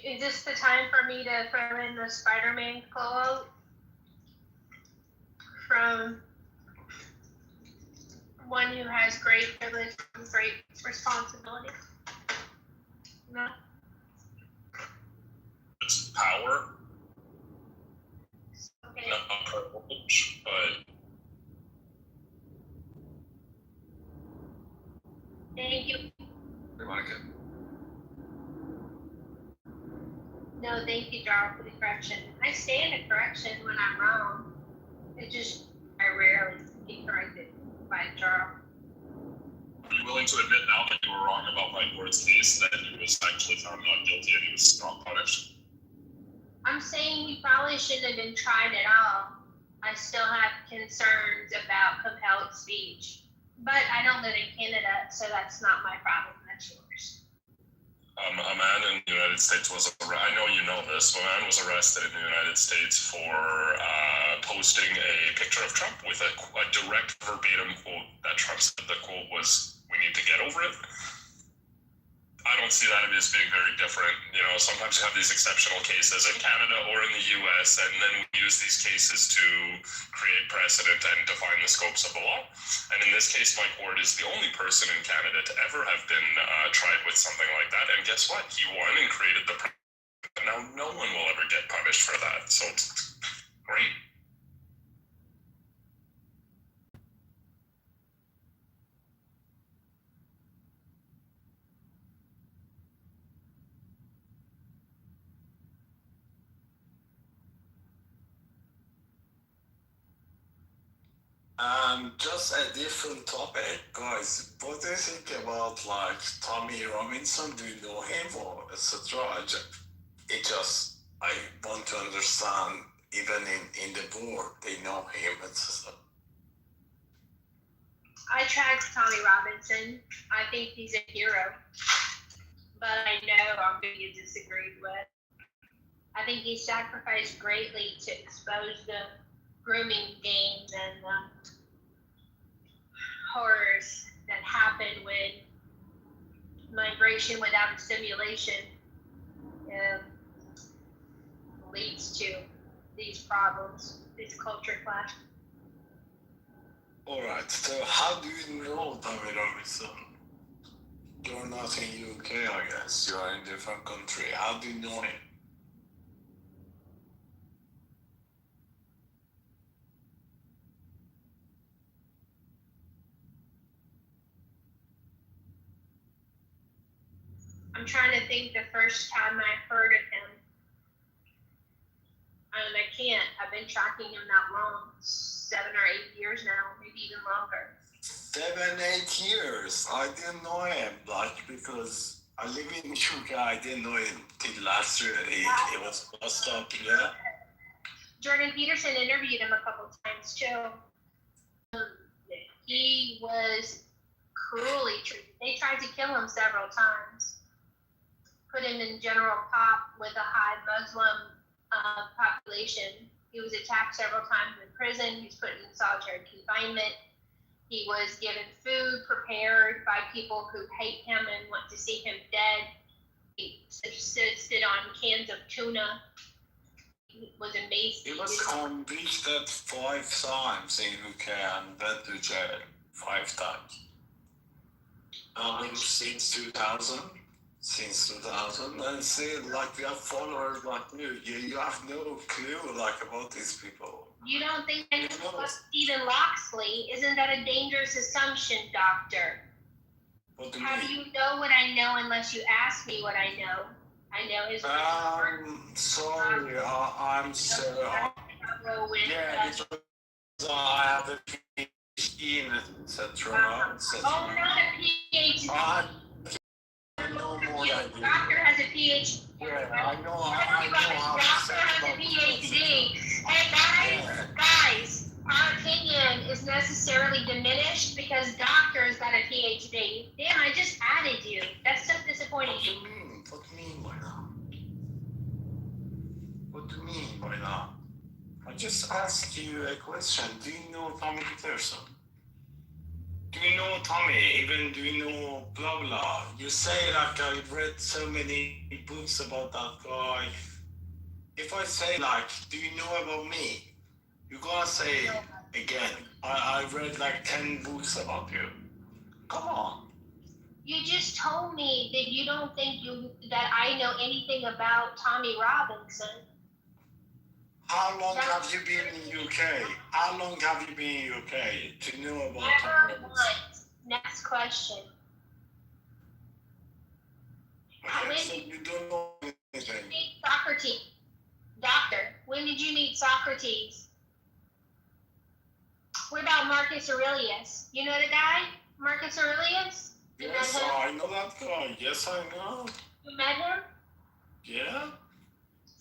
Is this the time for me to throw in the Spider-Man quote? from one who has great privilege and great responsibility. No. It's power, Okay. not privilege, but Thank you. Monica. No, thank you, Jarl, for the correction. I stand a correction when I'm wrong. I rarely get corrected by Jarl. are you willing to admit now that you were wrong about Whiteboard's case, that he was actually found not guilty and he was not punished? I'm saying he probably shouldn't have been tried at all. I still have concerns about compelled speech. But I don't live in Canada, so that's not my problem. That's yours. A man in the United States was I know you know this. A man was arrested in the United States for posting a picture of Trump with a direct verbatim quote that Trump said. The quote was, "We need to get over it." I don't see that as being very different. You know, sometimes you have these exceptional cases in Canada or in the US, and then we use these cases to create precedent and define the scopes of the law. And in this case, Mike Ward is the only person in Canada to ever have been tried with something like that. And guess what? He won and created the precedent. Now no one will ever get punished for that. So it's great. Just a different topic, guys. What do you think about like Tommy Robinson? Do you know him or etc.? I want to understand. Even in the board, they know him, etc. I tracked Tommy Robinson. I think he's a hero. But I know I'm going to get disagreed with. I think he sacrificed greatly to expose the grooming games and horrors that happen when migration without simulation leads to these problems, these culture clash. Alright, so how do you know Tommy Robinson? You're not in UK, I guess. You are in a different country. How do you know him? I'm trying to think the first time I heard of him. I can't. I've been tracking him that long. 7 or 8 years now, maybe even longer. 7, 8 years. I didn't know him, because I live in UK. I didn't know him till last year. He was bust up, yeah. Jordan Peterson interviewed him a couple times too. He was cruelly treated. They tried to kill him several times. Put him in general pop with a high Muslim population. He was attacked several times in prison. He was put in solitary confinement. He was given food prepared by people who hate him and want to see him dead. He subsisted on cans of tuna. He was emaciated. He was convicted 5 times in UK and went to jail 5 times. Since 2000. And see, like, we have followers like you. You have no clue, about these people. You don't think I know about Stephen Loxley? Isn't that a dangerous assumption, Doctor? What do you How mean? do you know what I know unless you ask me what I know? I know his sorry, I'm sorry. Yeah, because I have a PhD in etc. Oh, not a PhD. I know more than you. Doctor has a PhD. Yeah, I know how Doctor has a PhD. Hey guys, our opinion is necessarily diminished because doctor's got a PhD. Damn, I just added you. That's so disappointing. What do you mean by that? What do you mean by that? I just asked you a question. Do you know Tommy Peterson? Do you know Tommy? Even do you know blah blah? You say I read so many books about that guy. If I say do you know about me? You're gonna say Again, I read like 10 books about you. Come on. You just told me that you don't think that I know anything about Tommy Robinson. How long have you been in UK? How long have you been in UK to know about Tommy Never Robinson? once. Next question. Okay, so you don't know anything. Meet Socrates. Doctor, when did you meet Socrates? What about Marcus Aurelius? You know the guy? Marcus Aurelius? You Yes, met him? I know that guy. Yes, I know. You met him? Yeah?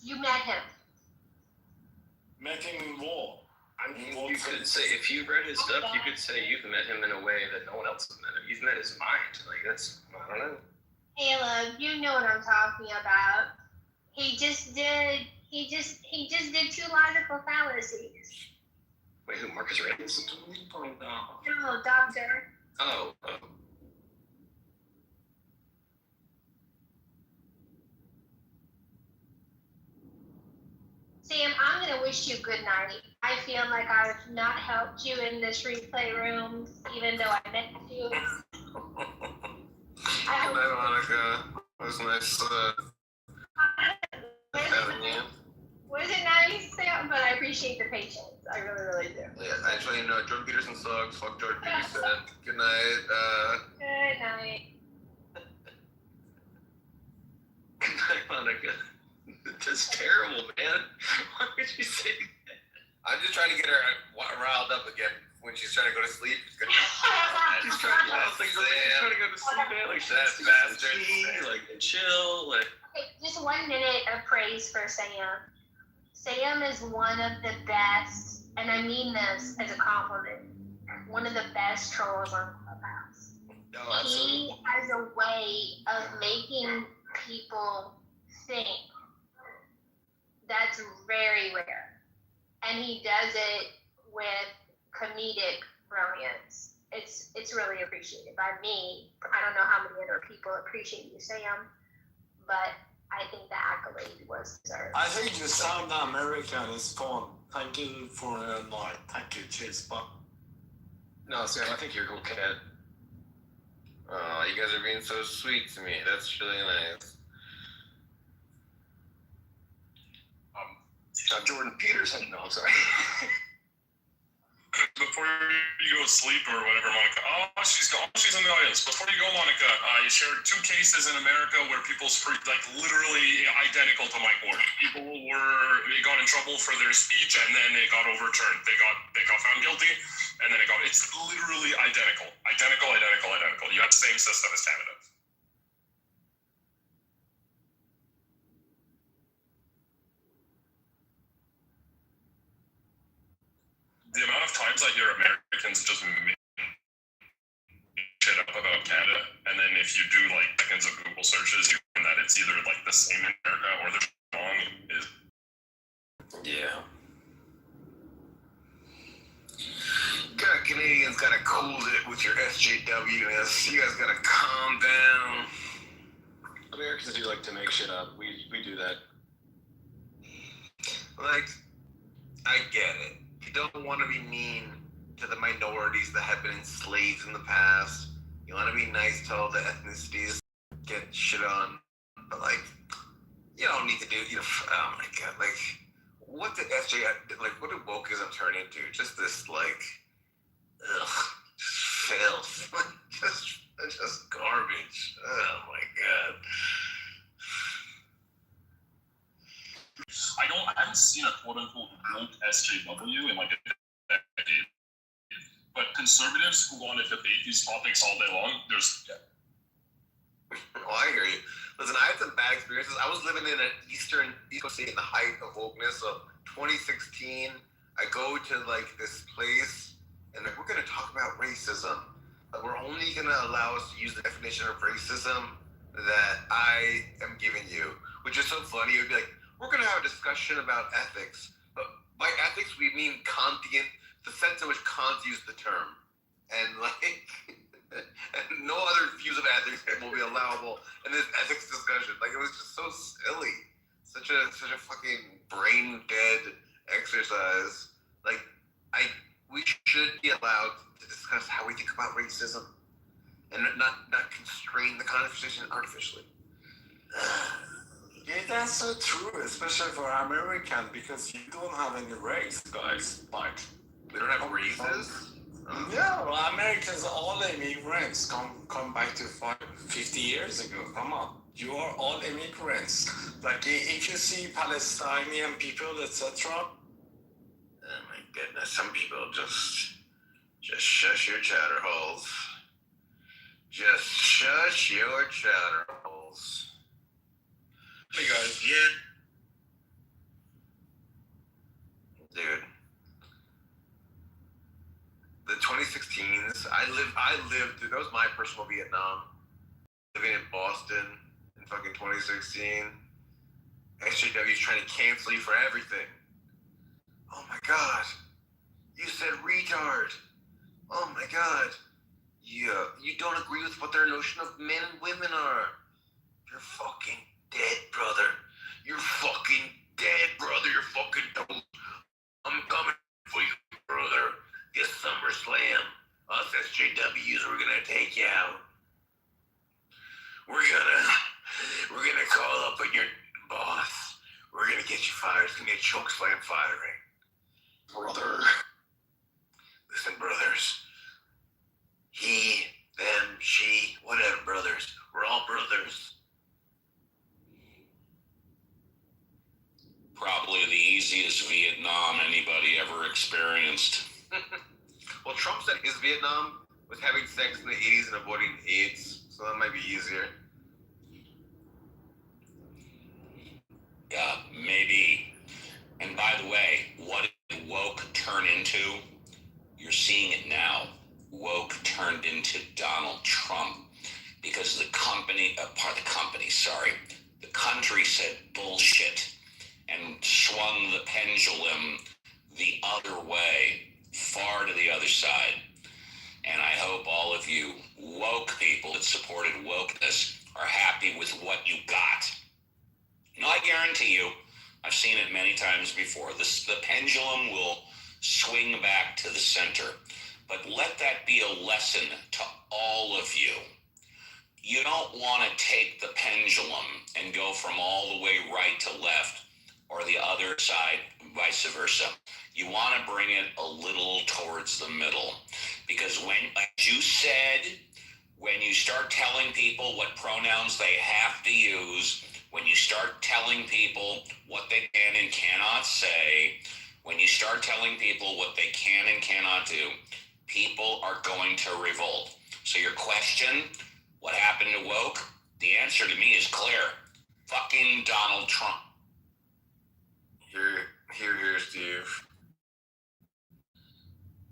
You met him. Met him in war. I mean, you could say, if you read his stuff, you could say you've met him in a way that no one else has met him. You've met his mind. Like, that's, I don't know. Caleb, you know what I'm talking about. He just did two logical fallacies. Wait, who, Marcus Aurelius? No, doctor. Oh. Sam, I'm going to wish you good night. I feel like I've not helped you in this replay room, even though I meant to. Good night, Monica. It was nice having you. Was it nice, Sam? But I appreciate the patience. I really, really do. Yeah, actually, no, Jordan Peterson sucks. Fuck Jordan Peterson. Good night. Good night. Good night, Monica. That's terrible, man. Why would you say that? I'm just trying to get her riled up again when she's trying to go to sleep. She's trying to go to sleep, man. Like, that bastard. Like, and chill. Like. Okay, just 1 minute of praise for Sam. Sam is one of the best, and I mean this as a compliment, one of the best trolls on Clubhouse. Oh, he has a way of making people think that's very rare. And he does it with comedic brilliance. It's really appreciated by me. I don't know how many other people appreciate you, Sam, but I think the accolade was deserved. I think you sound American. It's fun. Thank you for the night. Thank you. Cheers. Bye. No, Sam, I think you're a cool cat. Oh, you guys are being so sweet to me. That's really nice. Jordan Peterson. No, I'm sorry. Before you go to sleep or whatever, Monica. She's in the audience. Before you go, Monica, you shared 2 cases in America where people like literally identical to Mike Ward. People they got in trouble for their speech and then it got overturned. They got found guilty and then it's literally identical. You have the same system as Canada. The amount of times I hear Americans just make shit up about Canada, and then if you do like seconds of Google searches, you find that it's either like the same in America or they're wrong. Yeah. Canadians gotta cool it with your SJWness. You guys gotta calm down. Americans do like to make shit up. We do that. Like, I get it. You don't want to be mean to the minorities that have been enslaved in the past. You want to be nice to all the ethnicities get shit on. But, like, you don't need to do, oh my god, like, what did what did wokeism turn into? Just this, like, filth. just garbage. Oh my god. I haven't seen a quote unquote woke SJW in like a decade. But conservatives who want to debate these topics all day long, Oh, I hear you. Listen, I had some bad experiences. I was living in an East Coast state in the height of wokeness. So 2016, I go to like this place and we're going to talk about racism. But we're only going to allow us to use the definition of racism that I am giving you, which is so funny. It would be like, we're going to have a discussion about ethics. But by ethics, we mean Kantian, the sense in which Kant used the term. And like, and no other views of ethics will be allowable in this ethics discussion. Like, it was just so silly. Such a fucking brain dead exercise. Like, I we should be allowed to discuss how we think about racism and not constrain the conversation artificially. Yeah, that's so true, especially for American, because you don't have any race, guys. Like, we don't have races? Yeah, well, Americans, all immigrants come back to 50 years ago. Come on, you are all immigrants. Like, if you see Palestinian people, etc. Oh my goodness, some people just shush your chatter holes. Just shush your chatter holes. Hey guys, dude. The 2016s, I lived, dude, that was my personal Vietnam. Living in Boston in fucking 2016. SJW's trying to cancel you for everything. Oh my god. You said retard. Oh my god. Yeah, you don't agree with what their notion of men and women are. You're fucking dead, brother. You're fucking dead, brother. You're fucking toast. I'm coming for you, brother. This SummerSlam, us SJWs, we're gonna take you out. We're gonna call up on your boss. We're gonna get you fired. It's gonna be a chokeslam firing. Brother. Listen, brothers. He, them, she, whatever, brothers. We're all brothers. Probably the easiest Vietnam anybody ever experienced. Well, Trump said his Vietnam was having sex in the 80s and avoiding AIDS, so that might be easier. Yeah, maybe. And by the way, what did woke turn into? You're seeing it now. Woke turned into Donald Trump because the country said bullshit and swung the pendulum the other way, far to the other side. And I hope all of you woke people that supported wokeness are happy with what you got. No, I guarantee you, I've seen it many times before. The pendulum will swing back to the center. But let that be a lesson to all of you. You don't want to take the pendulum and go from all the way right to left or the other side, vice versa. You want to bring it a little towards the middle. Because when, like you said, when you start telling people what pronouns they have to use, when you start telling people what they can and cannot say, when you start telling people what they can and cannot do, people are going to revolt. So your question, what happened to woke? The answer to me is clear. Fucking Donald Trump. Here, Steve.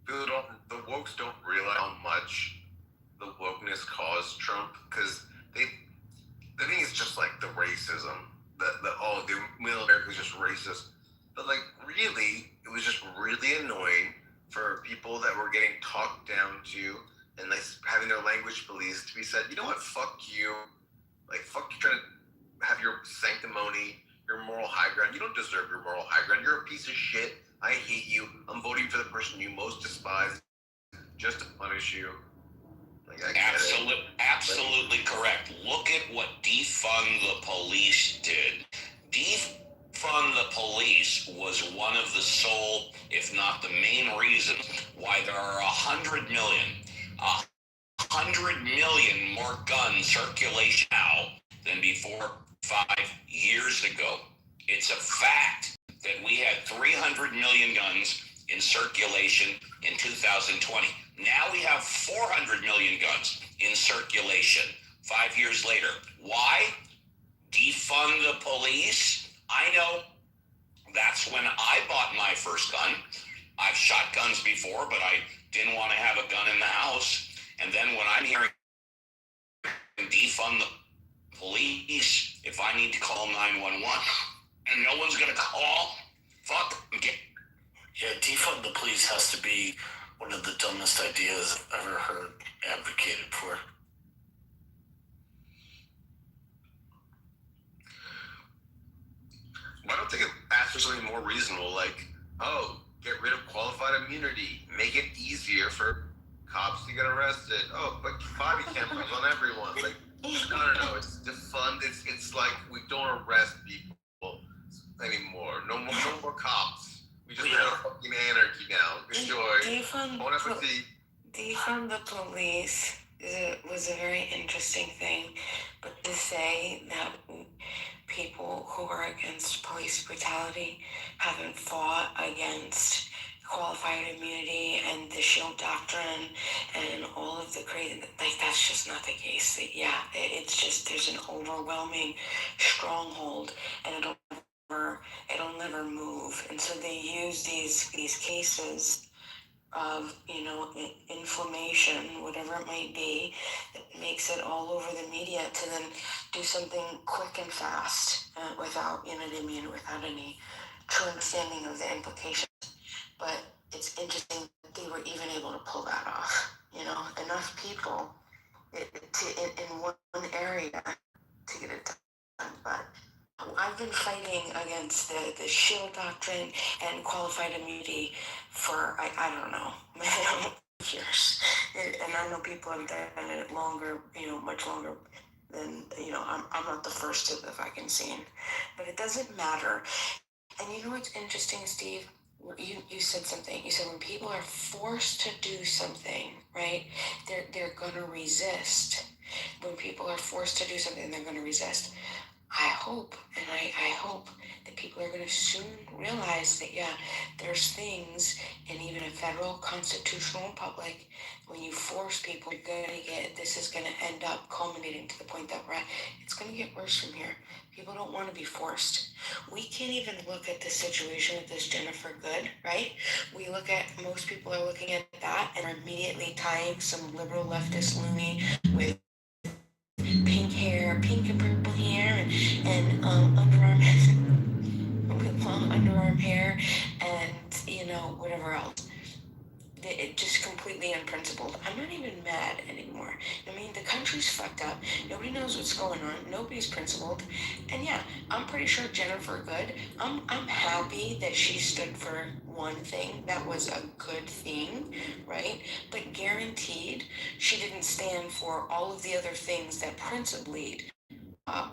People the wokes don't realize how much the wokeness caused Trump, because they think it's just like the racism. The middle America is just racist. But like really, it was just really annoying for people that were getting talked down to and like having their language policed to be said, you know what, fuck you. Like, fuck you trying to have your sanctimony, your moral high ground. You don't deserve your moral high ground. You're a piece of shit. I hate you. I'm voting for the person you most despise just to punish you. Like, Absolutely correct. Look at what defund the police did. Defund the police was one of the sole, if not the main reason why there are 100 million more guns circulation now than before 5 years ago. It's a fact that we had 300 million guns in circulation in 2020. Now we have 400 million guns in circulation 5 years later. Why? Defund the police? I know. That's when I bought my first gun. I've shot guns before, but I didn't want to have a gun in the house. And then when I'm hearing defund the police, if I need to call 911 and no one's going to call, fuck. Yeah, defund the police has to be one of the dumbest ideas I've ever heard advocated for. Why don't they ask for something more reasonable, like, oh, get rid of qualified immunity, make it easier for cops to get arrested. Oh, but body cameras on everyone. Like, no. It's defund. It's like we don't arrest people anymore. No more cops. We just have fucking anarchy now. Enjoy. Bon appetit. Defund the police was a very interesting thing, but to say that people who are against police brutality haven't fought against qualified immunity and the shield doctrine and all of the crazy, like, that's just not the case. It's just, there's an overwhelming stronghold, and it'll never move. And so they use these cases of, inflammation, whatever it might be, that makes it all over the media to then do something quick and fast without any true understanding of the implications. But it's interesting that they were even able to pull that off. Enough people in one area to get it done. But I've been fighting against the shield doctrine and qualified immunity for, I don't know, years. And I know people have done it longer, much longer than, I'm not the first to the fucking scene. But it doesn't matter. And you know what's interesting, Steve? You said something. You said when people are forced to do something, right, they're going to resist. When people are forced to do something, they're going to resist. I hope, and I hope that people are going to soon realize that, there's things in even a federal constitutional republic, when you force people, this is going to end up culminating to the point that we're at. It's going to get worse from here. People don't want to be forced. We can't even look at the situation with this Jennifer Good, right? Most people are looking at that and are immediately tying some liberal leftist loony with pink and purple hair, and with long underarm hair, and whatever else. It just completely unprincipled. I'm not even mad anymore. The country's fucked up. Nobody knows what's going on. Nobody's principled. And I'm pretty sure Jennifer Good, I'm happy that she stood for one thing. That was a good thing, right? But guaranteed, she didn't stand for all of the other things that principally,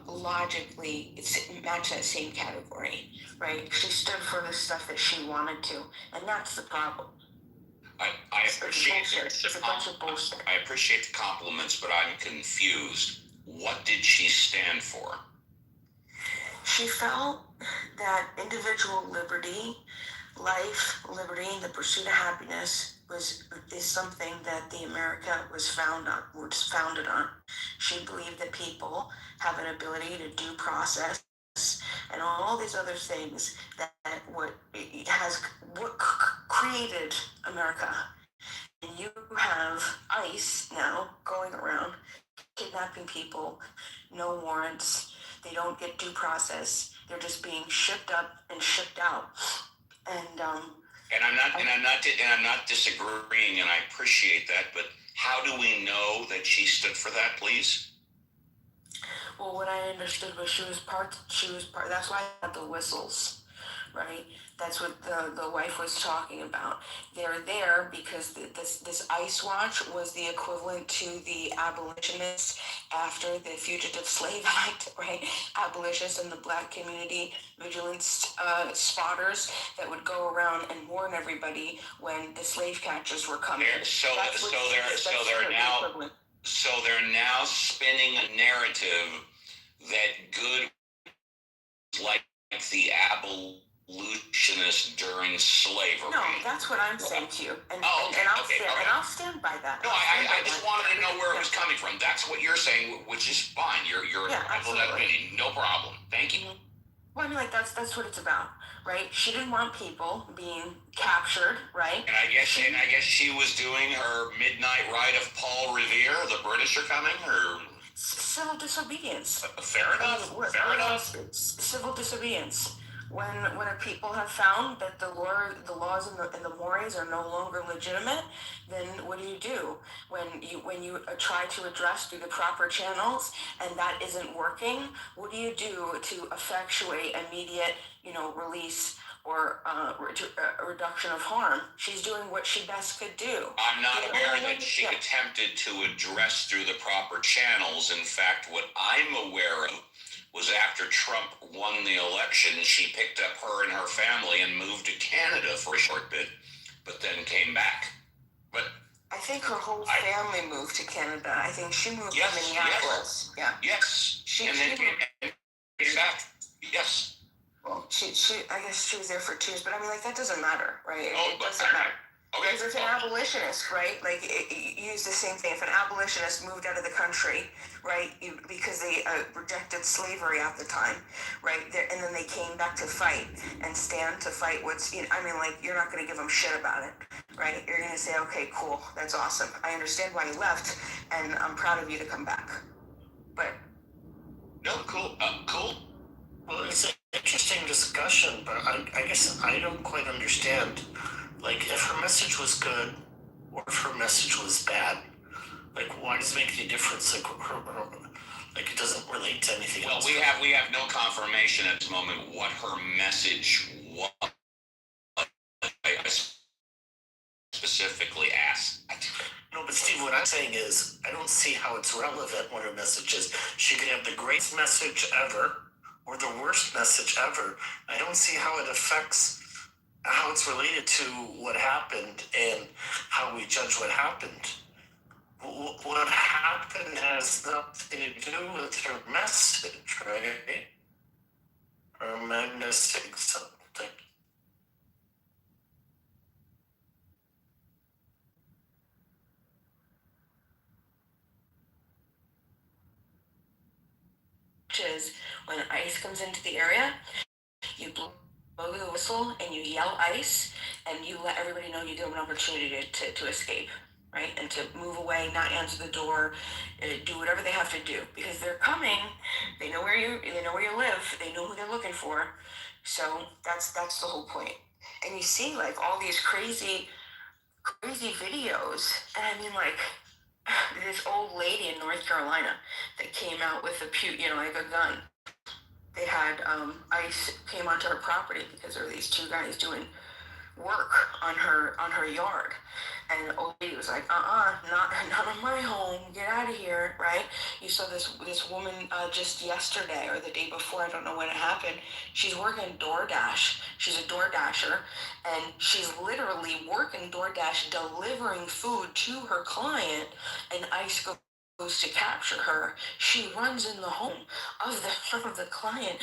logically, match that same category, right? She stood for the stuff that she wanted to, and that's the problem. I appreciate the compliments, but I'm confused. What did she stand for? She felt that individual liberty, life, liberty, and the pursuit of happiness is something that the America was founded on. She believed that people have an ability to due process and all these other things that what created America. And you have ICE now going around kidnapping people, no warrants. They don't get due process. They're just being shipped up and shipped out. And I'm not disagreeing, and I appreciate that. But how do we know that she stood for that, please? Well, what I understood was she was part. That's why I had the whistles, right? That's what the wife was talking about. They're there because this ICE watch was the equivalent to the abolitionists after the Fugitive Slave Act, right? Abolitionists and the black community vigilance spotters that would go around and warn everybody when the slave catchers were coming. So they're now spinning a narrative that Good was like the abolitionist during slavery. No, that's what I'm saying to you, and I'll stand by that. No, I just wanted to know where it was coming from. That's what you're saying, which is fine. You're entitled to that opinion. No problem. Thank you. Well, that's what it's about, right? She didn't want people being captured, right? And I guess she was doing her midnight ride of Paul Revere. The British are coming, or civil disobedience. Fair enough. Civil disobedience. When a people have found that the laws and the mores are no longer legitimate, then what do? When you try to address through the proper channels and that isn't working, what do you do to effectuate immediate, release or a reduction of harm. She's doing what she best could do. I'm not aware that she attempted to address through the proper channels. In fact, what I'm aware of was after Trump won the election, she picked up her and her family and moved to Canada for a short bit, but then came back. But I think her whole family moved to Canada. I think she moved to Minneapolis. Yes. And then came back. Yes. Well, she I guess she was there for 2 years, but I mean, like, that doesn't matter, right? Oh, it doesn't matter. Okay. Because if an abolitionist, right, like, you use the same thing. If an abolitionist moved out of the country, right, because they rejected slavery at the time, right, and then they came back to fight and stand to fight what's, I mean, like, you're not going to give them shit about it, right? You're going to say, okay, cool, that's awesome. I understand why you left, and I'm proud of you to come back. But no, cool. Cool. Well, it's an interesting discussion, but I guess I don't quite understand. Like, if her message was good, or if her message was bad, like, why does it make any difference? Like, like, it doesn't relate to anything else. Well, we have no confirmation at this moment what her message was. I specifically asked. No, but Steve, what I'm saying is, I don't see how it's relevant what her message is. She could have the greatest message ever, or the worst message ever. I don't see how it affects how it's related to what happened and how we judge what happened. What happened has nothing to do with her message, right? Or am I missing something? is when ICE comes into the area, you blow the whistle and you yell ICE, and you let everybody know you give them an opportunity to escape, right? And to move away, not answer the door, do whatever they have to do, because they're coming. They know where you live. They know who they're looking for. So that's the whole point. And you see, like, all these crazy videos, and I mean, like, this old lady in North Carolina that came out with like a gun. They had ICE came onto her property because there were these 2 guys doing work on her yard, and the old lady was like, not on my home, get out of here, right? You saw this woman just yesterday or the day before, I don't know when it happened. She's working DoorDash. She's a DoorDasher, and she's literally working DoorDash, delivering food to her client, and ICE goes to capture her. She runs in the home of the client,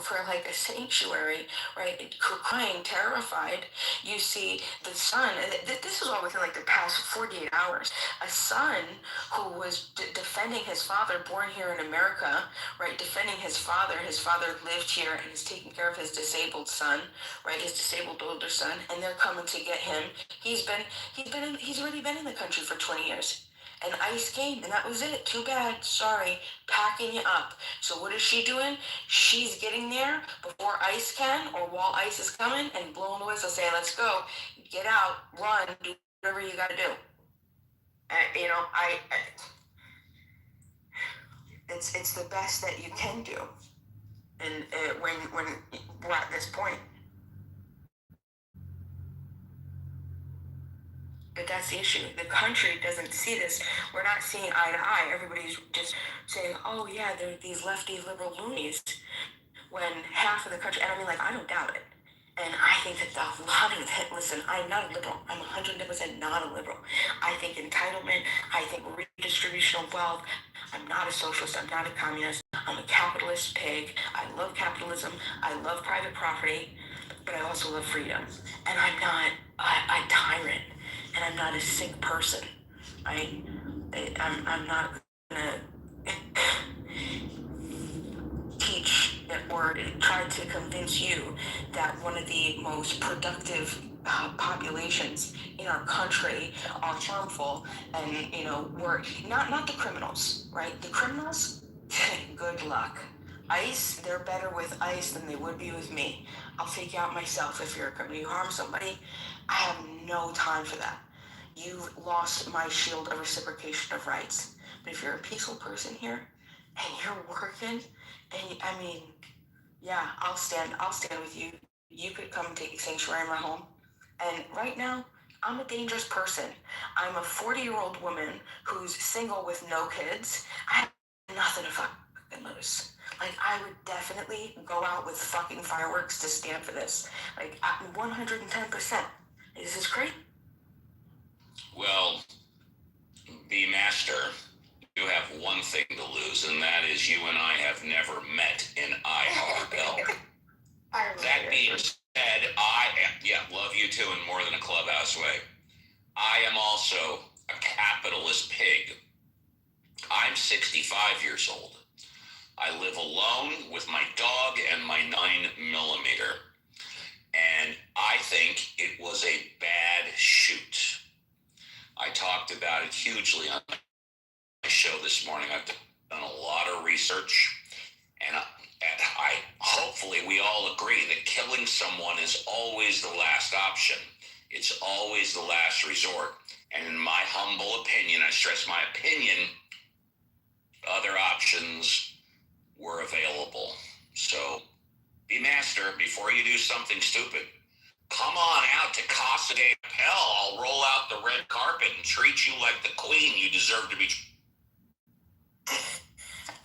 for like a sanctuary, right? Crying, terrified. You see the son, and this was all within like the past 48 hours. A son who was defending his father, born here in America, right? Defending his father. His father lived here and is taking care of his disabled son, right? His disabled older son, and they're coming to get him. He's already been in the country for 20 years. And ICE came, and that was it. Too bad. Sorry. Packing you up. So what is she doing? She's getting there before ICE can, or while ICE is coming, and blowing the whistle, saying, let's go. Get out. Run. Do whatever you got to do. It's the best that you can do. And when we're at this point. But that's the issue. The country doesn't see this. We're not seeing eye to eye. Everybody's just saying, oh, yeah, they're these lefty liberal loonies, when half of the country, and I mean, like, I don't doubt it. And I think that a lot of it, listen, I'm not a liberal. I'm 100% not a liberal. I think entitlement, I think redistribution of wealth. I'm not a socialist. I'm not a communist. I'm a capitalist pig. I love capitalism. I love private property, but I also love freedom. And I'm not a tyrant. And I'm not a sick person, right? I'm not gonna teach or try to convince you that one of the most productive populations in our country are harmful, and we're not the criminals, right? The criminals, good luck. ICE, they're better with ICE than they would be with me. I'll take you out myself if you're a criminal. You harm somebody, I have no time for that. You've lost my shield of reciprocation of rights. But if you're a peaceful person here and you're working, and I'll stand with you. you could come take sanctuary in my home. And right now, I'm a dangerous person. I'm a 40-year-old woman who's single with no kids. I have nothing to fucking lose. Like, I would definitely go out with fucking fireworks to stand for this. Like, 110%. This is great. Well, B-Master, you have one thing to lose, and that is you and I have never met in IRL. That being said, love you too in more than a clubhouse way. I am also a capitalist pig. I'm 65 years old. I live alone with my dog and my 9mm. And I think it was a bad shoot. I talked about it hugely on my show this morning. I've done a lot of research, and I hopefully we all agree that killing someone is always the last option. It's always the last resort. And in my humble opinion, I stress my opinion, other options were available. So, B-Master, before you do something stupid, come on out to Casa de Papel. I'll roll out the red carpet and treat you like the queen you deserve to be.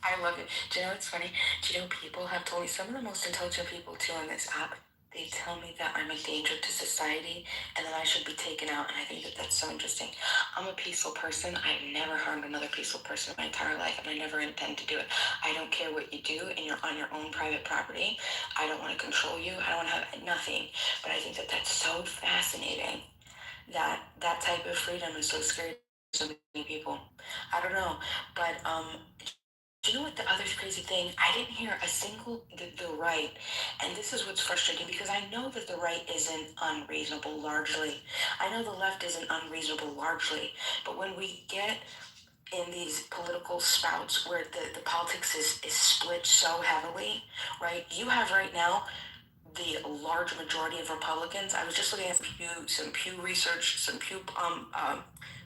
I love it. Do you know what's funny? Do you know people have told me, some of the most intelligent people too on this app, they tell me that I'm a danger to society and that I should be taken out, and I think that that's so interesting. I'm a peaceful person. I've never harmed another peaceful person in my entire life, and I never intend to do it. I don't care what you do, and you're on your own private property. I don't want to control you. I don't want to have nothing. But I think that that's so fascinating, that that type of freedom is so scary to so many people. I don't know, but do you know what the other crazy thing? I didn't hear a single, the right, and this is what's frustrating, because I know that the right isn't unreasonable largely. I know the left isn't unreasonable largely, but when we get in these political spouts where the politics is split so heavily, right? You have right now the large majority of Republicans. I was just looking at some Pew research,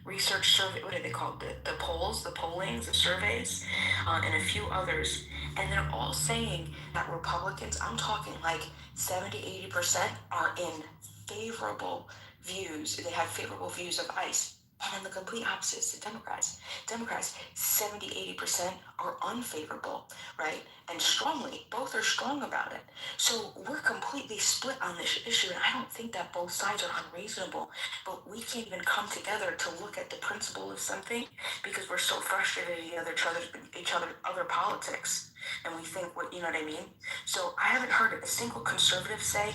research survey. What are they called? The polls, the pollings, the surveys, and a few others, and they're all saying that Republicans, I'm talking like 70-80%, are in favorable views. They have favorable views of ICE. And then the complete opposite is the Democrats. Democrats, 70-80% are unfavorable, right? And strongly, both are strong about it. So we're completely split on this issue, and I don't think that both sides are unreasonable, but we can't even come together to look at the principle of something because we're so frustrated at each other politics, and we think, what, you know what I mean? So I haven't heard a single conservative say,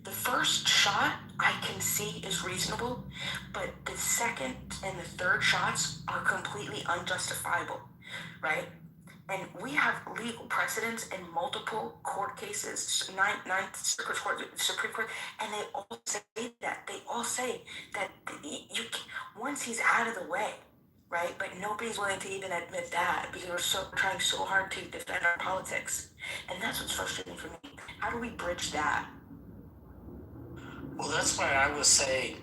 the first shot I can see is reasonable, but the second and the third shots are completely unjustifiable, right? And we have legal precedents in multiple court cases, Ninth Circuit Court, Supreme Court, and they all say that. They all say that once he's out of the way, right? But nobody's willing to even admit that because we're trying so hard to defend our politics. And that's what's frustrating for me. How do we bridge that? Well, that's why I was saying,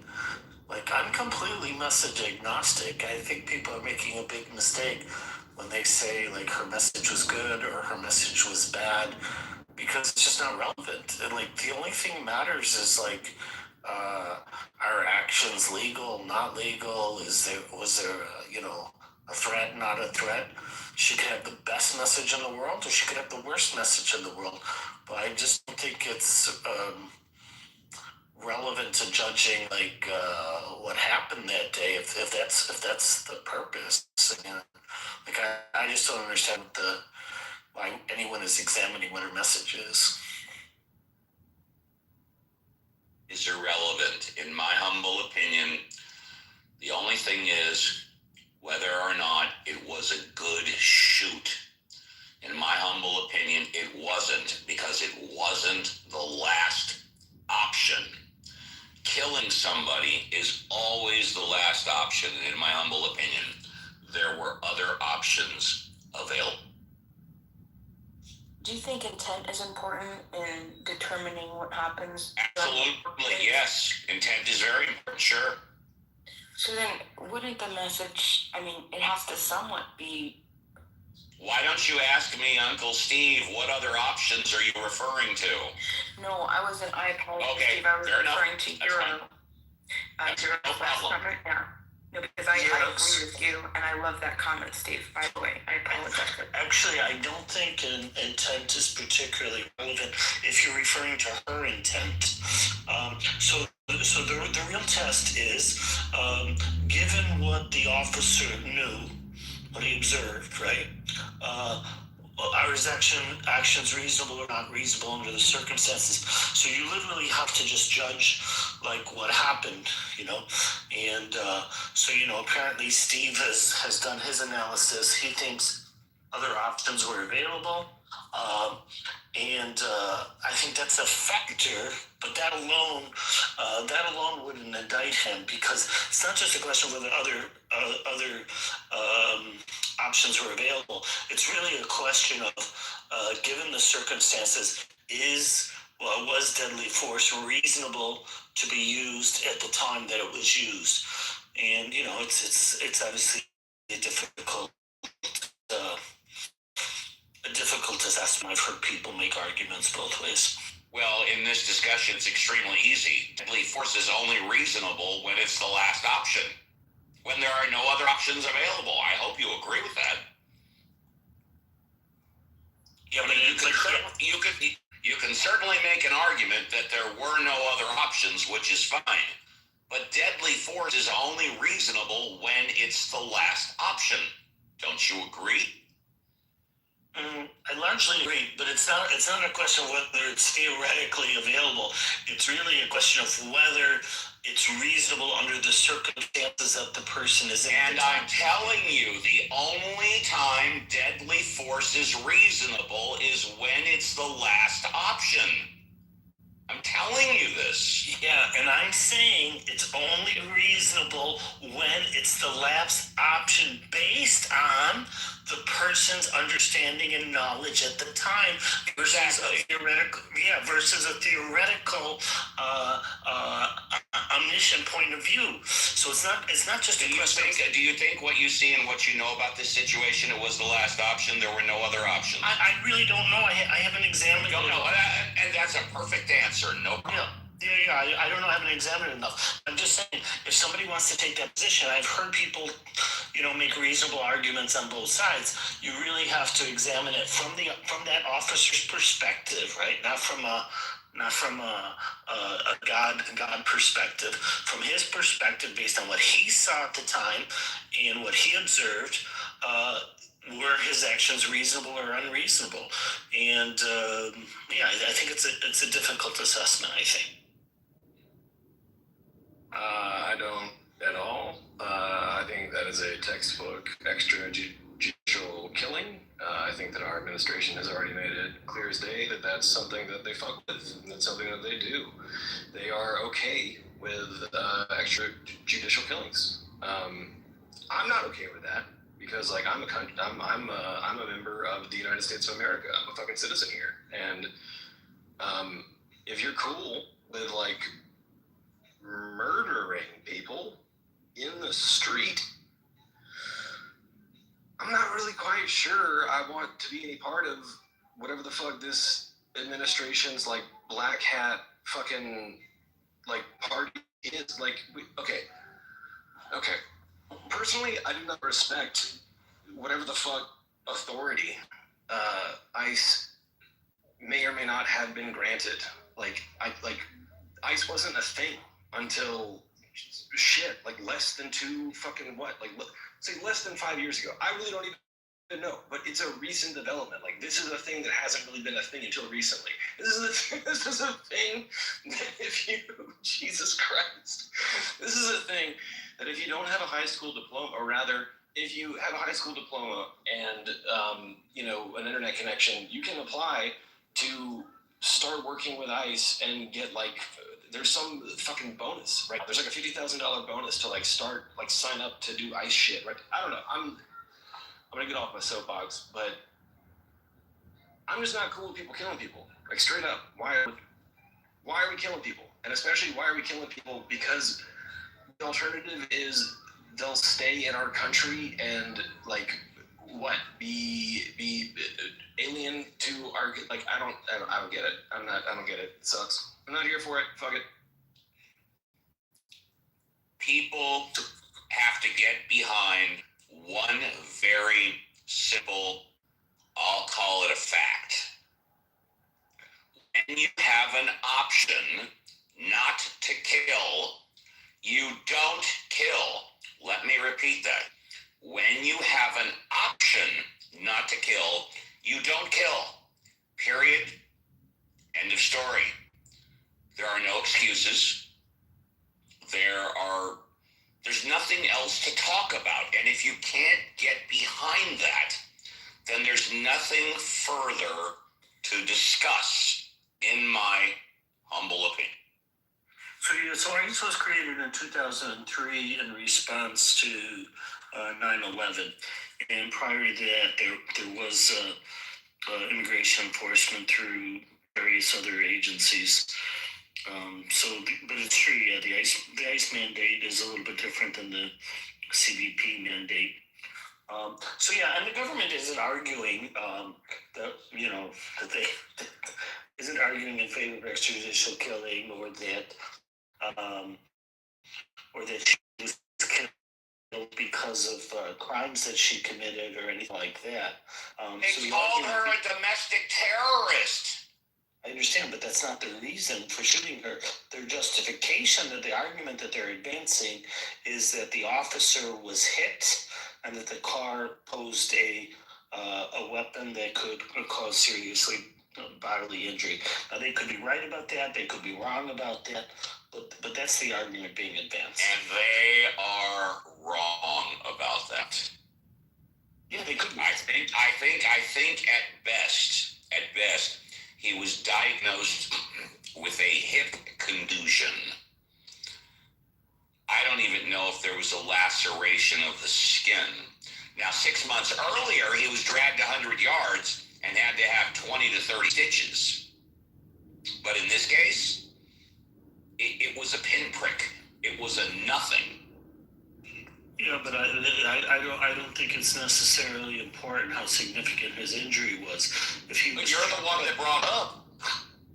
like, I'm completely message agnostic. I think people are making a big mistake when they say, like, her message was good or her message was bad, because it's just not relevant. And, like, the only thing matters is, like, are actions legal, not legal? Was there a threat, not a threat? She could have the best message in the world, or she could have the worst message in the world. But I just don't think it's relevant to judging like what happened that day, if that's the purpose. Like I just don't understand why anyone is examining what her message is. Is irrelevant. In my humble opinion, the only thing is whether or not it was a good shoot. In my humble opinion, it wasn't, because it wasn't the last option. Killing somebody is always the last option. In my humble opinion, there were other options available. Do you think intent is important in determining what happens? Absolutely, yes. Intent is very important, sure. So then, wouldn't the message, I mean, it has to somewhat be Why don't you ask me, Uncle Steve, what other options are you referring to? No, I apologize, Okay, Steve. I was fair enough. referring to That's your fine. your No last problem. comment. Yeah. No, because I agree with you, and I love that comment, Steve. By the way, I apologize. Actually, I don't think an intent is particularly relevant if you're referring to her intent. So the real test is, given what the officer knew, what he observed, right? Are his actions reasonable or not reasonable under the circumstances? So you literally have to just judge like what happened, you know? And so, you know, apparently Steve has done his analysis. He thinks other options were available. And I think that's a factor, but that alone wouldn't indict him, because it's not just a question of whether other options were available. It's really a question of, given the circumstances, was deadly force reasonable to be used at the time that it was used? And you know, it's obviously a difficult assessment. I've heard people make arguments both ways. Well, in this discussion, it's extremely easy. Deadly force is only reasonable when it's the last option. When there are no other options available. I hope you agree with that. Yeah, but you can certainly make an argument that there were no other options, which is fine. But deadly force is only reasonable when it's the last option. Don't you agree? I largely agree, but it's not a question of whether it's theoretically available. It's really a question of whether it's reasonable under the circumstances that the person is in. And I'm telling you, the only time deadly force is reasonable is when it's the last option. I'm telling you this. Yeah, and I'm saying it's only reasonable when it's the last option based on the person's understanding and knowledge at the time versus a theoretical omniscient point of view. So it's not just a question. Do you think what you see and what you know about this situation, it was the last option? There were no other options. I really don't know. I haven't examined it. No, and that's a perfect answer. No problem. Yeah, I don't know. I haven't examined it enough. I'm just saying, if somebody wants to take that position, I've heard people, you know, make reasonable arguments on both sides. You really have to examine it from that officer's perspective, right? Not from a God perspective. From his perspective, based on what he saw at the time and what he observed, were his actions reasonable or unreasonable? And I think it's a difficult assessment, I think. I don't at all. I think that is a textbook extrajudicial killing. I think that our administration has already made it clear as day that that's something that they fuck with, and that's something that they do. They are okay with extrajudicial killings. I'm not okay with that, because like I'm a member of the United States of America. I'm a fucking citizen here, and if you're cool with like murdering people in the street, I'm not really quite sure I want to be any part of whatever the fuck this administration's like black hat fucking like party is. Like, okay. Personally, I do not respect whatever the fuck authority ICE may or may not have been granted. ICE wasn't a thing until less than less than 5 years ago. I really don't even know, but it's a recent development. Like, this is a thing that hasn't really been a thing until recently. This is a thing that Jesus Christ, this is a thing that if you don't have a high school diploma, or rather, if you have a high school diploma and an internet connection, you can apply to start working with ICE and get there's some fucking bonus, right? There's like a $50,000 bonus to sign up to do ICE shit, right? I don't know. I'm gonna get off my soapbox, but I'm just not cool with people killing people. Like, straight up, why are we killing people? And especially, why are we killing people? Because the alternative is they'll stay in our country and what? Be alien to our, like, I don't get it. I don't get it. It sucks. I'm not here for it. Fuck it. People have to get behind one very simple, I'll call it a fact. When you have an option not to kill, you don't kill. Let me repeat that. When you have an option not to kill, you don't kill. Period. End of story. There are no excuses. There's nothing else to talk about. And if you can't get behind that, then there's nothing further to discuss, in my humble opinion. So ICE was created in 2003 in response to 9/11, and prior to that, there was immigration enforcement through various other agencies. But it's true, yeah. The ICE mandate is a little bit different than the CBP mandate. And the government isn't arguing that they isn't arguing in favor of extrajudicial killing or that she was killed because of crimes that she committed or anything like that. They called her a domestic terrorist. I understand, but that's not the reason for shooting her. Their justification, that the argument that they're advancing, is that the officer was hit and that the car posed a weapon that could cause seriously bodily injury. Now, they could be right about that. They could be wrong about that. But that's the argument being advanced. And they are wrong about that. Yeah, they could be. I think at best, he was diagnosed with a hip contusion. I don't even know if there was a laceration of the skin. Now, 6 months earlier, he was dragged 100 yards and had to have 20 to 30 stitches. But in this case, it was a pinprick. It was a nothing. Yeah, but I don't think it's necessarily important how significant his injury was. But you're the one that brought up.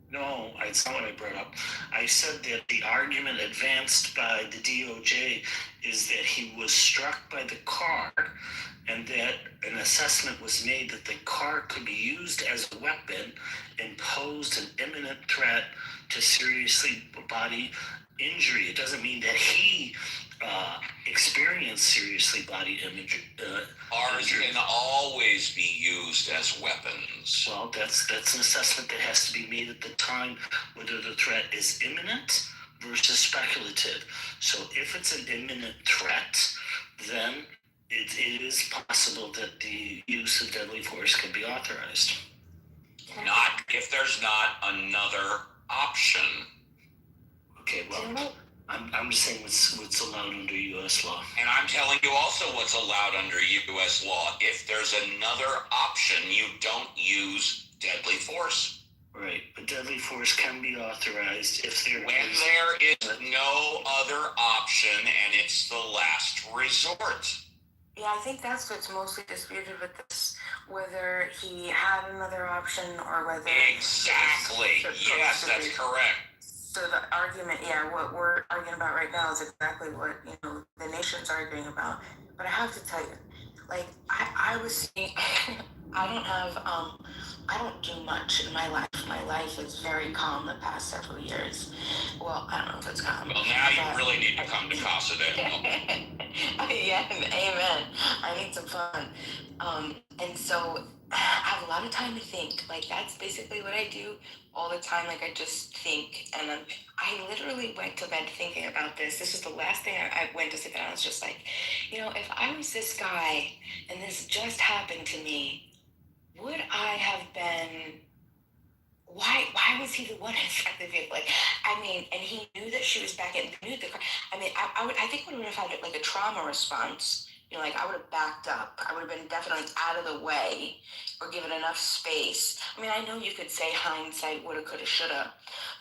No, it's not what I brought up. I said that the argument advanced by the DOJ is that he was struck by the car and that an assessment was made that the car could be used as a weapon and posed an imminent threat to seriously body injury. It doesn't mean that he experienced seriously body injury. Ours can always be used as weapons. Well, that's an assessment that has to be made at the time, whether the threat is imminent versus speculative. So if it's an imminent threat, then it is possible that the use of deadly force can be authorized. Not if there's not another option. Okay, well, I'm saying what's allowed under U.S. law. And I'm telling you also what's allowed under U.S. law. If there's another option, you don't use deadly force. Right, but deadly force can be authorized if there is no other option and it's the last resort. Yeah, I think that's what's mostly disputed with this, whether he had another option or whether... Exactly. Yes, that's correct. So the argument, what we're arguing about right now is exactly what, the nation's arguing about. But I have to tell you, like, I was seeing... I don't do much in my life. My life is very calm the past several years. Well, I don't know if it's calm. Well, now you really need to come to Casa de Yeah, amen. I need some fun. And so I have a lot of time to think. Like, that's basically what I do all the time. Like, I just think. And I literally went to bed thinking about this. This was the last thing I went to sit down. I was just like, if I was this guy and this just happened to me, would I have been... Why was he the one inside the vehicle? Like, and he knew that she was back in, knew the car. I think I would have had like a trauma response. Like, I would have backed up. I would have been definitely out of the way or given enough space. I know you could say hindsight, woulda, coulda, shoulda.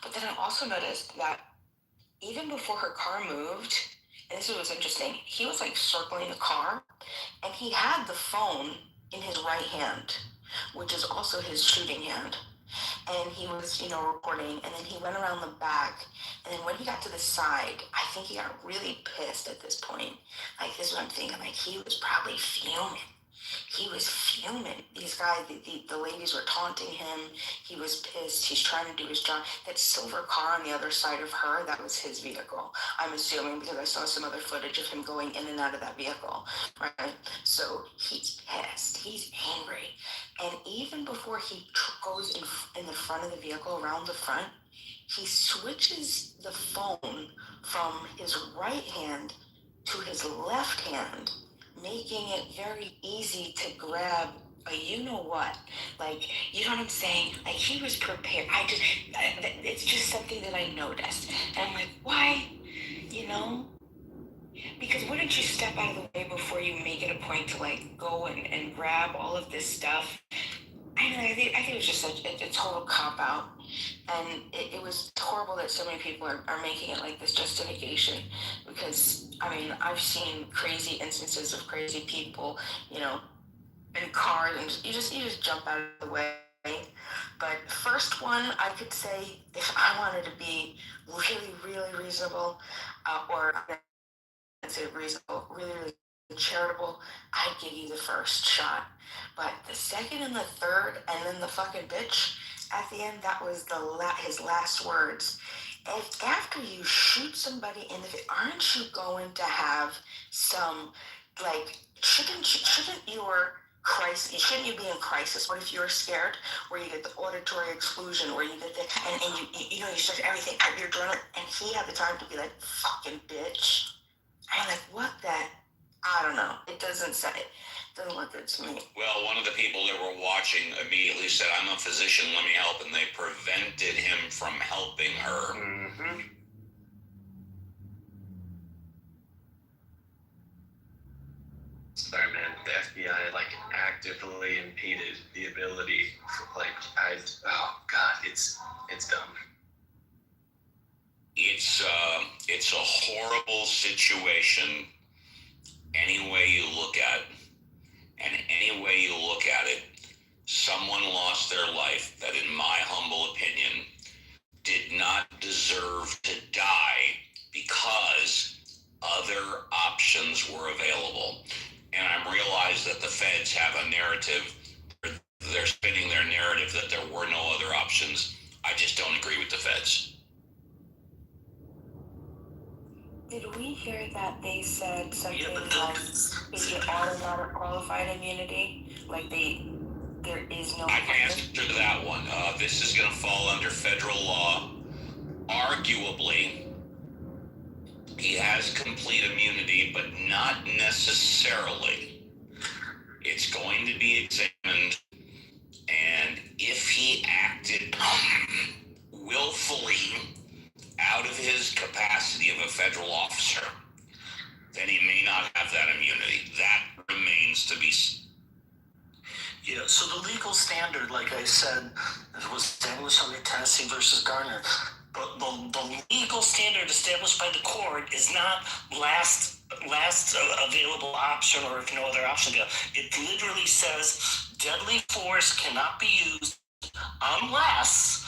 But then I also noticed that even before her car moved, and this was interesting, he was like circling the car and he had the phone in his right hand, which is also his shooting hand. And he was, recording, and then he went around the back, and then when he got to the side, I think he got really pissed at this point. Like, this is what I'm thinking, like, he was probably fuming. He was fuming. These guys, the ladies were taunting him. He was pissed. He's trying to do his job. That silver car on the other side of her, that was his vehicle. I'm assuming, because I saw some other footage of him going in and out of that vehicle, right? So he's pissed. He's angry. And even before he goes in the front of the vehicle, around the front, he switches the phone from his right hand to his left hand, making it very easy to grab a you-know-what. Like, you know what I'm saying? Like, he was prepared. It's just something that I noticed. And I'm like, why? Because wouldn't you step out of the way before you make it a point to, like, go and grab all of this stuff? I think it was just a total cop-out. And it was horrible that so many people are making it like this justification, because, I've seen crazy instances of crazy people, in cars, and you just jump out of the way. But first one, I could say, if I wanted to be really, really reasonable, or I'd say reasonable, really, really charitable, I'd give you the first shot. But the second and the third, and then the fucking bitch at the end, that was his last words. If after you shoot somebody in the face, aren't you going to have some, like, shouldn't you be in crisis? What if you're scared, where you get the auditory exclusion, where you get the, and you start everything out your adrenaline, and he had the time to be like, fucking bitch. I'm like, what that? I don't know. It doesn't say it. Doesn't look good to me. Well, one of the people that were watching immediately said, "I'm a physician, let me help," and they prevented him from helping her. Mm-hmm. Sorry, man. The FBI actively impeded the ability for oh god, it's dumb. It's a horrible situation any way you look at it. And any way you look at it, someone lost their life that, in my humble opinion, did not deserve to die because other options were available. And I realize that the feds have a narrative, they're spinning their narrative that there were no other options. I just don't agree with the feds. Did we hear that they said something like they get automatic qualified immunity? Like there is no... I can answer to that one. This is going to fall under federal law. Arguably, he has complete immunity, but not necessarily. It's going to be examined, and if he acted willfully out of his capacity of a federal officer, then he may not have that immunity. That remains to be seen. Yeah, so the legal standard, like I said, was established under Tennessee versus Garner. But the legal standard established by the court is not last available option, or if no other option. It literally says deadly force cannot be used unless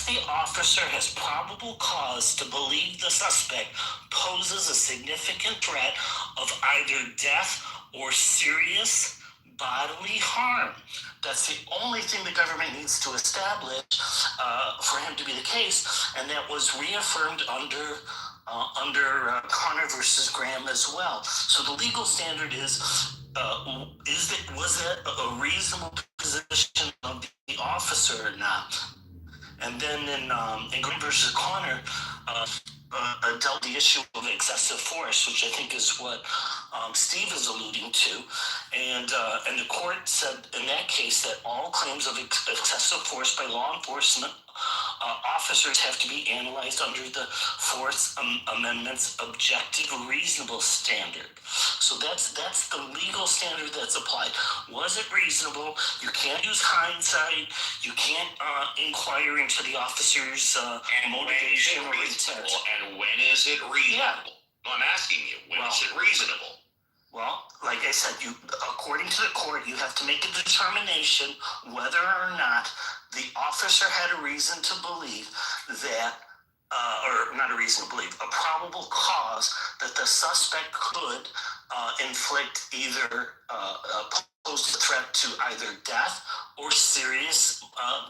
the officer has probable cause to believe the suspect poses a significant threat of either death or serious bodily harm. That's the only thing the government needs to establish for him to be the case, and that was reaffirmed under Connor versus Graham as well. So the legal standard was it a reasonable position of the officer or not? And then in Graham versus Connor, dealt the issue of excessive force, which I think is what Steve is alluding to, and the court said in that case that all claims of excessive force by law enforcement officers have to be analyzed under the Fourth Amendment's objective reasonable standard. So that's the legal standard that's applied. Was it reasonable? You can't use hindsight. You can't inquire into the officer's motivation or intent. And when is it reasonable? Yeah. I'm asking you, when is it reasonable? Well, like I said, you, according to the court, you have to make a determination whether or not the officer had a reason to believe that, or not a reason to believe, a probable cause that the suspect could inflict either pose a threat to either death or serious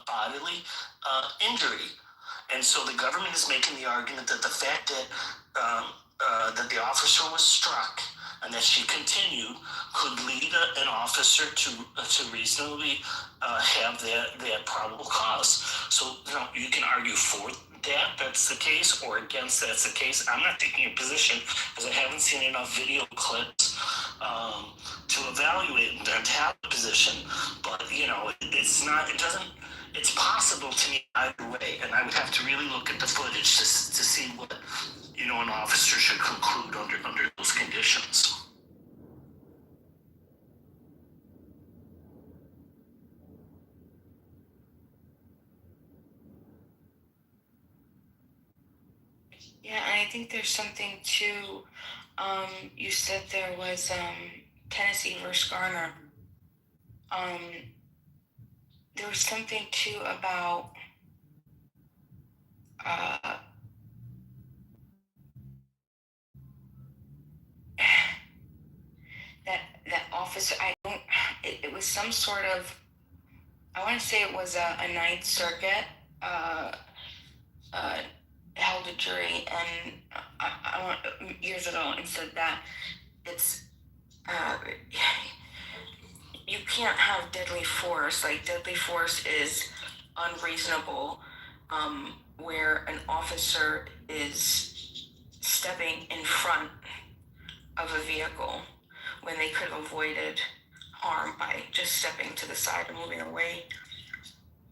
bodily injury. And so the government is making the argument that the fact that that the officer was struck and that she continued could lead an officer to reasonably have that probable cause. So you can argue for that's the case, or against that's the case. I'm not taking a position because I haven't seen enough video clips to evaluate and to have a position. But it's not. It doesn't. It's possible to me either way, and I would have to really look at the footage to see what an officer should conclude under those conditions. Yeah, and I think there's something too. You said there was Tennessee versus Garner. There was something too about that officer. It was some sort of. I want to say it was a Ninth Circuit held a jury, and years ago, and said that it's you can't have deadly force. Like, deadly force is unreasonable where an officer is stepping in front of a vehicle when they could have avoided harm by just stepping to the side and moving away.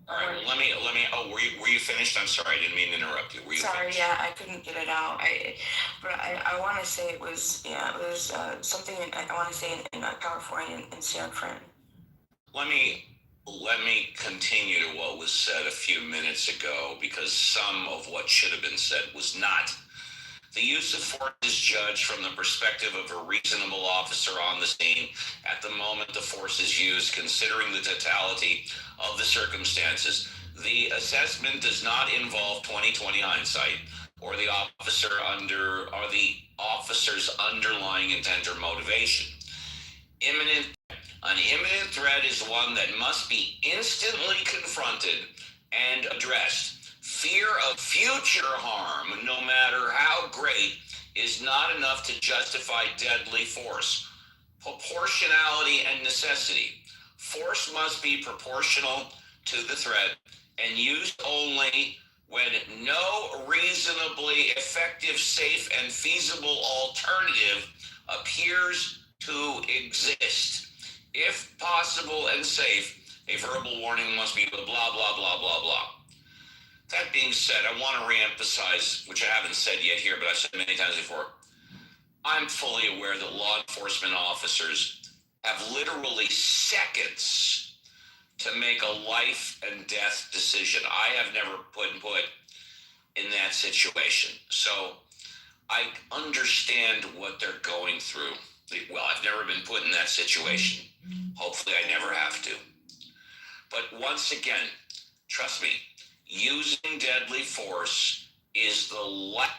All right, well, let me. Oh, were you finished? I'm sorry, I didn't mean to interrupt you. Were you Sorry, finished? yeah, I couldn't get it out. I want to say it was something I want to say in California in San Fran. Let me continue to what was said a few minutes ago, because some of what should have been said was not. The use of force is judged from the perspective of a reasonable officer on the scene at the moment the force is used, considering the totality of the circumstances. The assessment does not involve 20/20 hindsight or the officer's underlying intent or motivation. An imminent threat is one that must be instantly confronted and addressed. Fear of future harm, no matter how great, is not enough to justify deadly force. Proportionality and necessity. Force must be proportional to the threat and used only when no reasonably effective, safe, and feasible alternative appears to exist. If possible and safe, a verbal warning must be blah, blah, blah, blah, blah. That being said, I want to reemphasize, which I haven't said yet here, but I've said many times before, I'm fully aware that law enforcement officers have literally seconds to make a life and death decision. I have never put in that situation. So I understand what they're going through. Well, I've never been put in that situation. Hopefully I never have to. But once again, trust me, using deadly force is the last.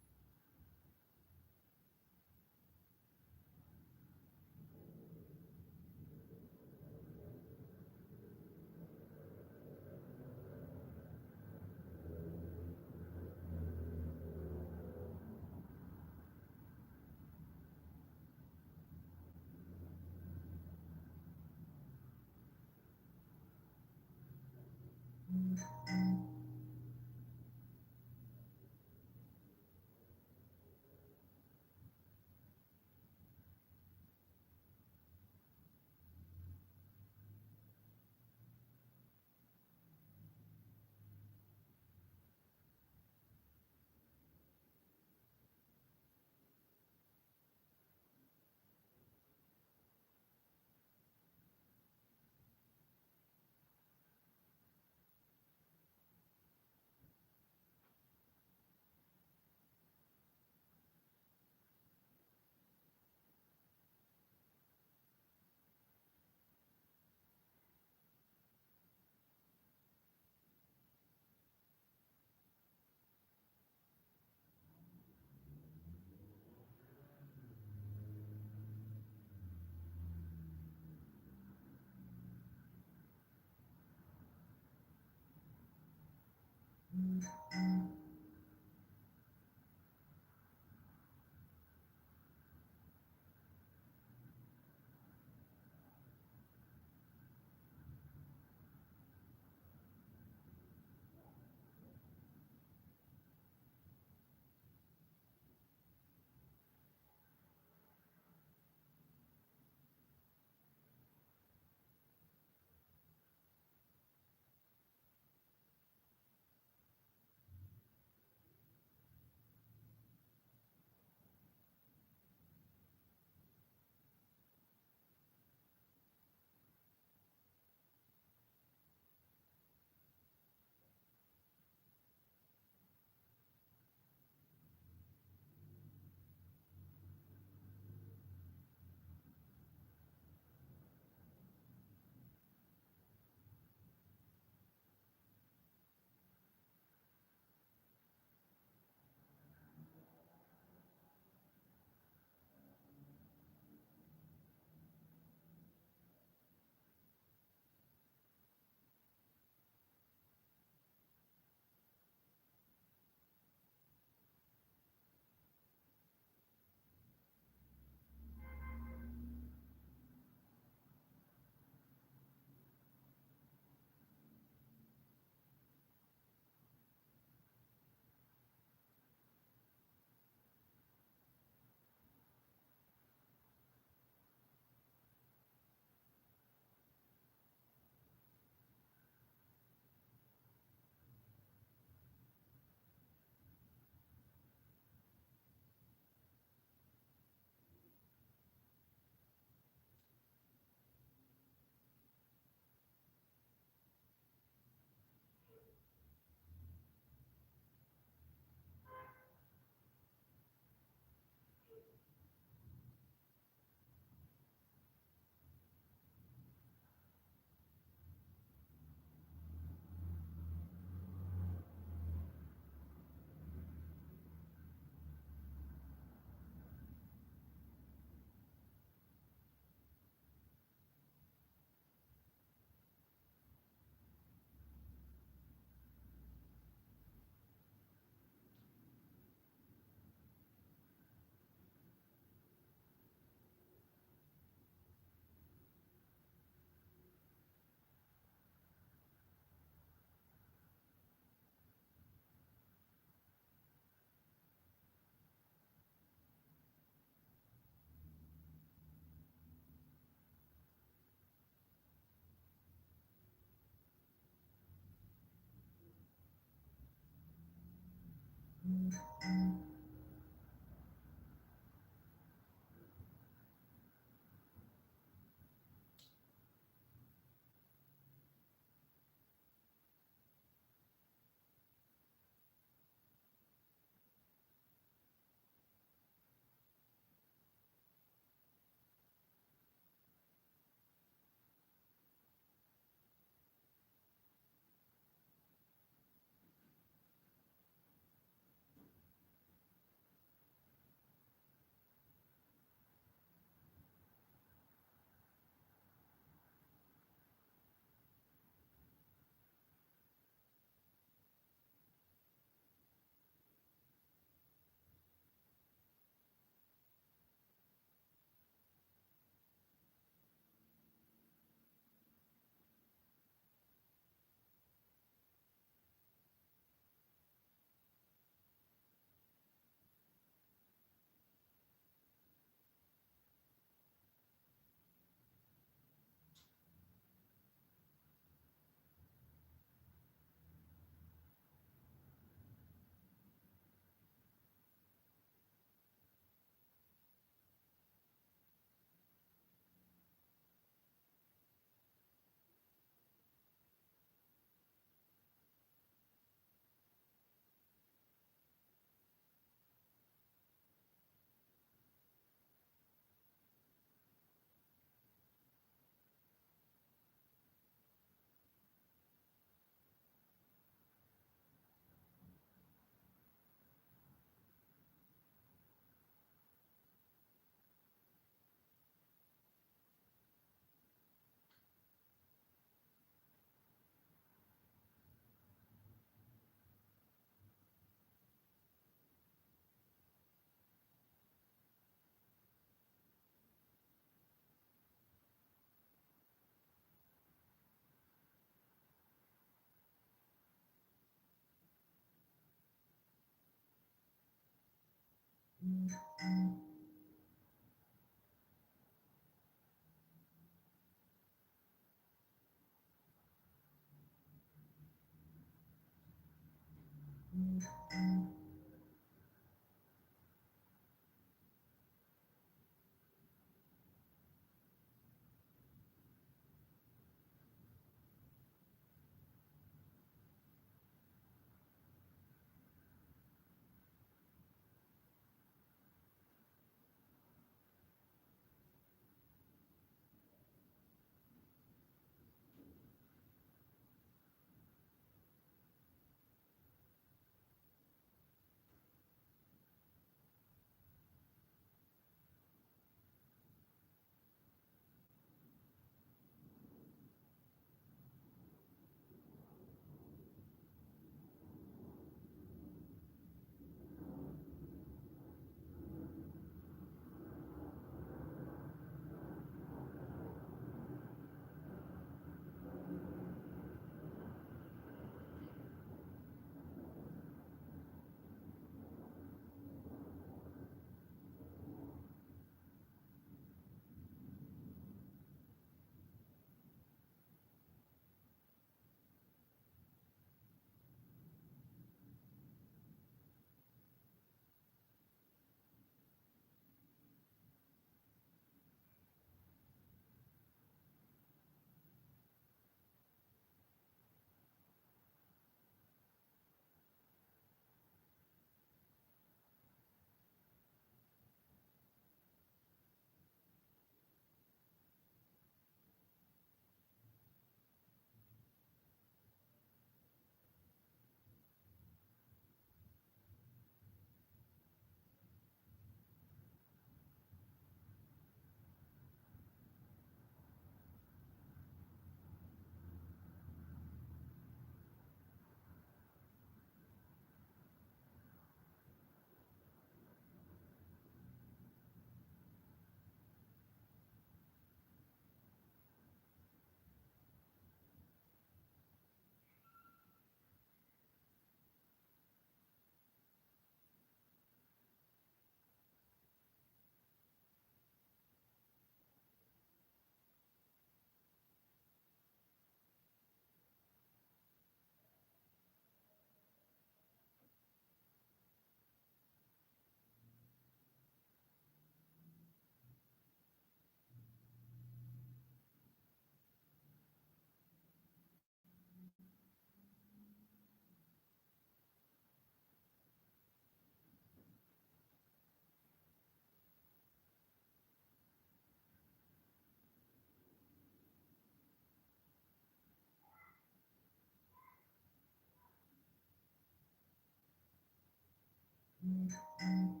Mm-hmm.